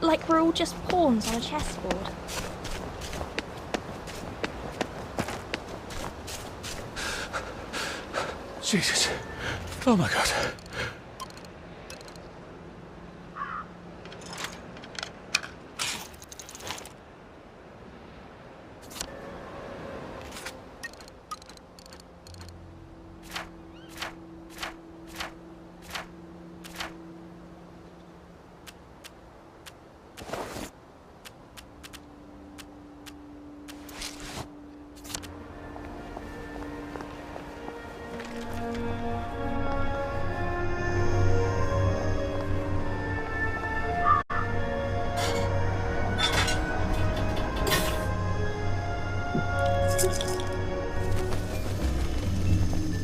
Like we're all just pawns on a chessboard. Jesus. Oh my God.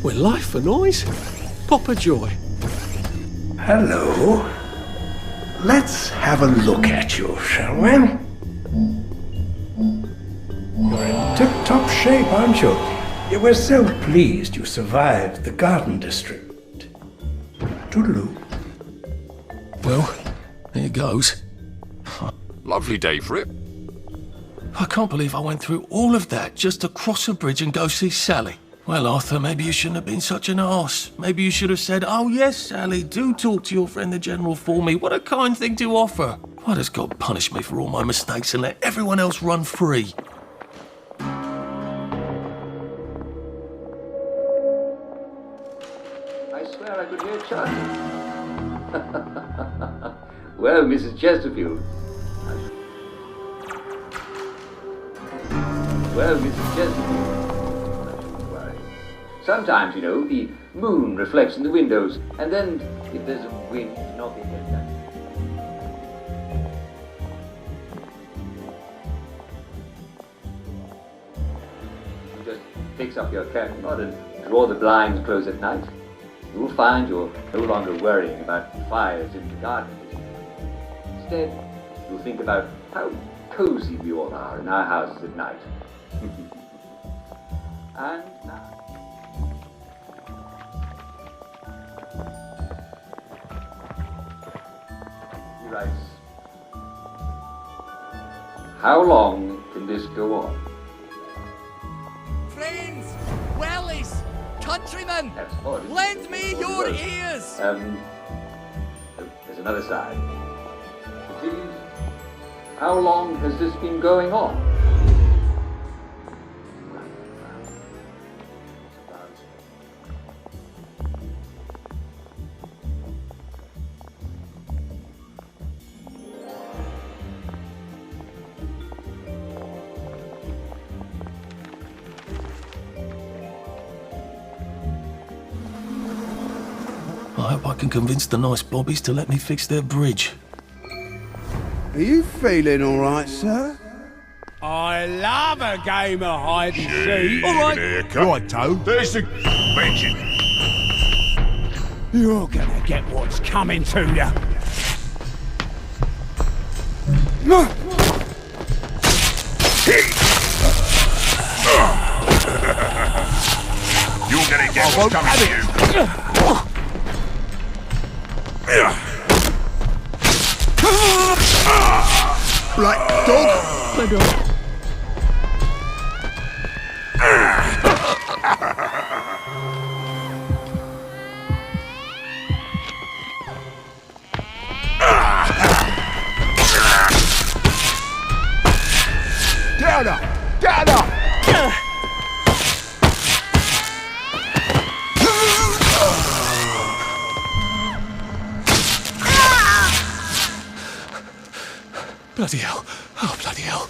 With life for noise, Papa Joy. Hello. Let's have a look at you, shall we? You're in tip-top shape, aren't you? You were so pleased you survived the Garden District. Toodaloo. Well, here goes. Lovely day for it. I can't believe I went through all of that just to cross a bridge and go see Sally. Well, Arthur, maybe you shouldn't have been such an arse. Maybe you should have said, "Oh yes, Sally, do talk to your friend the General for me. What a kind thing to offer." Why does God punish me for all my mistakes and let everyone else run free? I swear I could hear Charlie. Well, Mrs. Chesterfield. Well, Mrs. Chesterfield. Sometimes, you know, the moon reflects in the windows, and then, if there's a wind knocking at that. You just fix up your curtain rod and draw the blinds close at night. You'll find you're no longer worrying about fires in the garden. Instead, you'll think about how cozy we all are in our houses at night. And now. He writes, how long can this go on? Friends, wellies, countrymen, That's odd. lend me your ears. There's another side. Continues, how long has this been going on? I hope I can convince the nice bobbies to let me fix their bridge. Are you feeling all right, sir? I love a game of hide and seek. All right. Right, Toad. There's the engine. You're gonna get what's coming to you. You're gonna get what's coming to you. Black dog. Black dog. Down her! Down her! Bloody hell. Oh, bloody hell.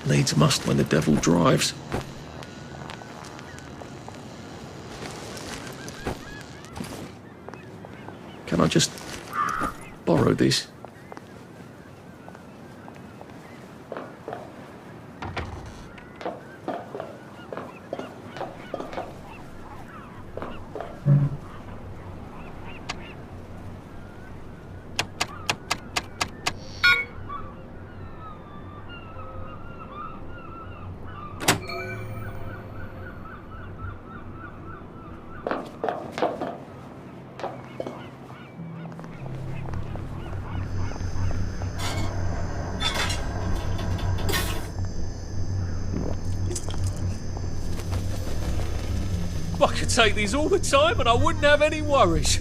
Needs must when the devil drives. Can I just borrow this? I could take these all the time and I wouldn't have any worries.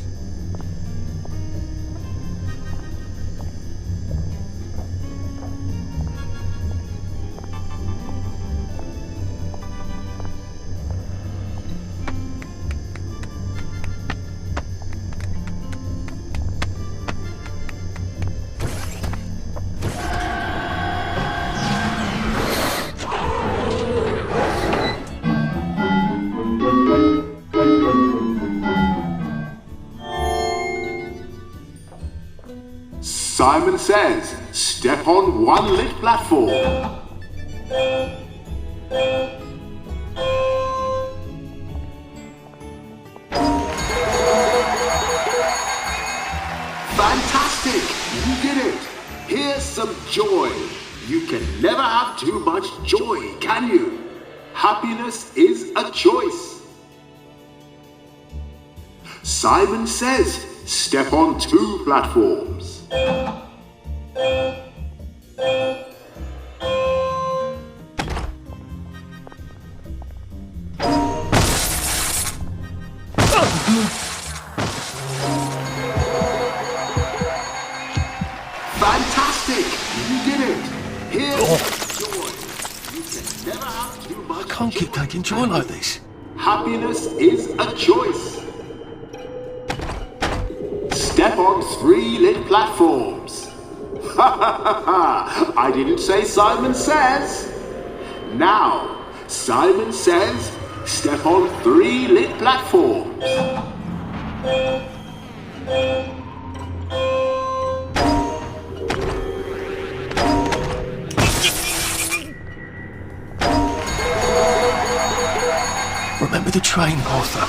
Simon Says, step on one lit platform. never have too much joy, can you? Happiness is a choice. Simon Says, step on 2 platforms. Fantastic! You did it! Here's joy. You can never have too much. I can't keep taking joy like this. Happiness is a choice. Step on 3 lit platforms. Ha ha ha ha! I didn't say Simon Says. Now, Simon Says, step on 3 lit platforms. Remember the train, Arthur.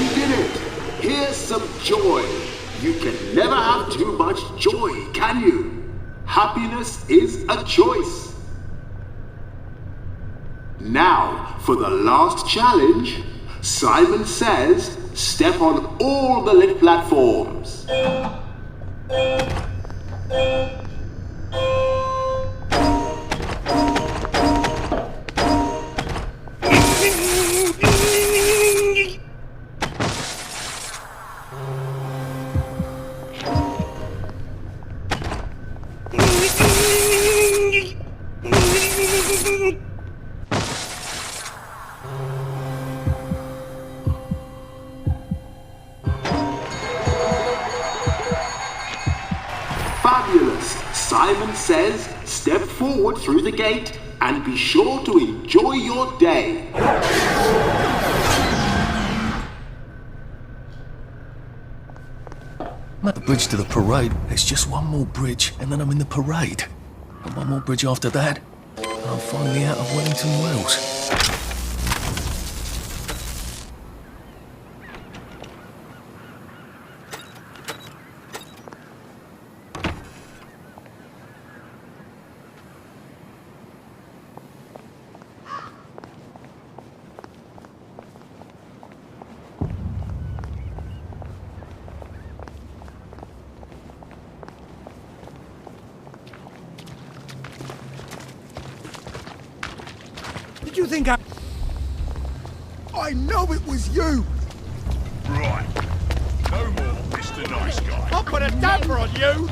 You did it! Here's some joy. You can never have too much joy, can you? Happiness is a choice. Now, for the last challenge, Simon Says, step on all the lit platforms. Fabulous! Simon Says, step forward through the gate and be sure to enjoy your day. I'm at the bridge to the parade. It's just one more bridge, and then I'm in the parade. And one more bridge after that, and I'm finally out of Wellington Wells. Did you think I know it was you! Right. No more, Mr. Nice Guy. I'll put a damper on you!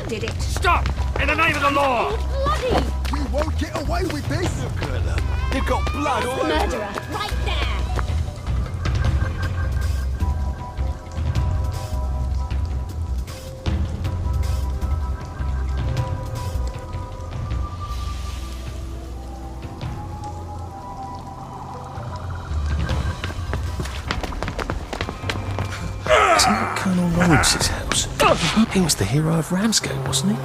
Did it? Stop! In the name of the law! Bloody! You won't get away with this! Look at them. They've got blood all over them. Murderer, right there! Isn't that Colonel Lawrence's house? He was the hero of Ramsgate, wasn't he?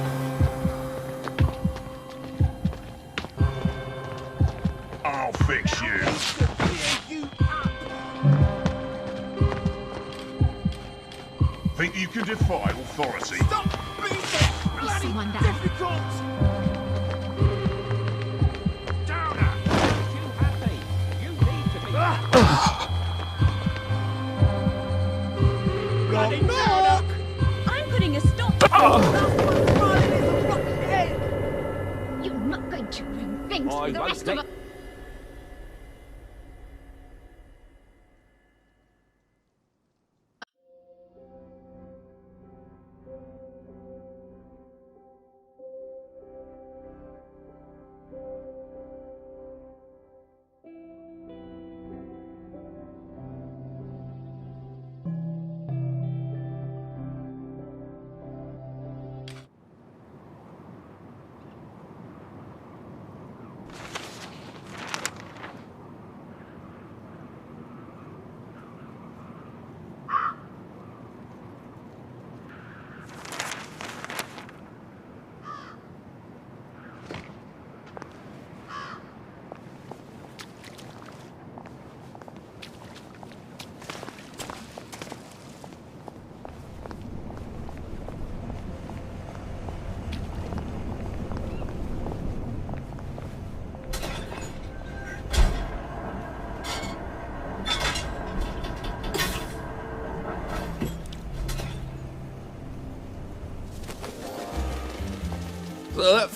I'll fix you. Think you can defy authority? Is someone there? Bloody knock! I'm putting a stop. You're not going to bring things for the rest of us.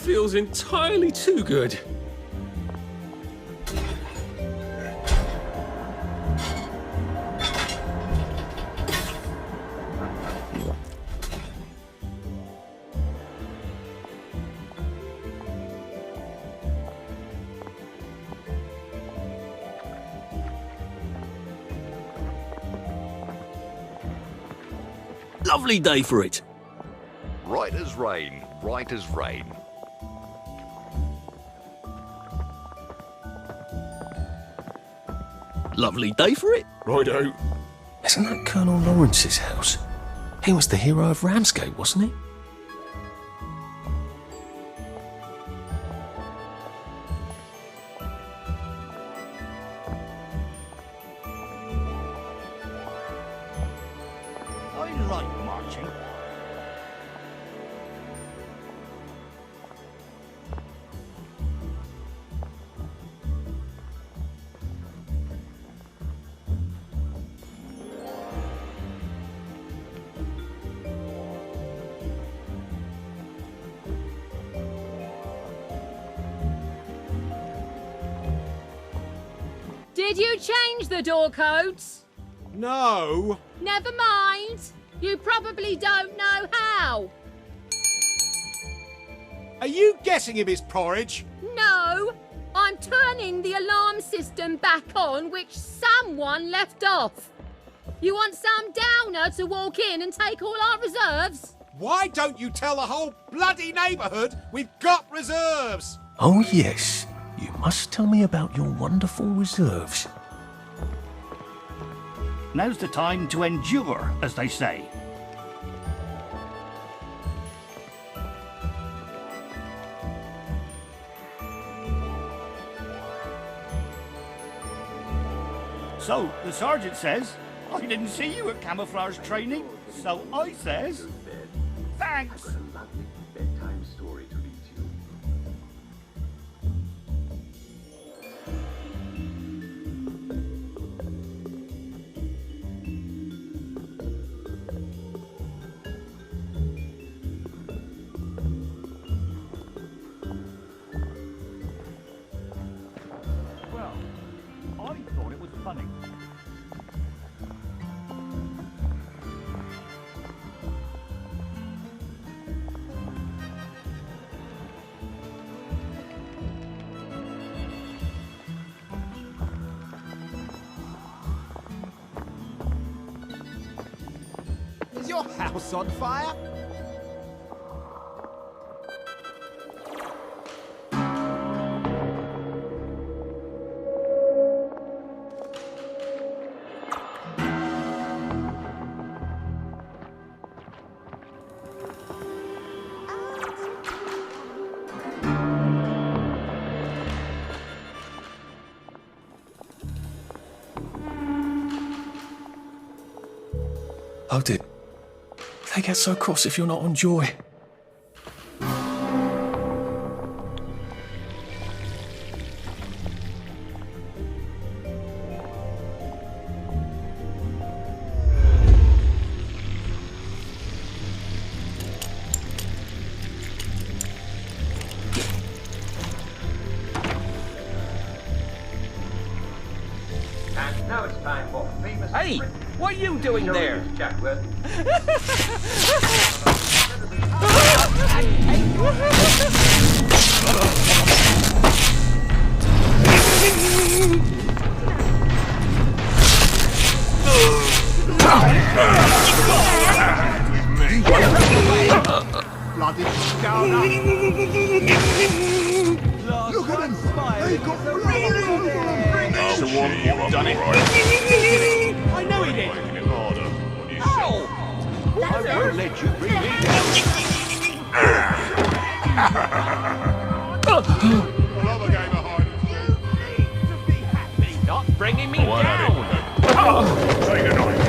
feels entirely too good. Lovely day for it. Right as rain, right as rain. Lovely day for it. Righto. Isn't that Colonel Lawrence's house? He was the hero of Ramsgate, wasn't he? I like marching. Did you change the door codes? No. Never mind. You probably don't know how. Are you guessing him his porridge? No, I'm turning the alarm system back on, which someone left off. You want some downer to walk in and take all our reserves? Why don't you tell the whole bloody neighbourhood we've got reserves? Oh yes, you must tell me about your wonderful reserves. Now's the time to endure, as they say. So, the sergeant says, I didn't see you at camouflage training, so I says, thanks. Bedtime story to read you. Well, I thought it was funny. Is your house on fire? Oh, did they get so cross if you're not on Joy? And now it's time for famous. Hey, what are you doing there? Jackworth. Bloody scouter! Look at him! They got really That's the one who done it. I know he did! Ow! I won't let you bring me Another game of hide and seek. Not bringing me down! Take a knife.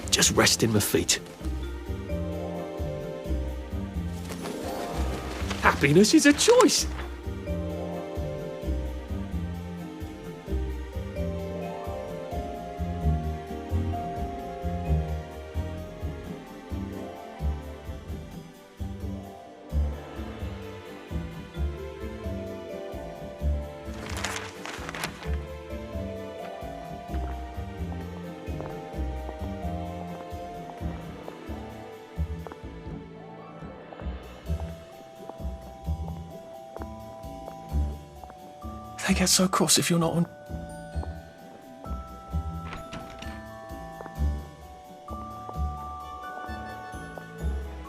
Just resting my feet. Happiness is a choice. They get so cross if you're not on.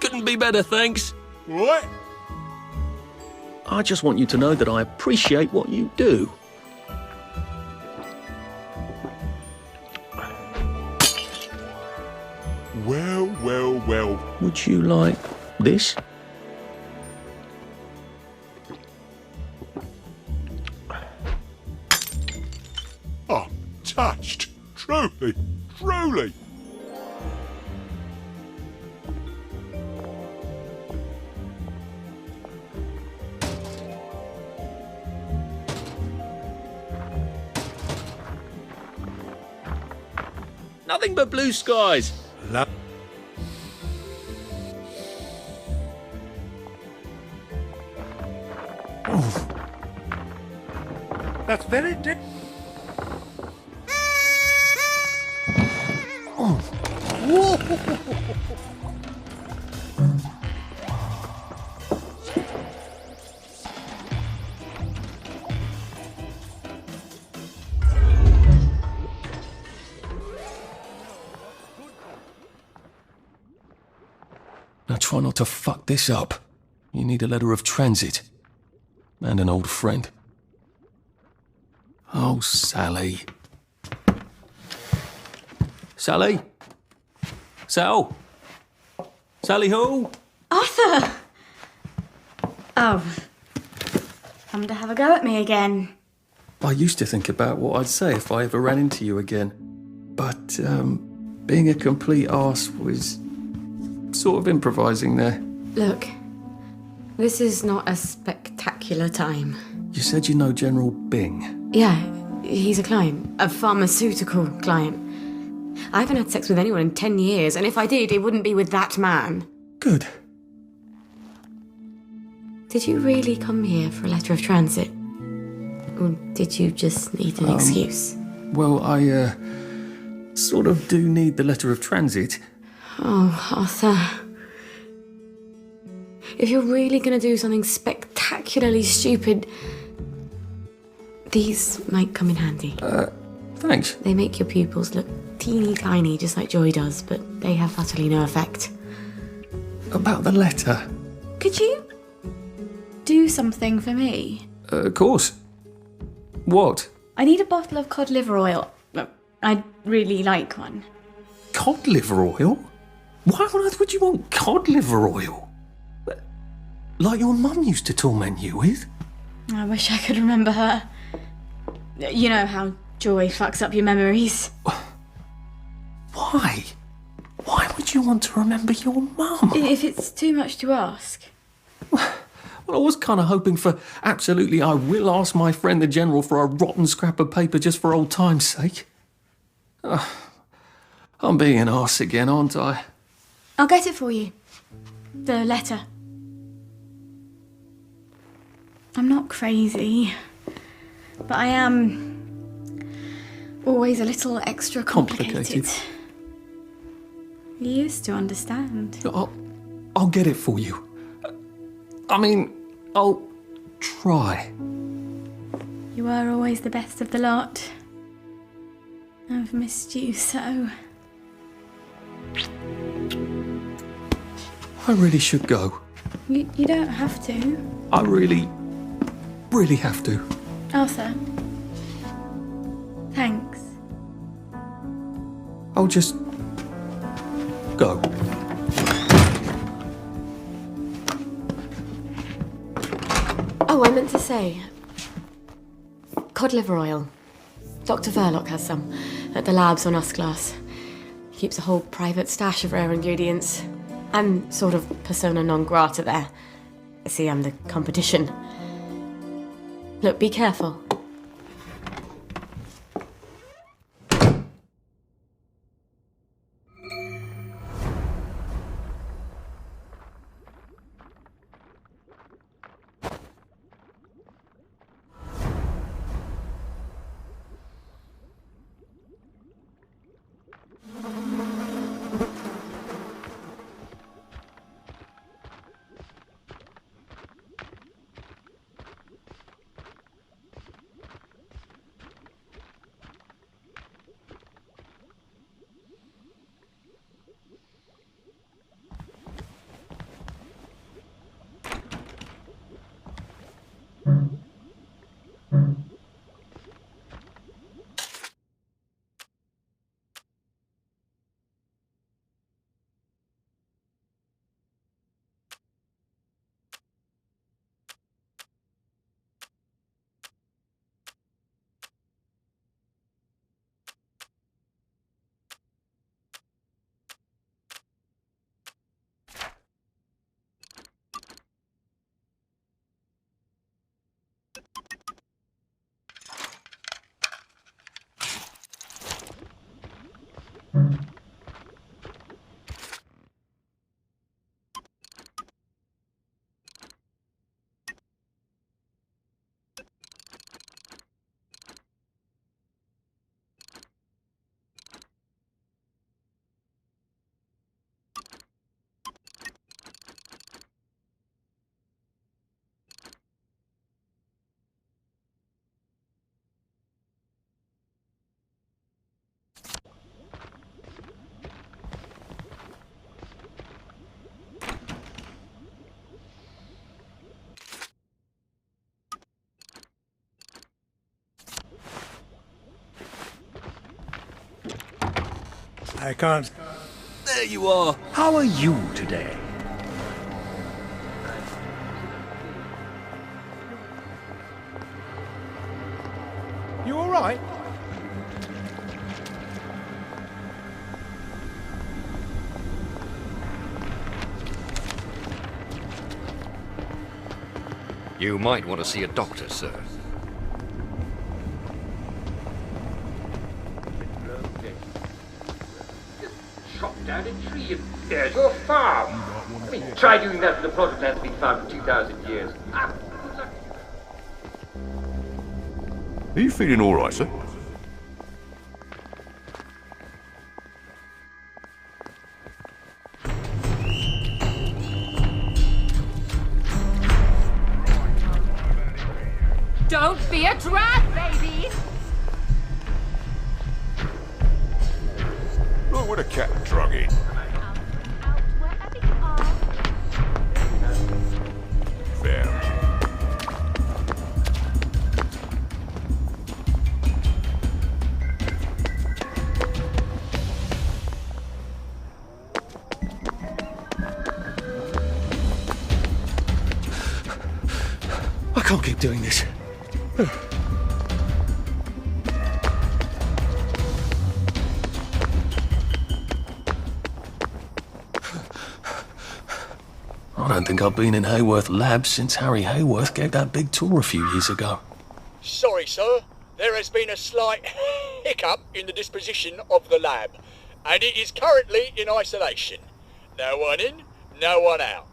Couldn't be better, thanks. What? I just want you to know that I appreciate what you do. Well, well, well. Would you like this? Oh, touched. Truly, truly. Nothing but blue skies. That's very Now try not to fuck this up. You need a letter of transit. And an old friend. Oh, Sally. Sally? Sal? Sally who? Arthur! Oh. Come to have a go at me again. I used to think about what I'd say if I ever ran into you again. But, being a complete arse was sort of improvising there. Look, this is not a spectacular time. You said you know General Bing. Yeah, he's a client. A pharmaceutical client. I haven't had sex with anyone in 10 years, and if I did, it wouldn't be with that man. Good. Did you really come here for a letter of transit? Or did you just need an excuse? Well, I, sort of do need the letter of transit. Oh, Arthur. If you're really going to do something spectacularly stupid, these might come in handy. Thanks. They make your pupils look teeny tiny, just like Joy does, but they have utterly no effect. About the letter? Could you do something for me? Of course. What? I need a bottle of cod liver oil. I'd really like one. Cod liver oil? Why on earth would you want cod liver oil? Like your mum used to torment you with? I wish I could remember her. You know how Joy fucks up your memories. Why? Why would you want to remember your mum? If it's too much to ask. Well, I was kind of hoping for absolutely I will ask my friend the General for a rotten scrap of paper just for old time's sake. I'm being an arse again, aren't I? I'll get it for you. The letter. I'm not crazy, but I am always a little extra complicated. You used to understand. I'll get it for you. I mean, I'll try. You were always the best of the lot. I've missed you so. I really should go. You don't have to. I really have to. Arthur. Thanks. I'll just go. Oh, I meant to say, cod liver oil. Dr. Verloc has some at the labs on Usglass. keeps a whole private stash of rare ingredients. I'm sort of persona non grata there. See, I'm the competition. Look, be careful. I can't. There you are. How are you today? You all right? You might want to see a doctor, sir. Chop down a tree and there's your farm. I mean, try doing that with a plot of land that's been found for 2,000 years. Ah, good luck. Are you feeling all right, sir? Don't be a drag, baby! Look what a cat drug in. Fair. I can't keep doing this. I don't think I've been in Hayworth Labs since Harry Hayworth gave that big tour a few years ago. Sorry, sir. There has been a slight hiccup in the disposition of the lab, and it is currently in isolation. No one in, no one out.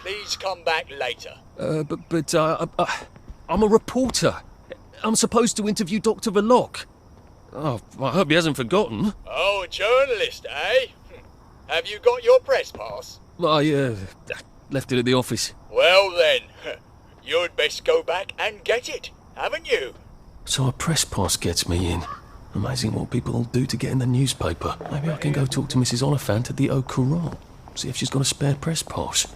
Please come back later. But I'm a reporter. I'm supposed to interview Dr. Verloc. Oh, I hope he hasn't forgotten. Oh, a journalist, eh? Have you got your press pass? I left it at the office. Well then, you'd best go back and get it, haven't you? So a press pass gets me in. Amazing what people do to get in the newspaper. Maybe I can go talk to Mrs. Oliphant at the Au Courant. See if she's got a spare press pass.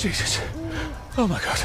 Jesus. Oh my God.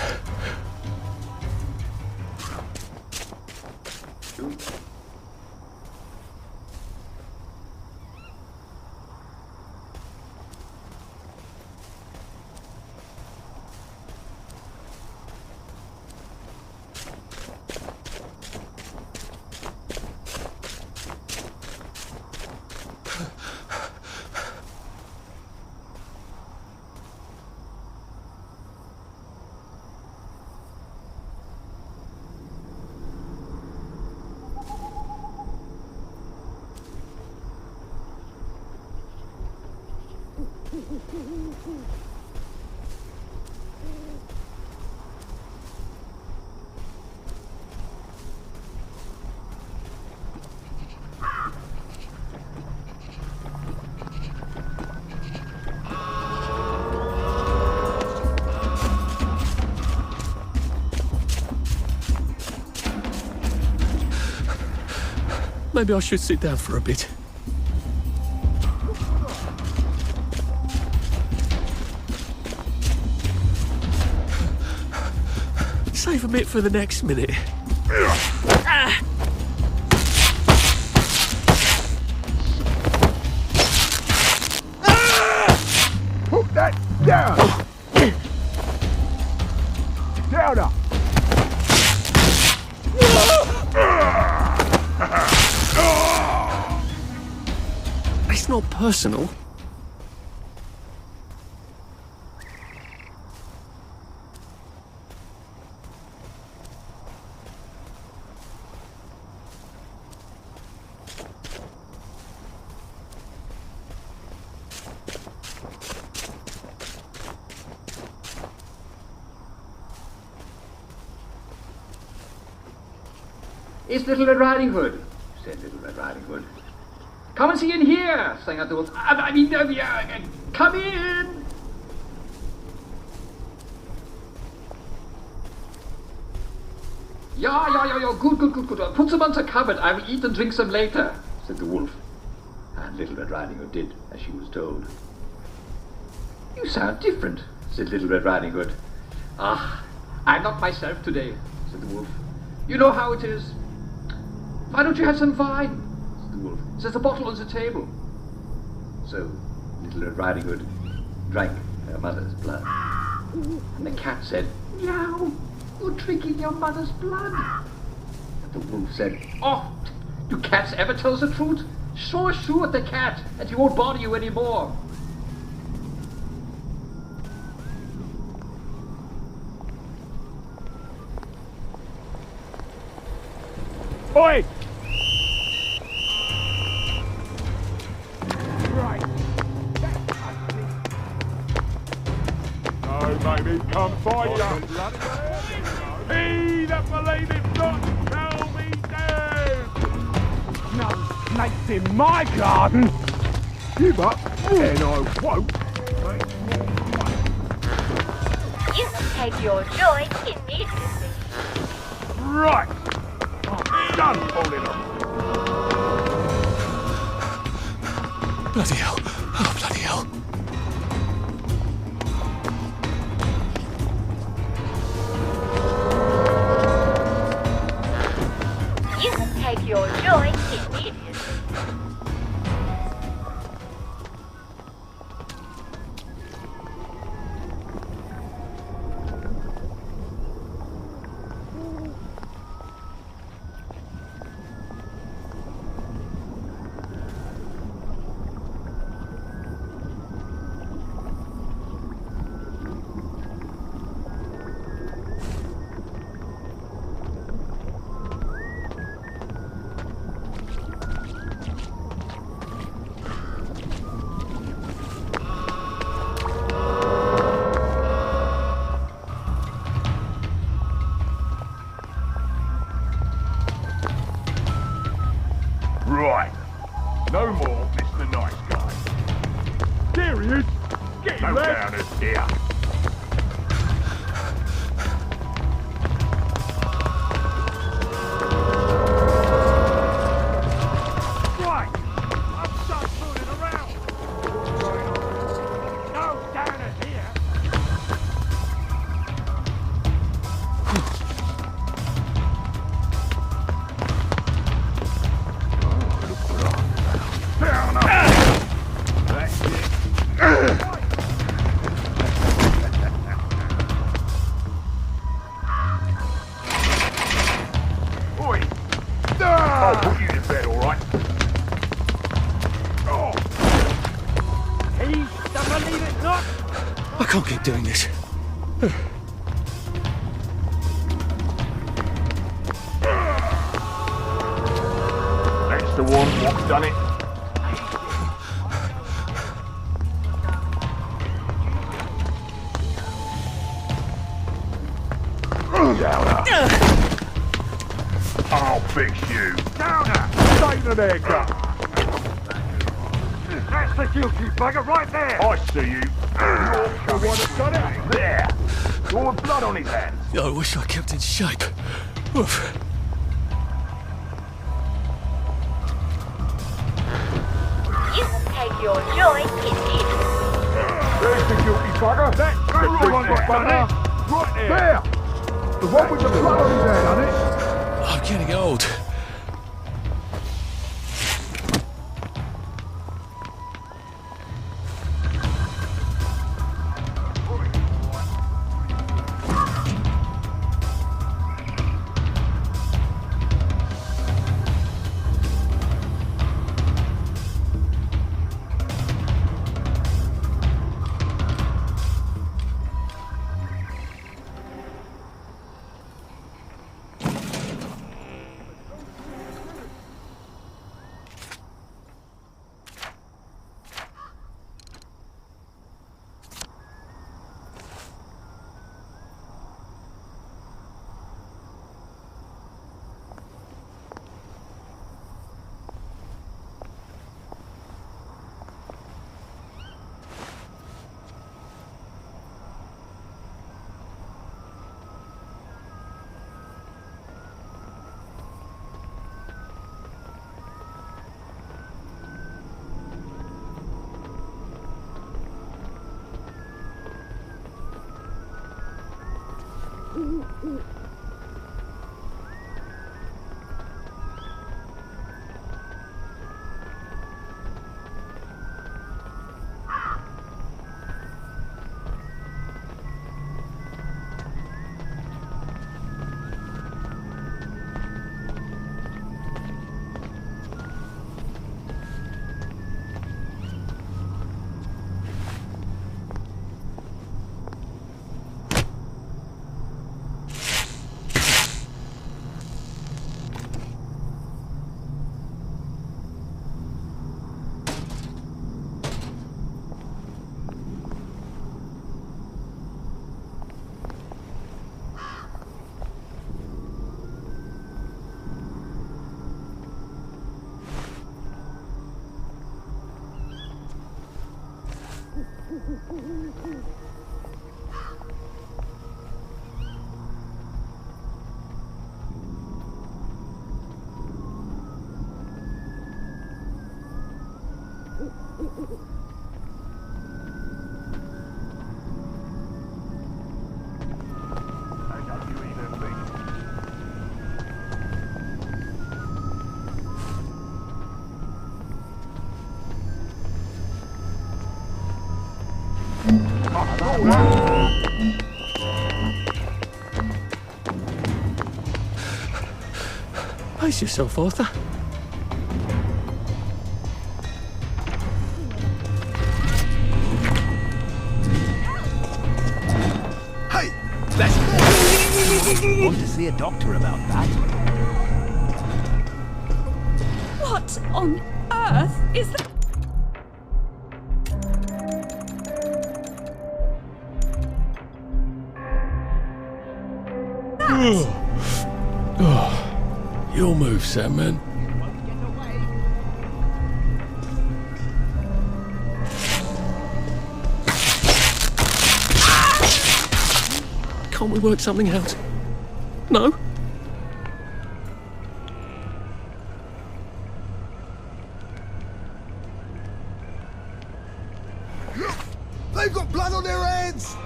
Maybe I should sit down for a bit. Save a bit for the next minute. Put that down! Down up! It's not personal. It's Little Red Riding Hood, said Little Red Riding Hood. Come and see in here, sang out the wolf. Come in! Yeah, good. Put some on the cupboard, I will eat and drink some later, said the wolf. And Little Red Riding Hood did as she was told. You sound different, said Little Red Riding Hood. Ah, I'm not myself today, said the wolf. You know how it is. Why don't you have some wine? Said the wolf. There's a bottle on the table. So Little Red Riding Hood drank her mother's blood. And the cat said, Meow, you're drinking your mother's blood. And the wolf said, Oh, do cats ever tell the truth? So assured the cat, and he won't bother you anymore. Oi! Right. No, baby, come find ya. He that believeth not shall be damned. No snakes in my garden. Give up, and I won't. You can take your joy immediately. Right. Done holding up. Bloody hell. Oh, bloody hell. You can take your joy immediately. doing this. That's the one what's done it. Downer. I'll fix you. Downer! Take the haircut. That's the guilty bugger right there. I see you. You're the one that's done it. There. All the blood on his hands. I wish I kept in shape. Oof. You take your joy in it. There's the guilty bugger. That's the one that's done it. Right there. There. The one with the blood on his hands. Done it. I'm getting old. Pace yourself, Arthur. Hey, that's... Want to see a doctor about that? What on earth is that? Your move, Sandman. Can't we work something out? No? They've got blood on their hands!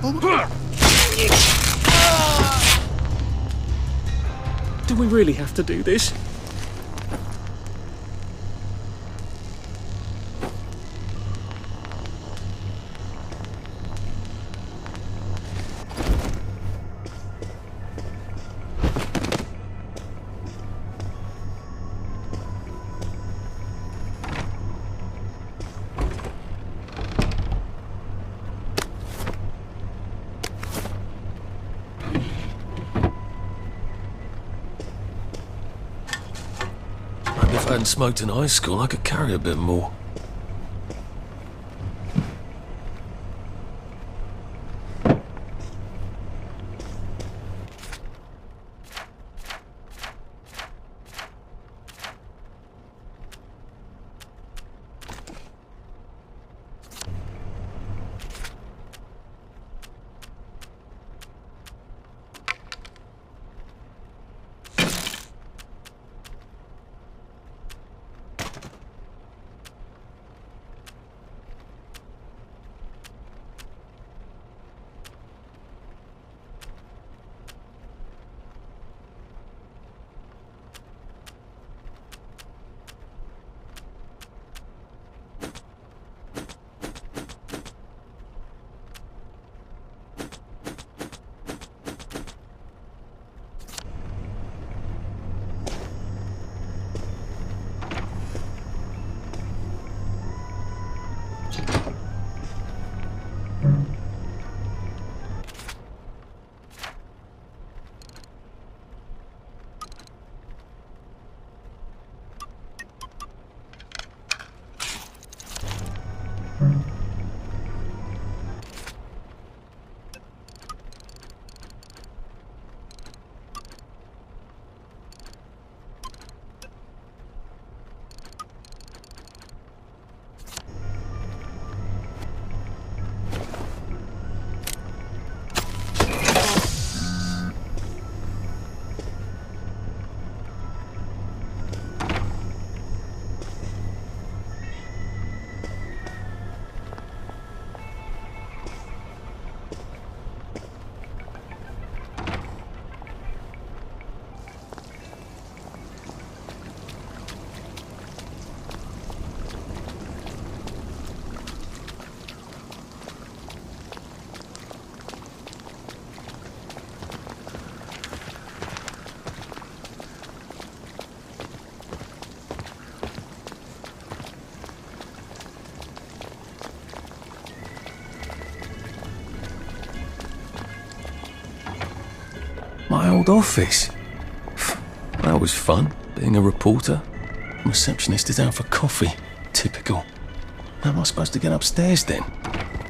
Oh my God. Do we really have to do this? hadn't smoked in high school, I could carry a bit more. My old office. That was fun, being a reporter. Receptionist is out for coffee. Typical. How am I supposed to get upstairs then?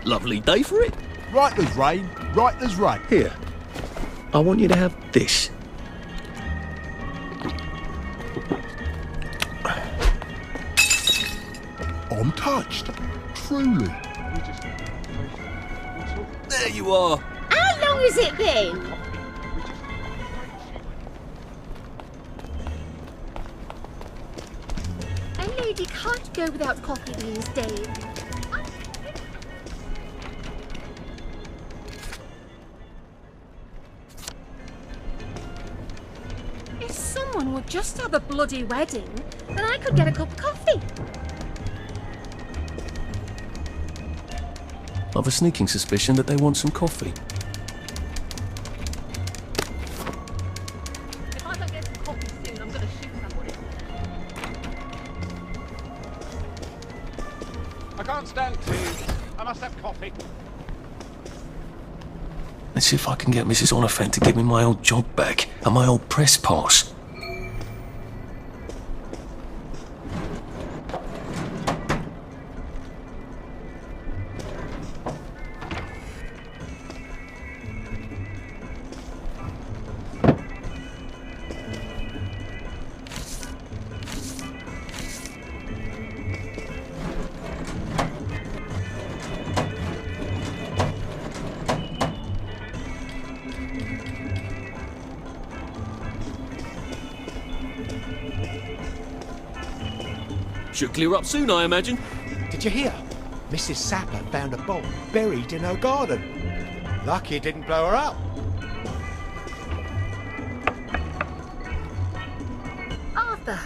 Lovely day for it. Right as rain, right as rain. Here, I want you to have this. I'm touched. Truly. There you are. How long has it been? A lady can't go without coffee these days. If someone would just have a bloody wedding, then I could get a cup of coffee. I've a sneaking suspicion that they want some coffee. If I don't get some coffee soon, I'm going to shoot somebody. I can't stand tea. I must have coffee. Let's see if I can get Mrs. Oliphant to give me my old job back and my old press pass. Should clear up soon, I imagine. Did you hear? Mrs. Sapper found a bomb buried in her garden. Lucky it didn't blow her up. Arthur.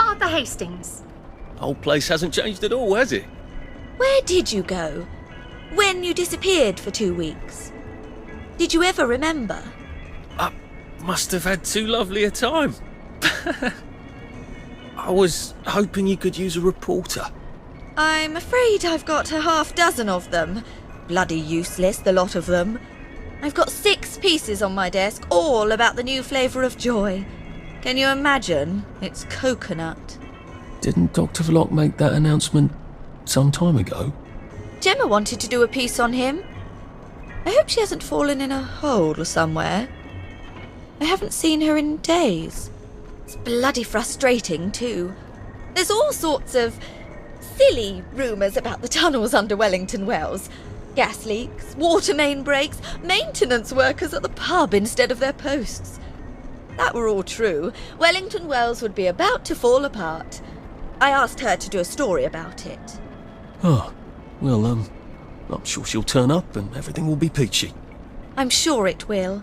Arthur Hastings. Whole place hasn't changed at all, has it? Where did you go? When you disappeared for 2 weeks? Did you ever remember? I must have had too lovely a time. I was hoping you could use a reporter. I'm afraid I've got a half dozen of them. Bloody useless, the lot of them. I've got 6 pieces on my desk, all about the new flavour of joy. Can you imagine? It's coconut. Didn't Dr. Vlok make that announcement some time ago? Gemma wanted to do a piece on him. I hope she hasn't fallen in a hole somewhere. I haven't seen her in days. It's bloody frustrating, too. There's all sorts of silly rumours about the tunnels under Wellington Wells. Gas leaks, water main breaks, maintenance workers at the pub instead of their posts. That were all true, Wellington Wells would be about to fall apart. I asked her to do a story about it. Oh, well, I'm sure she'll turn up and everything will be peachy. I'm sure it will.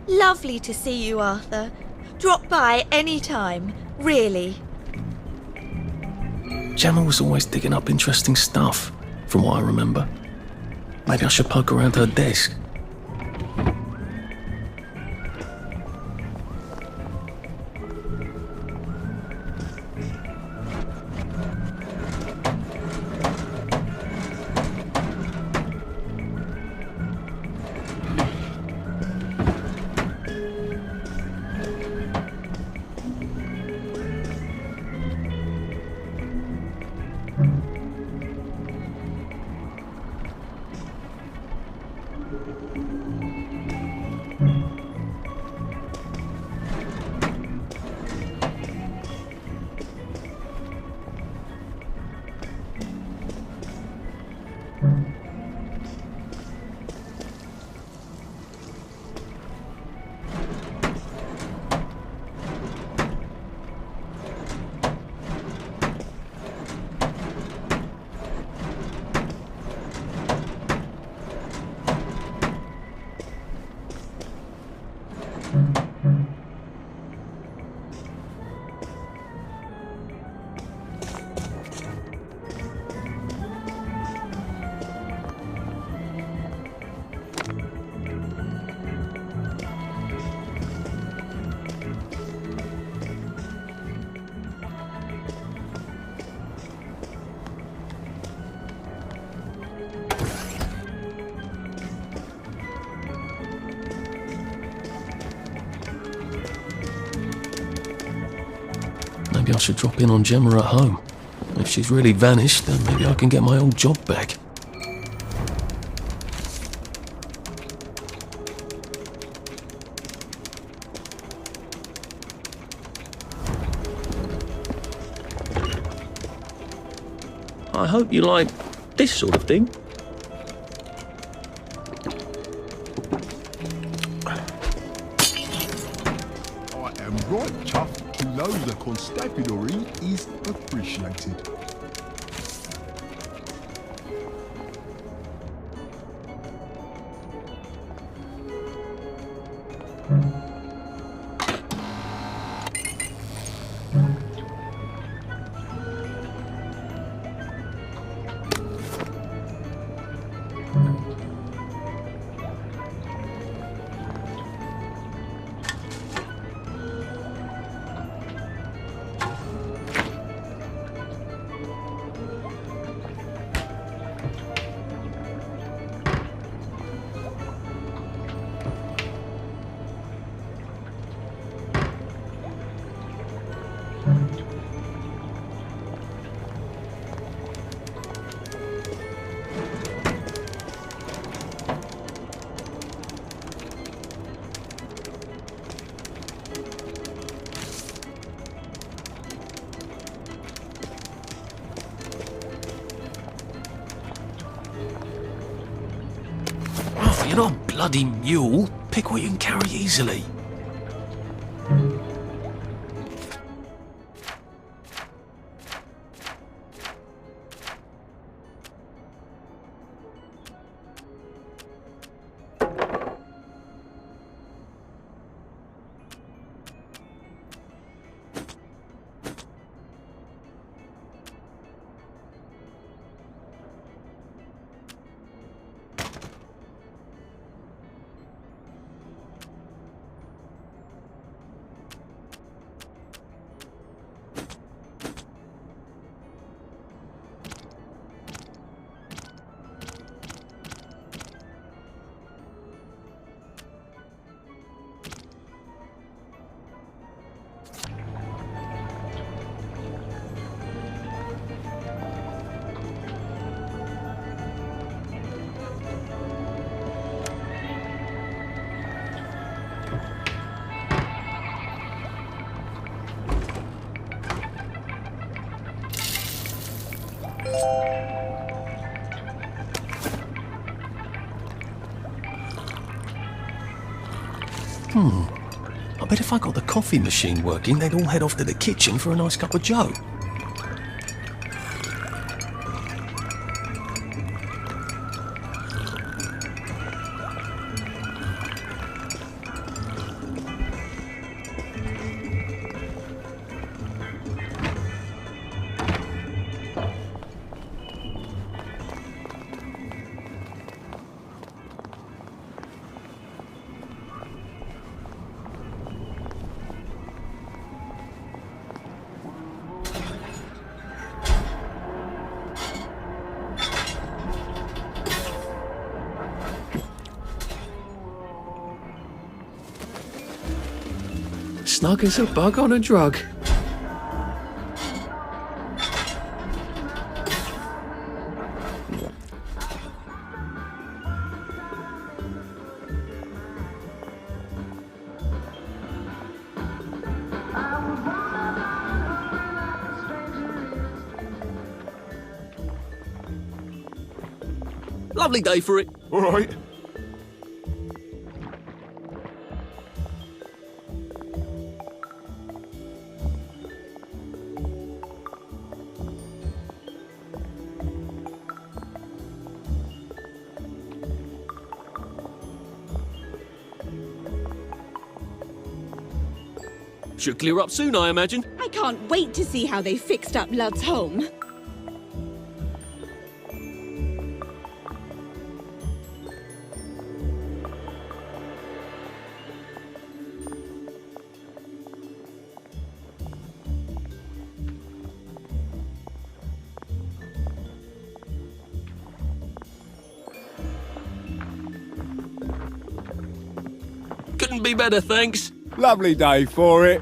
Lovely to see you, Arthur. Drop by any time, really. Gemma was always digging up interesting stuff, from what I remember. Maybe I should poke around her desk. Maybe I should drop in on Gemma at home. If she's really vanished, then maybe I can get my old job back. I hope you like this sort of thing. I am right chuffed to know the constabulary is appreciated. You're not a bloody mule. Pick what you can carry easily. I bet if I got the coffee machine working, they'd all head off to the kitchen for a nice cup of joe. Snug as a bug on a drug. Lovely day for it. All right. Should clear up soon, I imagine. I can't wait to see how they fixed up Love's home. Couldn't be better, thanks. Lovely day for it.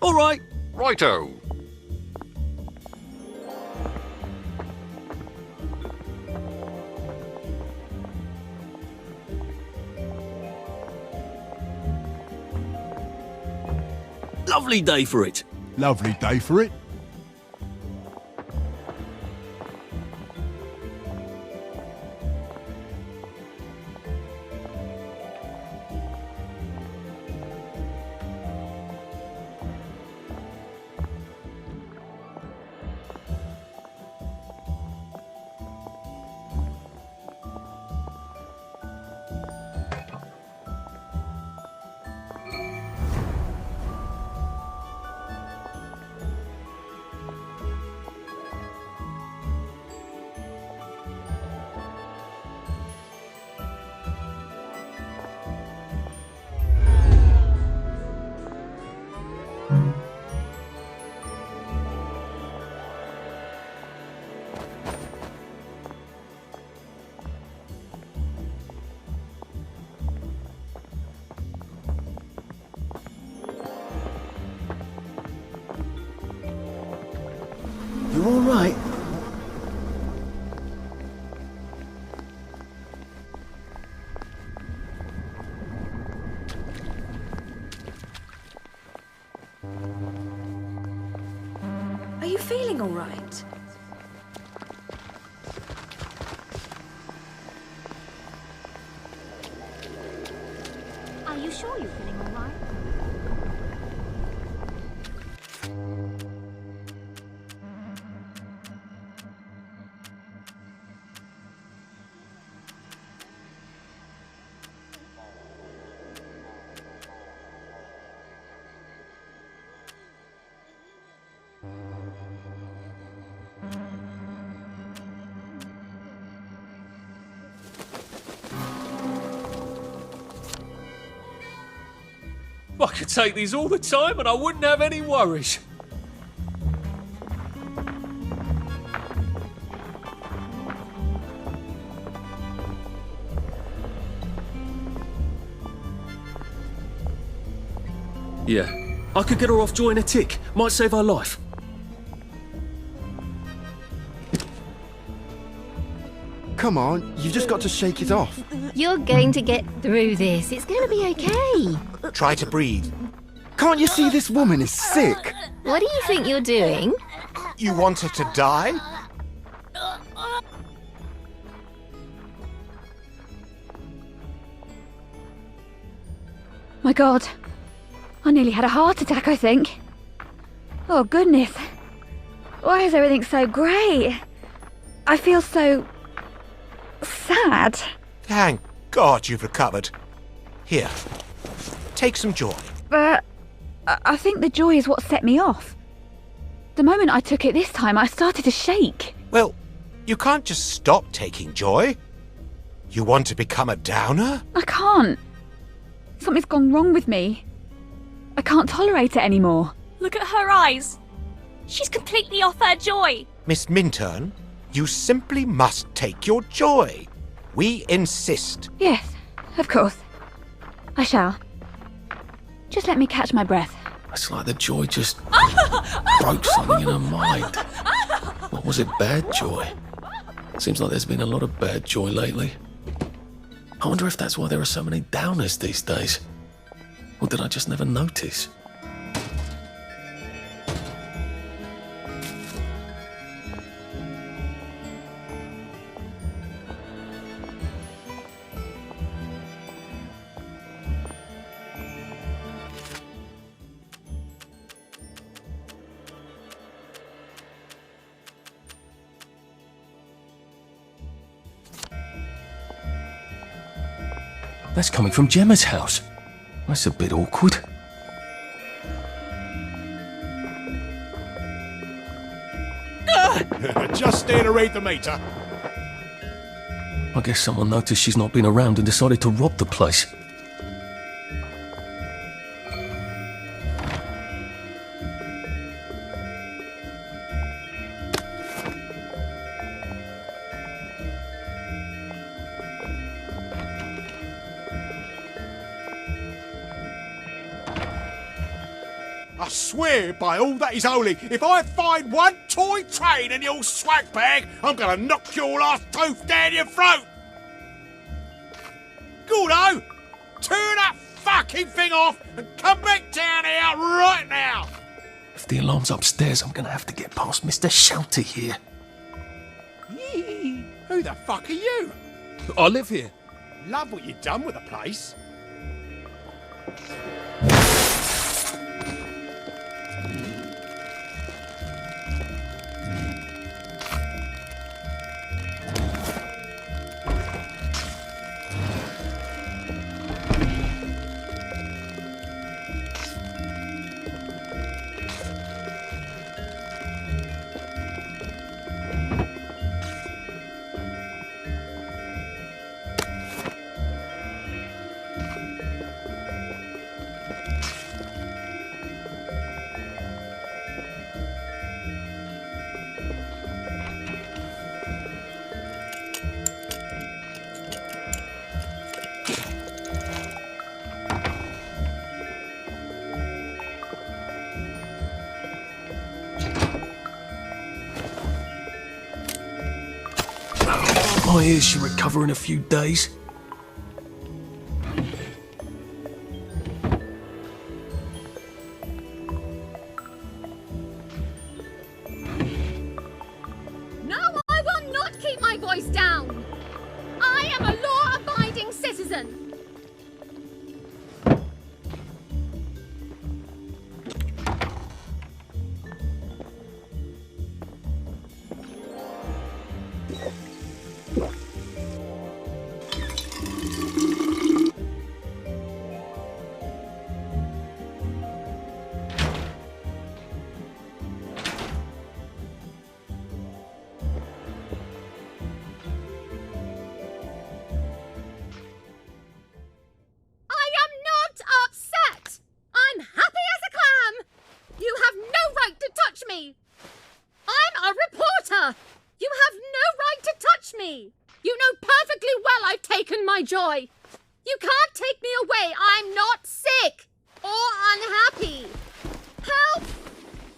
All right. Righto. Lovely day for it. Lovely day for it. You all right? Are you feeling all right? Are you sure you're feeling all right? could take these all the time and I wouldn't have any worries. Yeah, I could get her off Joy in a tick. Might save her life. Come on, you've just got to shake it off. You're going to get through this. It's going to be okay. Try to breathe. Can't you see this woman is sick? What do you think you're doing? You want her to die? My God. I nearly had a heart attack, I think. Oh, goodness. Why is everything so grey? I feel so... sad. Thank God you've recovered. Here, take some joy. But I think the joy is what set me off. The moment I took it this time, I started to shake. Well, you can't just stop taking joy. You want to become a downer? I can't. Something's gone wrong with me. I can't tolerate it anymore. Look at her eyes. She's completely off her joy. Miss Minturn, you simply must take your joy. We insist. Yes, of course. I shall. Just let me catch my breath. It's like the joy just broke something in her mind. What was it, bad joy? Seems like there's been a lot of bad joy lately. I wonder if that's why there are so many downers these days. Or did I just never notice? That's coming from Gemma's house. That's a bit awkward. Just there to read the meter. I guess someone noticed she's not been around and decided to rob the place. I swear by all that is holy, if I find one toy train in your swag bag, I'm gonna knock your last tooth down your throat! Gordo! Turn that fucking thing off and come back down here right now! If the alarm's upstairs, I'm gonna have to get past Mr. Shouty here. Who the fuck are you? I live here. Love what you've done with the place. My ears should recover in a few days. No, I will not keep my voice down. I am a law-abiding citizen. ruin my joy. You can't take me away. I'm not sick or unhappy. Help!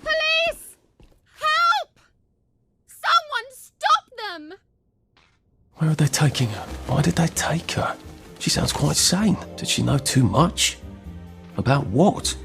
Police! Help! Someone stop them! Where are they taking her? Why did they take her? She sounds quite sane. Did she know too much? About what?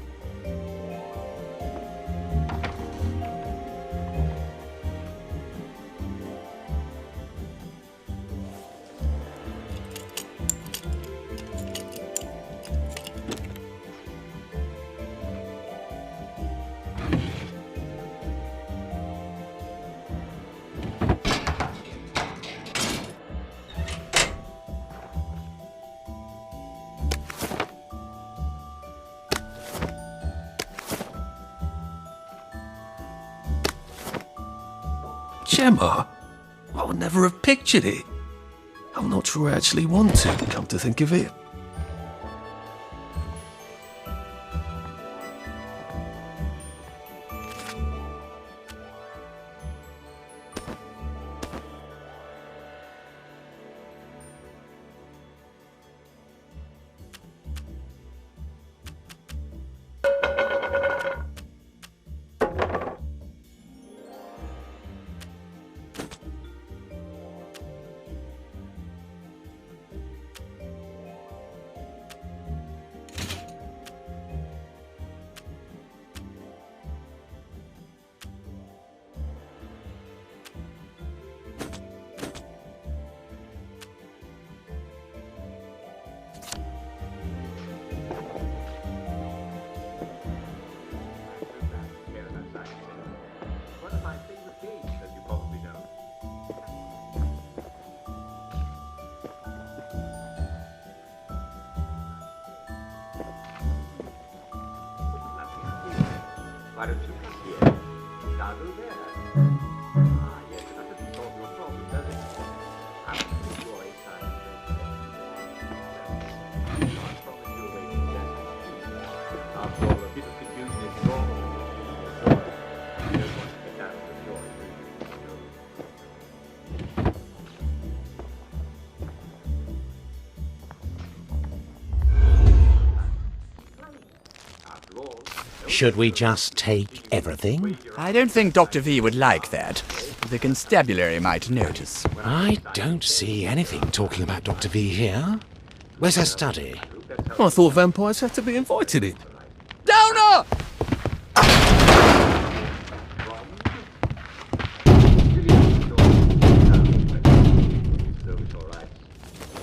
Gemma? I would never have pictured it. I'm not sure I actually want to, come to think of it. Why don't you come here? Start over there. Ah, yes, that doesn't solve your problem, does it? I'm sure it's time. I promise you a way to success. After all, a bit of confusion is normal. You don't want to get out of the joy. Should we just take everything? I don't think Dr. V would like that. The constabulary might notice. I don't see anything talking about Dr. V here. Where's her study? I thought vampires had to be invited in. Downer!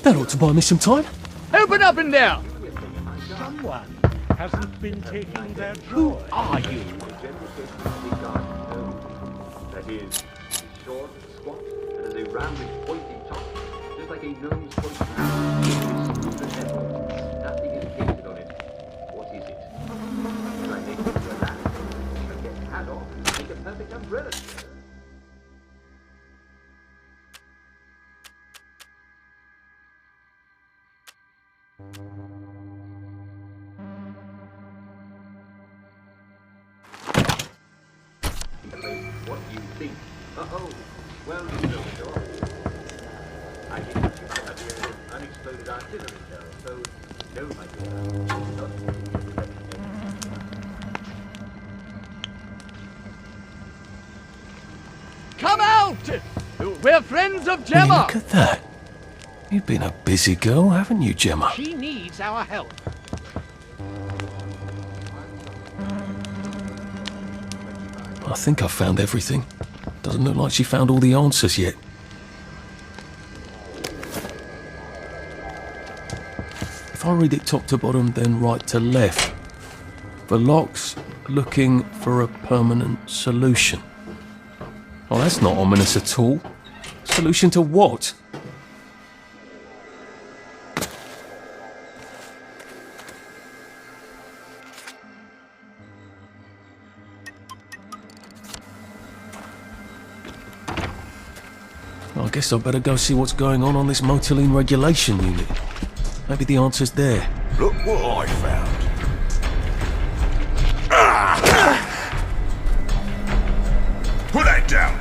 That ought to buy me some time. Open up in there! Someone hasn't been taking their joy. Who are you? That is, short, squat, and has a rounded, pointy top, just like a gnome's pointy nose. Nothing is painted on it. What is it? Should I make it into a lamp? Should I get a hat off and make a perfect umbrella? What do you think? Oh, well, you know it all. I think you should have an unexploded artillery shell, so no, my dear. Come out! We're friends of Will you Gemma! look at that. You've been a busy girl, haven't you, Gemma? She needs our help. I think I've found everything. Doesn't look like she found all the answers yet. If I read it top to bottom, then right to left. Verloc's looking for a permanent solution. Oh, that's not ominous at all. Solution to what? I guess I'd better go see what's going on this Motoline regulation unit. Maybe the answer's there. Look what I found. Put that down.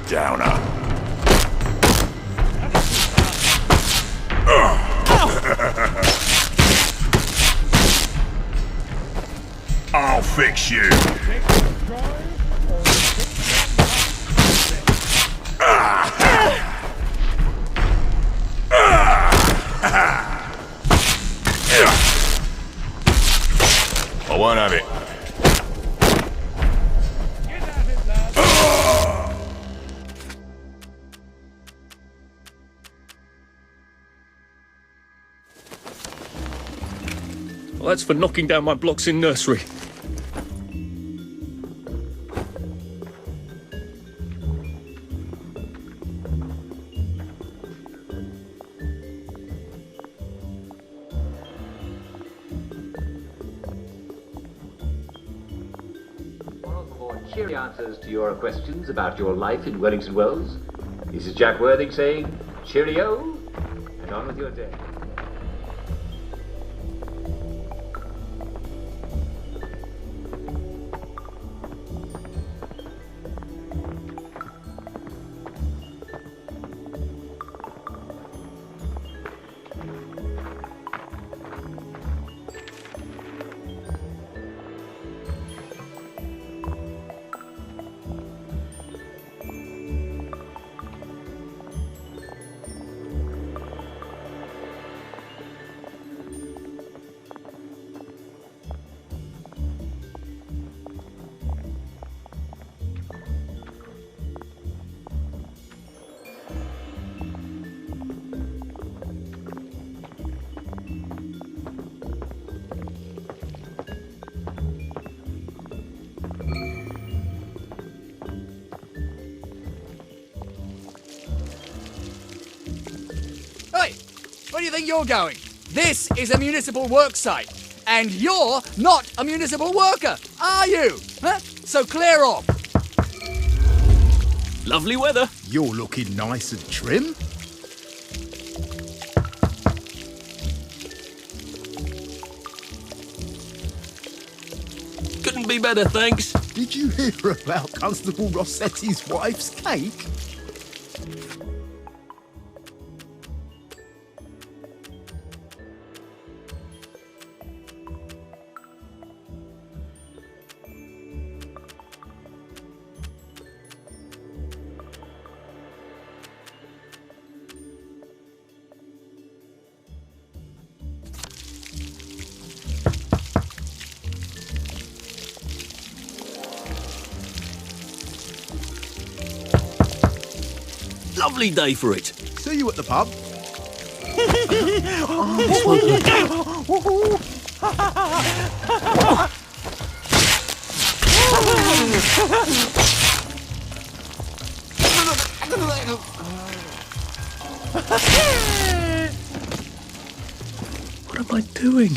downer. I'll fix you. I won't have it. Well, that's for knocking down my blocks in nursery. Cheery answers to your questions about your life in Wellington Wells. This is Jack Worthing saying cheerio, and on with your day. Hey, where do you think you're going? This is a municipal work site, and you're not a municipal worker, are you? Huh? So clear off. Lovely weather. You're looking nice and trim. Couldn't be better, thanks. Did you hear about Constable Rossetti's wife's cake? Lovely day for it. See you at the pub. What am I doing?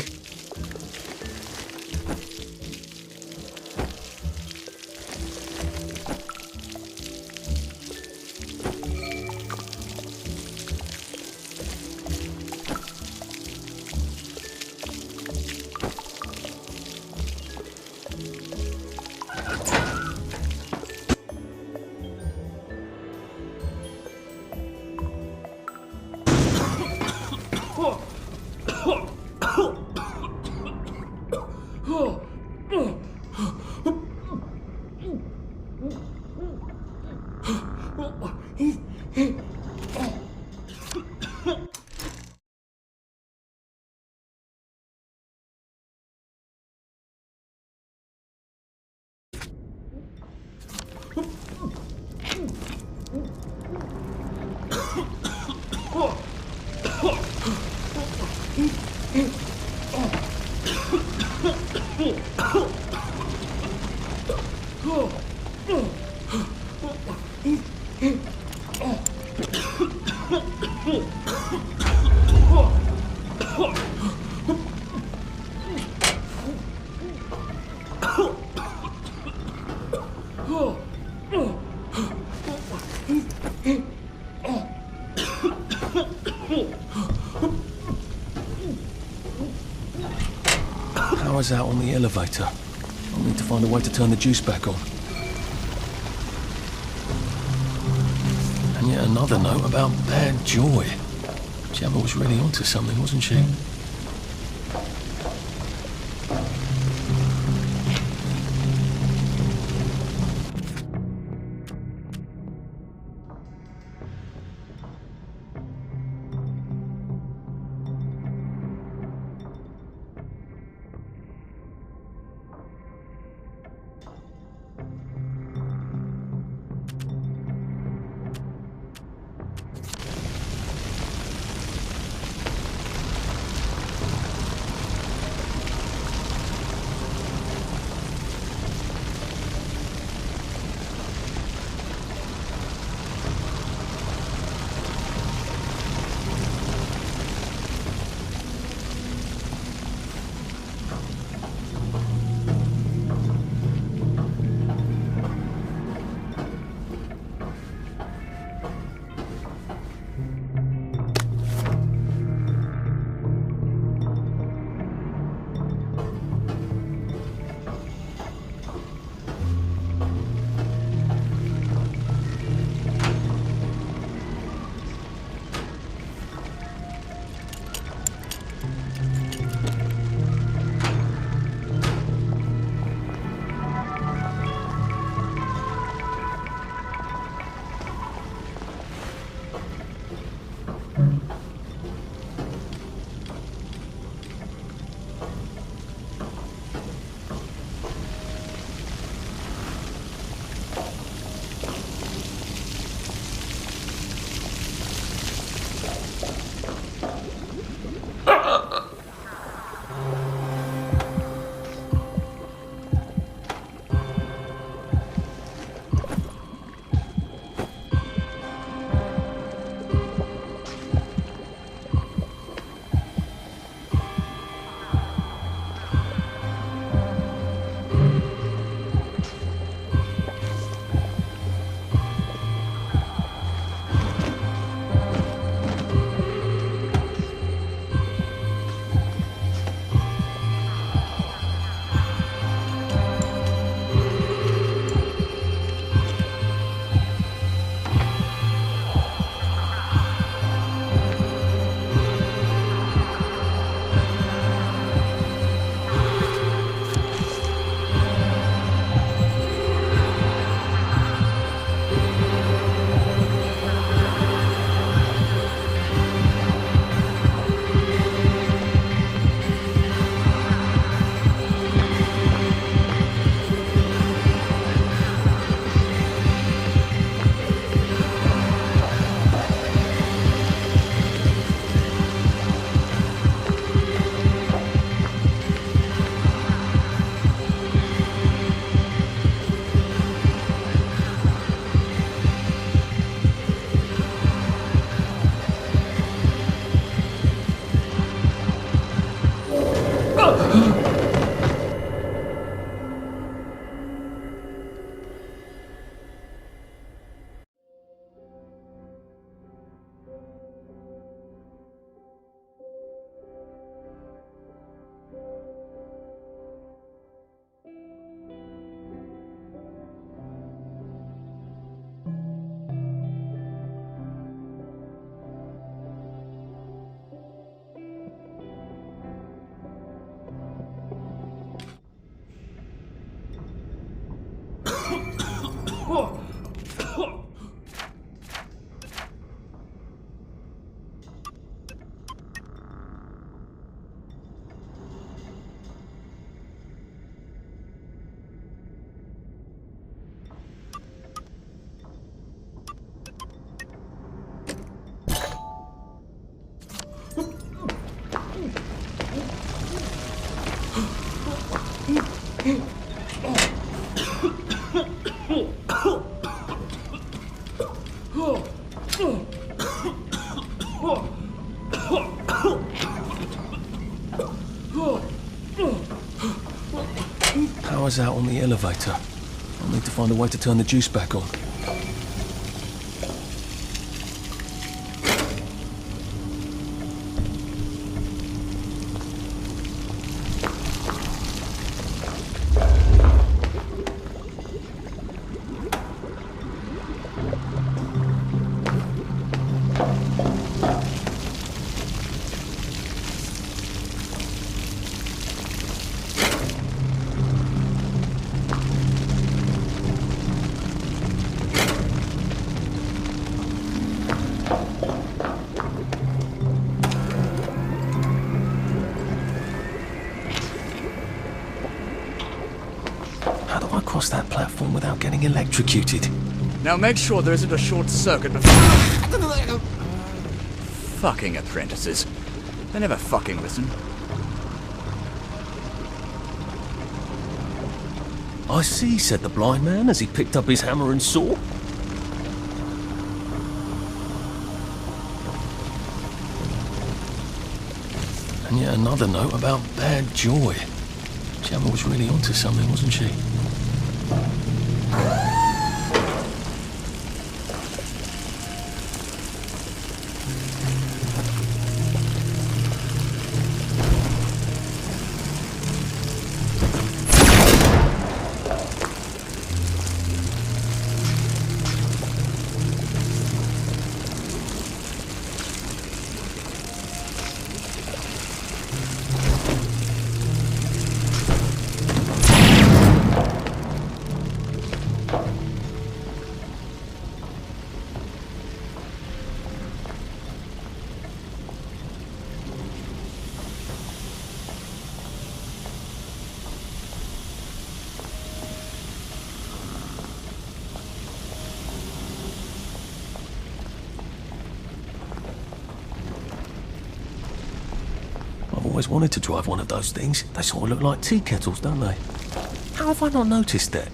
Power's out on the elevator. I'll need to find a way to turn the juice back on. And yet another note about bad joy. Gemma was really onto something, wasn't she? Power's out on the elevator. I'll need to find a way to turn the juice back on. across that platform without getting electrocuted. Now make sure there isn't a short circuit before... Fucking apprentices. They never fucking listen. I see, said the blind man as he picked up his hammer and saw. And yet another note about bad joy. Gemma was really onto something, wasn't she? I've always wanted to drive one of those things. They sort of look like tea kettles, don't they? How have I not noticed that?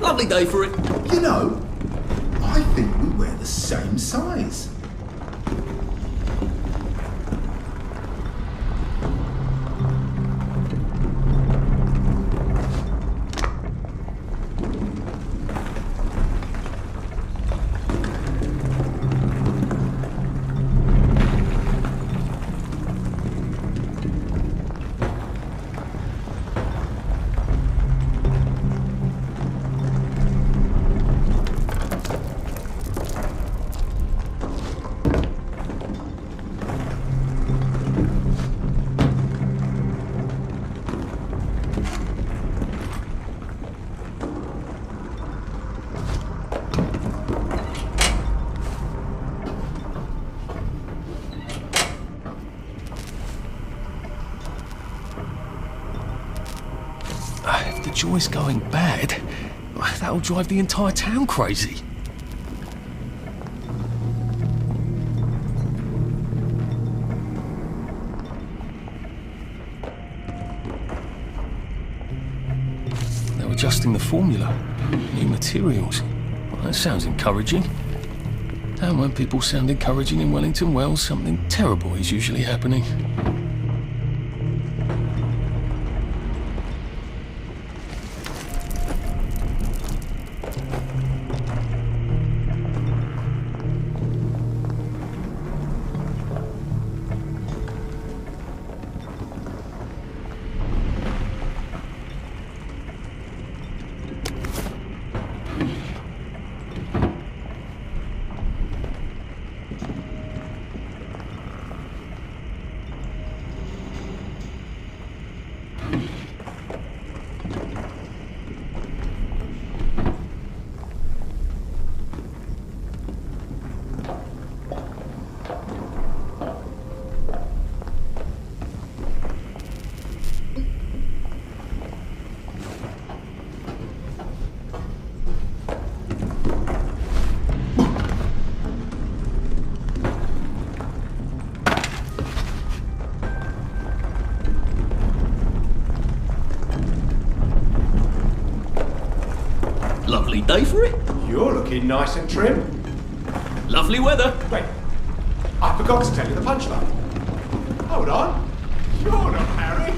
Lovely day for it. You know, I think we wear the same size. If the joy's going bad, that'll drive the entire town crazy. They're adjusting the formula. New materials. Well, that sounds encouraging. And when people sound encouraging in Wellington, well, something terrible is usually happening. Lovely day for it. You're looking nice and trim. Lovely weather. Wait, I forgot to tell you the punchline. Hold on. You're not Harry.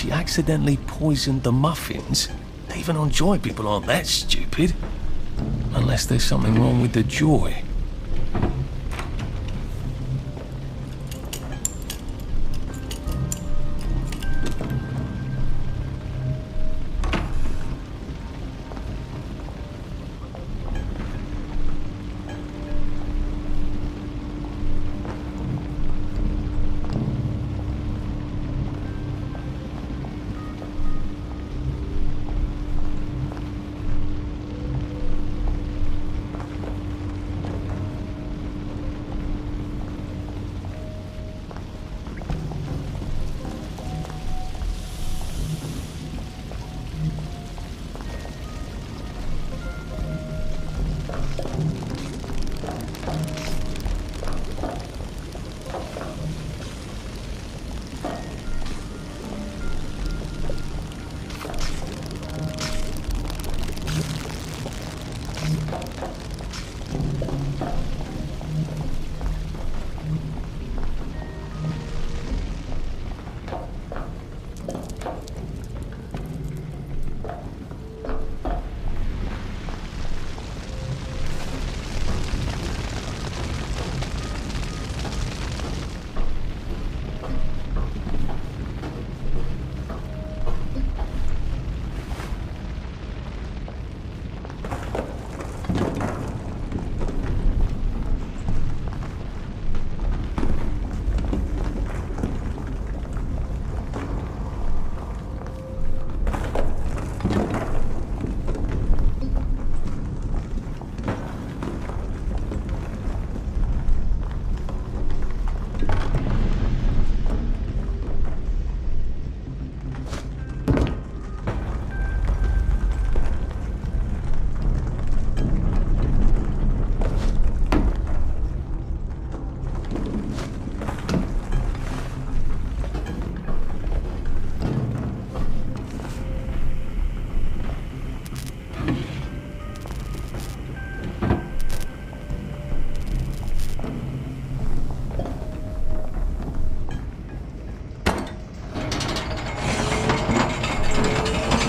she accidentally poisoned the muffins. Even on Joy, people aren't that stupid. Unless there's something wrong with the Joy.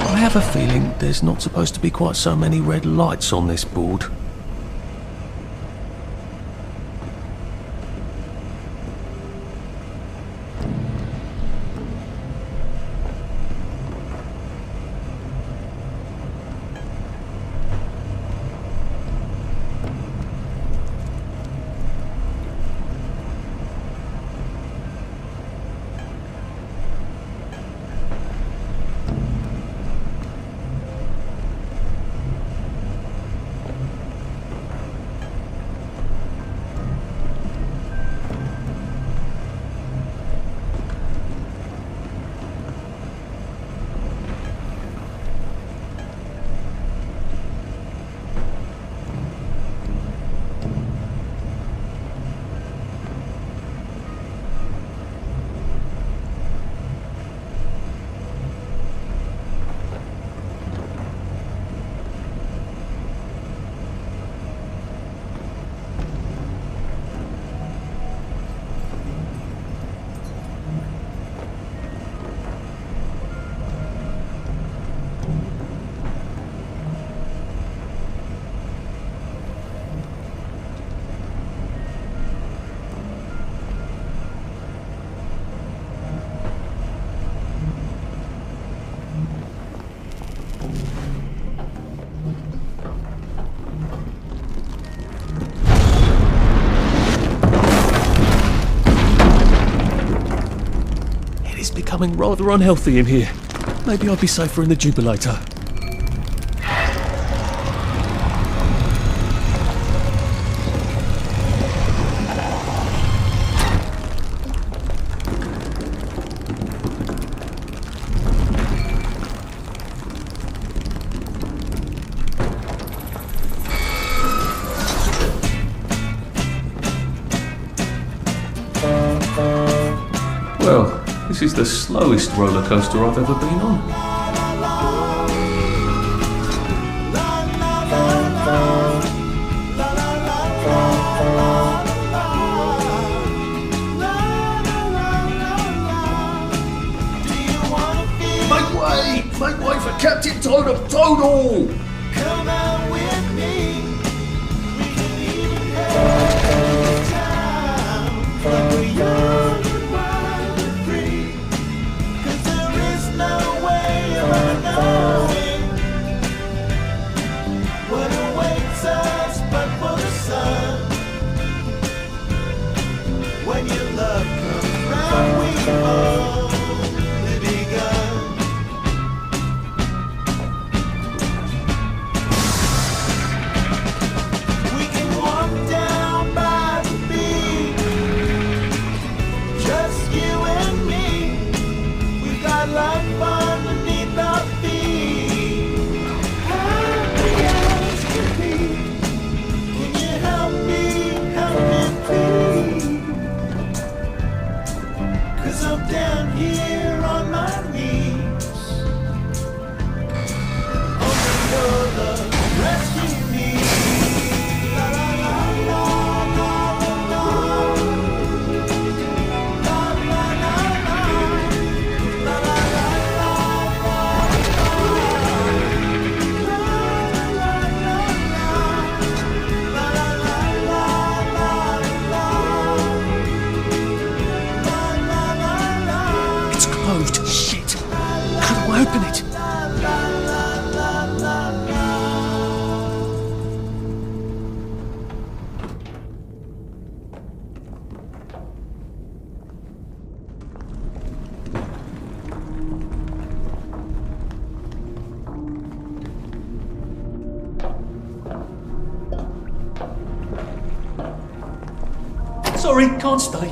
I have a feeling there's not supposed to be quite so many red lights on this board. Becoming rather unhealthy in here. Maybe I'd be safer in the Jubilator. Well, this is the slowest roller coaster I've ever been on. Do you wanna feel Make way for Captain Toad of Toadle! Come out with me. We can even have time when we're young and wild and free. 'Cause there is no way of our knowing what awaits us but for the sun. When your love comes round, we've only begun. We can walk down by the beach, just you and me. We've got life underneath our feet, happy as can be. Can you help me please? 'Cause I'm down here on my knees. Only your love rescue me. La la la la la la la. La la la la. La la la la la. La la la la. La la la la la. It's closed. Shit. How do I open it? Sorry, can't stay.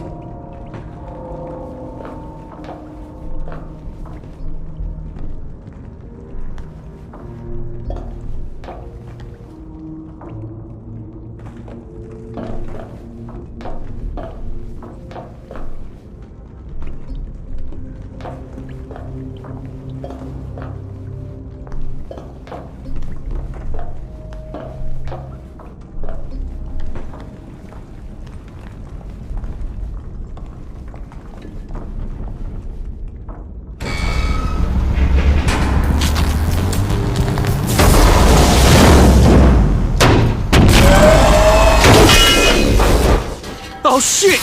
Oh shit!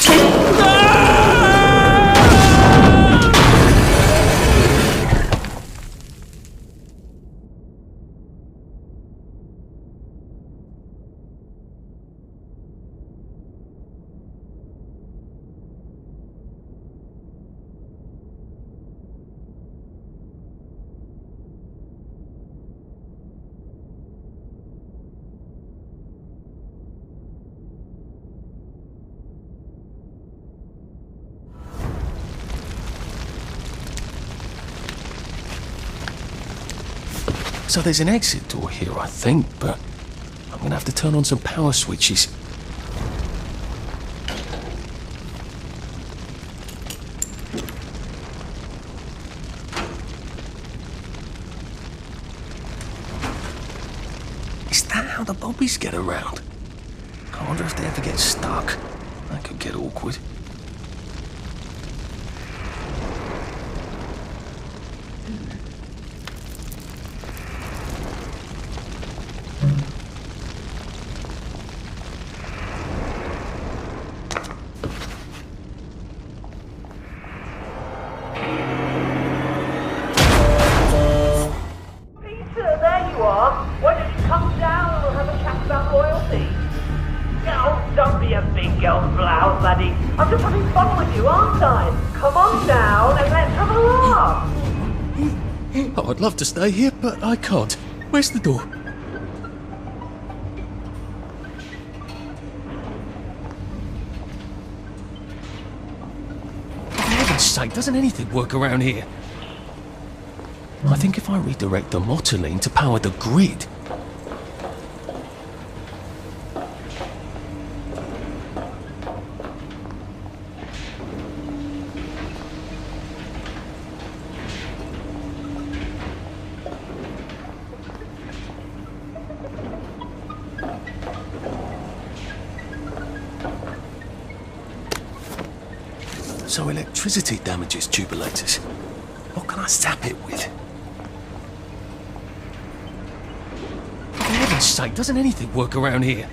So there's an exit door here, I think, but I'm gonna have to turn on some power switches. Is that how the bobbies get around? I wonder if they ever get stuck. That could get awkward. Oh, I'd love to stay here, but I can't. Where's the door? For heaven's sake, doesn't anything work around here? I think if I redirect the motoline to power the grid... So electricity damages tubulators. What can I zap it with? heaven's sake, doesn't anything work around here?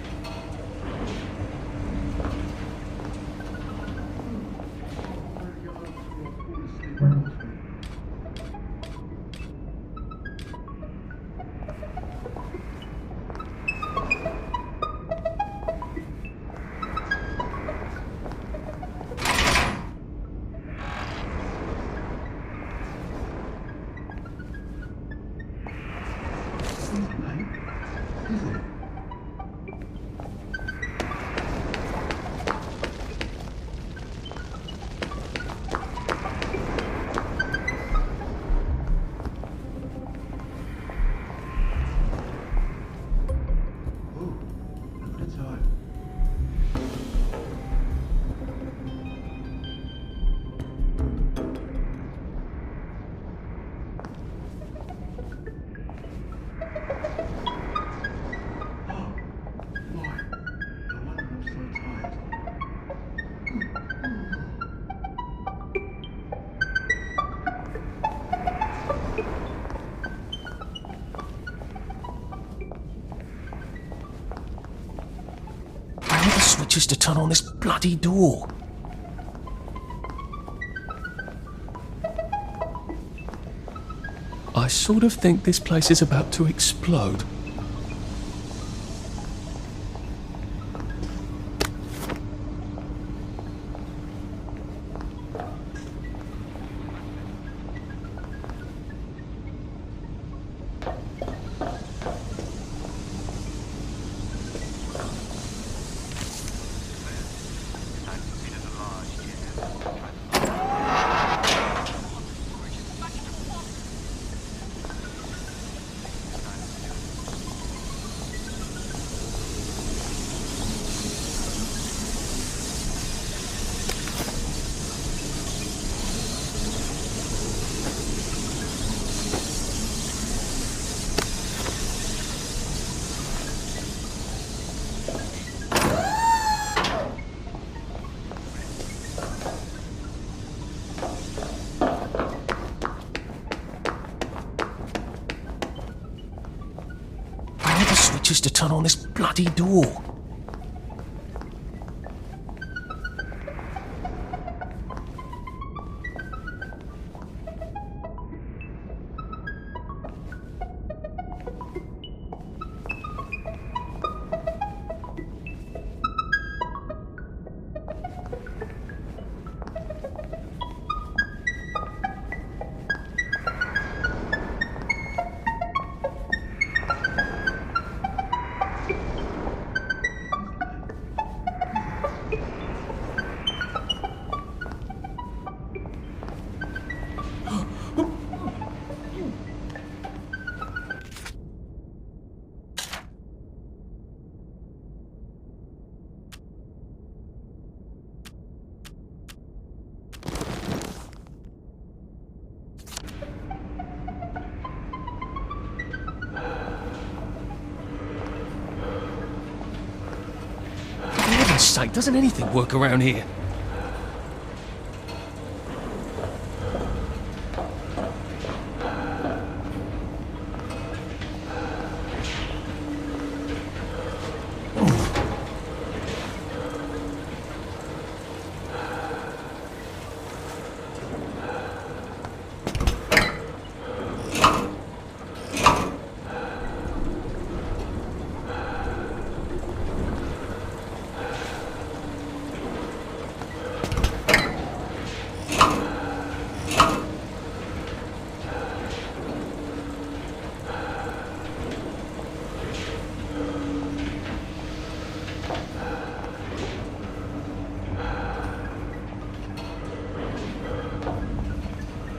Where are the switches to turn on this bloody door? I sort of think this place is about to explode. Switches to turn on this bloody door. For heaven's sake, doesn't anything work around here?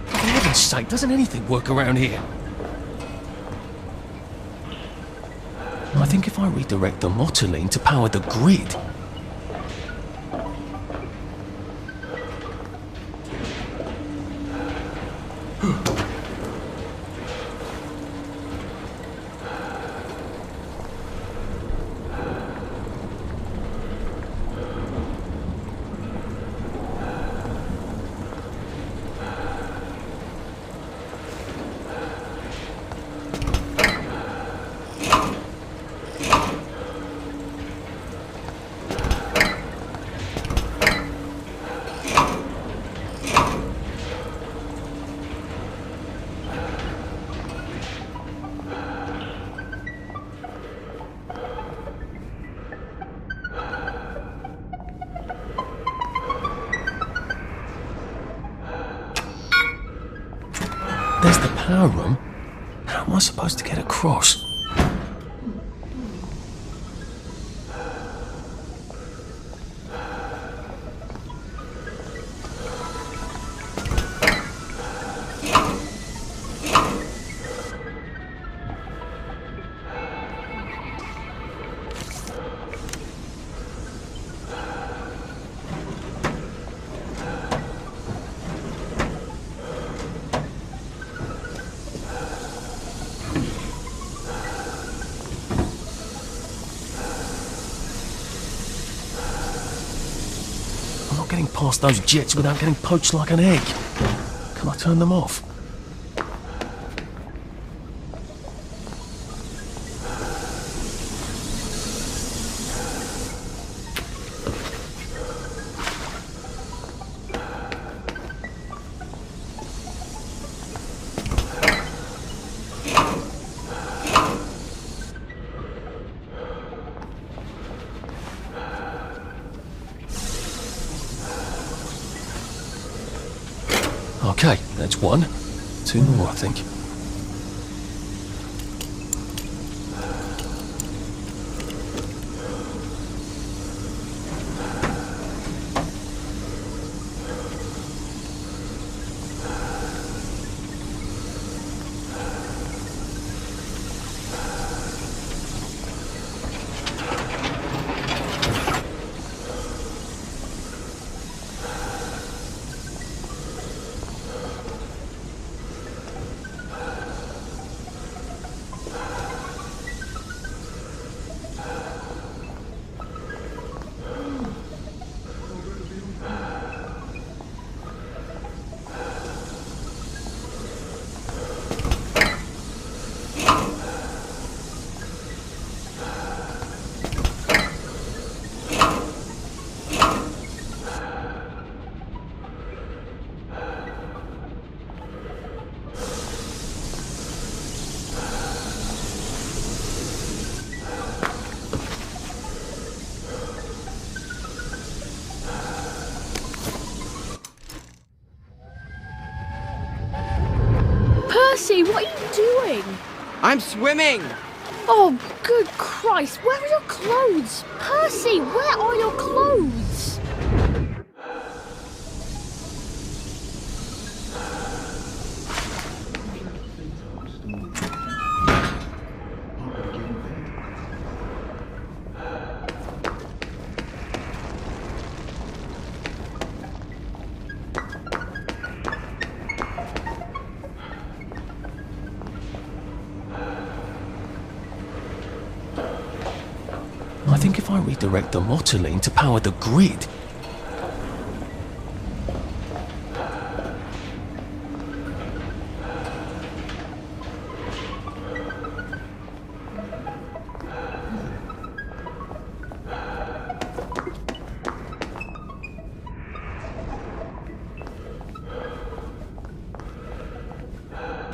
For heaven's sake, doesn't anything work around here? I think if I redirect the motoline to power the grid... There's the power room. How am I supposed to get across? Getting past those jets without getting poached like an egg. Can I turn them off? Okay, that's one. Two more, I think. Percy, what are you doing? I'm swimming! Oh, good Christ, where are your clothes? Percy, where are your clothes? I think if I redirect the motoline to power the grid...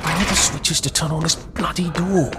Where are the switches to turn on this bloody door?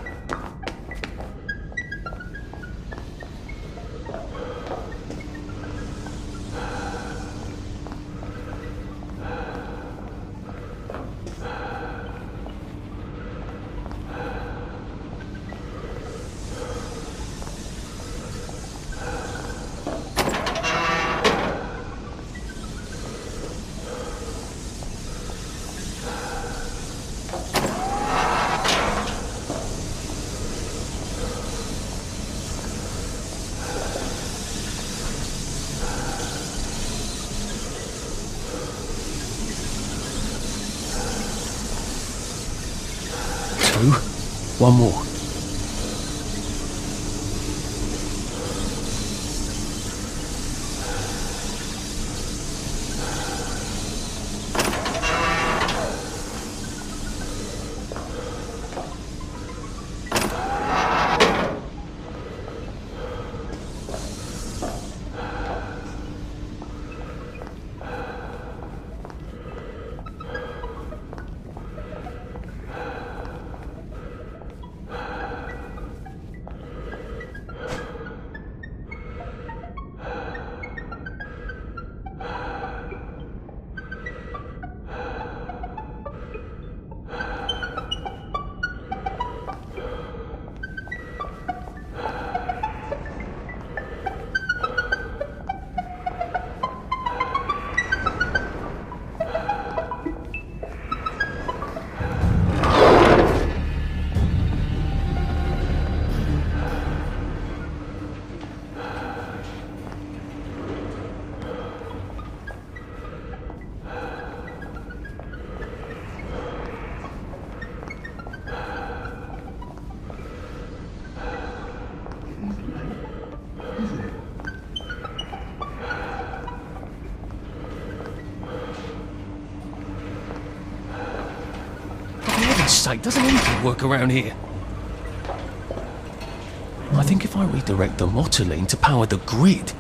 One more. heaven's sake, doesn't anything work around here? I think if I redirect the Motoline to power the grid...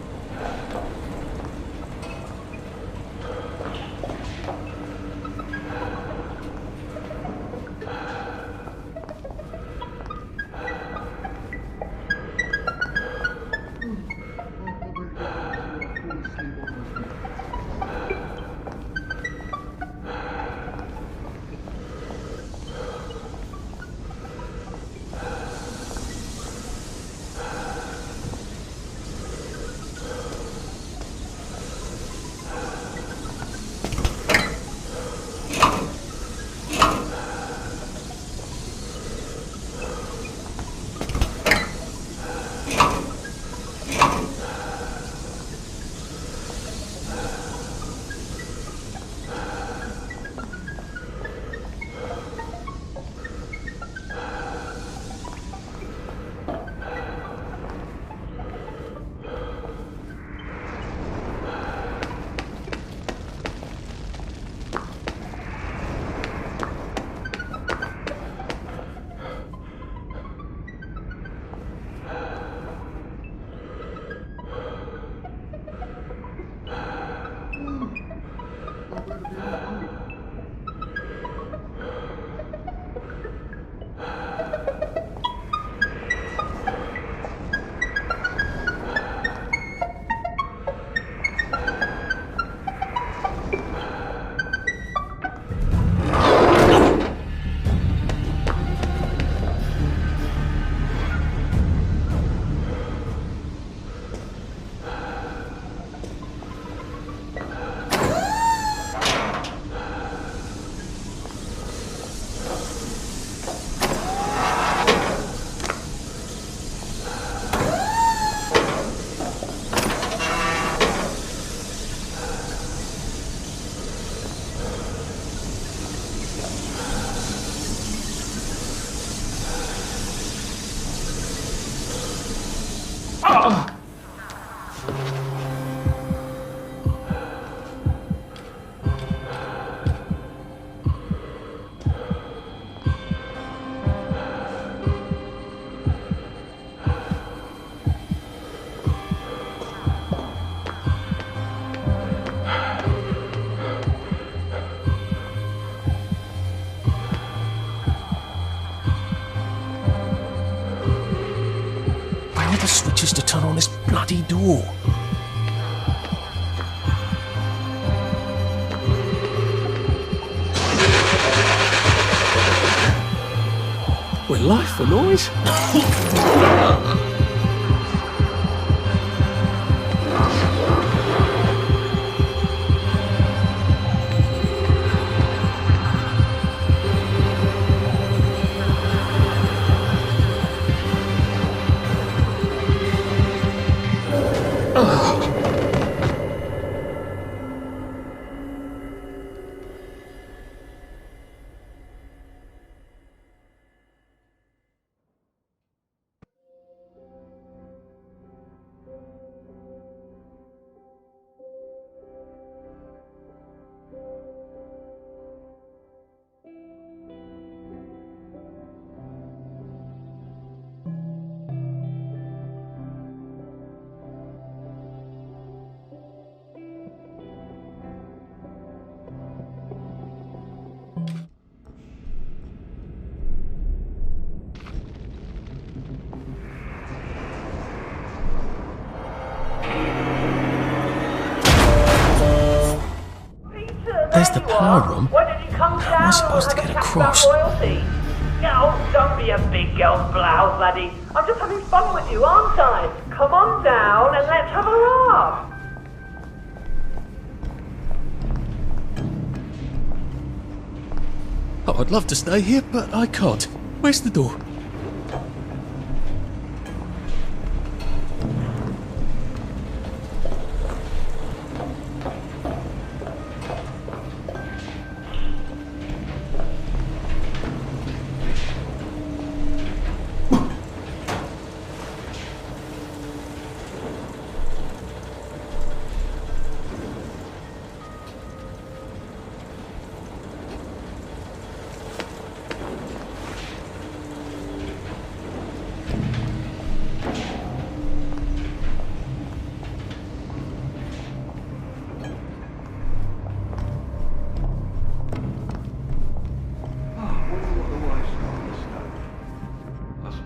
The switches to turn on this bloody door. We're live for noise. There's the power room. How am I supposed to get across? Oh, don't be a big girl blouse, laddie. I'm just having fun with you, aren't I? Come on down and let's have a laugh. Oh, I'd love to stay here, but I can't. Where's the door?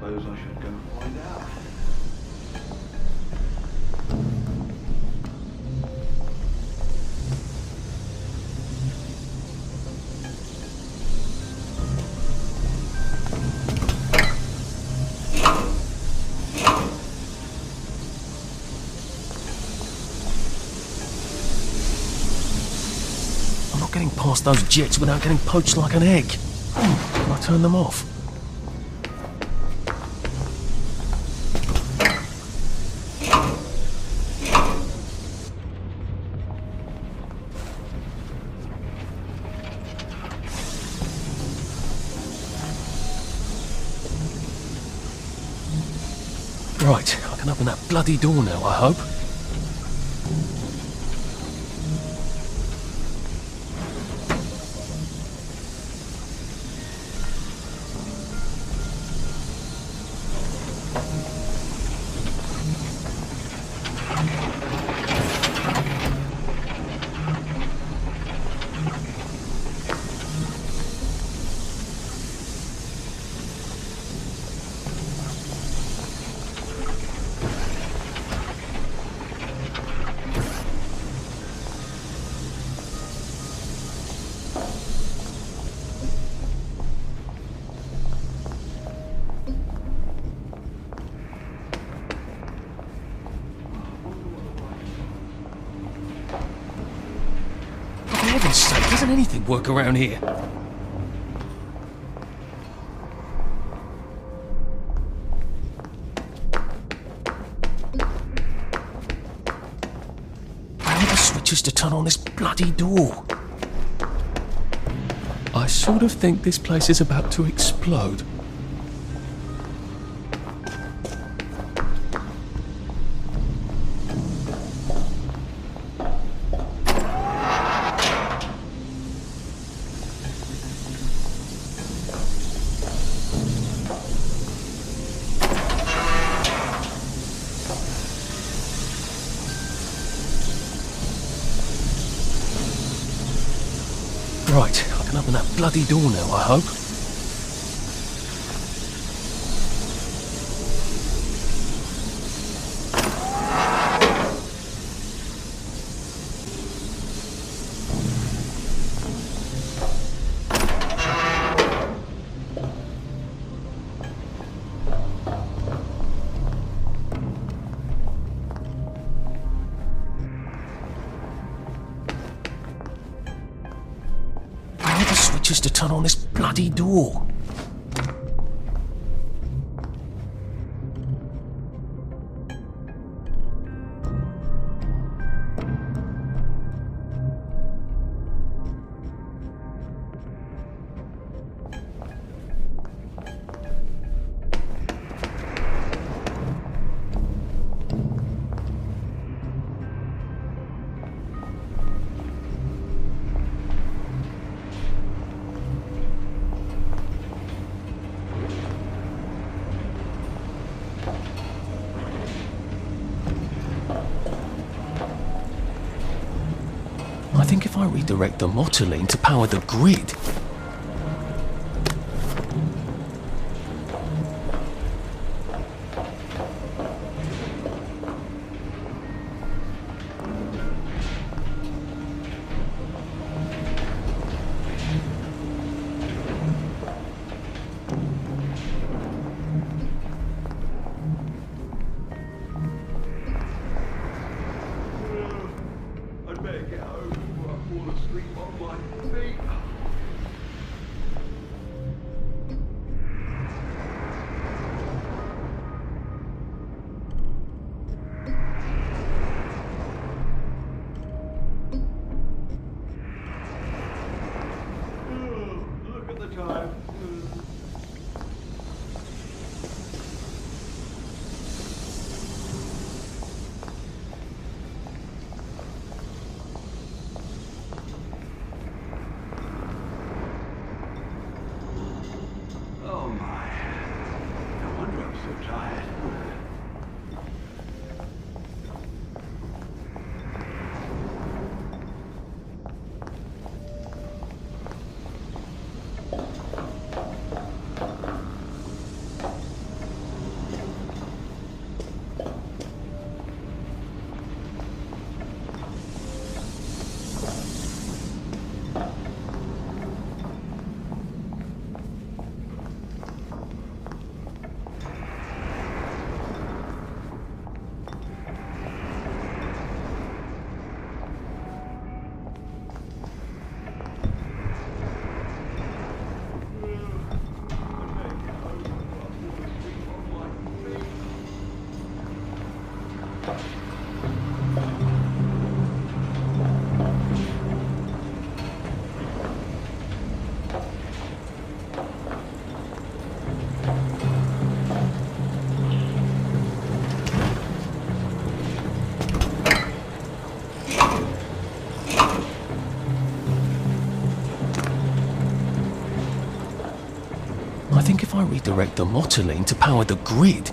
suppose I should go find out. I'm not getting past those jets without getting poached like an egg. Can I turn them off? Right, I can open that bloody door now, I hope. For heaven's sake, doesn't anything work around here? Where are the switches to turn on this bloody door? I sort of think this place is about to explode. Right, I can open that bloody door now, I hope. The switches to turn on this bloody door. I think if I redirect the motoline to power the grid... I'd better get home before I fall asleep on my feet. Look at the time. Oh my. No wonder I'm so tired. I think if I redirect the motoline to power the grid...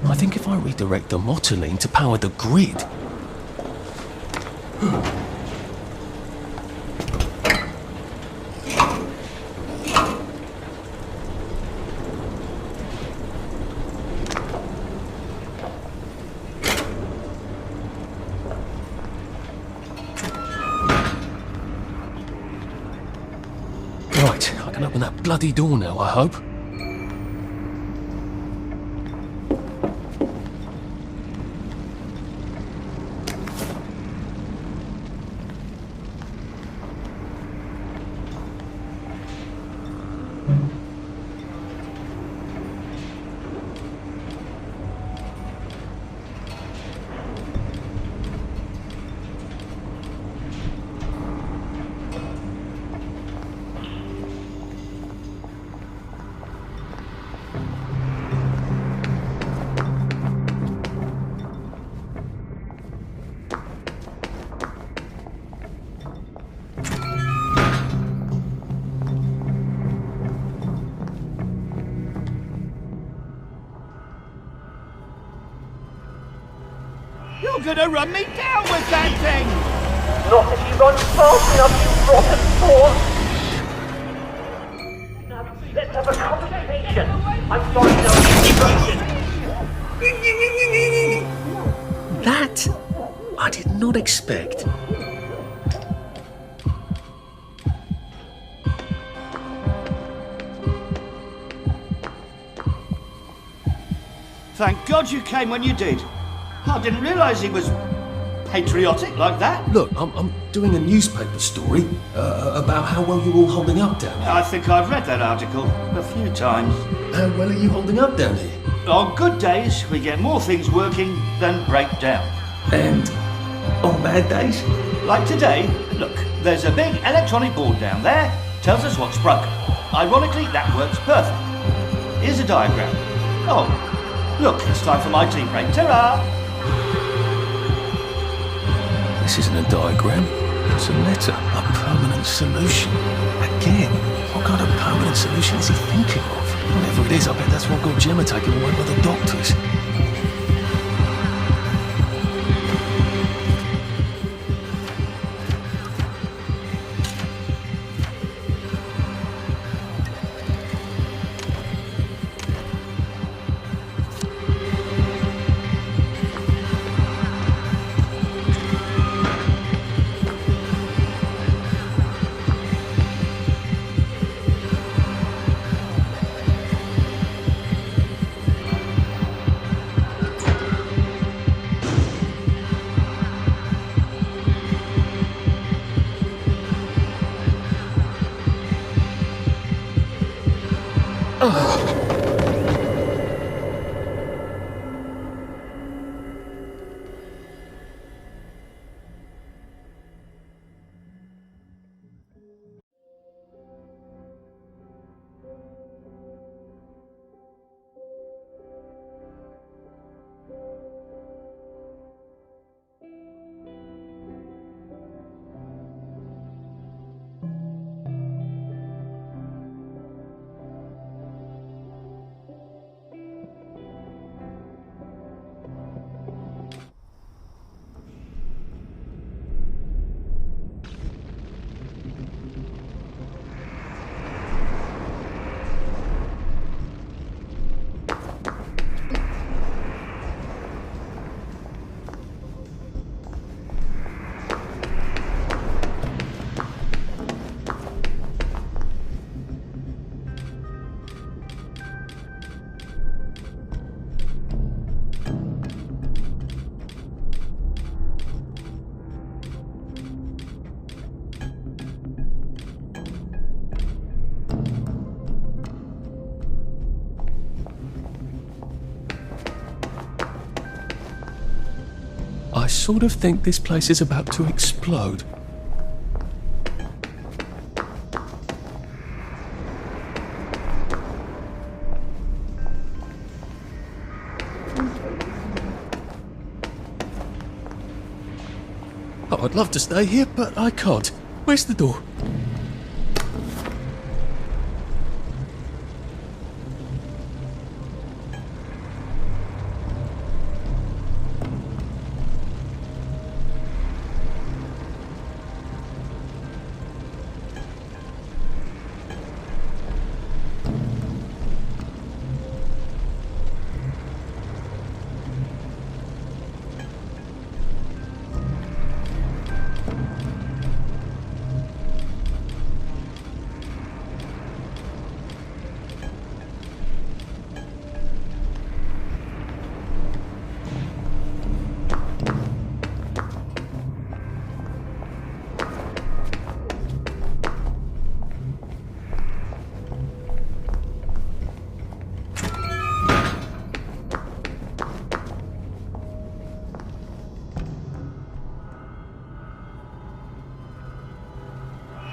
I think if I redirect the motoline to power the grid... Right, I can open that bloody door now, I hope. You're gonna run me down with that thing! Not if you run fast enough, you rotten pawn! Now, let's have a conversation. I'm sorry, no distraction. That I did not expect. Thank God you came when you did. I didn't realise he was patriotic like that. Look, I'm doing a newspaper story about how well you're all holding up down here. I think I've read that article a few times. How well are you holding up down here? On good days, we get more things working than break down. And on bad days? Like today, look, there's a big electronic board down there, tells us what's broken. Ironically, that works perfect. Here's a diagram. Oh, look, it's time for my tea break. Ta-ra! This isn't a diagram, it's a letter, a permanent solution. Again, what kind of permanent solution is he thinking of? Whatever it is, I bet that's what got Gemma taken away by the doctors. I sort of think this place is about to explode. Oh, I'd love to stay here, but I can't. Where's the door?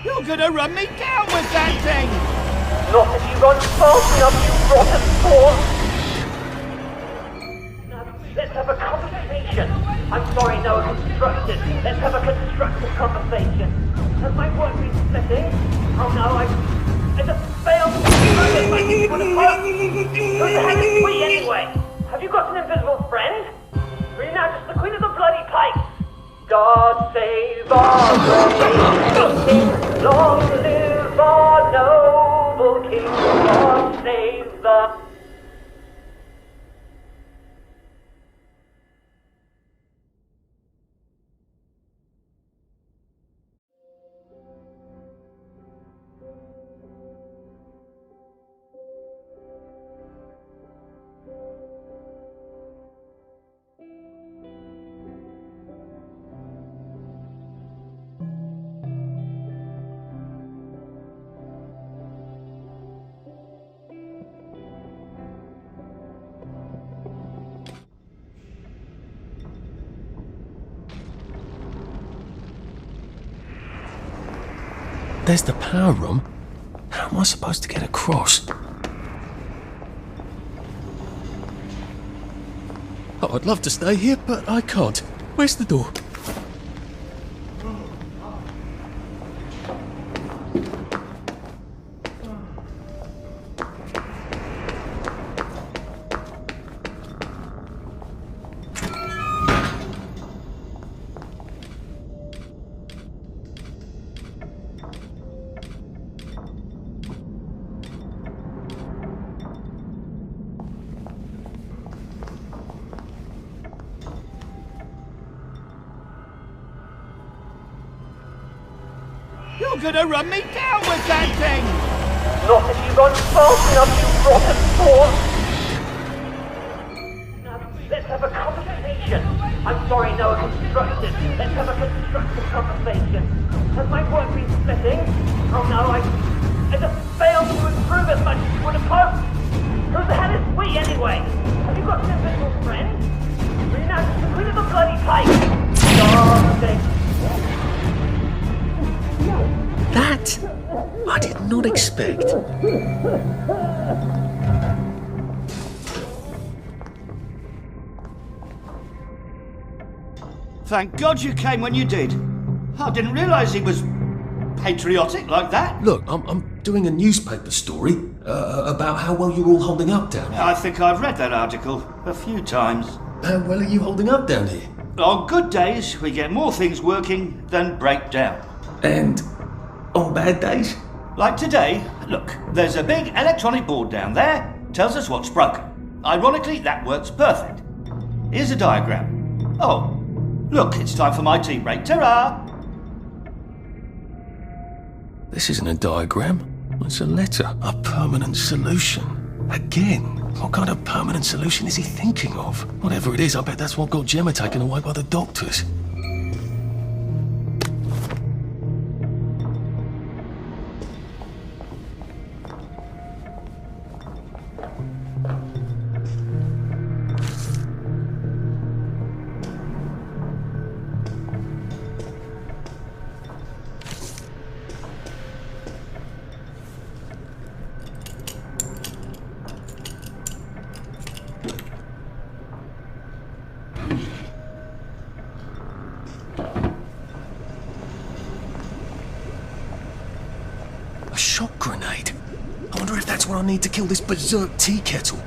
You're gonna run me down with that thing! Not if you run fast enough, you rotten pawn! Now, let's have a conversation. I'm sorry, no, constructive. Let's have a constructive conversation. Has my work been splitting? Oh no, I just failed to prove it like you would have hoped. Who the hell is we anyway? Have you got an invisible friend? Or are you now just the queen of the bloody pipes? God save our brave king, long live our noble king, God save the... There's the power room. How am I supposed to get across? Oh, I'd love to stay here, but I can't. Where's the door? You're gonna run me down with that thing! Not if you run fast enough, you rotten pawn! Now, let's have a conversation. I'm sorry, no, constructive. Let's have a constructive conversation. Has my work been splitting? Oh no, I just failed to improve as much as you would have hoped. Who the hell is we anyway? Have you got an invisible friend? Or are you now just the queen of the bloody pipe? God save... That I did not expect. Thank God you came when you did. I didn't realise he was patriotic like that. Look, I'm doing a newspaper story about how well you're all holding up down here. I think I've read that article a few times. How well are you holding up down here? On good days, we get more things working than break down. And on bad days? Like today, look, there's a big electronic board down there, tells us what's broken. Ironically, that works perfect. Here's a diagram. Oh, look, it's time for my tea break. Ta-ra! This isn't a diagram. It's a letter. A permanent solution. Again, what kind of permanent solution is he thinking of? Whatever it is, I bet that's what got Gemma taken away by the doctors. what I need to kill this berserk tea kettle.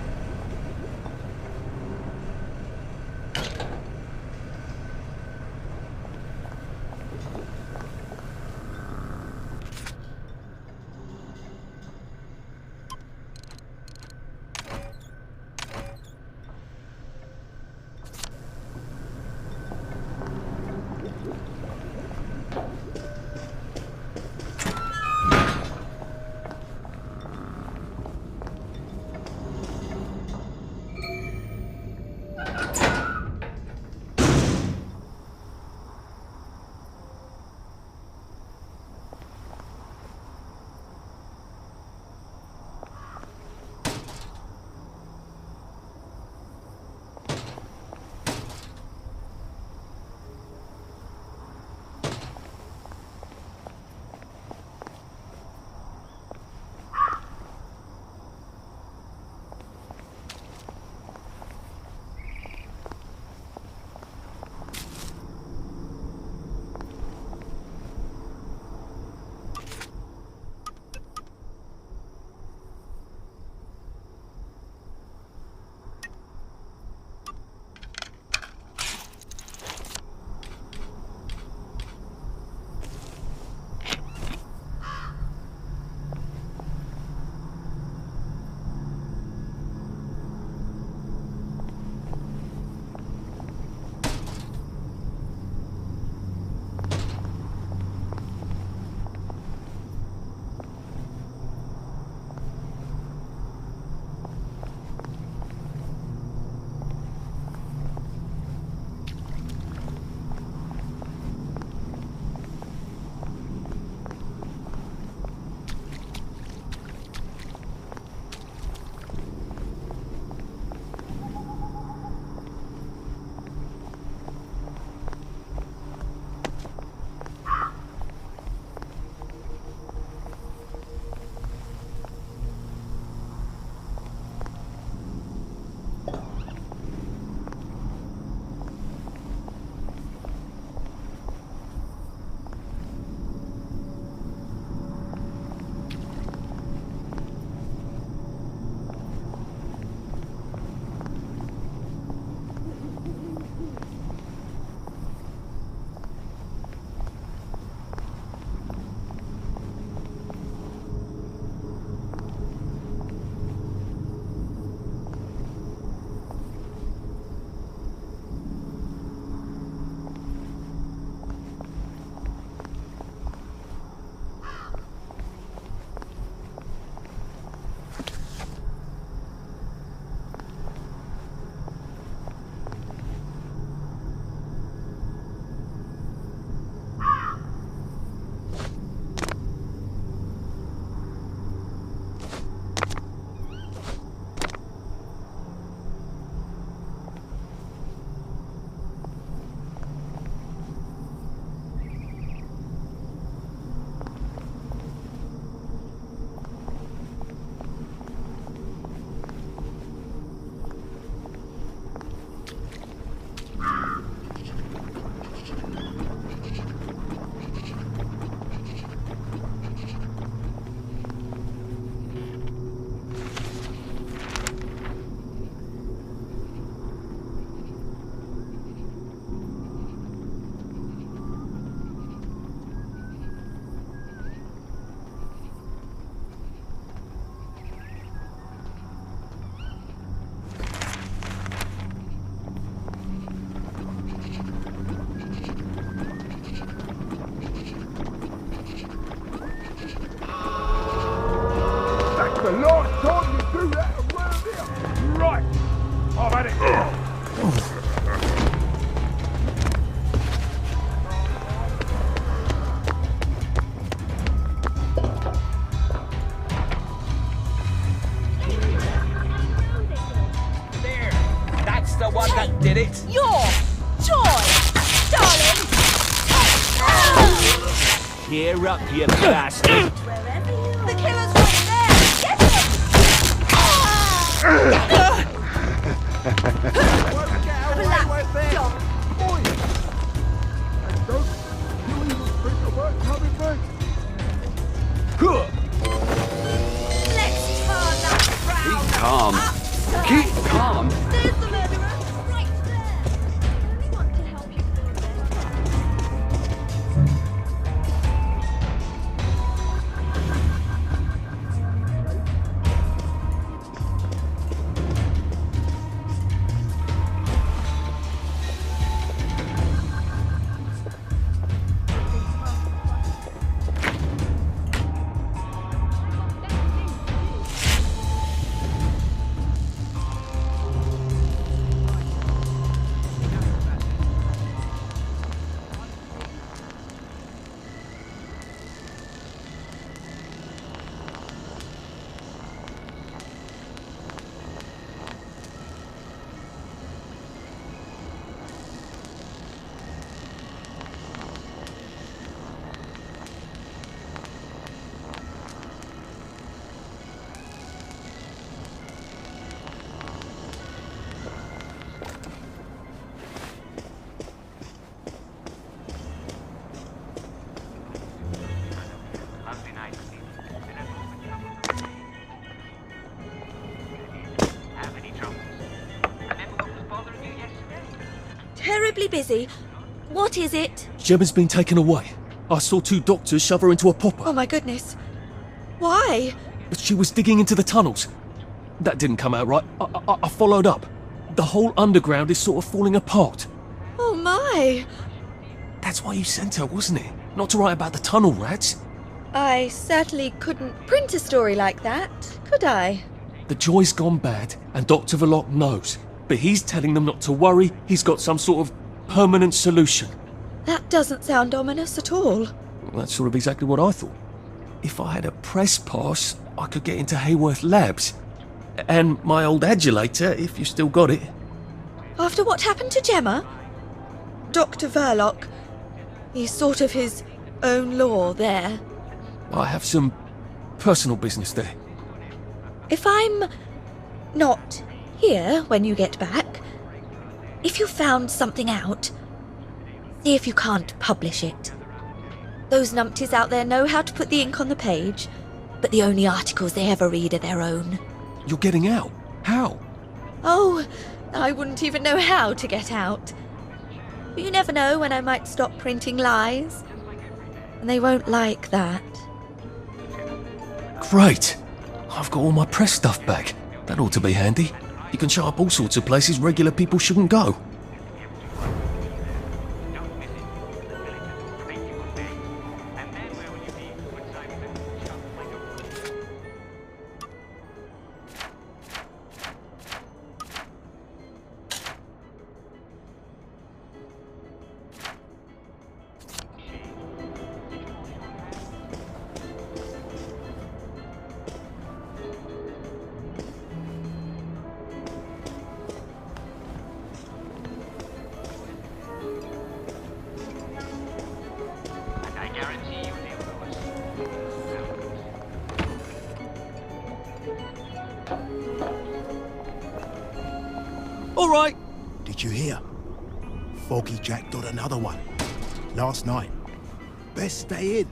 The Lord told you to do that around here. Right. I've had it. There. That's the one that did it. Your joy, darling. Gear up, you bastard. The killer's right there. Get him. Relax, John. Let's turn on! There's the murderer! Right there! I only want to help you for a bit. Terribly busy. What is it? Gemma's been taken away. I saw 2 doctors shove her into a popper. Oh my goodness. Why? She was digging into the tunnels. That didn't come out right. I followed up. The whole underground is sort of falling apart. Oh my. That's why you sent her, wasn't it? Not to write about the tunnel rats. I certainly couldn't print a story like that, could I? The joy's gone bad, and Dr. Verloc knows. But he's telling them not to worry. He's got some sort of permanent solution. That doesn't sound ominous at all. Well, that's sort of exactly what I thought. If I had a press pass, I could get into Hayworth Labs. And my old adulator, if you still got it. After what happened to Gemma? Dr. Verloc, he's sort of his own law there. I have some personal business there. If I'm not here when you get back, if you found something out, see if you can't publish it. Those numpties out there know how to put the ink on the page, but the only articles they ever read are their own. You're getting out? How? Oh, I wouldn't even know how to get out. But you never know when I might stop printing lies. And they won't like that. Great! I've got all my press stuff back. That ought to be handy. You can show up all sorts of places regular people shouldn't go. All right. Did you hear? Foggy Jack got another one. Last night. Best stay in.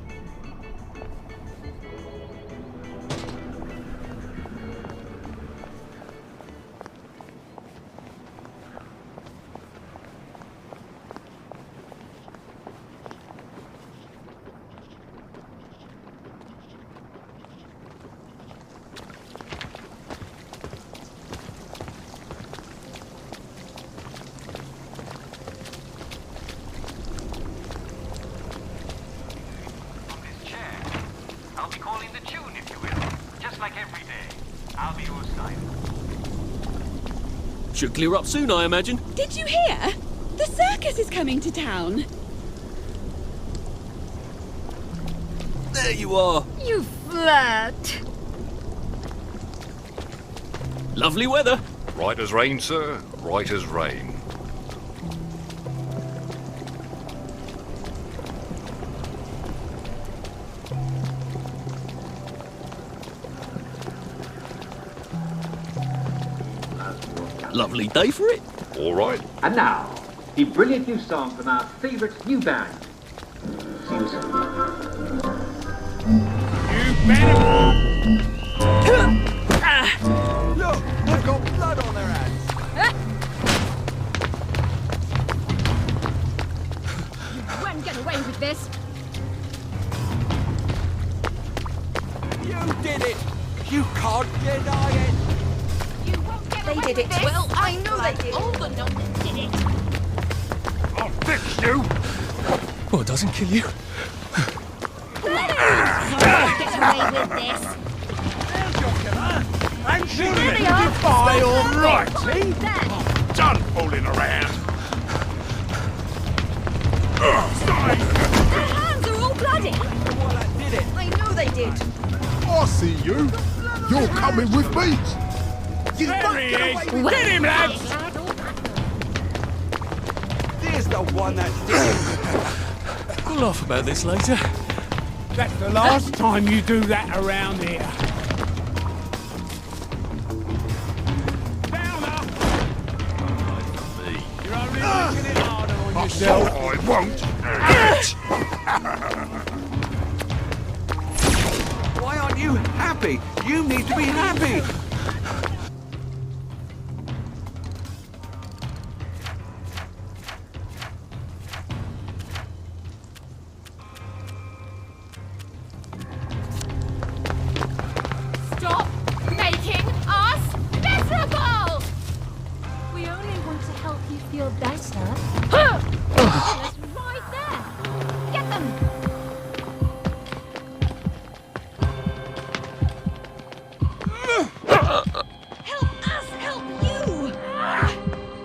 Should clear up soon, I imagine. Did you hear? The circus is coming to town. There you are. You flirt. Lovely weather. Right as rain, sir. Right as rain. Lovely day for it. All right. And now, the brilliant new song from our favourite new band. See you soon. Look, they've got blood on their hands. know they did. All the numbers did it. I'll fix you! Well, it doesn't kill you. Get away with this. And she There let they you are. defy Stop all that. right, Come see? there. Done fooling around. Their hands are all bloody. I know they did. I see you. You're coming with me. There he is! Get him, lads! There's the one that did it. We'll laugh about this later. That's the last time you do that around here. You're only making it harder on yourself. I won't. Why aren't you happy? You need to be happy. Stop making us miserable! We only want to help you feel better. It's right there. Get them. Help us help you!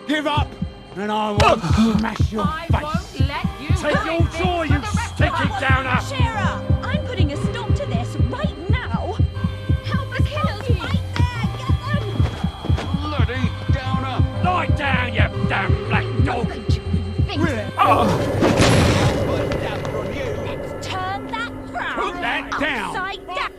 Give up, and I won't smash your I face. won't let you Take your ruin jaw, this you for the rest sticky of us. downer! Shara, I'm putting a stop to this right now. Help the killers right there. Get them. Bloody downer! Lie down, you damn black dog! Really? Let's turn that frown Put that down. upside down.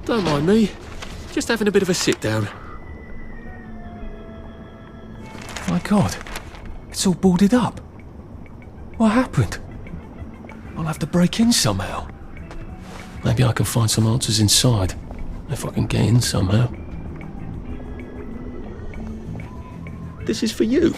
Don't mind me. Just having a bit of a sit down. My God, it's all boarded up. What happened? I'll have to break in somehow. Maybe I can find some answers inside, if I can get in somehow. This is for you.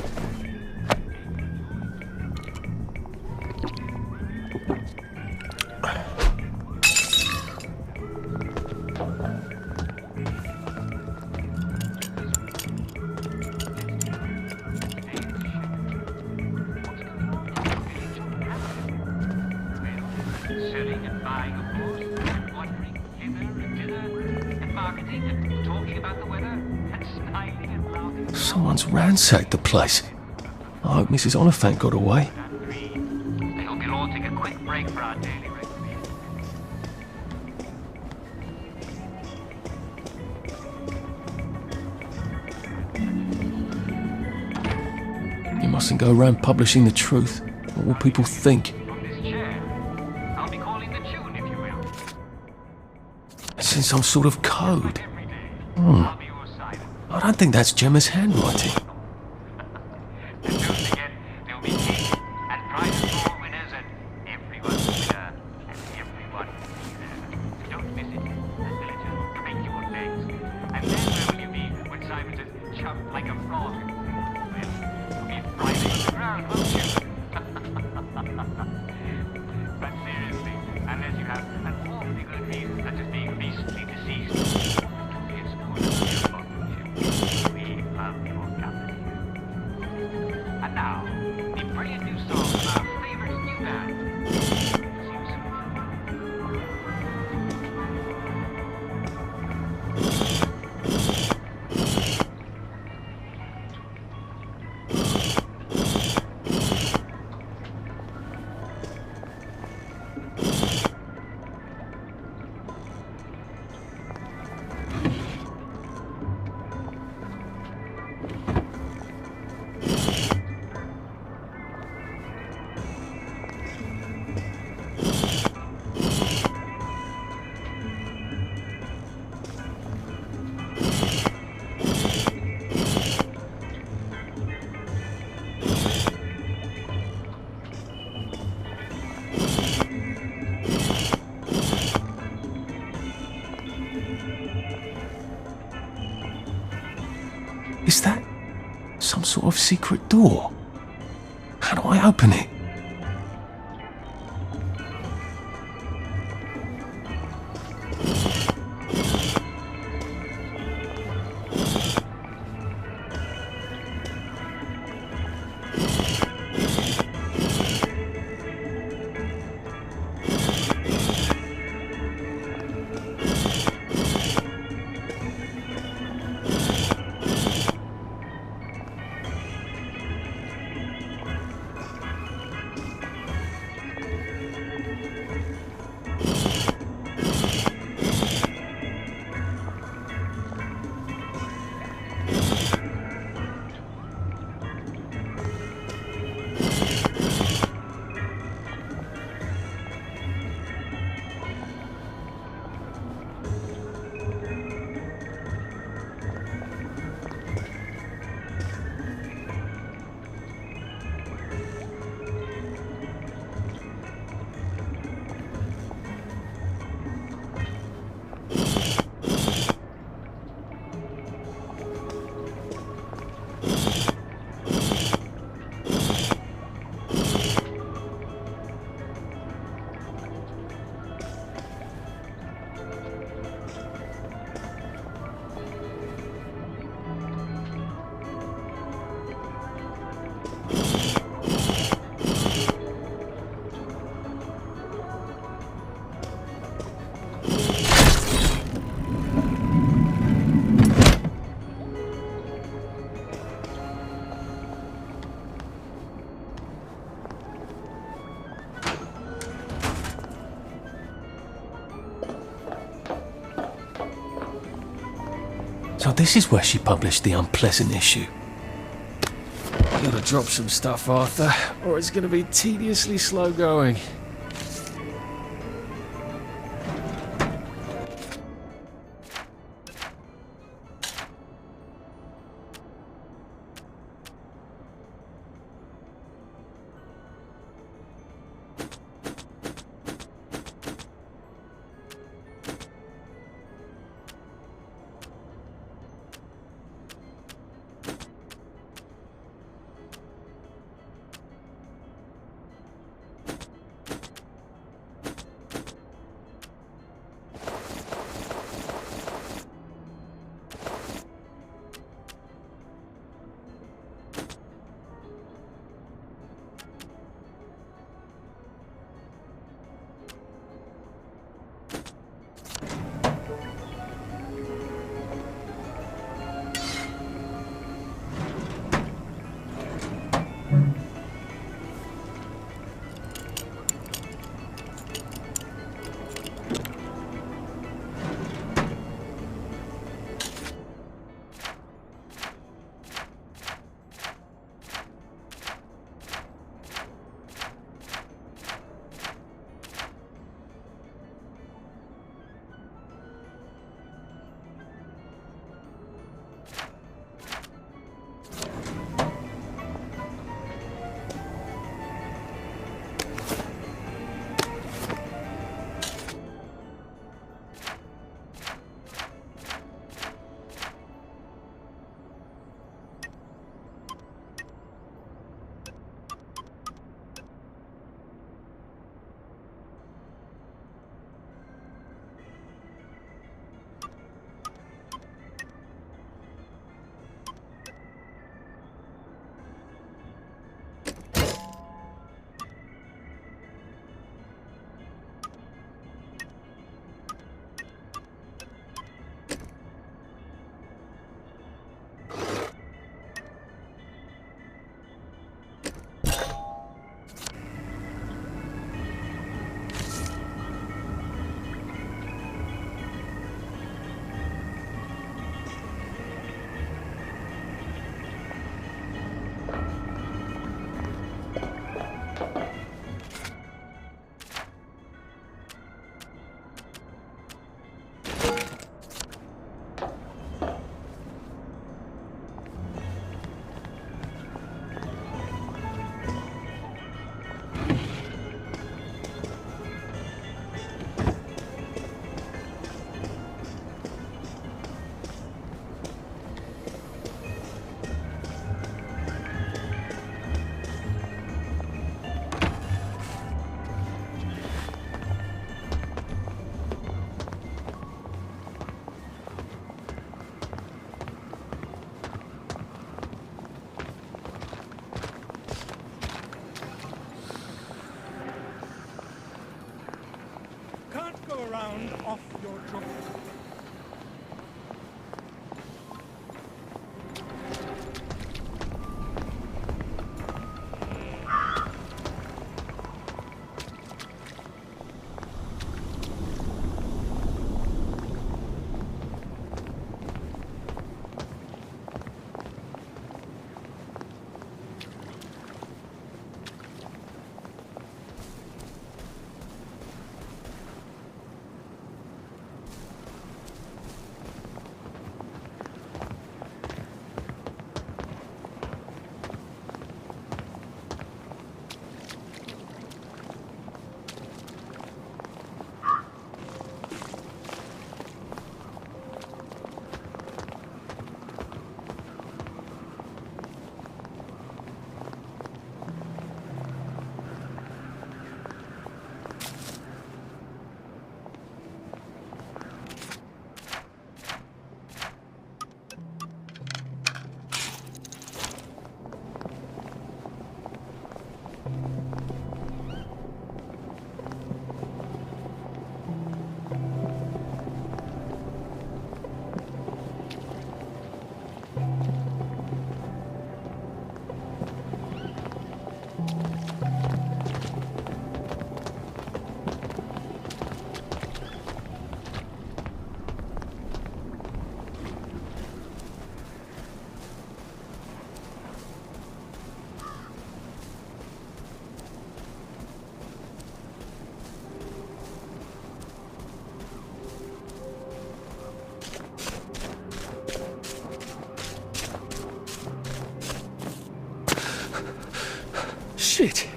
Selling and buying, of course, wandering hither and thither, and marketing and talking about the weather, and smiling and laughing. Someone's ransacked the place. I hope Mrs. Oliphant got away. I hope you'll all take a quick break for our daily recreation. You mustn't go around publishing the truth. What will people think? I'll be calling the tune, if you will. It's in some sort of code. I don't think that's Gemma's handwriting. And don't forget, there'll be cake and prizes for all winners, and everyone's a winner, and everyone will be there. Don't miss it. And the little break your legs. And then where will you be when Simon says, jump like a frog? Well, you'll be flying on the ground, won't you? But seriously, unless you have an awfully good reason, such as being beastly deceased, it's good. We love your company. And now, the brilliant new song from our favorite new band. See you soon. some sort of secret door. How do I open it? So this is where she published the unpleasant issue. You gotta drop some stuff, Arthur, or it's gonna be tediously slow going. Shit.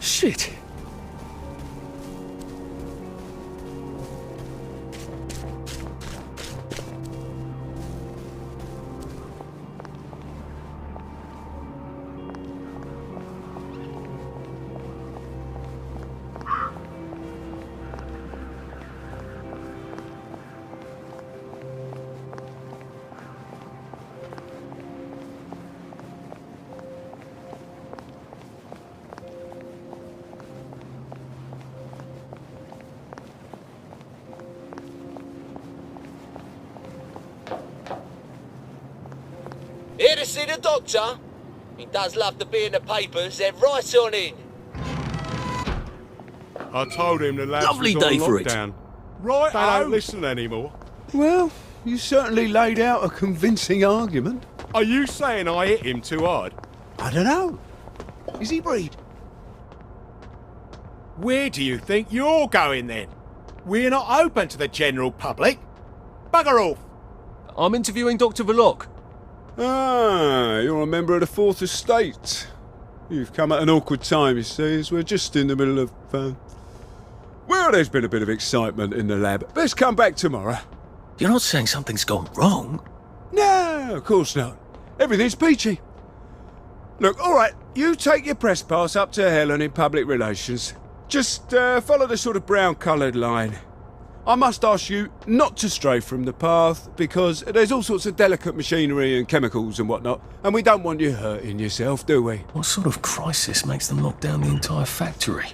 Shit. Here to see the doctor? He does love to be in the papers, they're right on in. I told him the lads Lovely was on day for it. lockdown. Right, they don't listen anymore. Well, you certainly laid out a convincing argument. Are you saying I hit him too hard? I don't know. Is he breed? Where do you think you're going then? We're not open to the general public. Bugger off. I'm interviewing Dr. Verloc. Ah, you're a member of the Fourth Estate. You've come at an awkward time, you see, as we're just in the middle of... Well, there's been a bit of excitement in the lab. Let's come back tomorrow. You're not saying something's gone wrong? No, of course not. Everything's peachy. Look, all right, you take your press pass up to Helen in public relations. Just follow the sort of brown-coloured line. I must ask you not to stray from the path, because there's all sorts of delicate machinery and chemicals and whatnot, and we don't want you hurting yourself, do we? What sort of crisis makes them lock down the entire factory?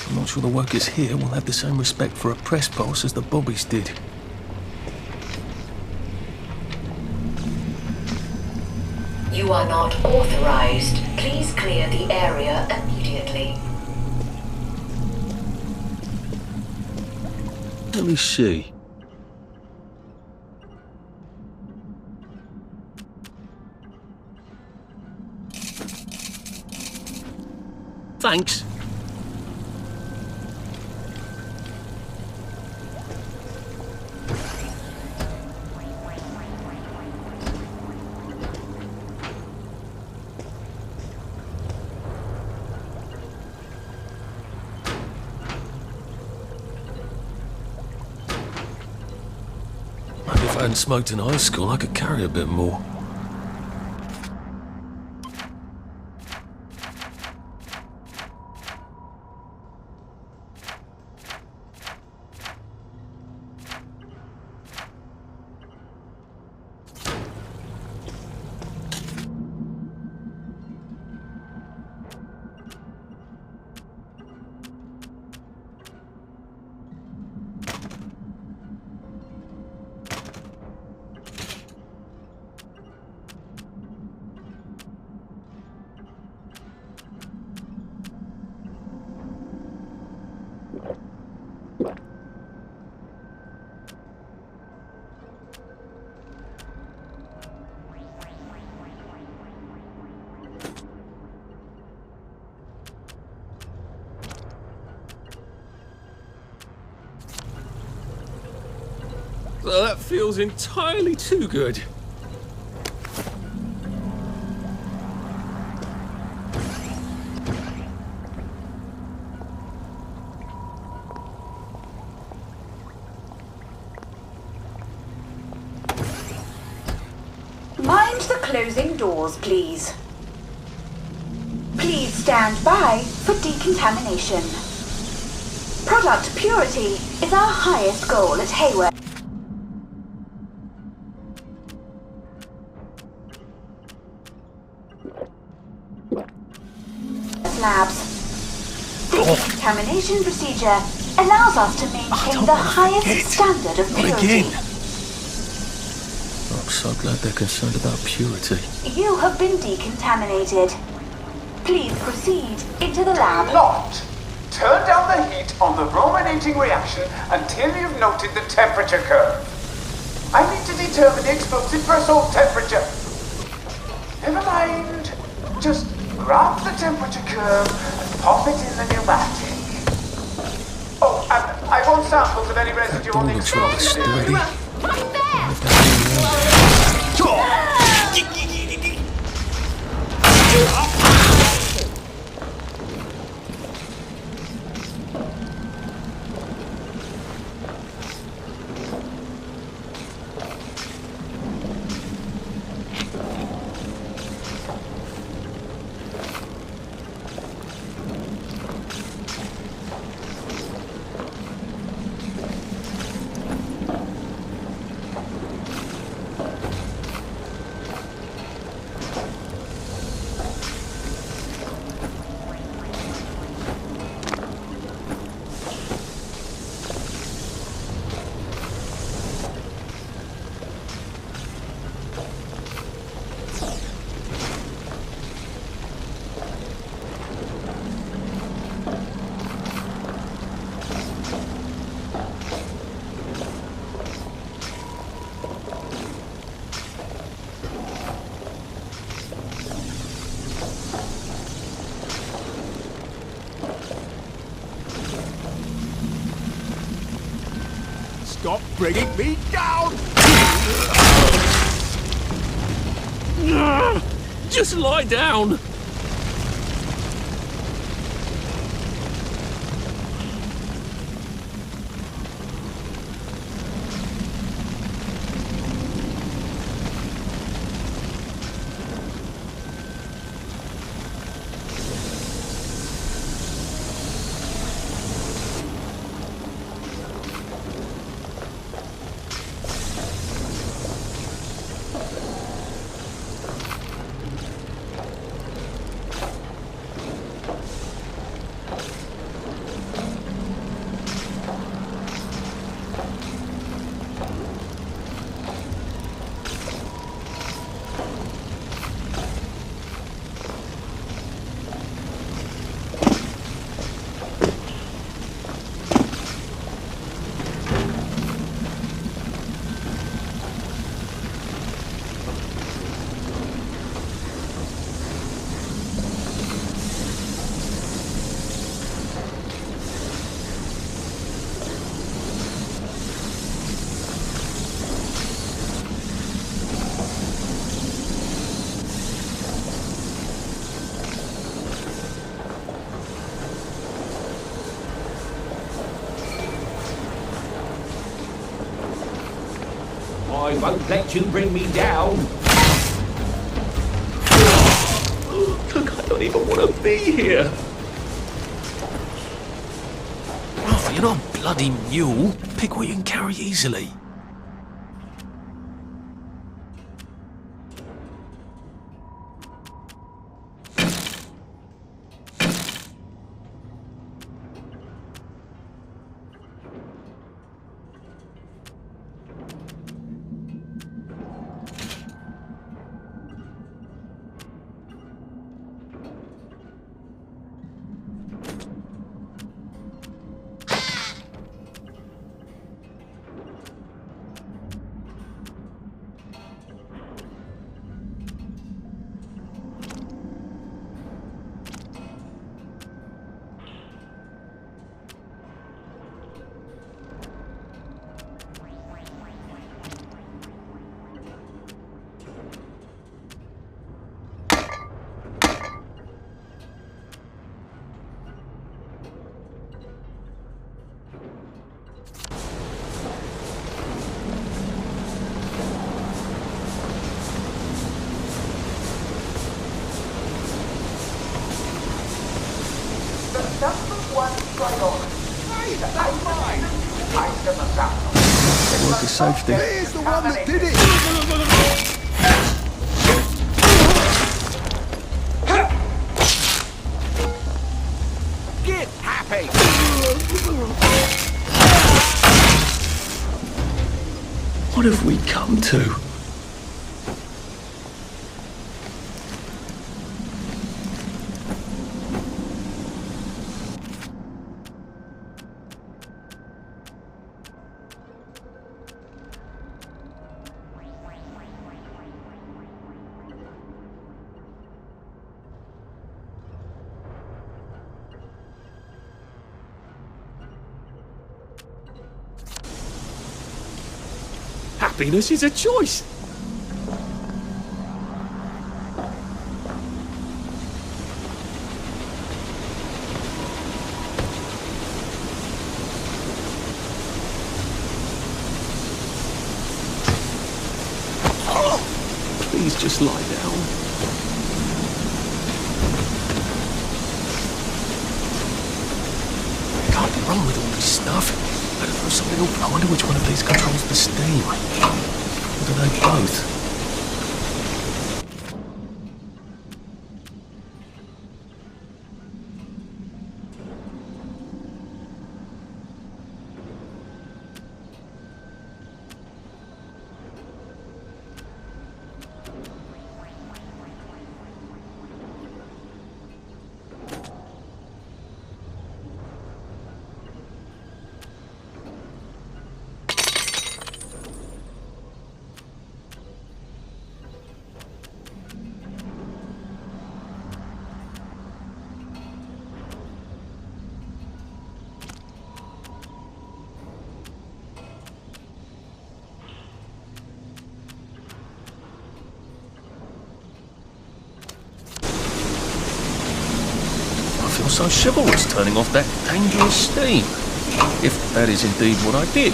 I'm not sure the workers here will have the same respect for a press pass as the Bobbies did. You are not authorized. Please clear the area immediately. Let me see. Thanks. Maybe if I hadn't smoked in high school, I could carry a bit more. Well, that feels entirely too good. Closing doors, please. Please stand by for decontamination. Product purity is our highest goal at Hayward. Labs. The decontamination procedure allows us to maintain the highest standard of Not purity. again. I'm so glad they're concerned about purity. You have been decontaminated. Please proceed into the lab. Locked. Turn down the heat on the brominating reaction until you've noted the temperature curve. I need to determine the explosive threshold temperature. Never mind. Just grab the temperature curve and pop it in the pneumatic. Oh, and I want samples of any residue on the explosive. Stop bringing me down! Just lie down! I won't let you bring me down. Look, I don't even want to be here. Arthur, you're not a bloody mule. Pick what you can carry easily. mine. Item of sample. Work is safety. Here's the one that did it! Get happy! What have we come to? Happiness is a choice. Please just lie down. Can't be wrong with all this stuff. Better throw something open. I wonder which one of these controls the steam. Or do they both? I feel so chivalrous turning off that dangerous steam. If that is indeed what I did.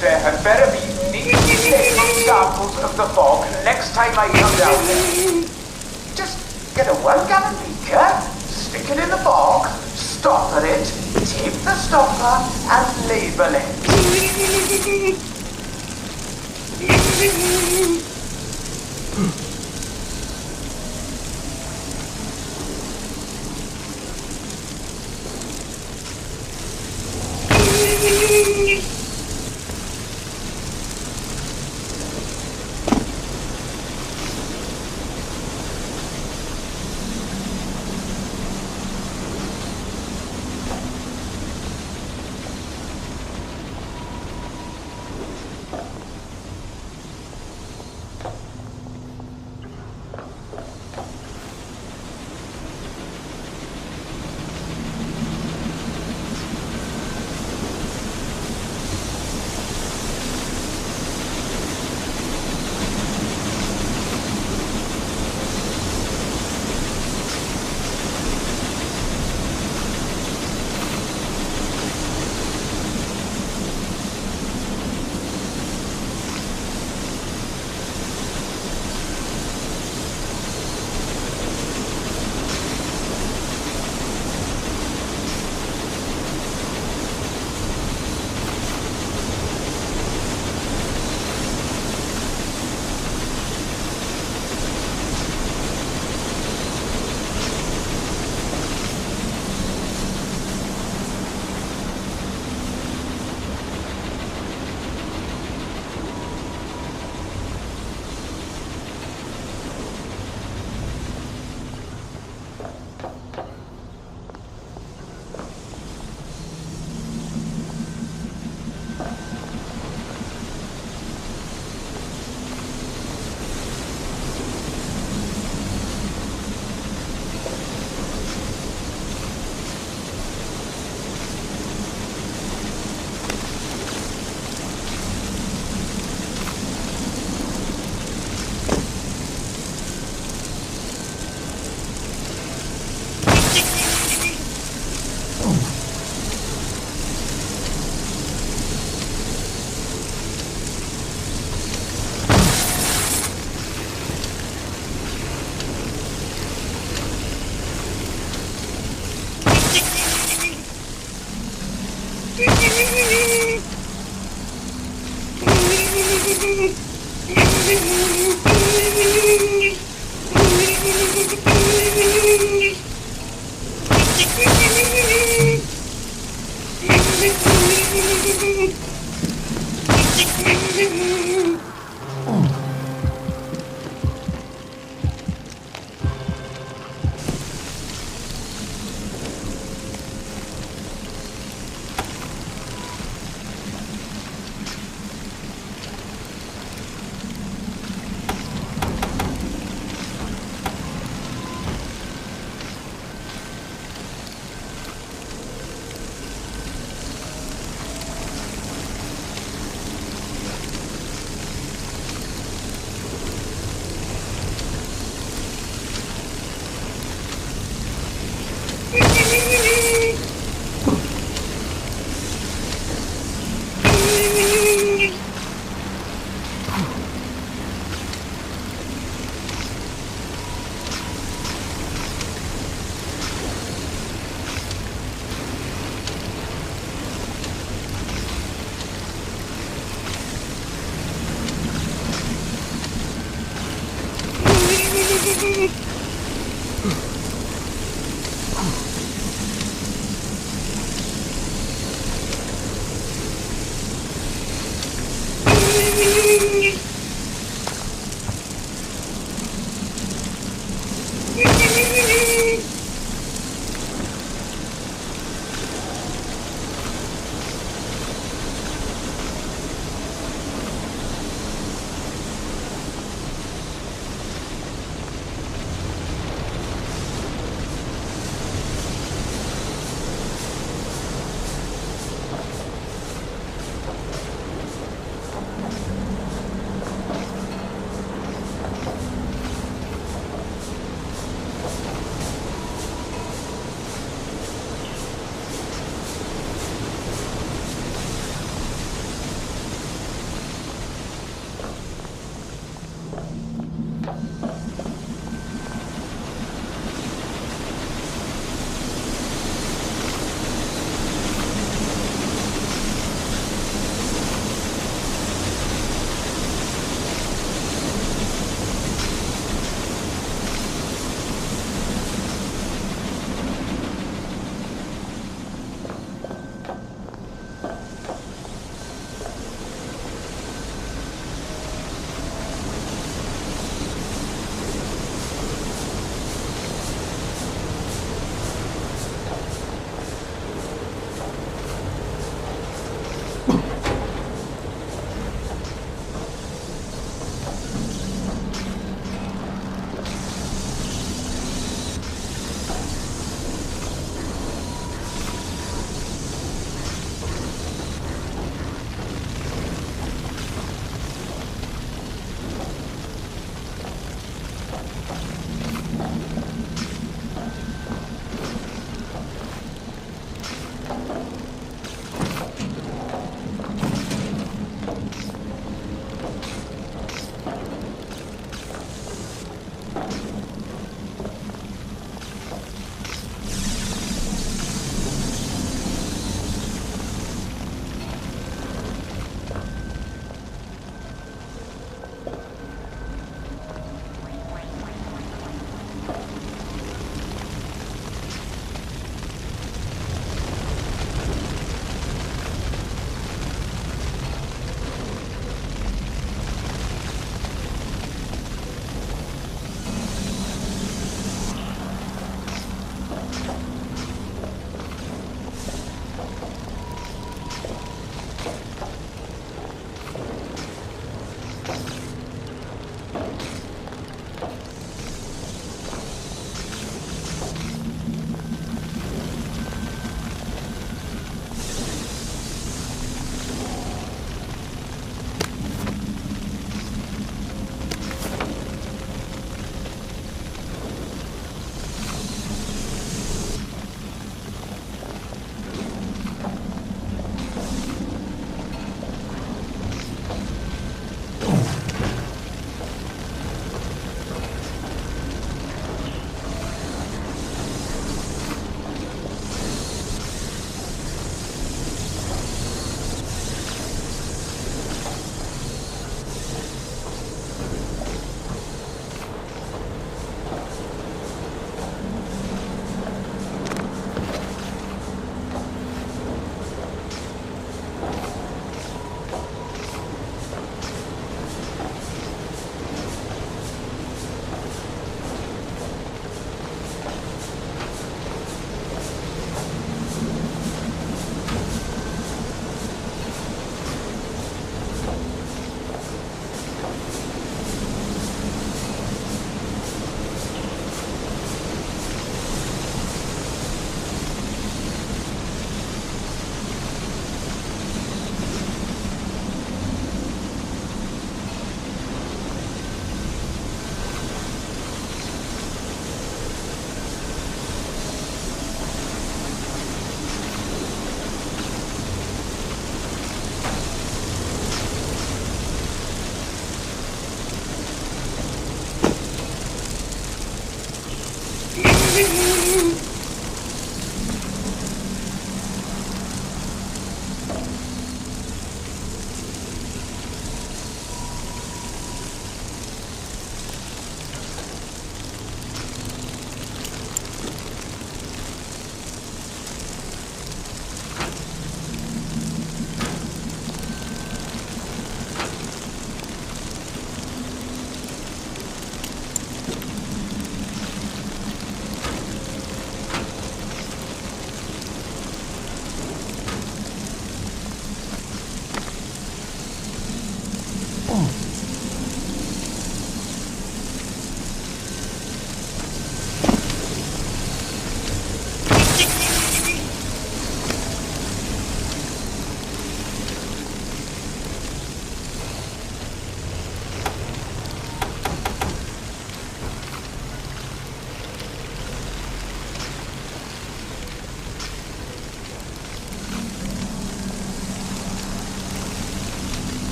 There had better be neatly labeled samples of the fog next time I come down there. Just get a 1 gallon beaker, stick it in the fog, stopper it, tape the stopper, and label it.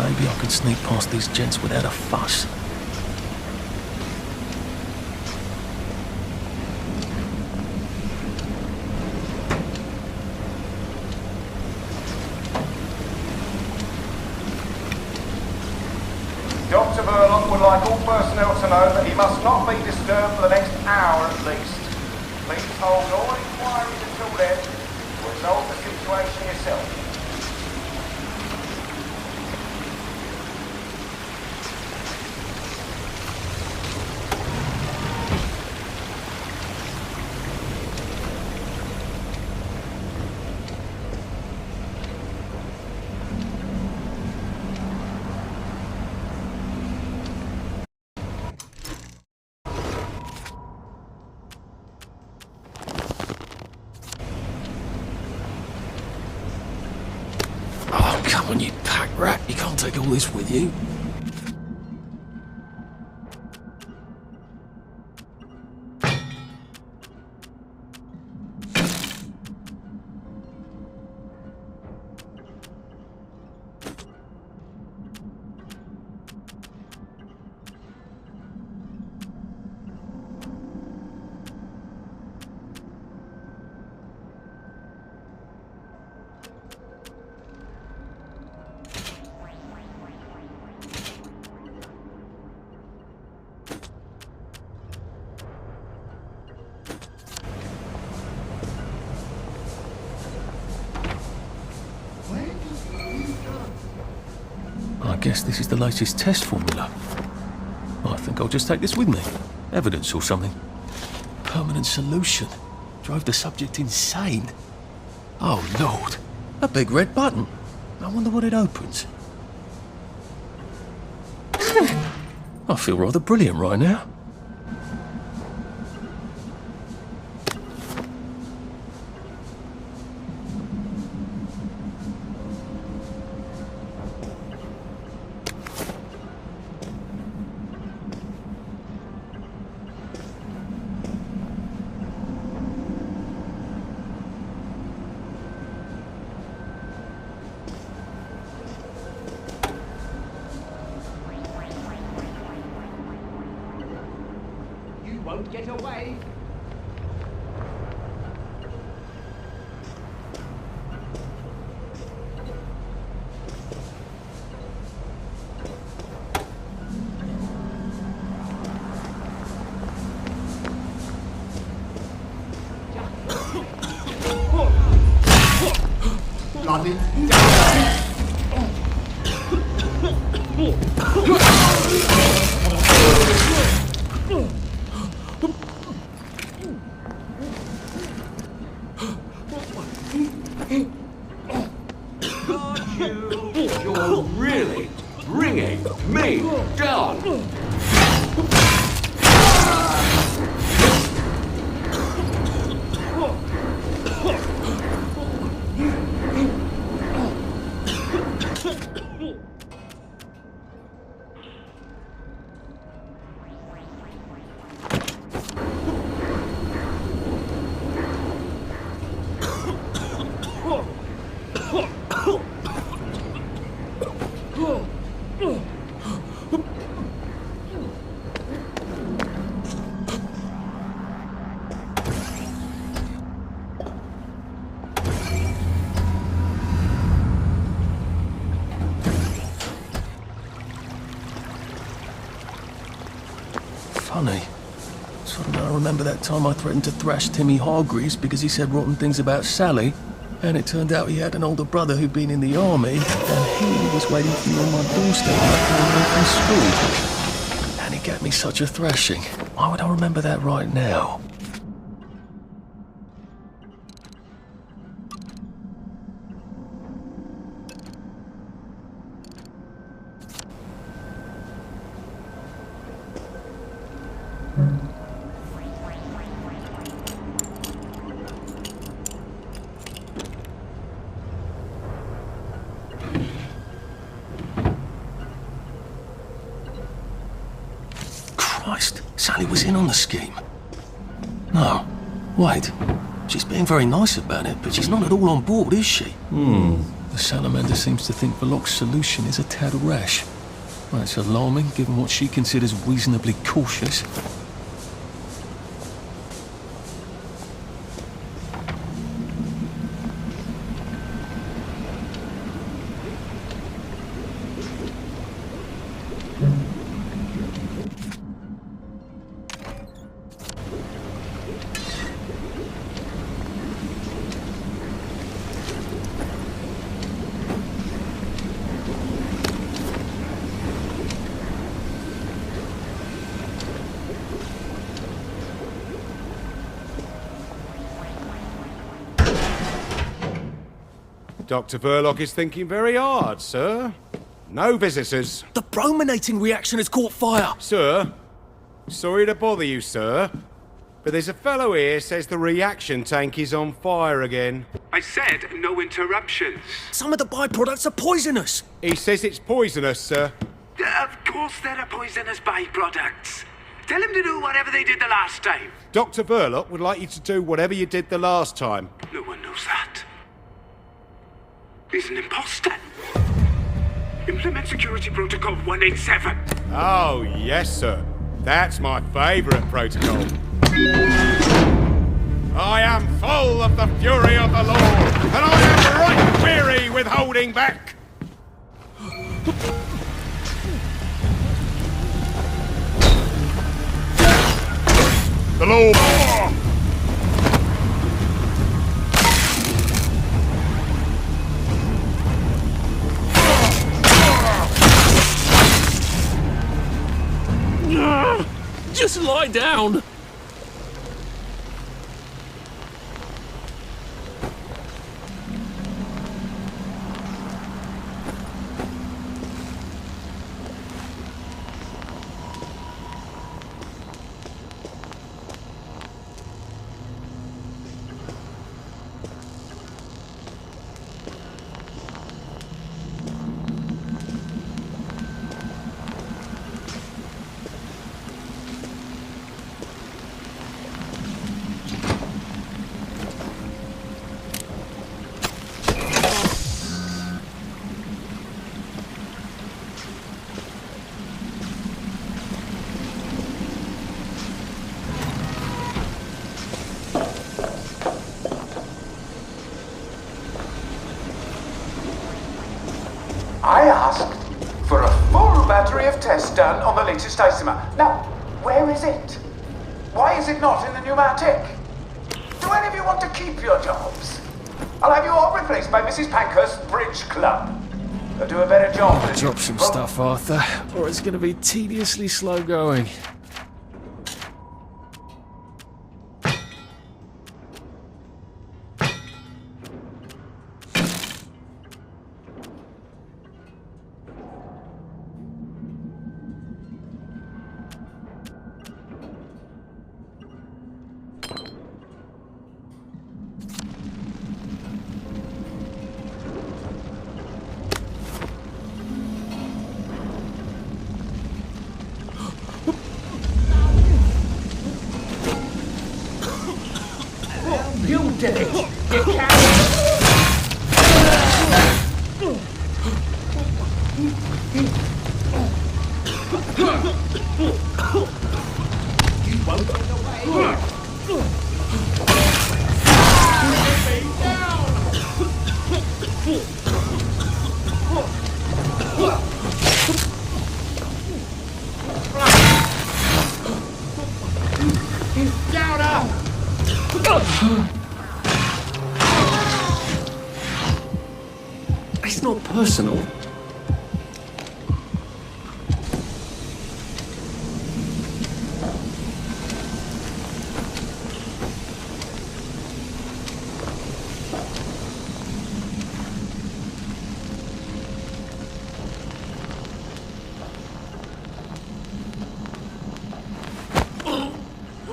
Maybe I could sneak past these gents without a fuss. Dr. Verloc would like all personnel to know that he must not be disturbed for the next hour at least. Please hold all inquiries until then to resolve the situation yourself. Come on, you pack rat. You can't take all this with you. I guess this is the latest test formula. I think I'll just take this with me. Evidence or something. Permanent solution. Drove the subject insane. Oh, Lord. A big red button. I wonder what it opens. I feel rather brilliant right now. Won't get away. Bloody You're really bringing me down. Funny. Sort of I remember that time I threatened to thrash Timmy Hargreaves because he said rotten things about Sally, and it turned out he had an older brother who'd been in the army, and he was waiting for me on my doorstep when I came home from school. And he gave me such a thrashing. Why would I remember that right now? Christ, Sally was in on the scheme. No, wait. She's being very nice about it, but she's not at all on board, is she? The salamander seems to think Verloc's solution is a tad rash. Well, it's alarming, given what she considers reasonably cautious. Dr. Verloc is thinking very hard, sir. No visitors. The brominating reaction has caught fire! Sir, sorry to bother you, sir, but there's a fellow here says the reaction tank is on fire again. I said no interruptions. Some of the byproducts are poisonous! He says it's poisonous, sir. Of course there are poisonous byproducts. Tell him to do whatever they did the last time. Dr. Verloc would like you to do whatever you did the last time. No one knows that. He's an imposter. Implement Security Protocol 187. Oh, yes, sir. That's my favourite protocol. I am full of the fury of the Lord, and I am right weary with holding back. The Lord. Just lie down! I asked for a full battery of tests done on the latest isomer. Now, where is it? Why is it not in the pneumatic? Do any of you want to keep your jobs? I'll have you all replaced by Mrs. Pankhurst's Bridge Club. They'll do a better job than Drop some stuff, Arthur, or it's going to be tediously slow going. You did it! You can't! personal.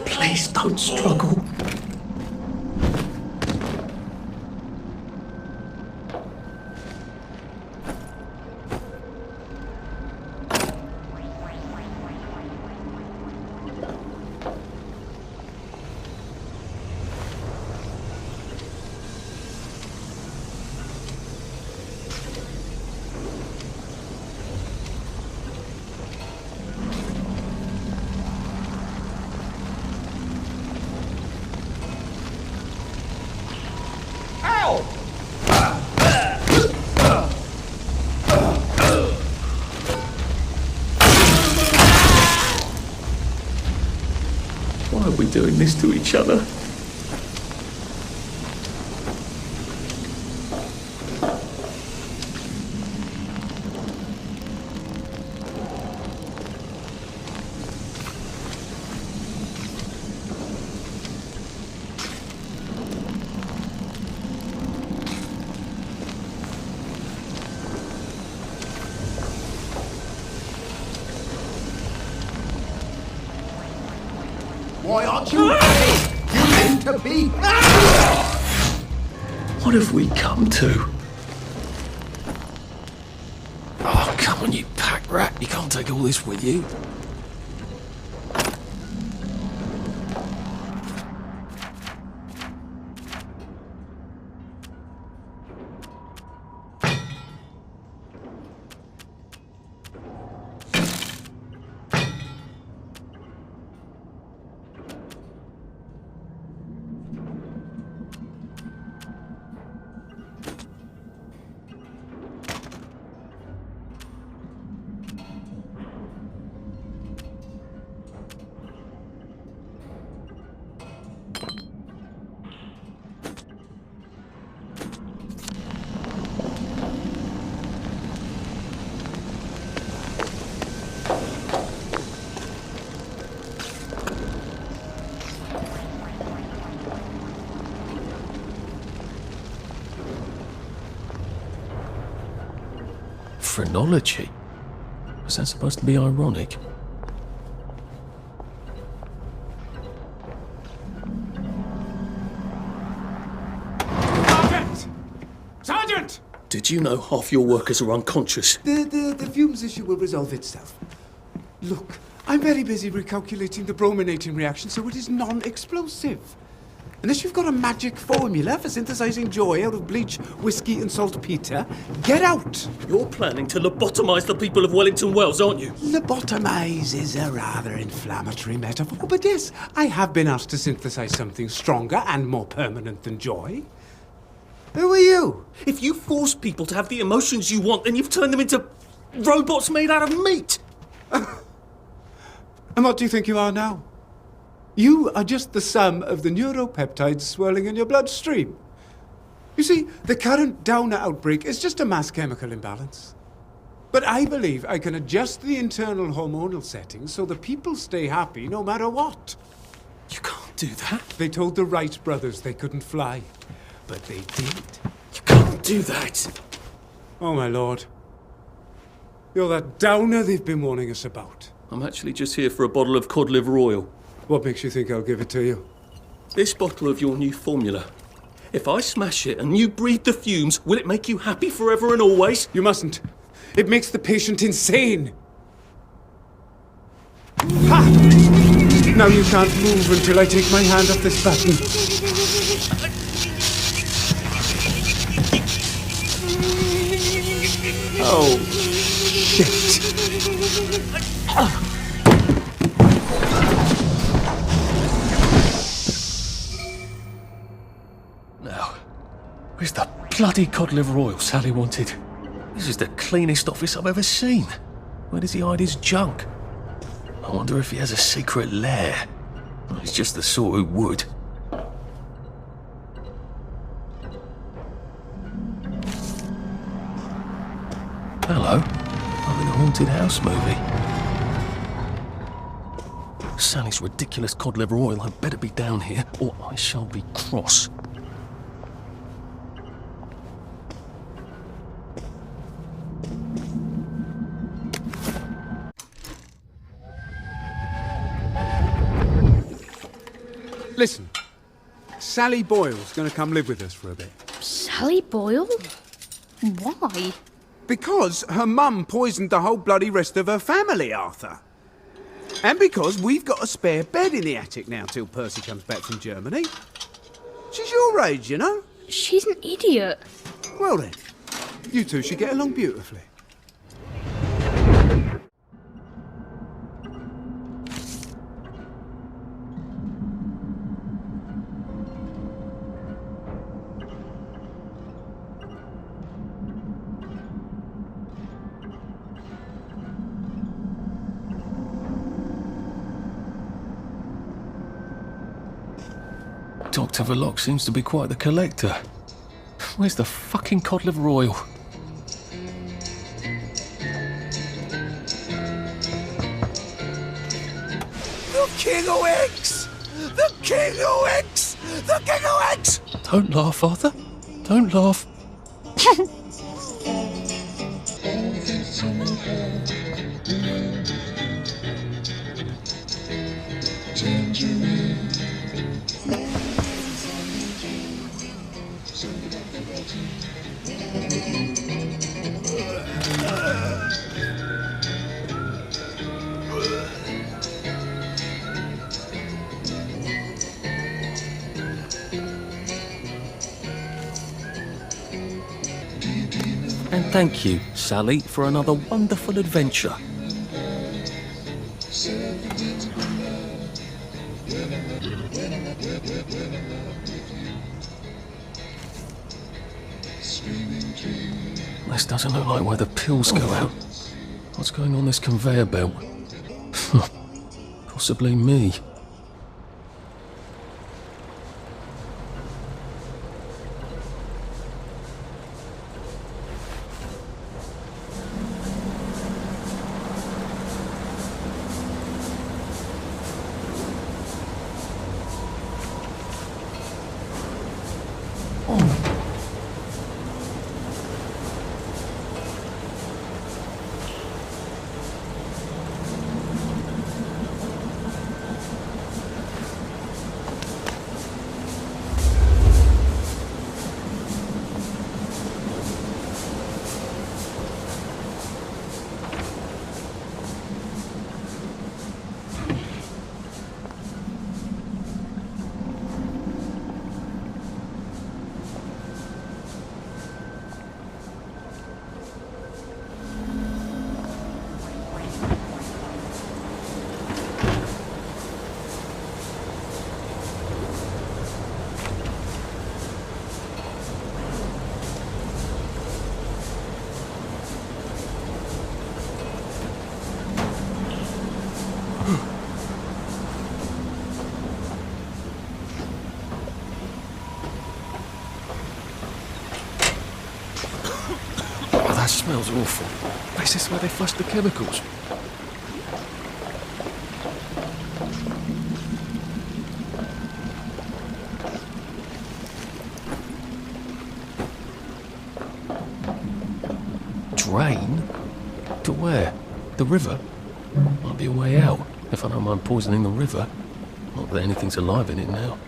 Please don't struggle. Why are we doing this to each other? Why aren't you ready? You meant to be. What have we come to? Oh, come on, you pack rat. You can't take all this with you. Phrenology? Was that supposed to be ironic? Sergeant! Sergeant! Did you know half your workers are unconscious? The fumes issue will resolve itself. Look, I'm very busy recalculating the brominating reaction so it is non-explosive. Unless you've got a magic formula for synthesizing joy out of bleach, whiskey and saltpeter, get out! You're planning to lobotomize the people of Wellington Wells, aren't you? Lobotomize is a rather inflammatory metaphor, but yes, I have been asked to synthesize something stronger and more permanent than joy. Who are you? If you force people to have the emotions you want, then you've turned them into robots made out of meat. And what do you think you are now? You are just the sum of the neuropeptides swirling in your bloodstream. You see, the current Downer outbreak is just a mass chemical imbalance. But I believe I can adjust the internal hormonal settings so the people stay happy no matter what. You can't do that. They told the Wright brothers they couldn't fly, but they did. You can't do that. Oh, my lord. You're that Downer they've been warning us about. I'm actually just here for a bottle of cod liver oil. What makes you think I'll give it to you? This bottle of your new formula. If I smash it and you breathe the fumes, will it make you happy forever and always? You mustn't. It makes the patient insane. Ha! Now you can't move until I take my hand off this button. Oh, shit. Now, where's the bloody cod liver oil Sally wanted? This is the cleanest office I've ever seen. Where does he hide his junk? I wonder if he has a secret lair. Well, he's just the sort who would. Hello. I'm in a haunted house movie. Sally's ridiculous cod liver oil had better be down here, or I shall be cross. Listen, Sally Boyle's going to come live with us for a bit. Sally Boyle? Why? Because her mum poisoned the whole bloody rest of her family, Arthur. And because we've got a spare bed in the attic now till Percy comes back from Germany. She's your age, you know? She's an idiot. Well then, you two should get along beautifully. Dr. Verloc seems to be quite the collector. Where's the fucking cod liver oil? The King of Eggs! The King of Eggs! The King of Eggs! Don't laugh, Arthur. Don't laugh. And thank you, Sally, for another wonderful adventure. This doesn't look like where the pills go out. What's going on this conveyor belt? Possibly me. That smells awful. Is this where they flushed the chemicals? Drain? To where? The river? Might be a way out, if I don't mind poisoning the river. Not that anything's alive in it now.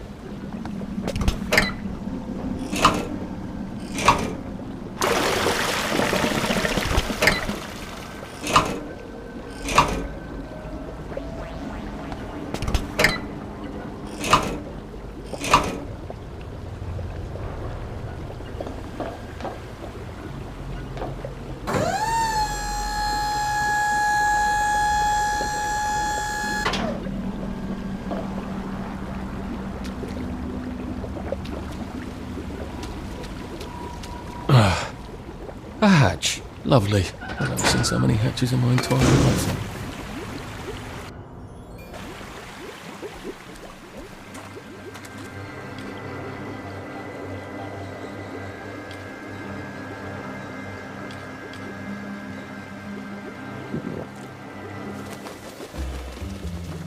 A hatch. Lovely. I've never seen so many hatches in my entire life.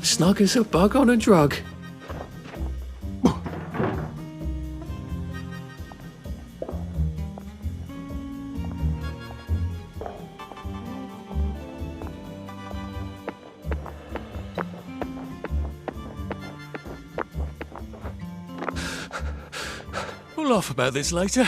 Snug as a bug on a drug. We'll laugh about this later.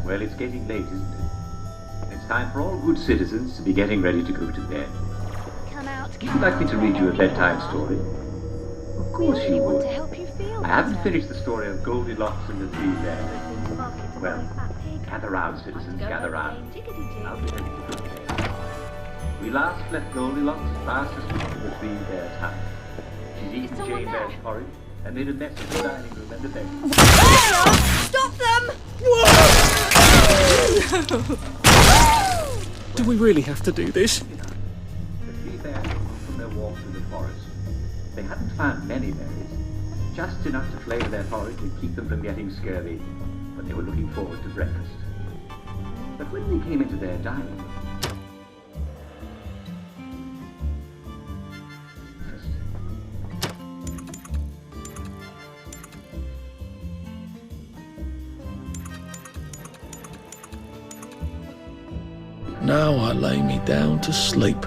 Well, it's getting late, isn't it? It's time for all good citizens to be getting ready to go to bed. Come out, Would you like me to read you a bedtime story? Of course you would. to help you feel I haven't finished the story of Goldilocks and the Three Bears. Well, gather round, citizens, gather round. I'll be ready to go to bed. We last left Goldilocks fast asleep in the Three Bears' house. She's eaten Jane Bear's porridge and made a mess of the dining room and the bedroom. Stop them! Do we really have to do this? The Three Bears came from their walk through the forest. They hadn't found many berries, just enough to flavour their porridge and keep them from getting scurvy, but they were looking forward to breakfast. But when they came into their dining room, Now I lay me down to sleep.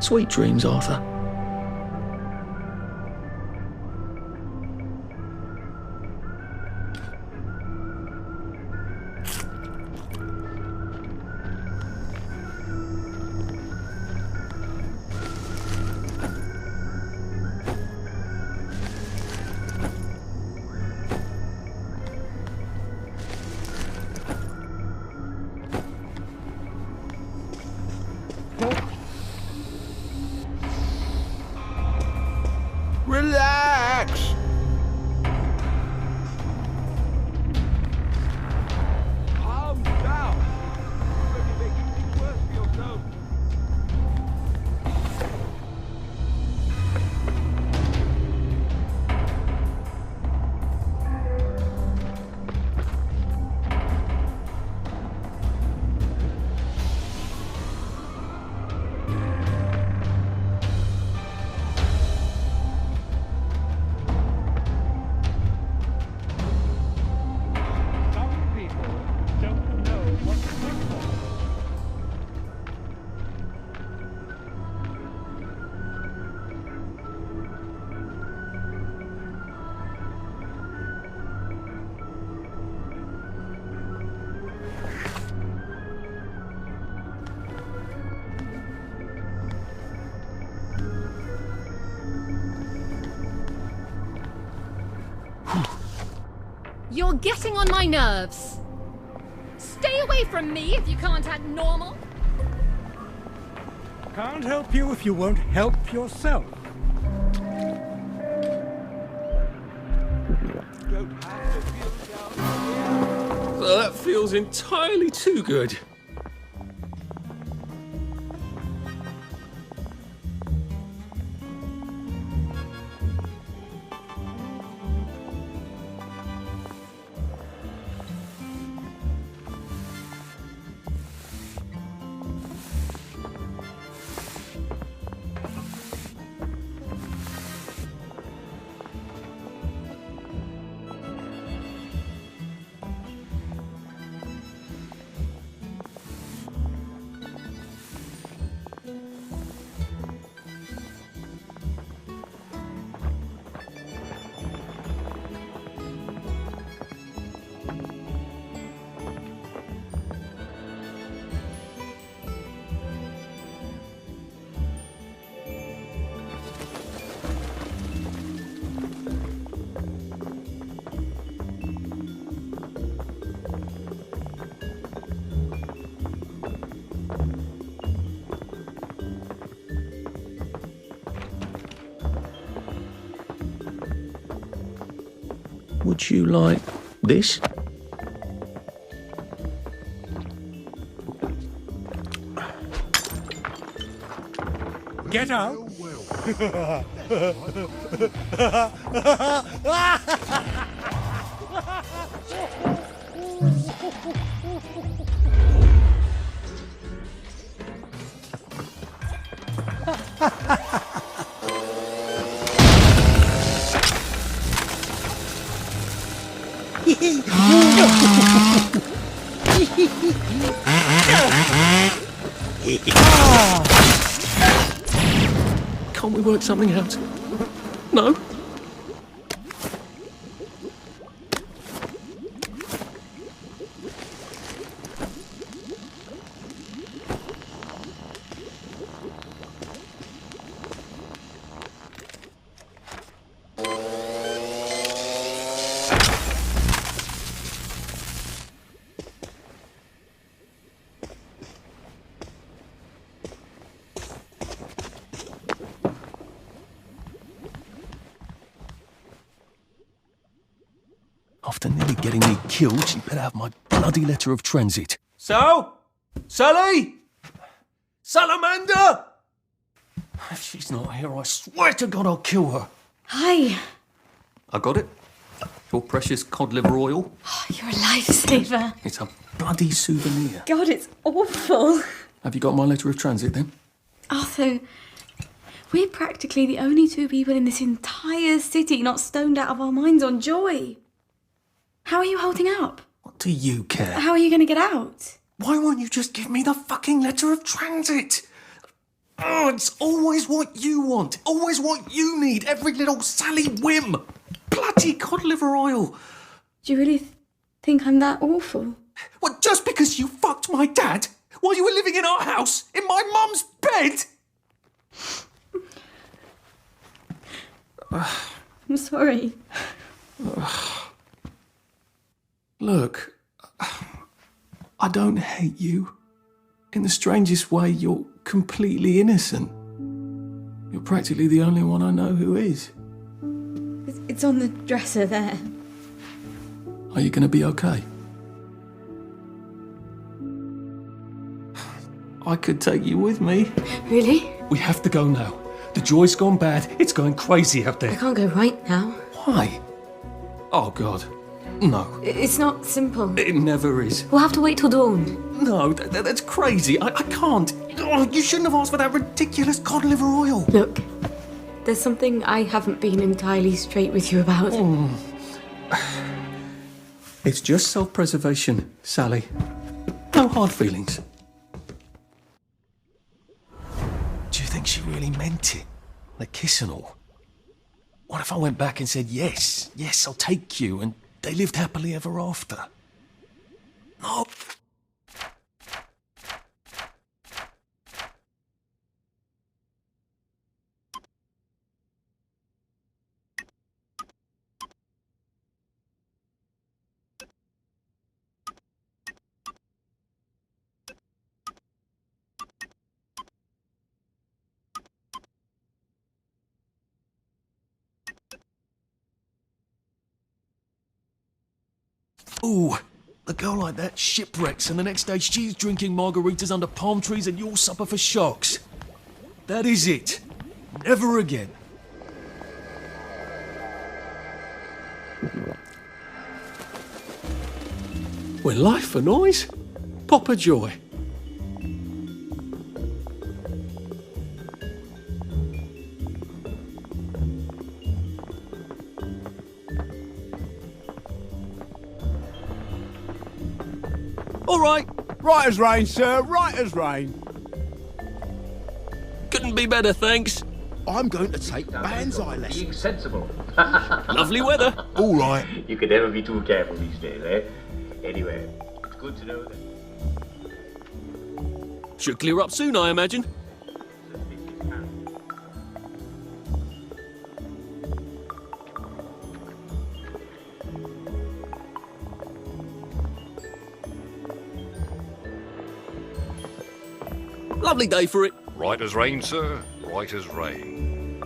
Sweet dreams, Arthur. Relax! Calm down. You're going to make it worse for yourself. Some people don't know what to look for. You're getting on my nerves. Stay away from me if you can't act normal. Can't help you if you won't help yourself. Well, that feels entirely too good. Would you like this? Get out. Can't we work something out? No? After nearly getting me killed, she better have my bloody letter of transit. So? Sally? Salamander? If she's not here, I swear to God I'll kill her. Hi. I got it. Your precious cod liver oil. You're a lifesaver. It's a bloody souvenir. God, it's awful. Have you got my letter of transit then? Arthur, we're practically the only two people in this entire city not stoned out of our minds on joy. How are you holding up? What do you care? How are you going to get out? Why won't you just give me the fucking letter of transit? Oh, it's always what you want. Always what you need. Every little Sally whim. Bloody cod liver oil. Do you really think I'm that awful? What, just because you fucked my dad while you were living in our house, in my mum's bed? I'm sorry. Look, I don't hate you. In the strangest way, you're completely innocent. You're practically the only one I know who is. It's on the dresser there. Are you going to be okay? I could take you with me. Really? We have to go now. The joy's gone bad. It's going crazy out I there. can't go right now. Why? Oh, God. No. It's not simple. It never is. We'll have to wait till dawn. No, that's crazy. I can't. Oh, you shouldn't have asked for that ridiculous cod liver oil. Look, there's something I haven't been entirely straight with you about. It's just self-preservation, Sally. No hard feelings. Do you think she really meant it? The kiss and all? What if I went back and said, yes, I'll take you, and they lived happily ever after? No. Ooh, a girl like that shipwrecks, and the next day she's drinking margaritas under palm trees and you'll suffer for sharks. That is it. Never again. When life annoys, pop a joy. All right. Right as rain, sir. Right as rain. Couldn't be better, thanks. I'm going to take banzai lessons. Being sensible. Lovely weather. All right. You can never be too careful these days, eh? Anyway, it's good to know that. Should clear up soon, I imagine. Lovely day for it. Right as rain, sir. Right as rain.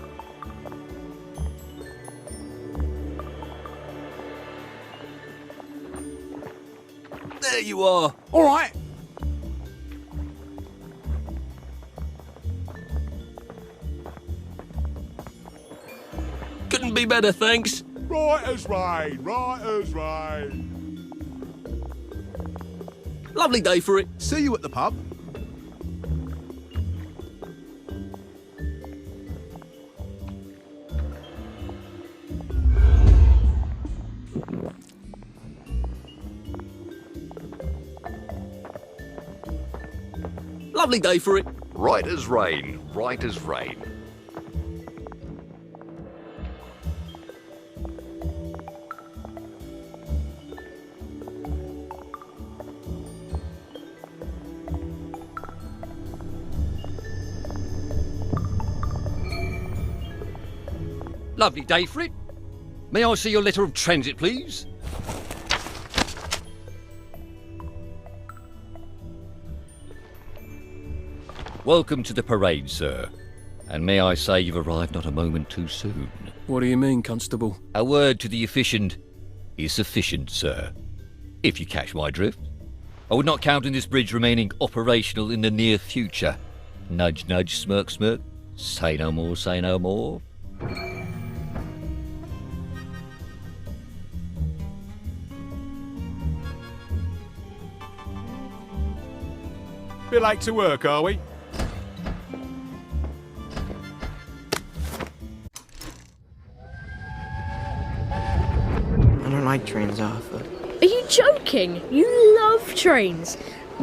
There you are. All right. Couldn't be better, thanks. Right as rain, right as rain. Lovely day for it. See you at the pub. Lovely day for it. Right as rain, right as rain. Lovely day for it. May I see your letter of transit, please? Welcome to the parade, sir. And may I say you've arrived not a moment too soon. What do you mean, Constable? A word to the efficient is sufficient, sir. If you catch my drift. I would not count on this bridge remaining operational in the near future. Nudge, nudge, smirk, smirk. Say no more, say no more. Bit late to work, are we? I don't like trains, Arthur. Are you joking? You love trains.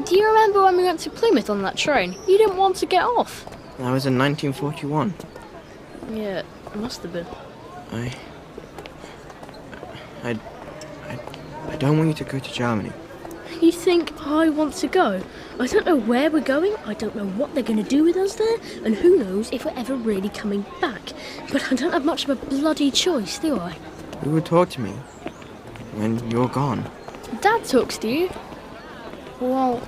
Do you remember when we went to Plymouth on that train? You didn't want to get off. That was in 1941. Yeah, it must have been. I don't want you to go to Germany. You think I want to go? I don't know where we're going, I don't know what they're going to do with us there, and who knows if we're ever really coming back. But I don't have much of a bloody choice, do I? Who would talk to me when you're gone? Dad talks to you. Well,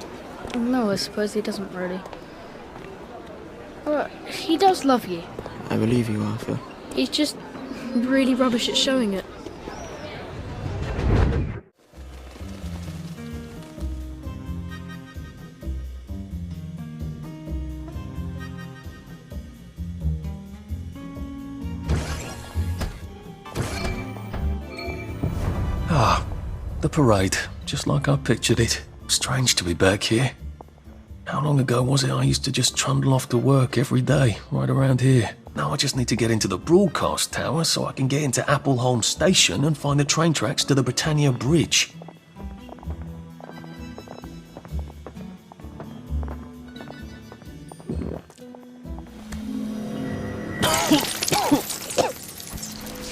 no, I suppose he doesn't really. But he does love you. I believe you, Arthur. He's just really rubbish at showing it. Ah, the parade, just like I pictured it. Strange to be back here. How long ago was it I used to just trundle off to work every day, right around here? Now I just need to get into the broadcast tower so I can get into Appleholm Station and find the train tracks to the Britannia Bridge.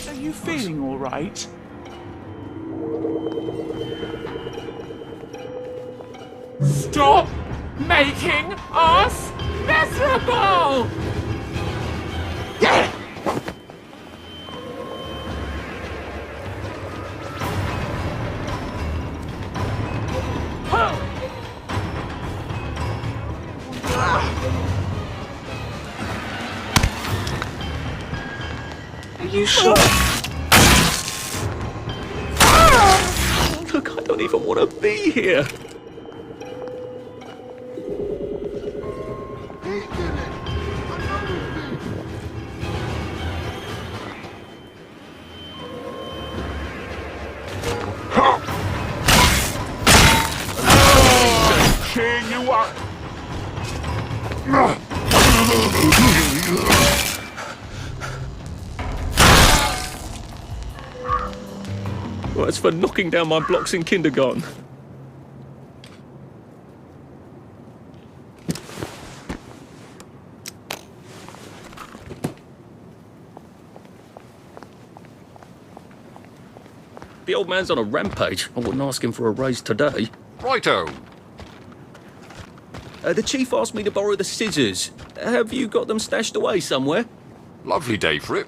Are you feeling all right? Stop making us miserable! Are you sure? Look, I don't even want to be here. Cheer you up! Well, it's for knocking down my blocks in kindergarten. The old man's on a rampage. I wouldn't ask him for a raise today. Righto. The chief asked me to borrow the scissors. Have you got them stashed away somewhere? Lovely day for it.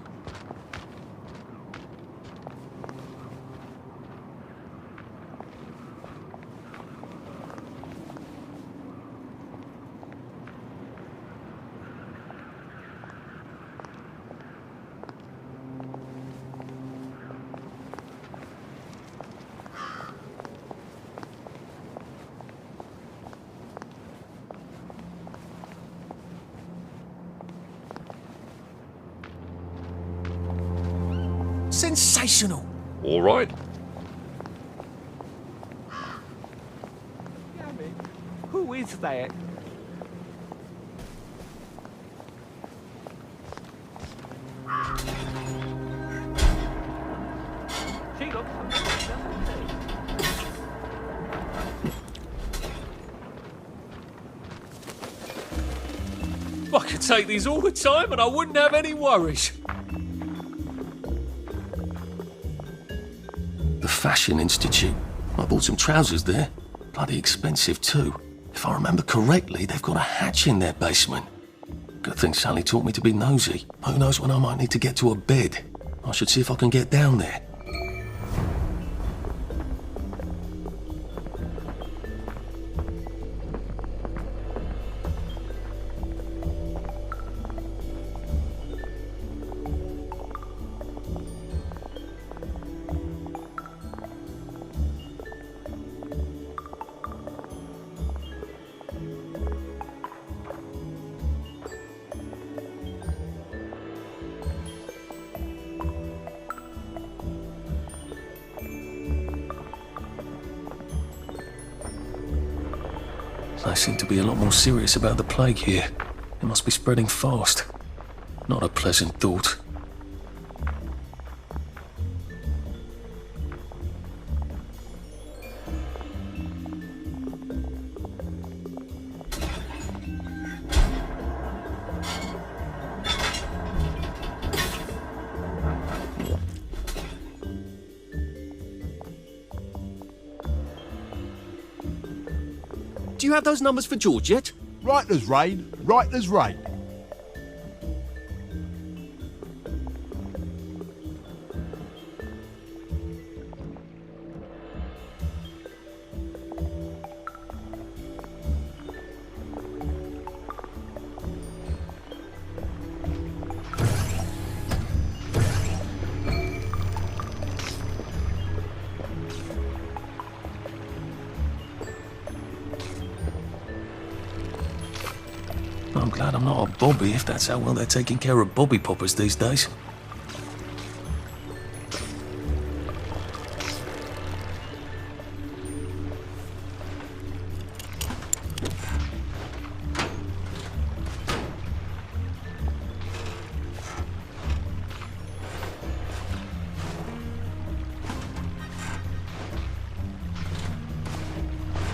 sensational. All right. Who is that? She looks familiar, doesn't she? I could take these all the time and I wouldn't have any worries. The Fashion Institute. I bought some trousers there. Bloody expensive too. If I remember correctly, they've got a hatch in their basement. Good thing Sally taught me to be nosy. Who knows when I might need to get to a bed. I should see if I can get down there. They seem to be a lot more serious about the plague here. It must be spreading fast. Not a pleasant thought. Do you have those numbers for George yet? Right as rain, right as rain. I'm glad I'm not a Bobby if that's how well they're taking care of Bobby Poppers these days.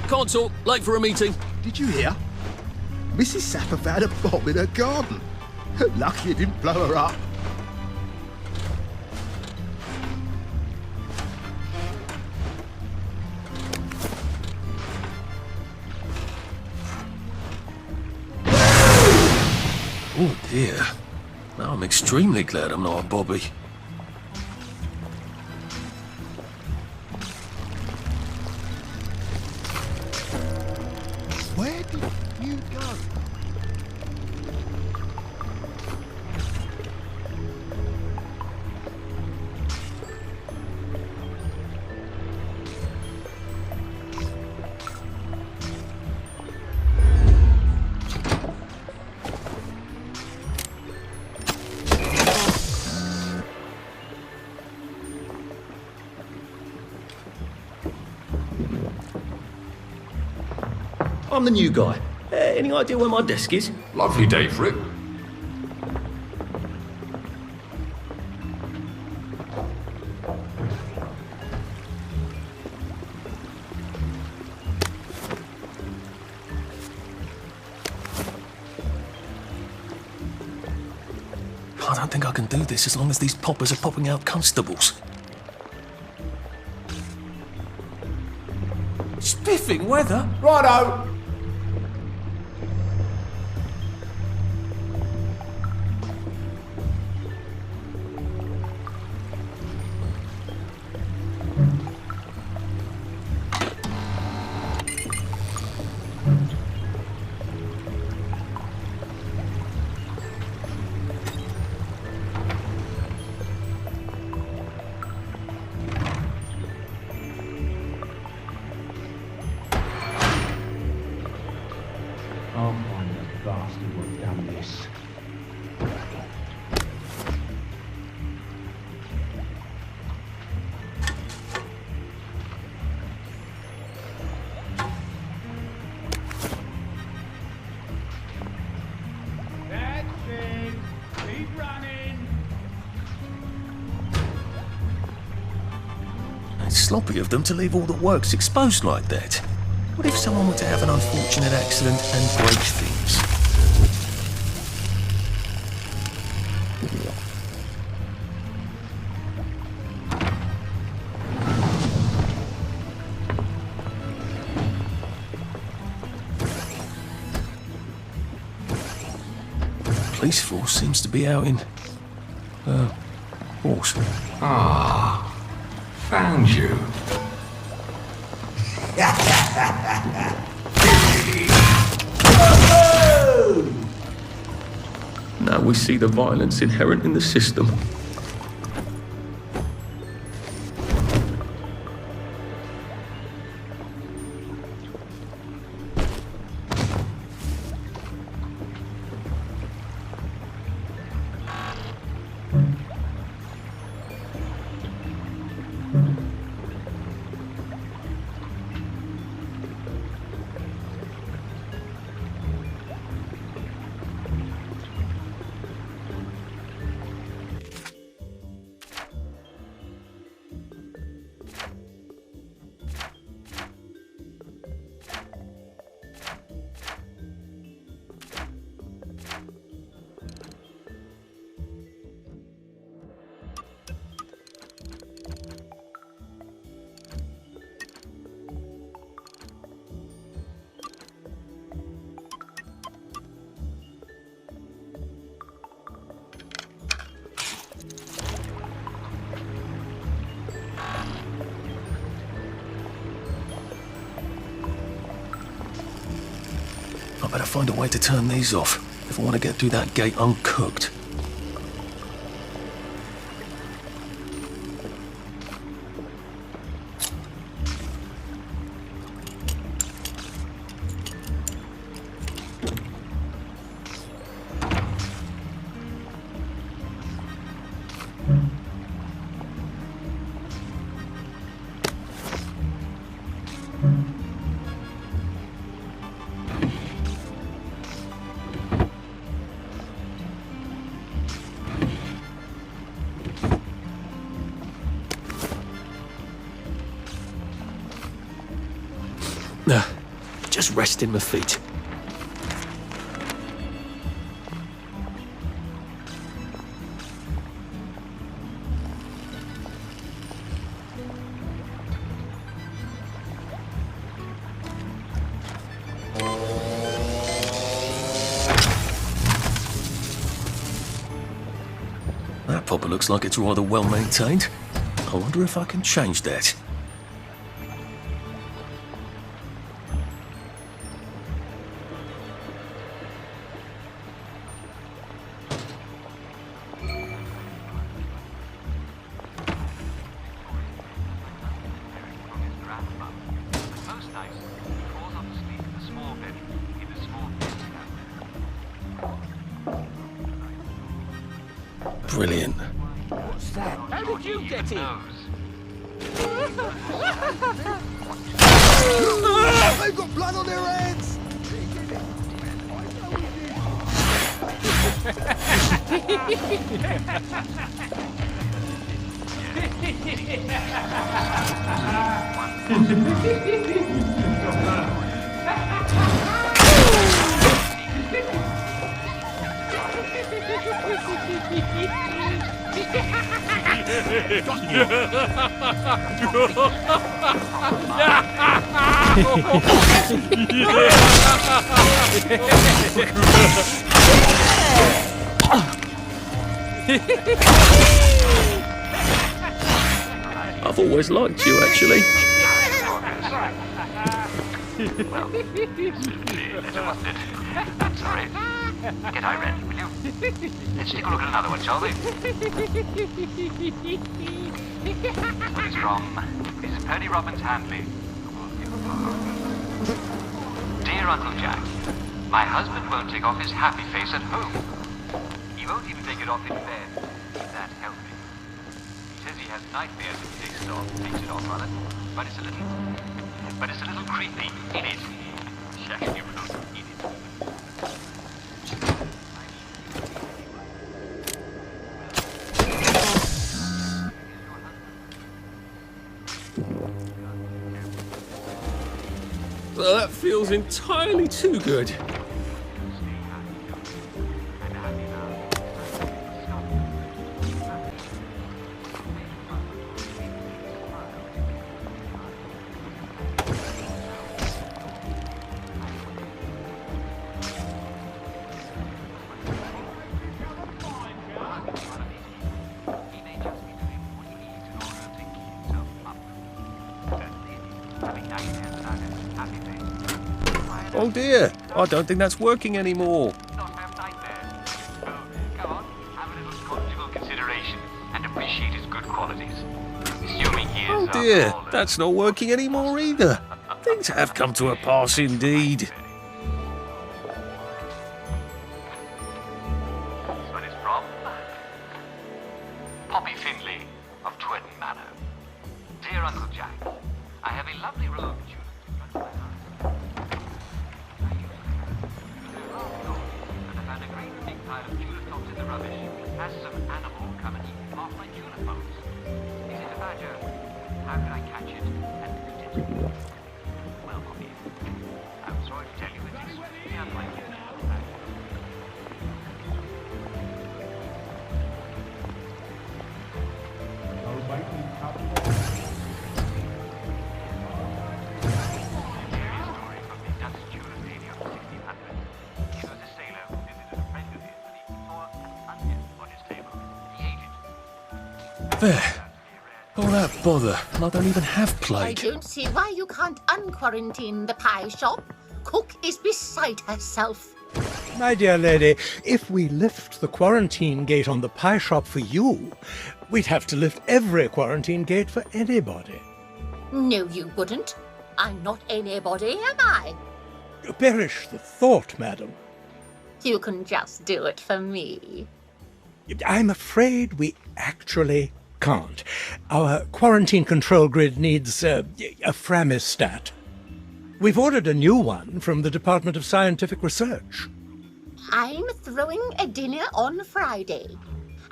Can't talk, late for a meeting. Did you hear? Mrs. Sapper found a bomb in her garden. Lucky it didn't blow her up. Oh dear. Now I'm extremely glad I'm not a Bobby. Where did you go? I'm the new guy. Any idea where my desk is? Lovely day for it. I don't think I can do this as long as these poppers are popping out constables. Spiffing weather? Righto! I'll find the bastard who done this. sloppy of them to leave all the works exposed like that. What if someone were to have an unfortunate accident and break things? Police force seems to be out in horse. Ah, found you. Now we see the violence inherent in the system. I better find a way to turn these off if I want to get through that gate uncooked. Just resting my feet. That popper looks like it's rather well maintained. I wonder if I can change that. Brilliant. What's that? How did you get in? They've got blood on their hands! I've always liked you, actually. Sorry. Get Irene, will you? Let's take a look at another one, shall we? This one is from Miss Purdy Robbins Handley. Dear Uncle Jack, my husband won't take off his happy face at home. He won't even take it off in bed. Is that healthy? He says he has nightmares if he takes it off rather. But it's a little creepy, in it. Shaggy Rose, in it. but that feels entirely too good. Oh dear, I don't think that's working anymore. Consideration and appreciate his good qualities. Assuming he is Oh dear, that's not working anymore either. Things have come to a pass indeed. This one is from Poppy Finley of Twerton Manor. Dear Uncle Jack, I have a lovely row of tulips. I found a great big pile of tulip tops in the rubbish. Has some animal come and eat half my tulip bulbs? Is it a badger? How can I catch it and eat it? Well, Poppy, I'm sorry to tell you it is really unlikely. There. All that bother, and I don't even have I plague. don't see why you can't unquarantine the pie shop. Cook is beside herself. My dear lady, if we lift the quarantine gate on the pie shop for you, we'd have to lift every quarantine gate for anybody. No, you wouldn't. I'm not anybody, am I? Perish the thought, madam. You can just do it for me. I'm afraid we actually can't. Our quarantine control grid needs a Framistat. We've ordered a new one from the Department of Scientific Research. I'm throwing a dinner on Friday.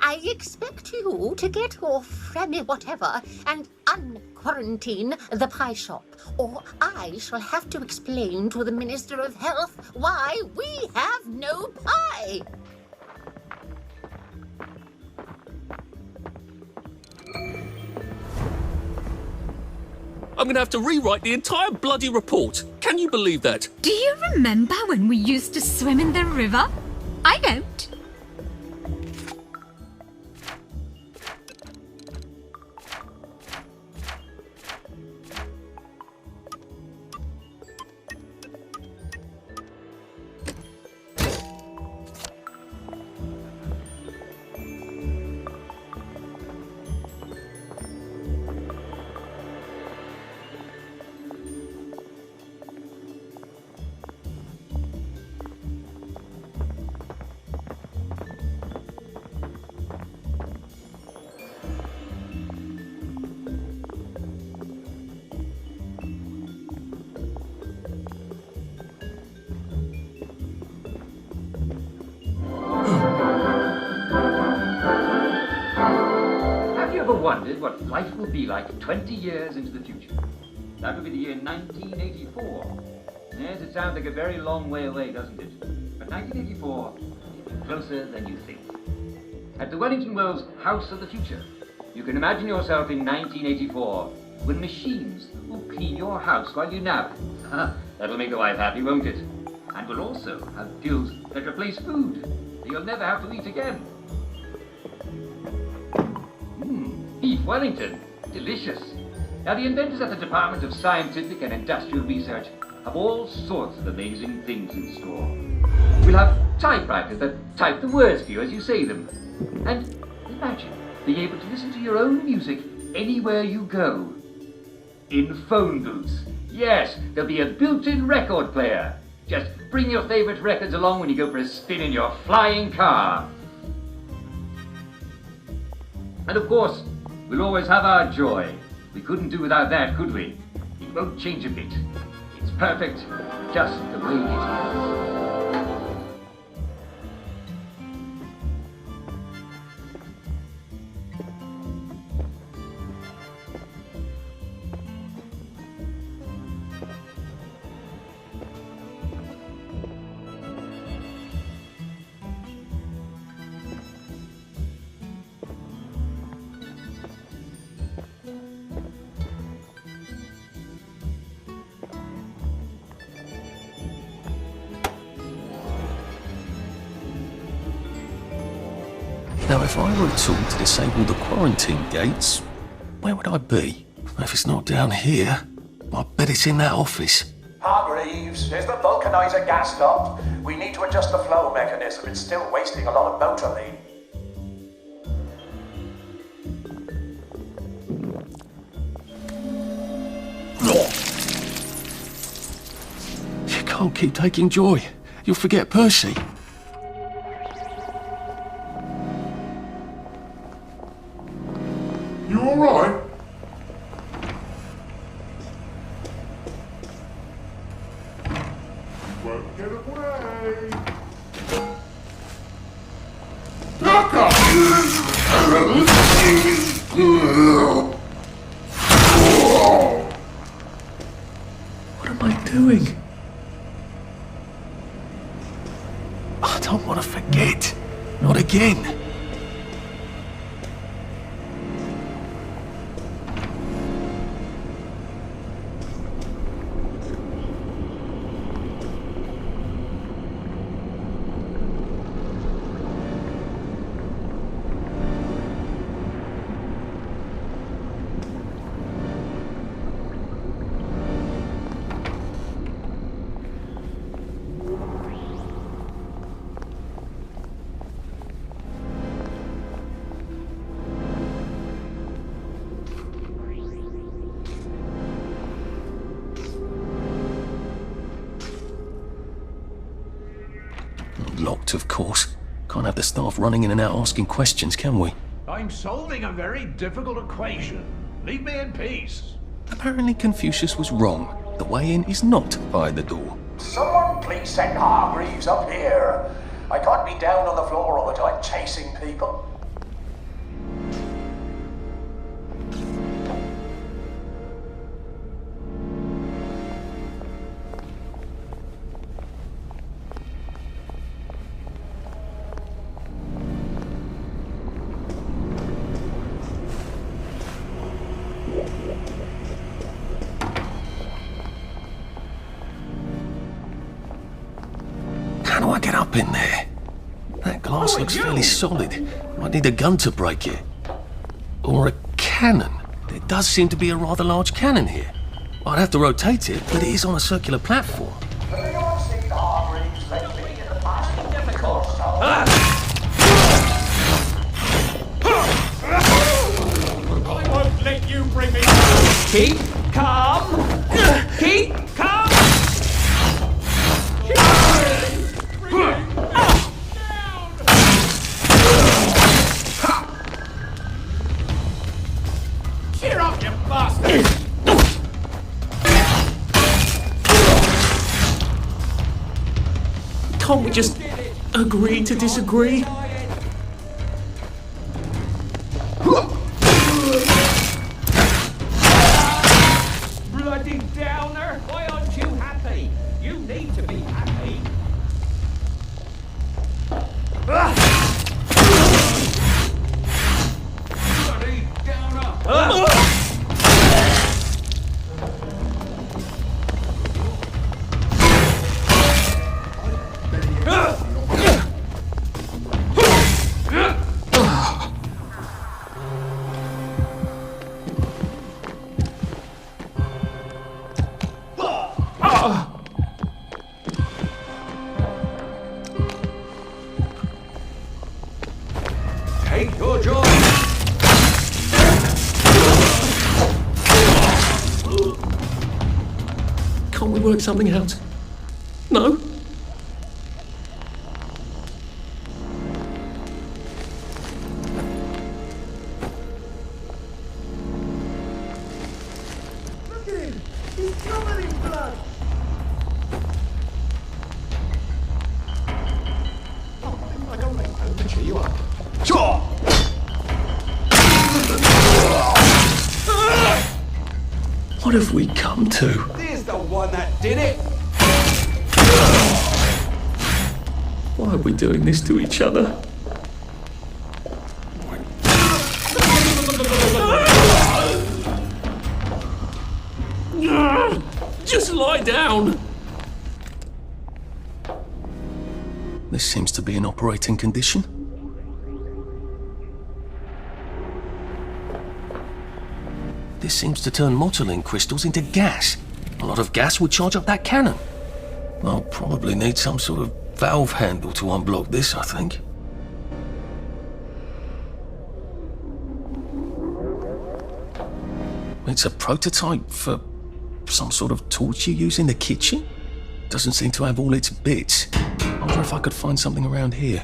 I expect you to get your Fremi whatever and unquarantine the pie shop, or I shall have to explain to the Minister of Health why we have no pie. I'm going to have to rewrite the entire bloody report. Can you believe that? Do you remember when we used to swim in the river? I don't. Have you ever wondered what life will be like 20 years into the future? That would be the year 1984. Yes, it sounds like a very long way away, doesn't it? But 1984 is closer than you think. At the Wellington Wells House of the Future, you can imagine yourself in 1984 when machines will clean your house while you nap. That'll make the wife happy, won't it? And we'll also have pills that replace food, so you'll never have to eat again. Beef Wellington, delicious. Now the inventors at the Department of Scientific and Industrial Research have all sorts of amazing things in store. We'll have typewriters that type the words for you as you say them. And imagine being able to listen to your own music anywhere you go. In phone booths. Yes, there'll be a built-in record player. Just bring your favorite records along when you go for a spin in your flying car. And of course, we'll always have our joy. We couldn't do without that, could we? It won't change a bit. It's perfect, just the way it is. Now, if I were a tool to disable the quarantine gates, where would I be? If it's not down here, I bet it's in that office. Hargreaves, is the vulcanizer gas stopped? We need to adjust the flow mechanism. It's still wasting a lot of motor lead. You can't keep taking joy. You'll forget Percy. You alright? Won't get away. What am I doing? I don't want to forget. Not again. Locked, of course. Can't have the staff running in and out asking questions, can we? I'm solving a very difficult equation. Leave me in peace. Apparently Confucius was wrong. The way in is not by the door. Someone please send Hargreaves up here. I can't be down on the floor all the time chasing people. How do I get up in there? That glass looks fairly solid. Might need a gun to break it. Or a cannon. There does seem to be a rather large cannon here. I'd have to rotate it, but it is on a circular platform. Have you all seen Hargreaves lately in the past difficult I won't let you bring me down. Keep calm. Keep calm. Cheer up, you bastard! Can't we just agree to disagree? Bloody downer! Why aren't you happy? You need to be happy. Bloody downer! Take your joy. Can't we work something out? No? Look at him! He's covered in blood! I don't know to cheer you up. What have we come to? There's the one that did it. Why are we doing this to each other? Just lie down! This seems to be an operating condition. This seems to turn Mottling crystals into gas. A lot of gas would charge up that cannon. I'll probably need some sort of valve handle to unblock this, I think. It's a prototype for some sort of torch you use in the kitchen? Doesn't seem to have all its bits. I wonder if I could find something around here.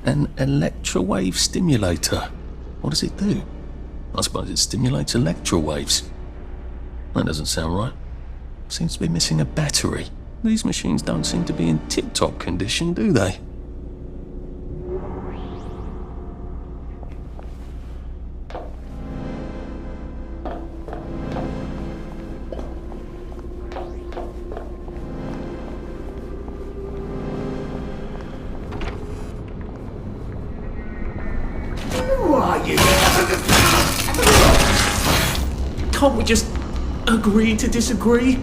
An electrowave stimulator. What does it do? I suppose it stimulates electrowaves. That doesn't sound right. Seems to be missing a battery. These machines don't seem to be in tip-top condition, do they? Can't we just agree to disagree?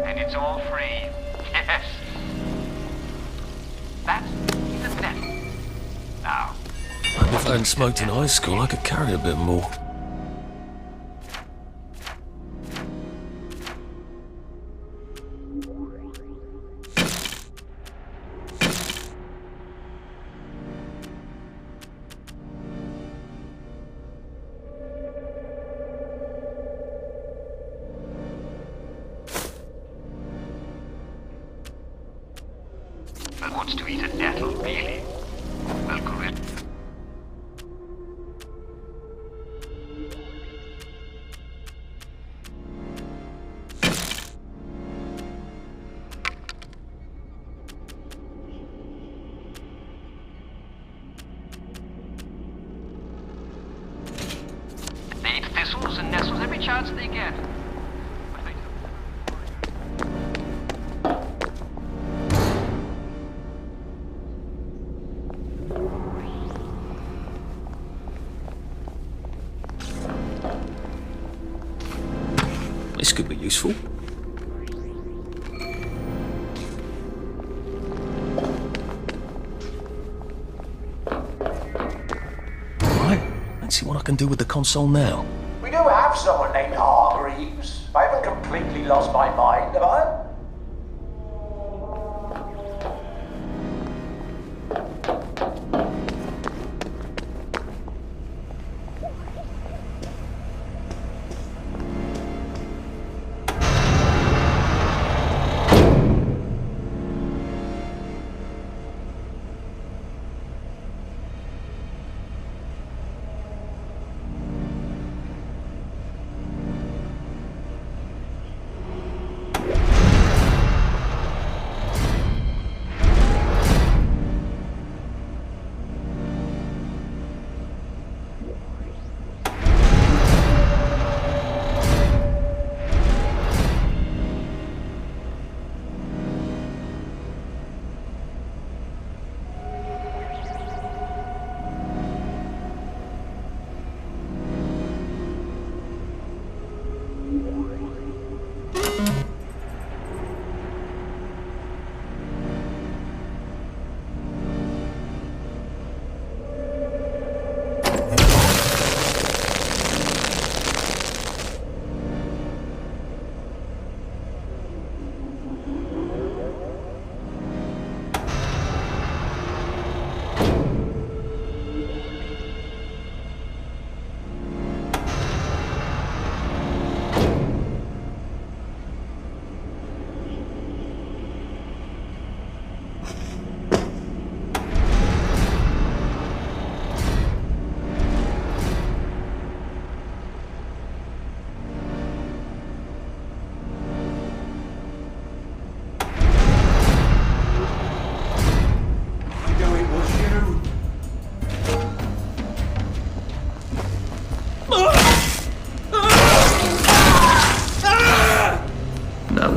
And it's all free. Yes. That's the net. Now. If I hadn't smoked in high school, I could carry a bit more. Well, wants to eat a nettle, really? Well, correct. They eat thistles and nettles every chance they get. This could be useful. Right, let's see what I can do with the console now. We do have someone named Hargreaves. I haven't completely lost my mind, have I?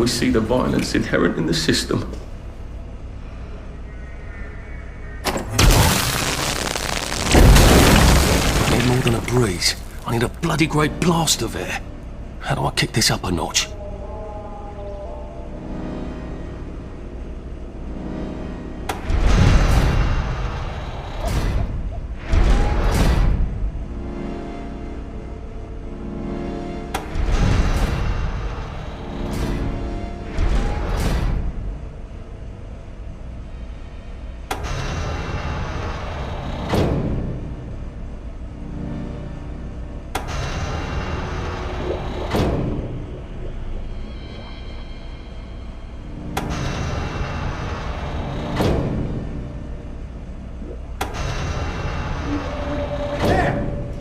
we see the violence inherent in the system. I need more than a breeze. I need a bloody great blast of air. How do I kick this up a notch?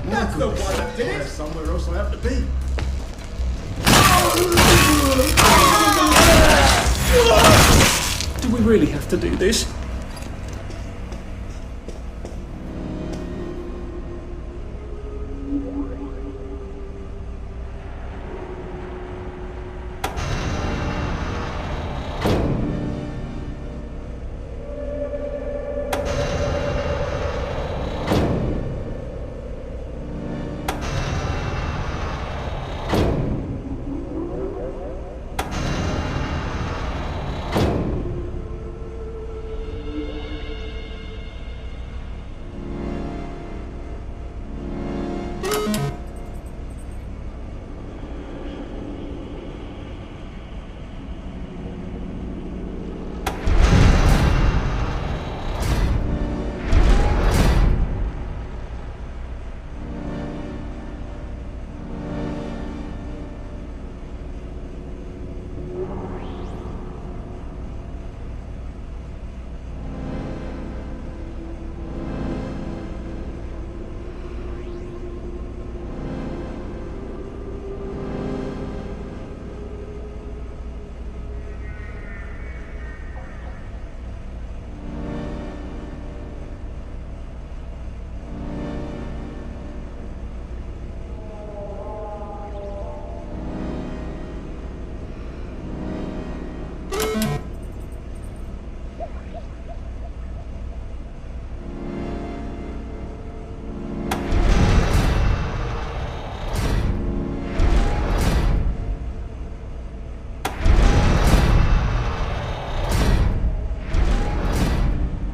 That's the one that did it! Somewhere else I have to be. Do we really have to do this?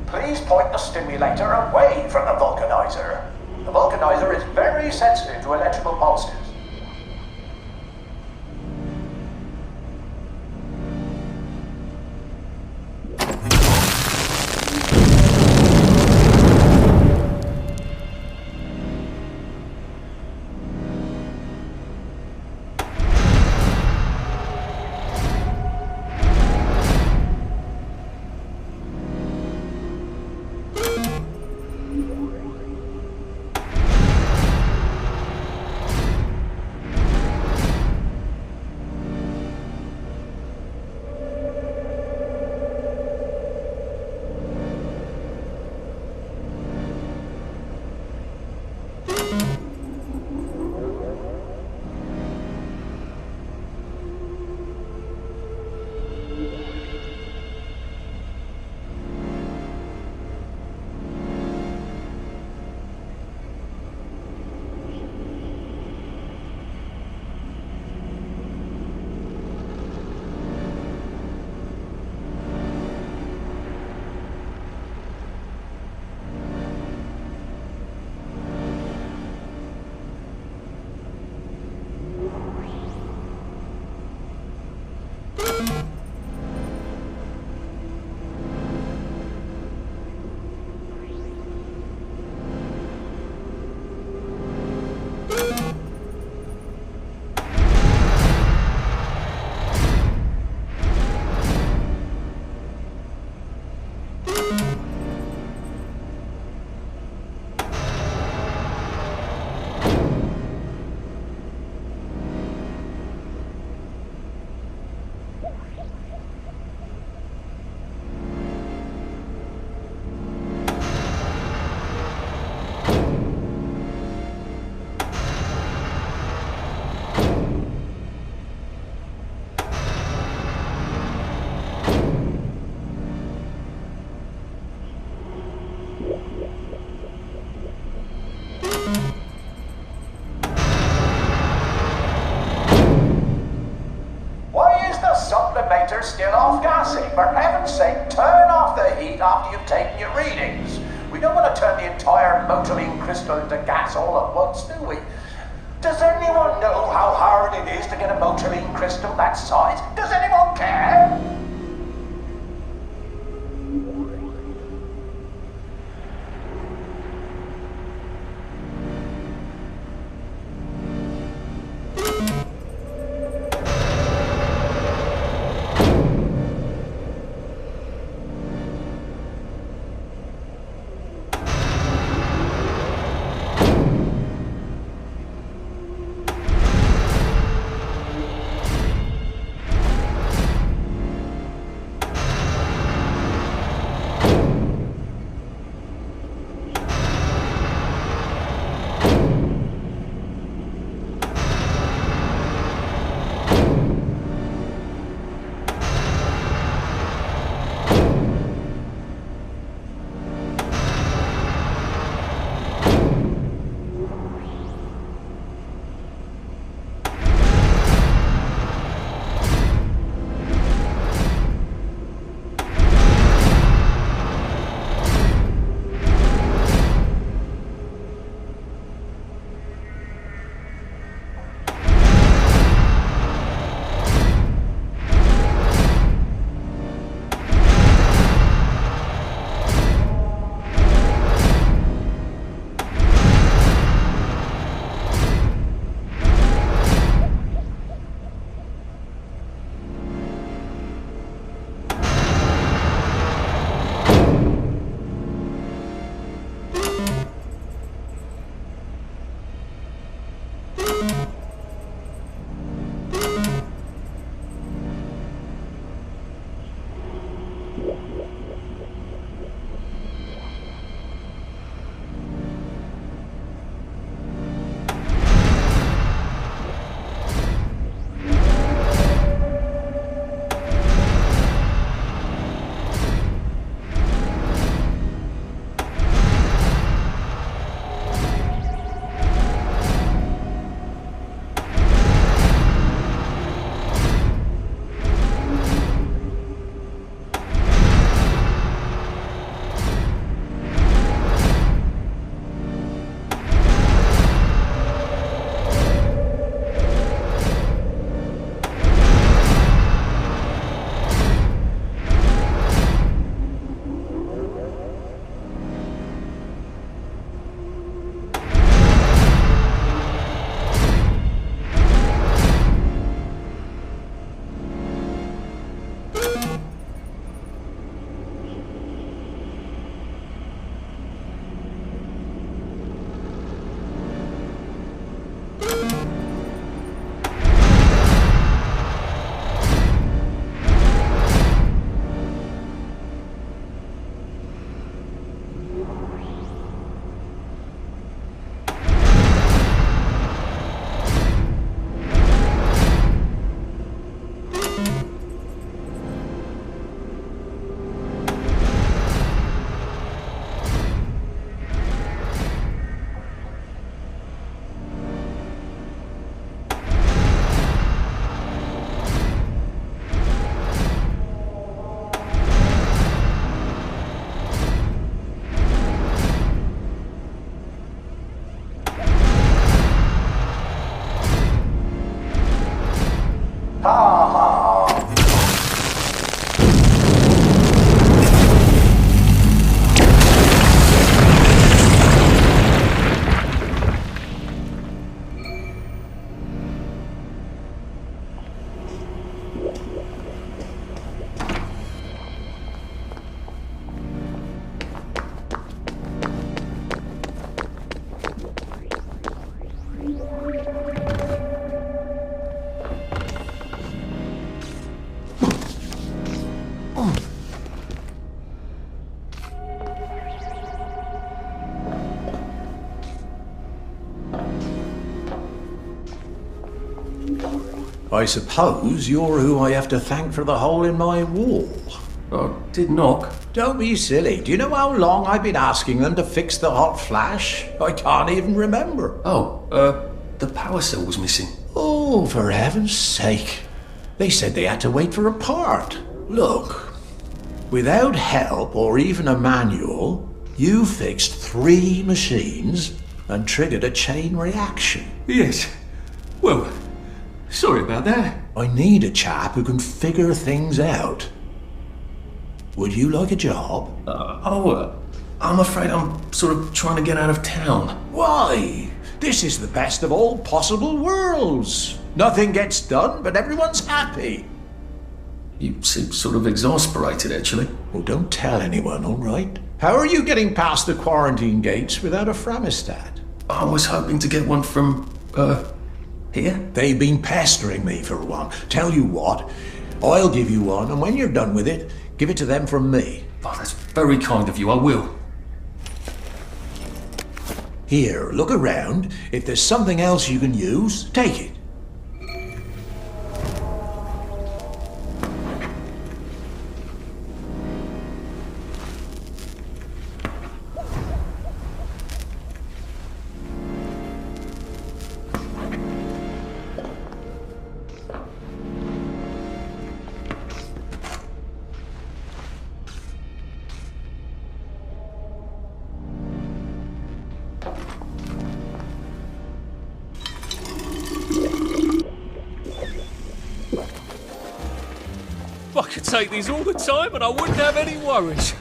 Please point the stimulator away from the vulcanizer. The vulcanizer is very sensitive to electrical pulses. thermometer's still off gassing. For heaven's sake, turn off the heat after you've taken your readings. We don't want to turn the entire motoline crystal into gas all at once, do we? Does anyone know how hard it is to get a motoline crystal that size? Does anyone care? I suppose you're who I have to thank for the hole in my wall. I did knock. Don't be silly. Do you know how long I've been asking them to fix the hot flash? I can't even remember. Oh, the power cell was missing. Oh, for heaven's sake. They said they had to wait for a part. Look, without help or even a manual, you fixed 3 machines and triggered a chain reaction. Yes. Well, sorry about that. I need a chap who can figure things out. Would you like a job? I'm afraid I'm sort of trying to get out of town. Why? This is the best of all possible worlds. Nothing gets done, but everyone's happy. You seem sort of exasperated, actually. Well, don't tell anyone, all right? How are you getting past the quarantine gates without a Framistat? I was hoping to get one from, here? They've been pestering me for one. Tell you what, I'll give you one, and when you're done with it, give it to them from me. Oh, that's very kind of you, I will. Here, look around. If there's something else you can use, take it. I could take these all the time and I wouldn't have any worries.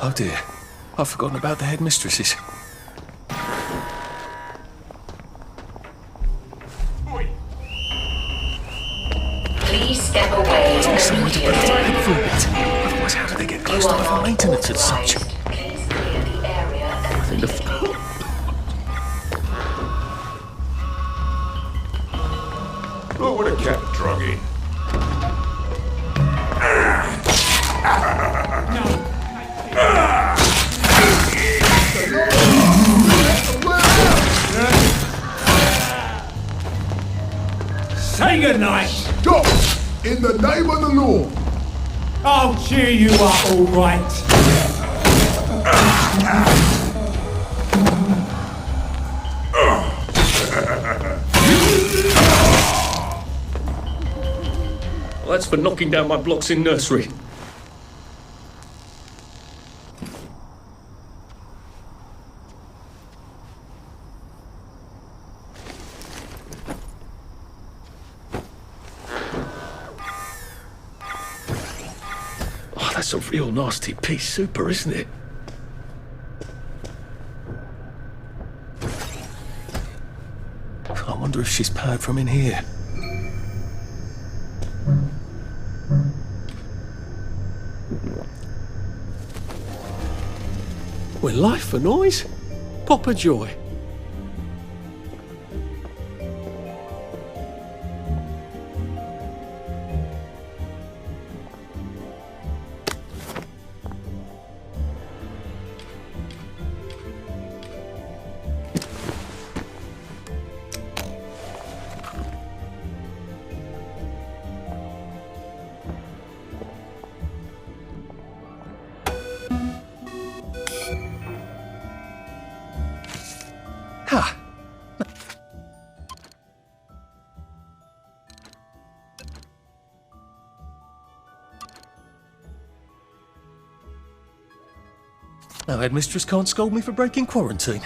Oh dear, I've forgotten about the headmistresses. Please step away immediately. Otherwise, how do they get close to the maintenance and such? Please clear the area I think the... Look what a cat drug in. Say goodnight! Stop! In the name of the law! I'll cheer you up, all right. Well, that's for knocking down my blocks in nursery. Oh, that's a real nasty pea super, isn't it? I wonder if she's powered from in here. Well, life for noise? Pop a joy. Ha! Now, headmistress can't scold me for breaking quarantine.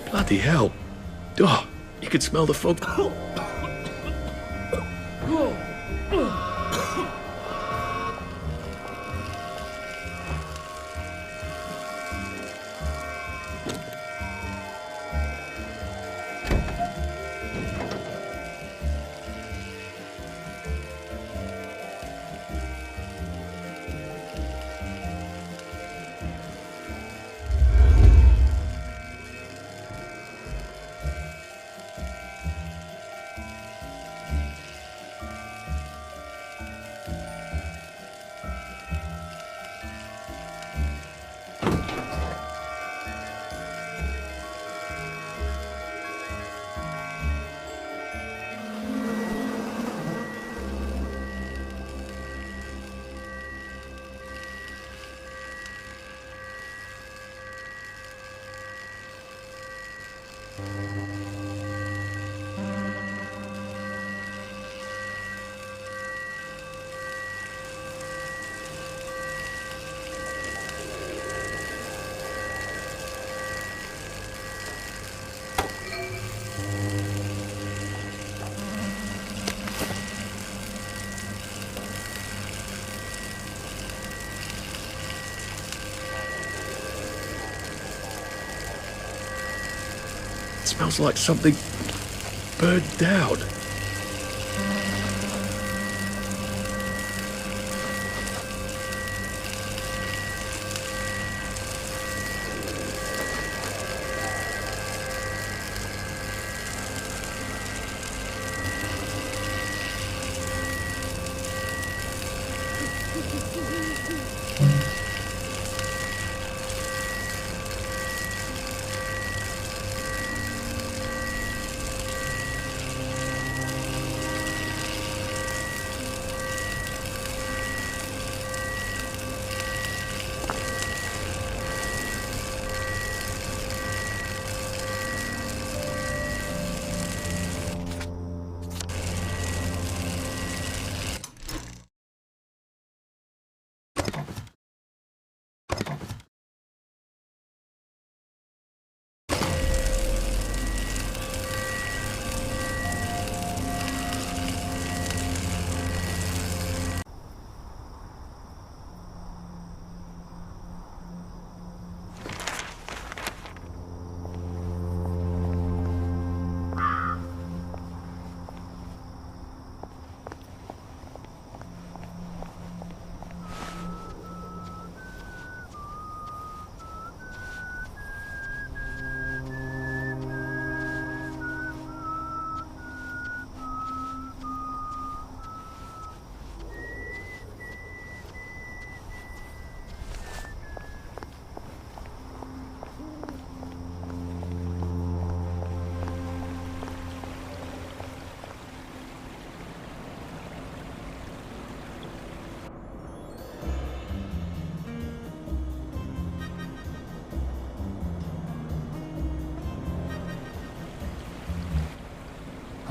Bloody hell. Oh, you could smell the fog. Smells like something burned down.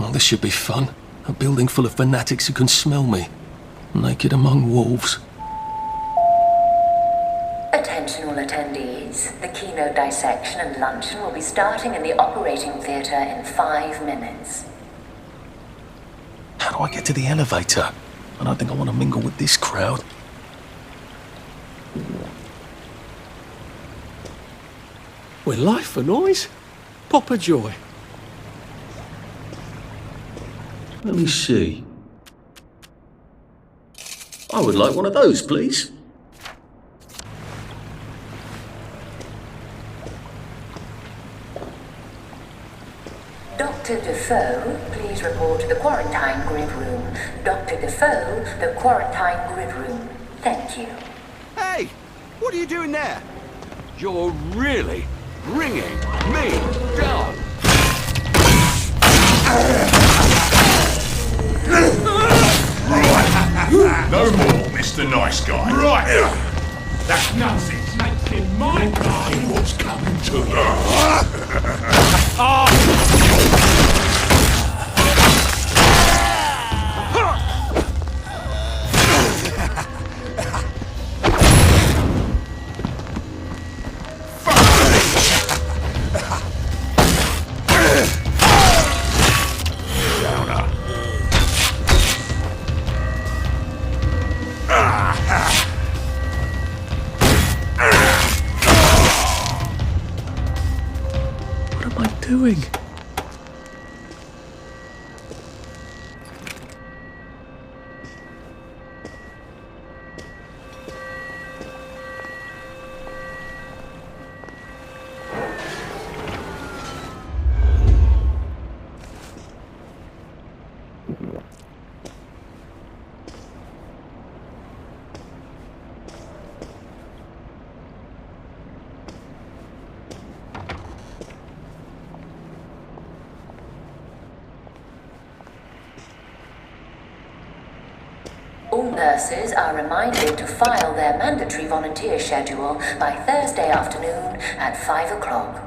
Well, this should be fun. A building full of fanatics who can smell me. Naked among wolves. Attention all attendees. The keynote dissection and luncheon will be starting in the operating theatre in 5 minutes. How do I get to the elevator? I don't think I want to mingle with this crowd. With life for noise? Pop a joy. Let me see. I would like one of those, please. Dr. Defoe, please report to the quarantine grid room. Dr. Defoe, the quarantine grid room. Thank you. Hey! What are you doing there? You're really bringing me down! No more, Mr. Nice Guy. Right! That nonsense makes him my guy! What's coming to you? What am I doing? All nurses are reminded to file their mandatory volunteer schedule by Thursday afternoon at 5 o'clock.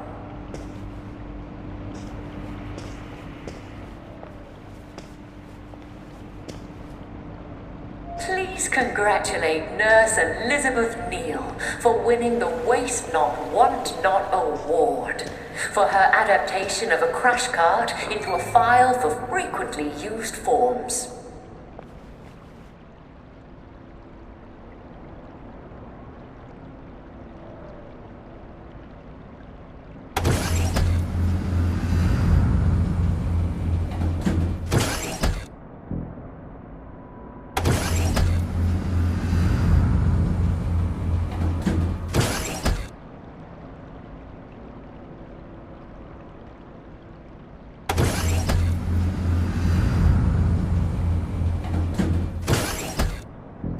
Please congratulate Nurse Elizabeth Neal for winning the Waste Not, Want Not award for her adaptation of a crash cart into a file for frequently used forms.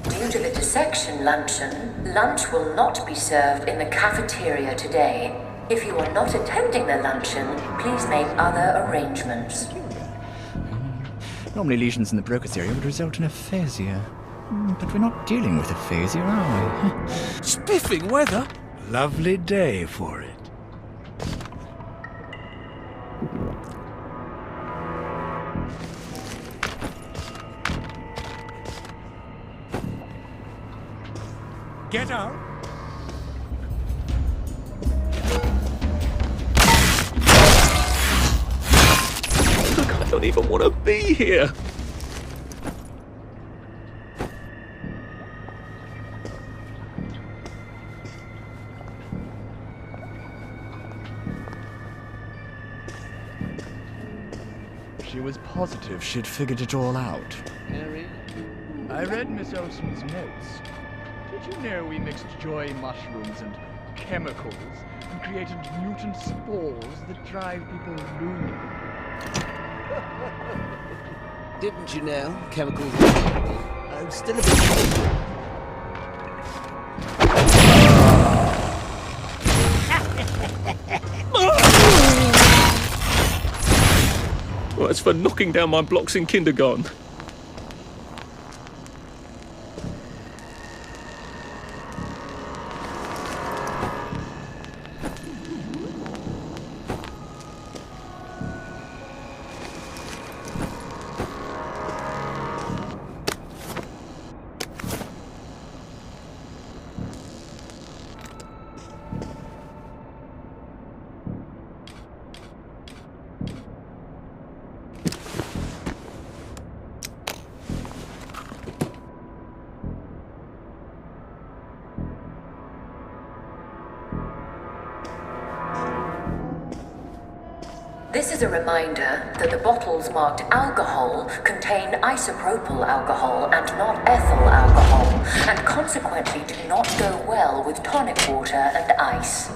Due to the dissection luncheon, lunch will not be served in the cafeteria today. If you are not attending the luncheon, please make other arrangements. Normally lesions in the Broca's area would result in aphasia. But we're not dealing with aphasia, are we? Spiffing weather. Lovely day for it. Get out. Look, I don't even want to be here. She was positive she'd figured it all out. Harry? I read Miss Olsen's notes. Did you know we mixed joy mushrooms and chemicals and created mutant spores that drive people loony? Didn't you know? Chemicals I'm still a bit... Well, that's for knocking down my blocks in kindergarten. This is a reminder that the bottles marked alcohol contain isopropyl alcohol and not ethyl alcohol, and consequently do not go well with tonic water and ice.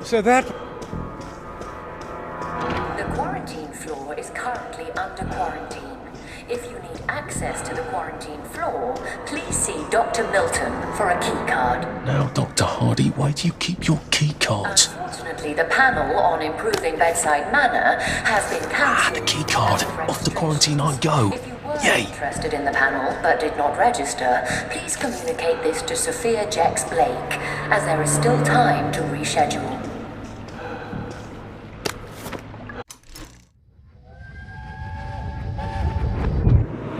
So that... The quarantine floor is currently under quarantine. If you need access to the quarantine floor, please see Dr. Milton for a keycard. Now, Dr. Hardy, where do you keep your key cards? Unfortunately, the panel on improving bedside manner has been cancelled. The key card. Off the quarantine I go. Yay! Interested in the panel but did not register, please communicate this to Sophia Jex Blake, as there is still time to reschedule.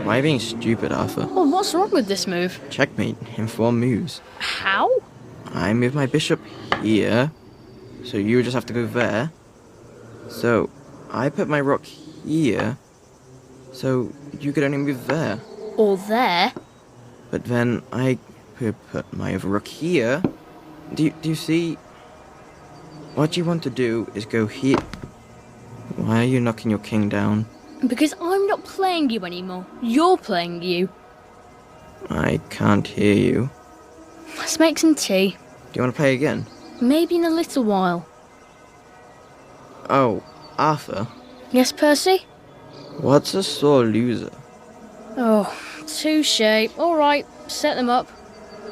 Why are you being stupid, Arthur? Well, what's wrong with this move? Checkmate in 4 moves. How? I move my bishop here, so you just have to go there. So, I put my rook here, so you could only move there. Or there? But then I could put my other rook here. Do you see? What you want to do is go here. Why are you knocking your king down? Because I'm not playing you anymore. You're playing you. I can't hear you. Let's make some tea. Do you want to play again? Maybe in a little while. Oh, Arthur. Yes, Percy? What's a sore loser? Oh, touche. Alright, set them up.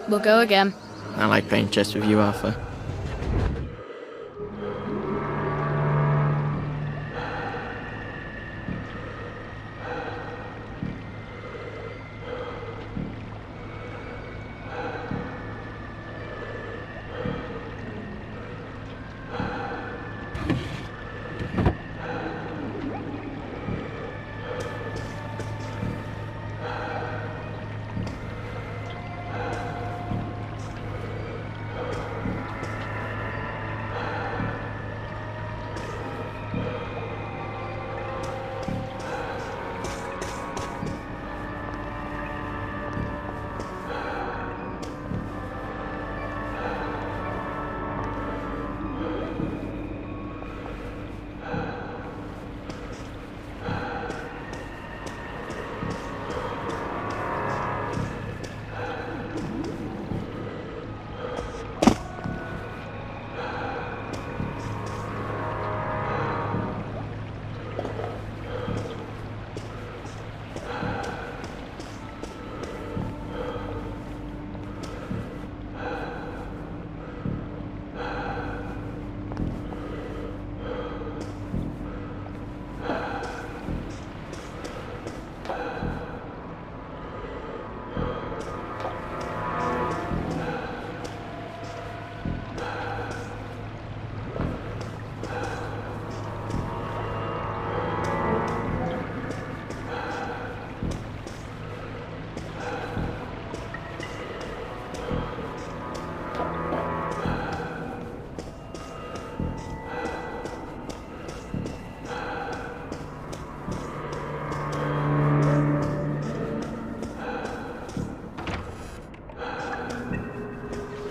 We'll go again. I like playing chess with you, Arthur.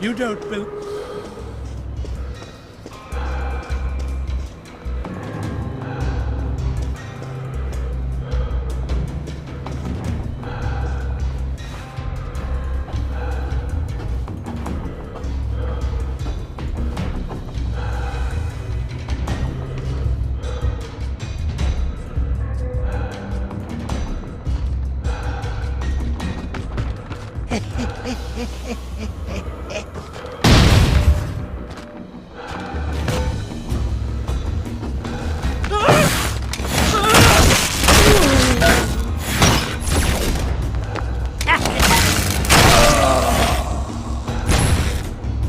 You don't believe...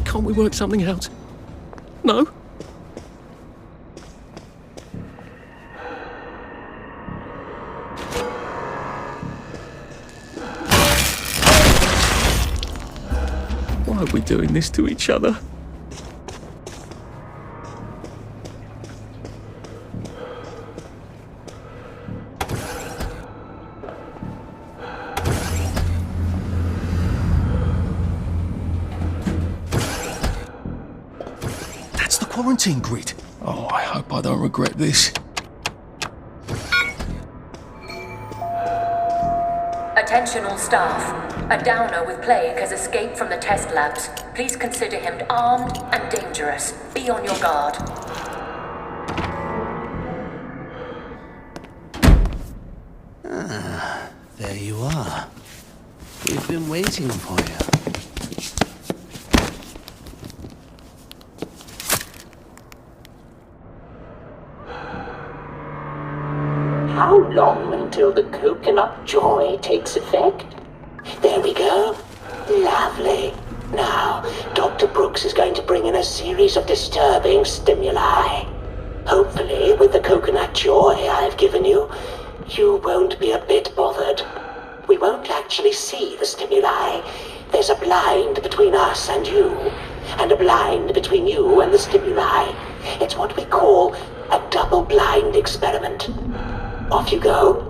Can't we work something out? No? Why are we doing this to each other? That's the quarantine grid. Oh, I hope I don't regret this. Attention all staff. A downer with plague has escaped from the test labs. Please consider him armed and dangerous. Be on your guard. Ah, there you are. We've been waiting for you. How long until the coconut joy takes effect? There we go. Lovely. Now, Dr. Brooks is going to bring in a series of disturbing stimuli. Hopefully, with the coconut joy I've given you, you won't be a bit bothered. We won't actually see the stimuli. There's a blind between us and you, and a blind between you and the stimuli. It's what we call a double-blind experiment. Off you go.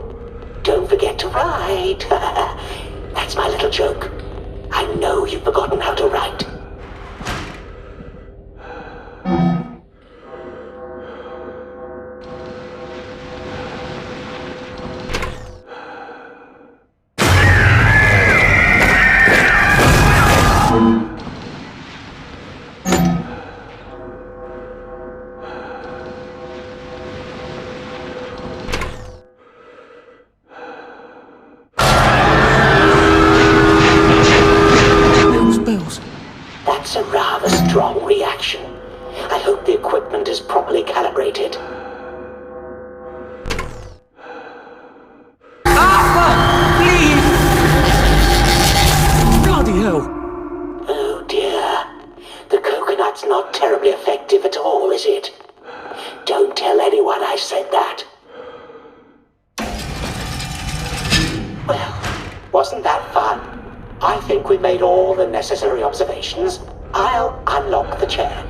Don't forget to write. That's my little joke. I know you've forgotten how to write. That's a rather strong reaction. I hope the equipment is properly calibrated. Bloody hell! Oh dear. The coconut's not terribly effective at all, is it? Don't tell anyone I said that. Well, wasn't that fun? I think we made all the necessary observations. I'll unlock the chair.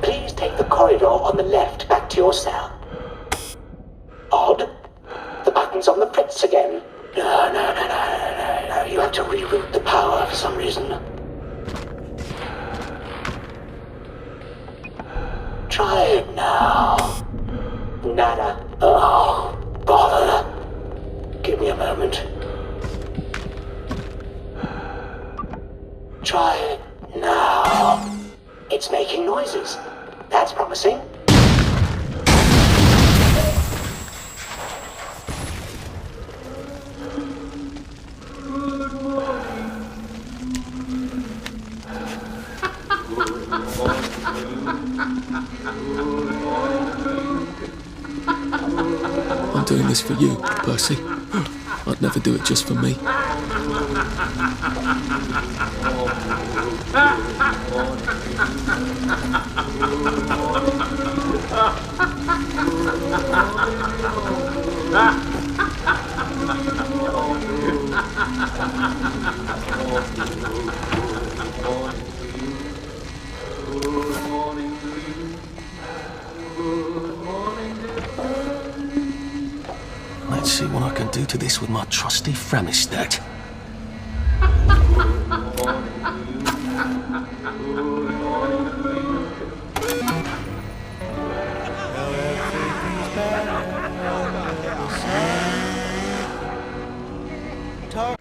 Please take the corridor on the left back to your cell. Odd. The button's on the fritz again. No. You have to reroute the power for some reason. Try it now. Nada. Oh, bother. Give me a moment. Try it now. It's making noises. That's promising. I'm doing this for you, Percy. I'd never do it just for me. Let's see what I can do to this with my trusty Framistat. talk.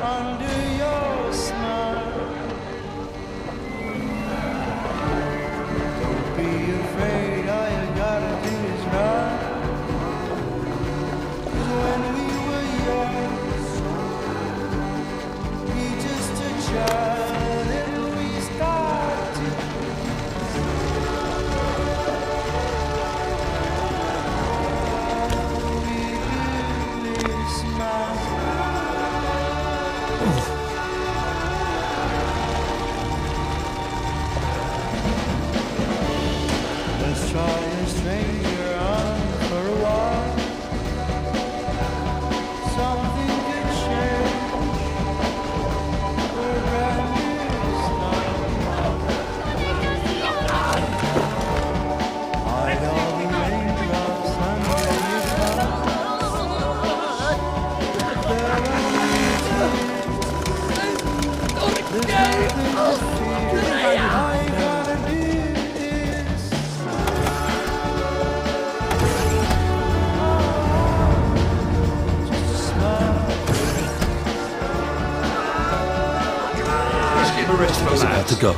Under your smile, don't be afraid. All you gotta do is run. 'Cause when we were young, we just a child and we started. We really smile. Let's try a stranger on for a while. Something could change. We're brand new style. Hide all the raindrops under your clothes. There are there's nothing to fear. All you gotta do is Let's give a rest for It's about to go.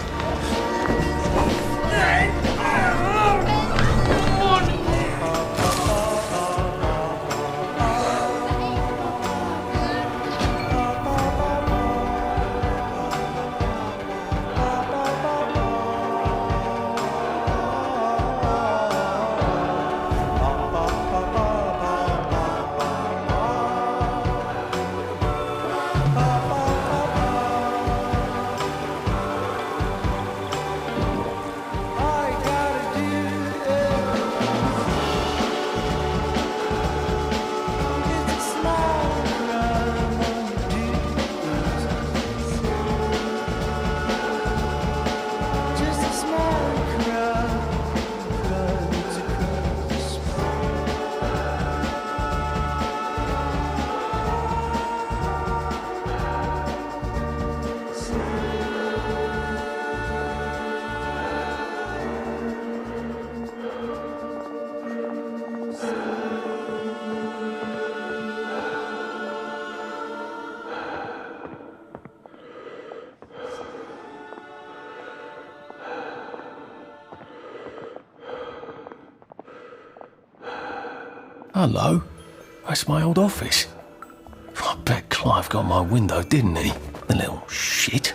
Hello? That's my old office. I bet Clive got my window, didn't he? The little shit.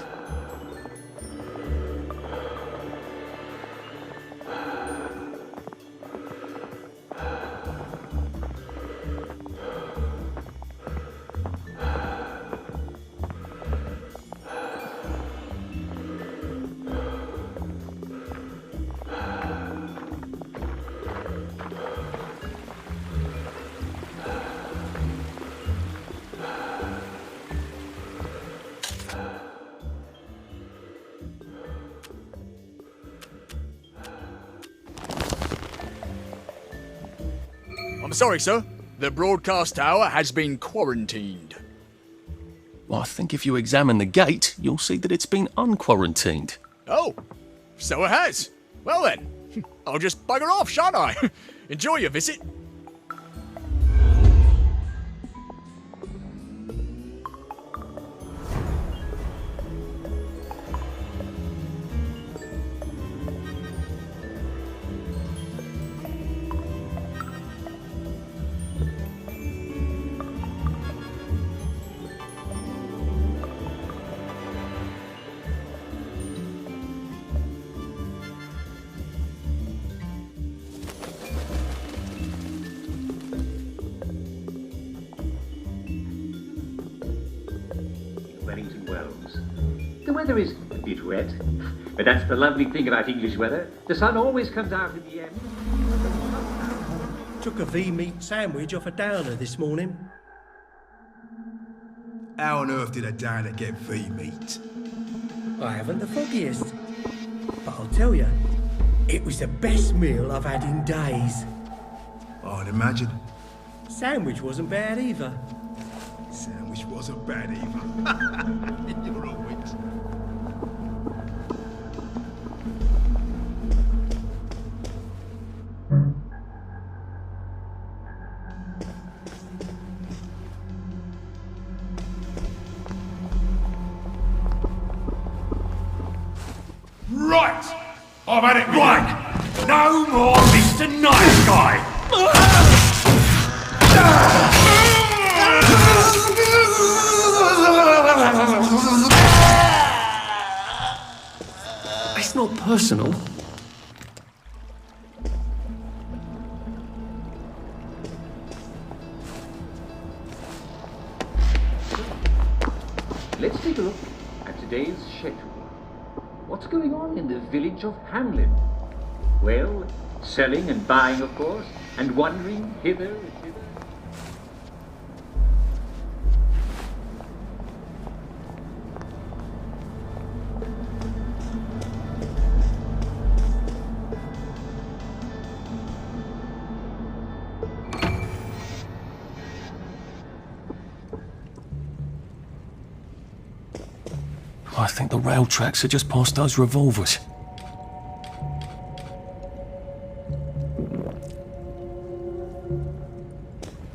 I'm sorry, sir. The broadcast tower has been quarantined. Well, I think if you examine the gate, you'll see that it's been unquarantined. Oh, so it has. Well then, I'll just bugger off, shan't I? Enjoy your visit. Wellington Wells. The weather is a bit wet, but that's the lovely thing about English weather. The sun always comes out in the end. Took a V-meat sandwich off a downer this morning. How on earth did a downer get V-meat? I haven't the foggiest. But I'll tell you, it was the best meal I've had in days. I'd imagine. Sandwich wasn't bad either. Sandwich wasn't bad either. You're a wit. I've had it right. No more Mr. Nice Guy. It's not personal. Let's take a look at today's schedule. What's going on in the village of Hamlin? Well, selling and buying, of course, and wandering hither and thither. I think the rail tracks are just past those revolvers.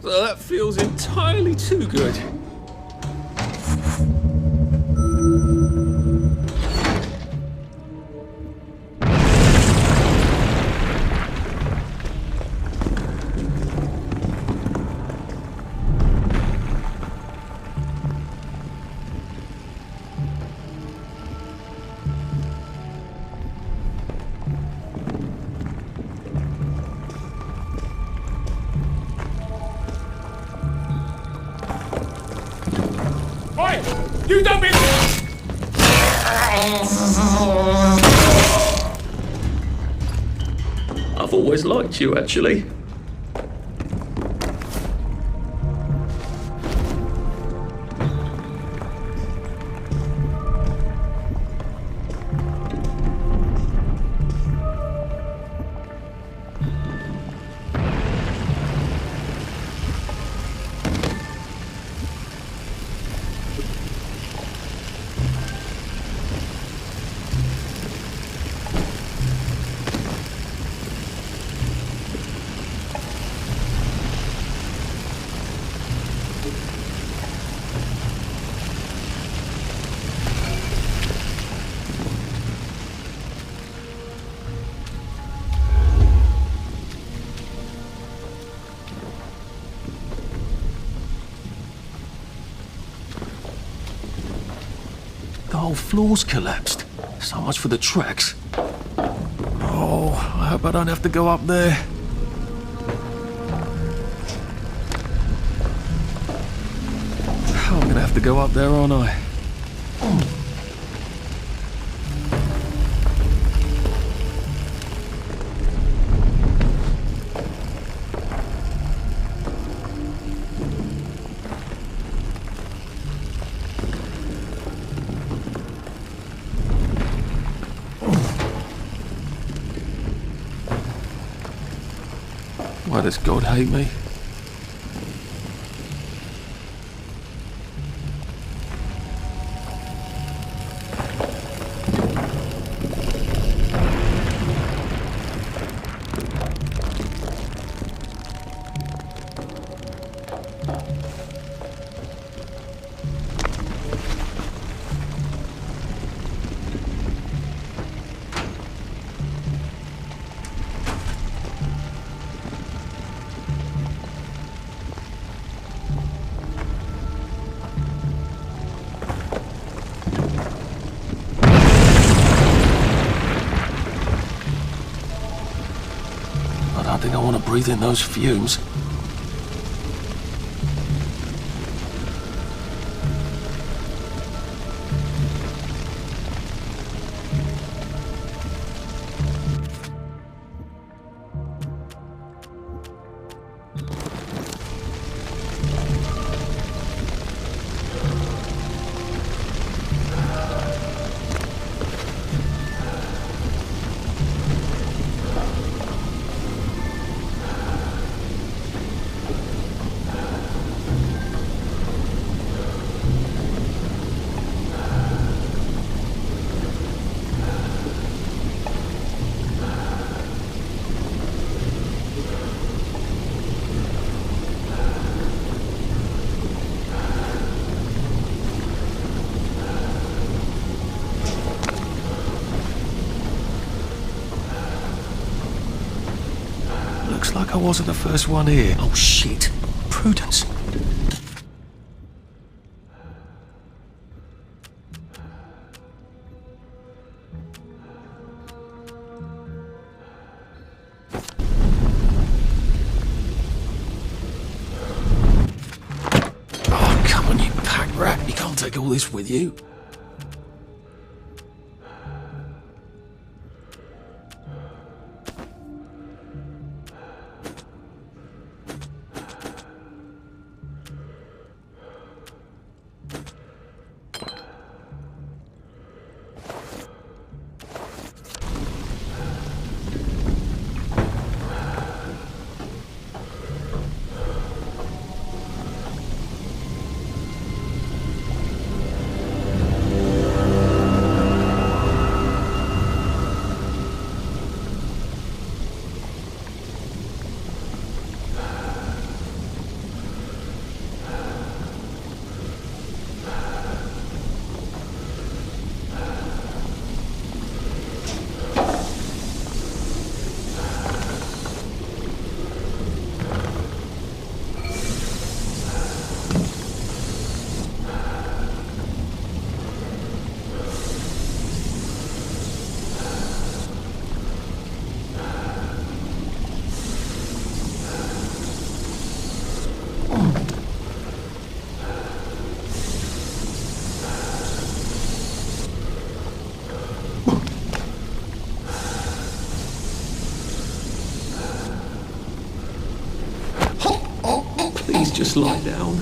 So that feels entirely too good. You don't be... I've always liked you, actually. The whole floor's collapsed. So much for the tracks. Oh, I hope I don't have to go up there. I'm gonna have to go up there, aren't I? Why does God hate me? I don't think I want to breathe in those fumes. Just like I wasn't the first one here. Oh, shit. Prudence. Oh, come on, you pack rat. You can't take all this with you. Please just lie down.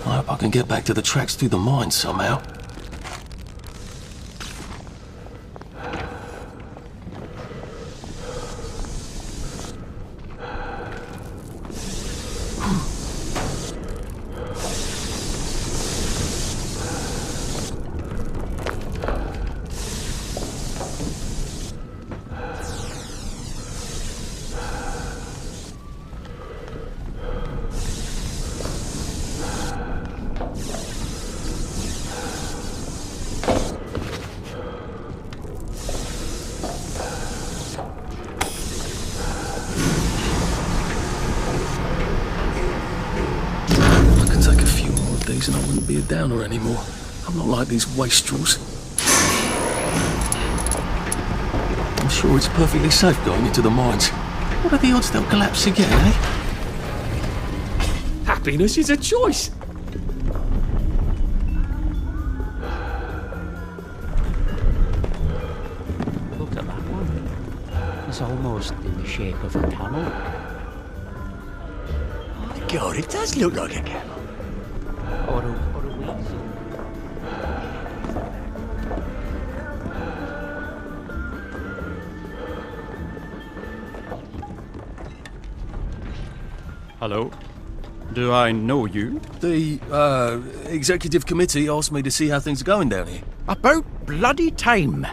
I hope I can get back to the tracks through the mine somehow. And I wouldn't be a downer anymore. I'm not like these wastrels. I'm sure it's perfectly safe going into the mines. What are the odds they'll collapse again, eh? Happiness is a choice. Look at that one. It's almost in the shape of a camel. My God, it does look like a camel. Or a weasel. Hello. Do I know you? The, executive committee asked me to see how things are going down here. About bloody time.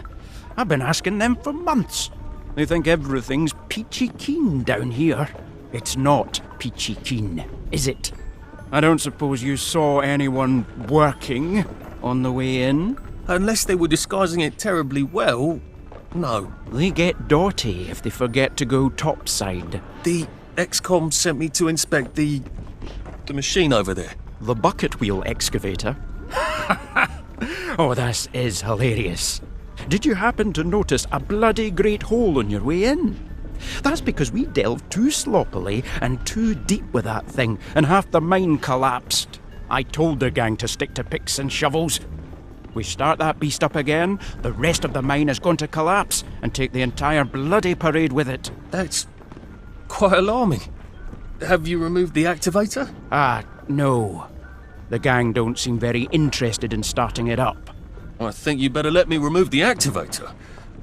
I've been asking them for months. They think everything's peachy keen down here. It's not peachy keen, is it? I don't suppose you saw anyone working on the way in? Unless they were disguising it terribly well, no. They get dirty if they forget to go topside. The XCOM sent me to inspect the machine over there. The bucket wheel excavator? Oh, this is hilarious. Did you happen to notice a bloody great hole on your way in? That's because we delved too sloppily and too deep with that thing, and half the mine collapsed. I told the gang to stick to picks and shovels. We start that beast up again, the rest of the mine is going to collapse and take the entire bloody parade with it. That's quite alarming. Have you removed the activator? No. The gang don't seem very interested in starting it up. I think you better let me remove the activator.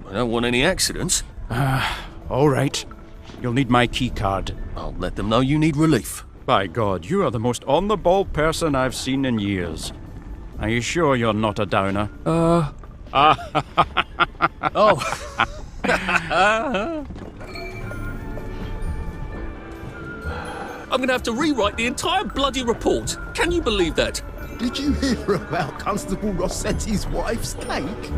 I don't want any accidents. All right. You'll need my key card. I'll let them know you need relief. By God, you are the most on-the-ball person I've seen in years. Are you sure you're not a downer? Oh. I'm gonna have to rewrite the entire bloody report. Can you believe that? Did you hear about Constable Rossetti's wife's cake?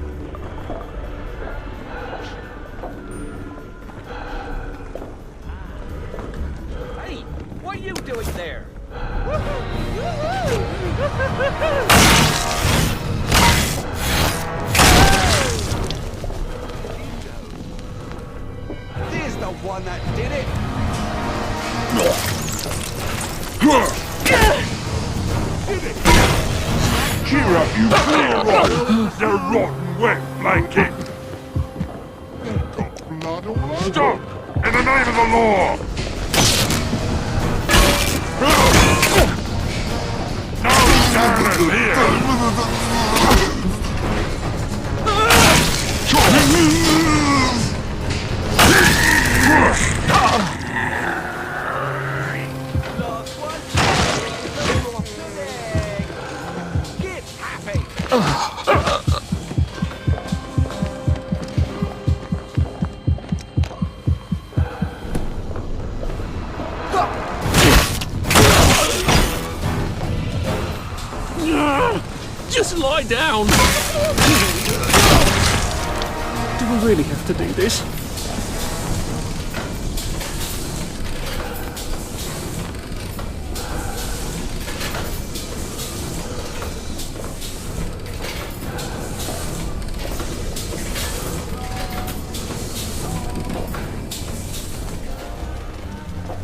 Hey, what are you doing there? There's the one that did it. Cheer up, you poor the rotten wet blanket! Stop! In the name of the law! No silence Just lie down! Do we really have to do this?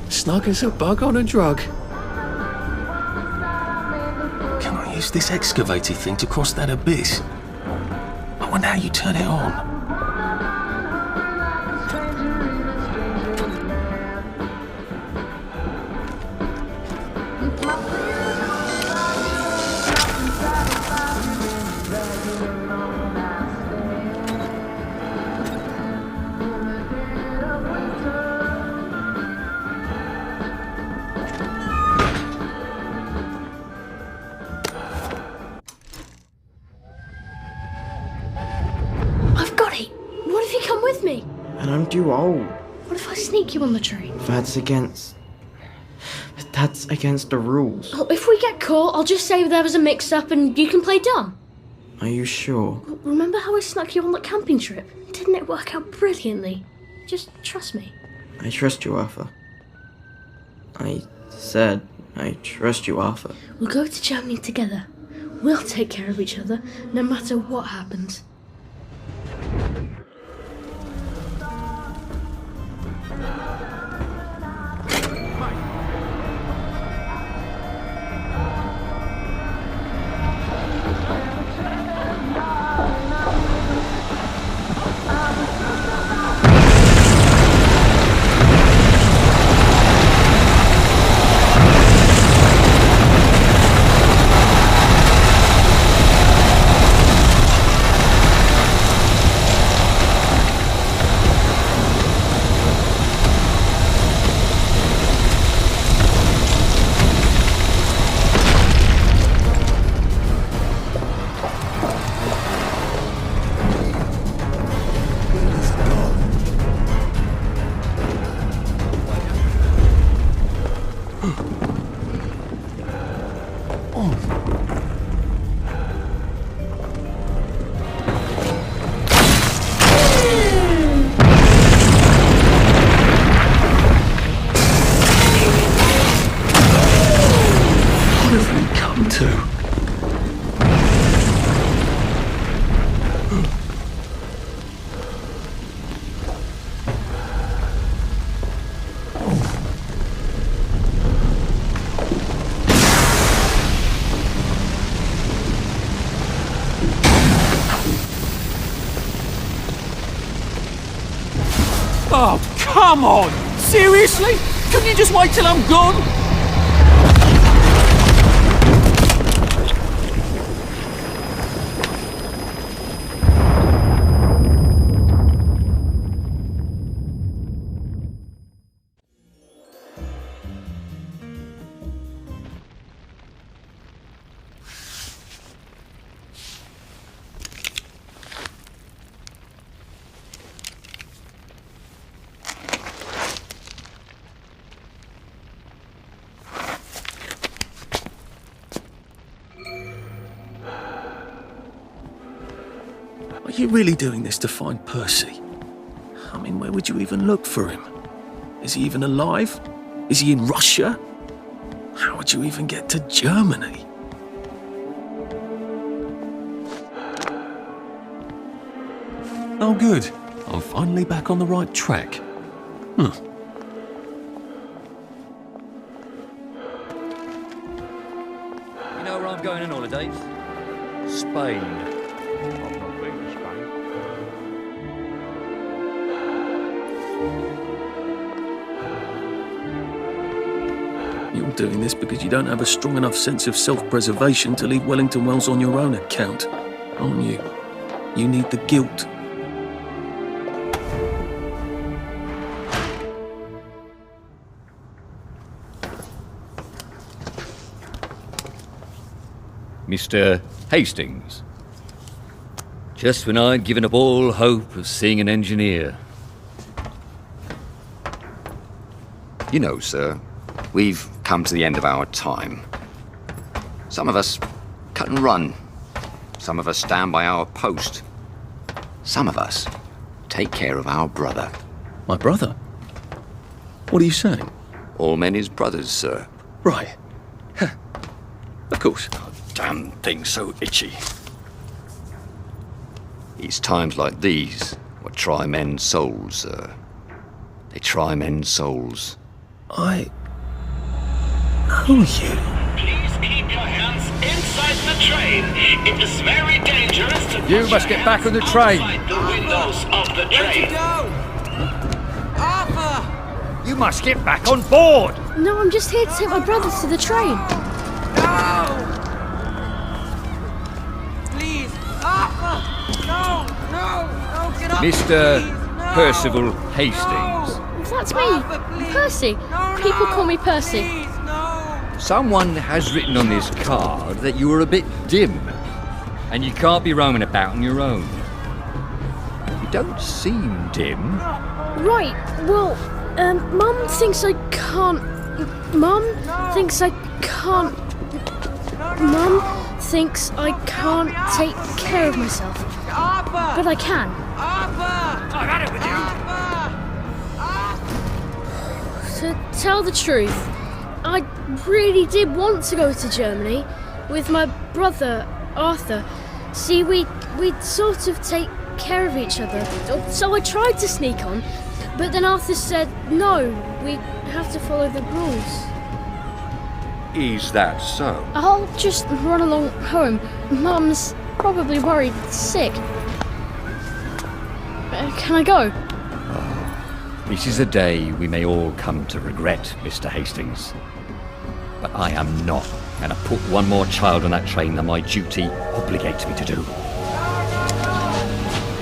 Snug as a bug on a drug. Can I use this excavator thing to cross that abyss? I wonder how you turn it on. I've got it! What if you come with me? And I'm too old. What if I sneak you on the train? That's against the rules. Oh, if we get caught, I'll just say there was a mix-up and you can play dumb. Are you sure? Remember how I snuck you on that camping trip? Didn't it work out brilliantly? Just trust me. I trust you, Arthur. I said I trust you, Arthur. We'll go to Germany together. We'll take care of each other, no matter what happens. What have we come to? Oh, come on! Seriously? Couldn't you just wait till I'm gone? you really doing this to find Percy? I mean, where would you even look for him? Is he even alive? Is he in Russia? How would you even get to Germany? Oh, good. I'm finally back on the right track. Hmm. You know where I'm going on holidays? Spain. I've not been to Spain. You're doing this because you don't have a strong enough sense of self-preservation to leave Wellington Wells on your own account, aren't you? You need the guilt. Mr. Hastings. Just when I'd given up all hope of seeing an engineer. You know, sir, we've come to the end of our time. Some of us cut and run. Some of us stand by our post. Some of us take care of our brother. My brother? What are you saying? All men is brothers, sir. Right. Of course. Damn thing so itchy. It's times like these what try men's souls, sir. They try men's souls. I know you. Please keep your hands inside the train. It is very dangerous to You must get back on the train. outside the windows of the train. Arthur! You must get back on board! No, I'm just here to take my brothers to the train. No! Please, Arthur! No, get up! Mr. Percival Hastings. That's me, Percy. People call me Percy. Someone has written on this card that you are a bit dim, and you can't be roaming about on your own. You don't seem dim. Right, well, Mum thinks I can't... Mum thinks I can't... Mum thinks I can't take care of myself. But I can. I've had it with you! To tell the truth, I really did want to go to Germany with my brother, Arthur. See, we'd sort of take care of each other. So I tried to sneak on, but then Arthur said, no, we have to follow the rules. Is that so? I'll just run along home. Mum's probably worried sick. Can I go? This is a day we may all come to regret, Mr. Hastings. But I am not going to put one more child on that train than my duty obligates me to do.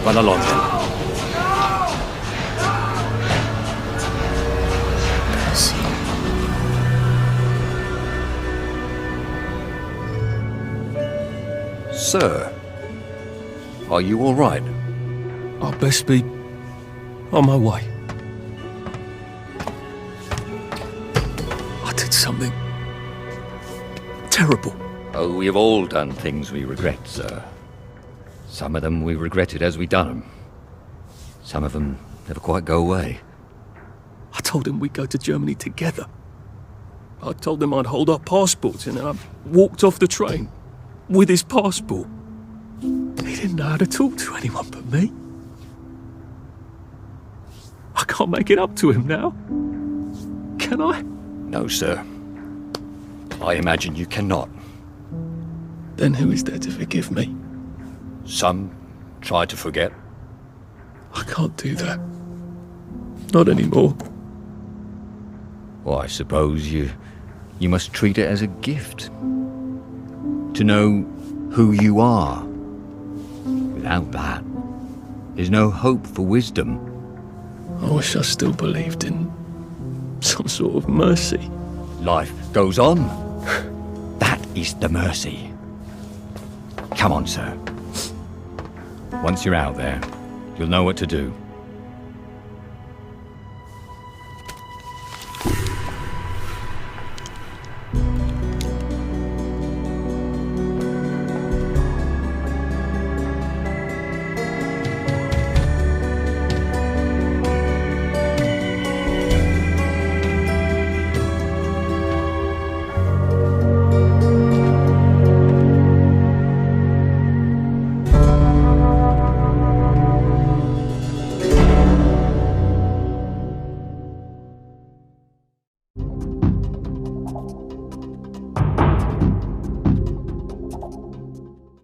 Run along then. Sir, are you all right? I'll best be on my way. I did something terrible. Oh, we have all done things we regret, sir. Some of them we regretted as we done them. Some of them never quite go away. I told him we'd go to Germany together. I told him I'd hold our passports and I walked off the train with his passport. He didn't know how to talk to anyone but me. I can't make it up to him now. Can I? No, sir. I imagine you cannot. Then who is there to forgive me? Some try to forget. I can't do that. Not anymore. Well, I suppose you must treat it as a gift. To know who you are. Without that, there's no hope for wisdom. I wish I still believed in some sort of mercy. Life goes on. That is the mercy. Come on, sir. Once you're out there, you'll know what to do.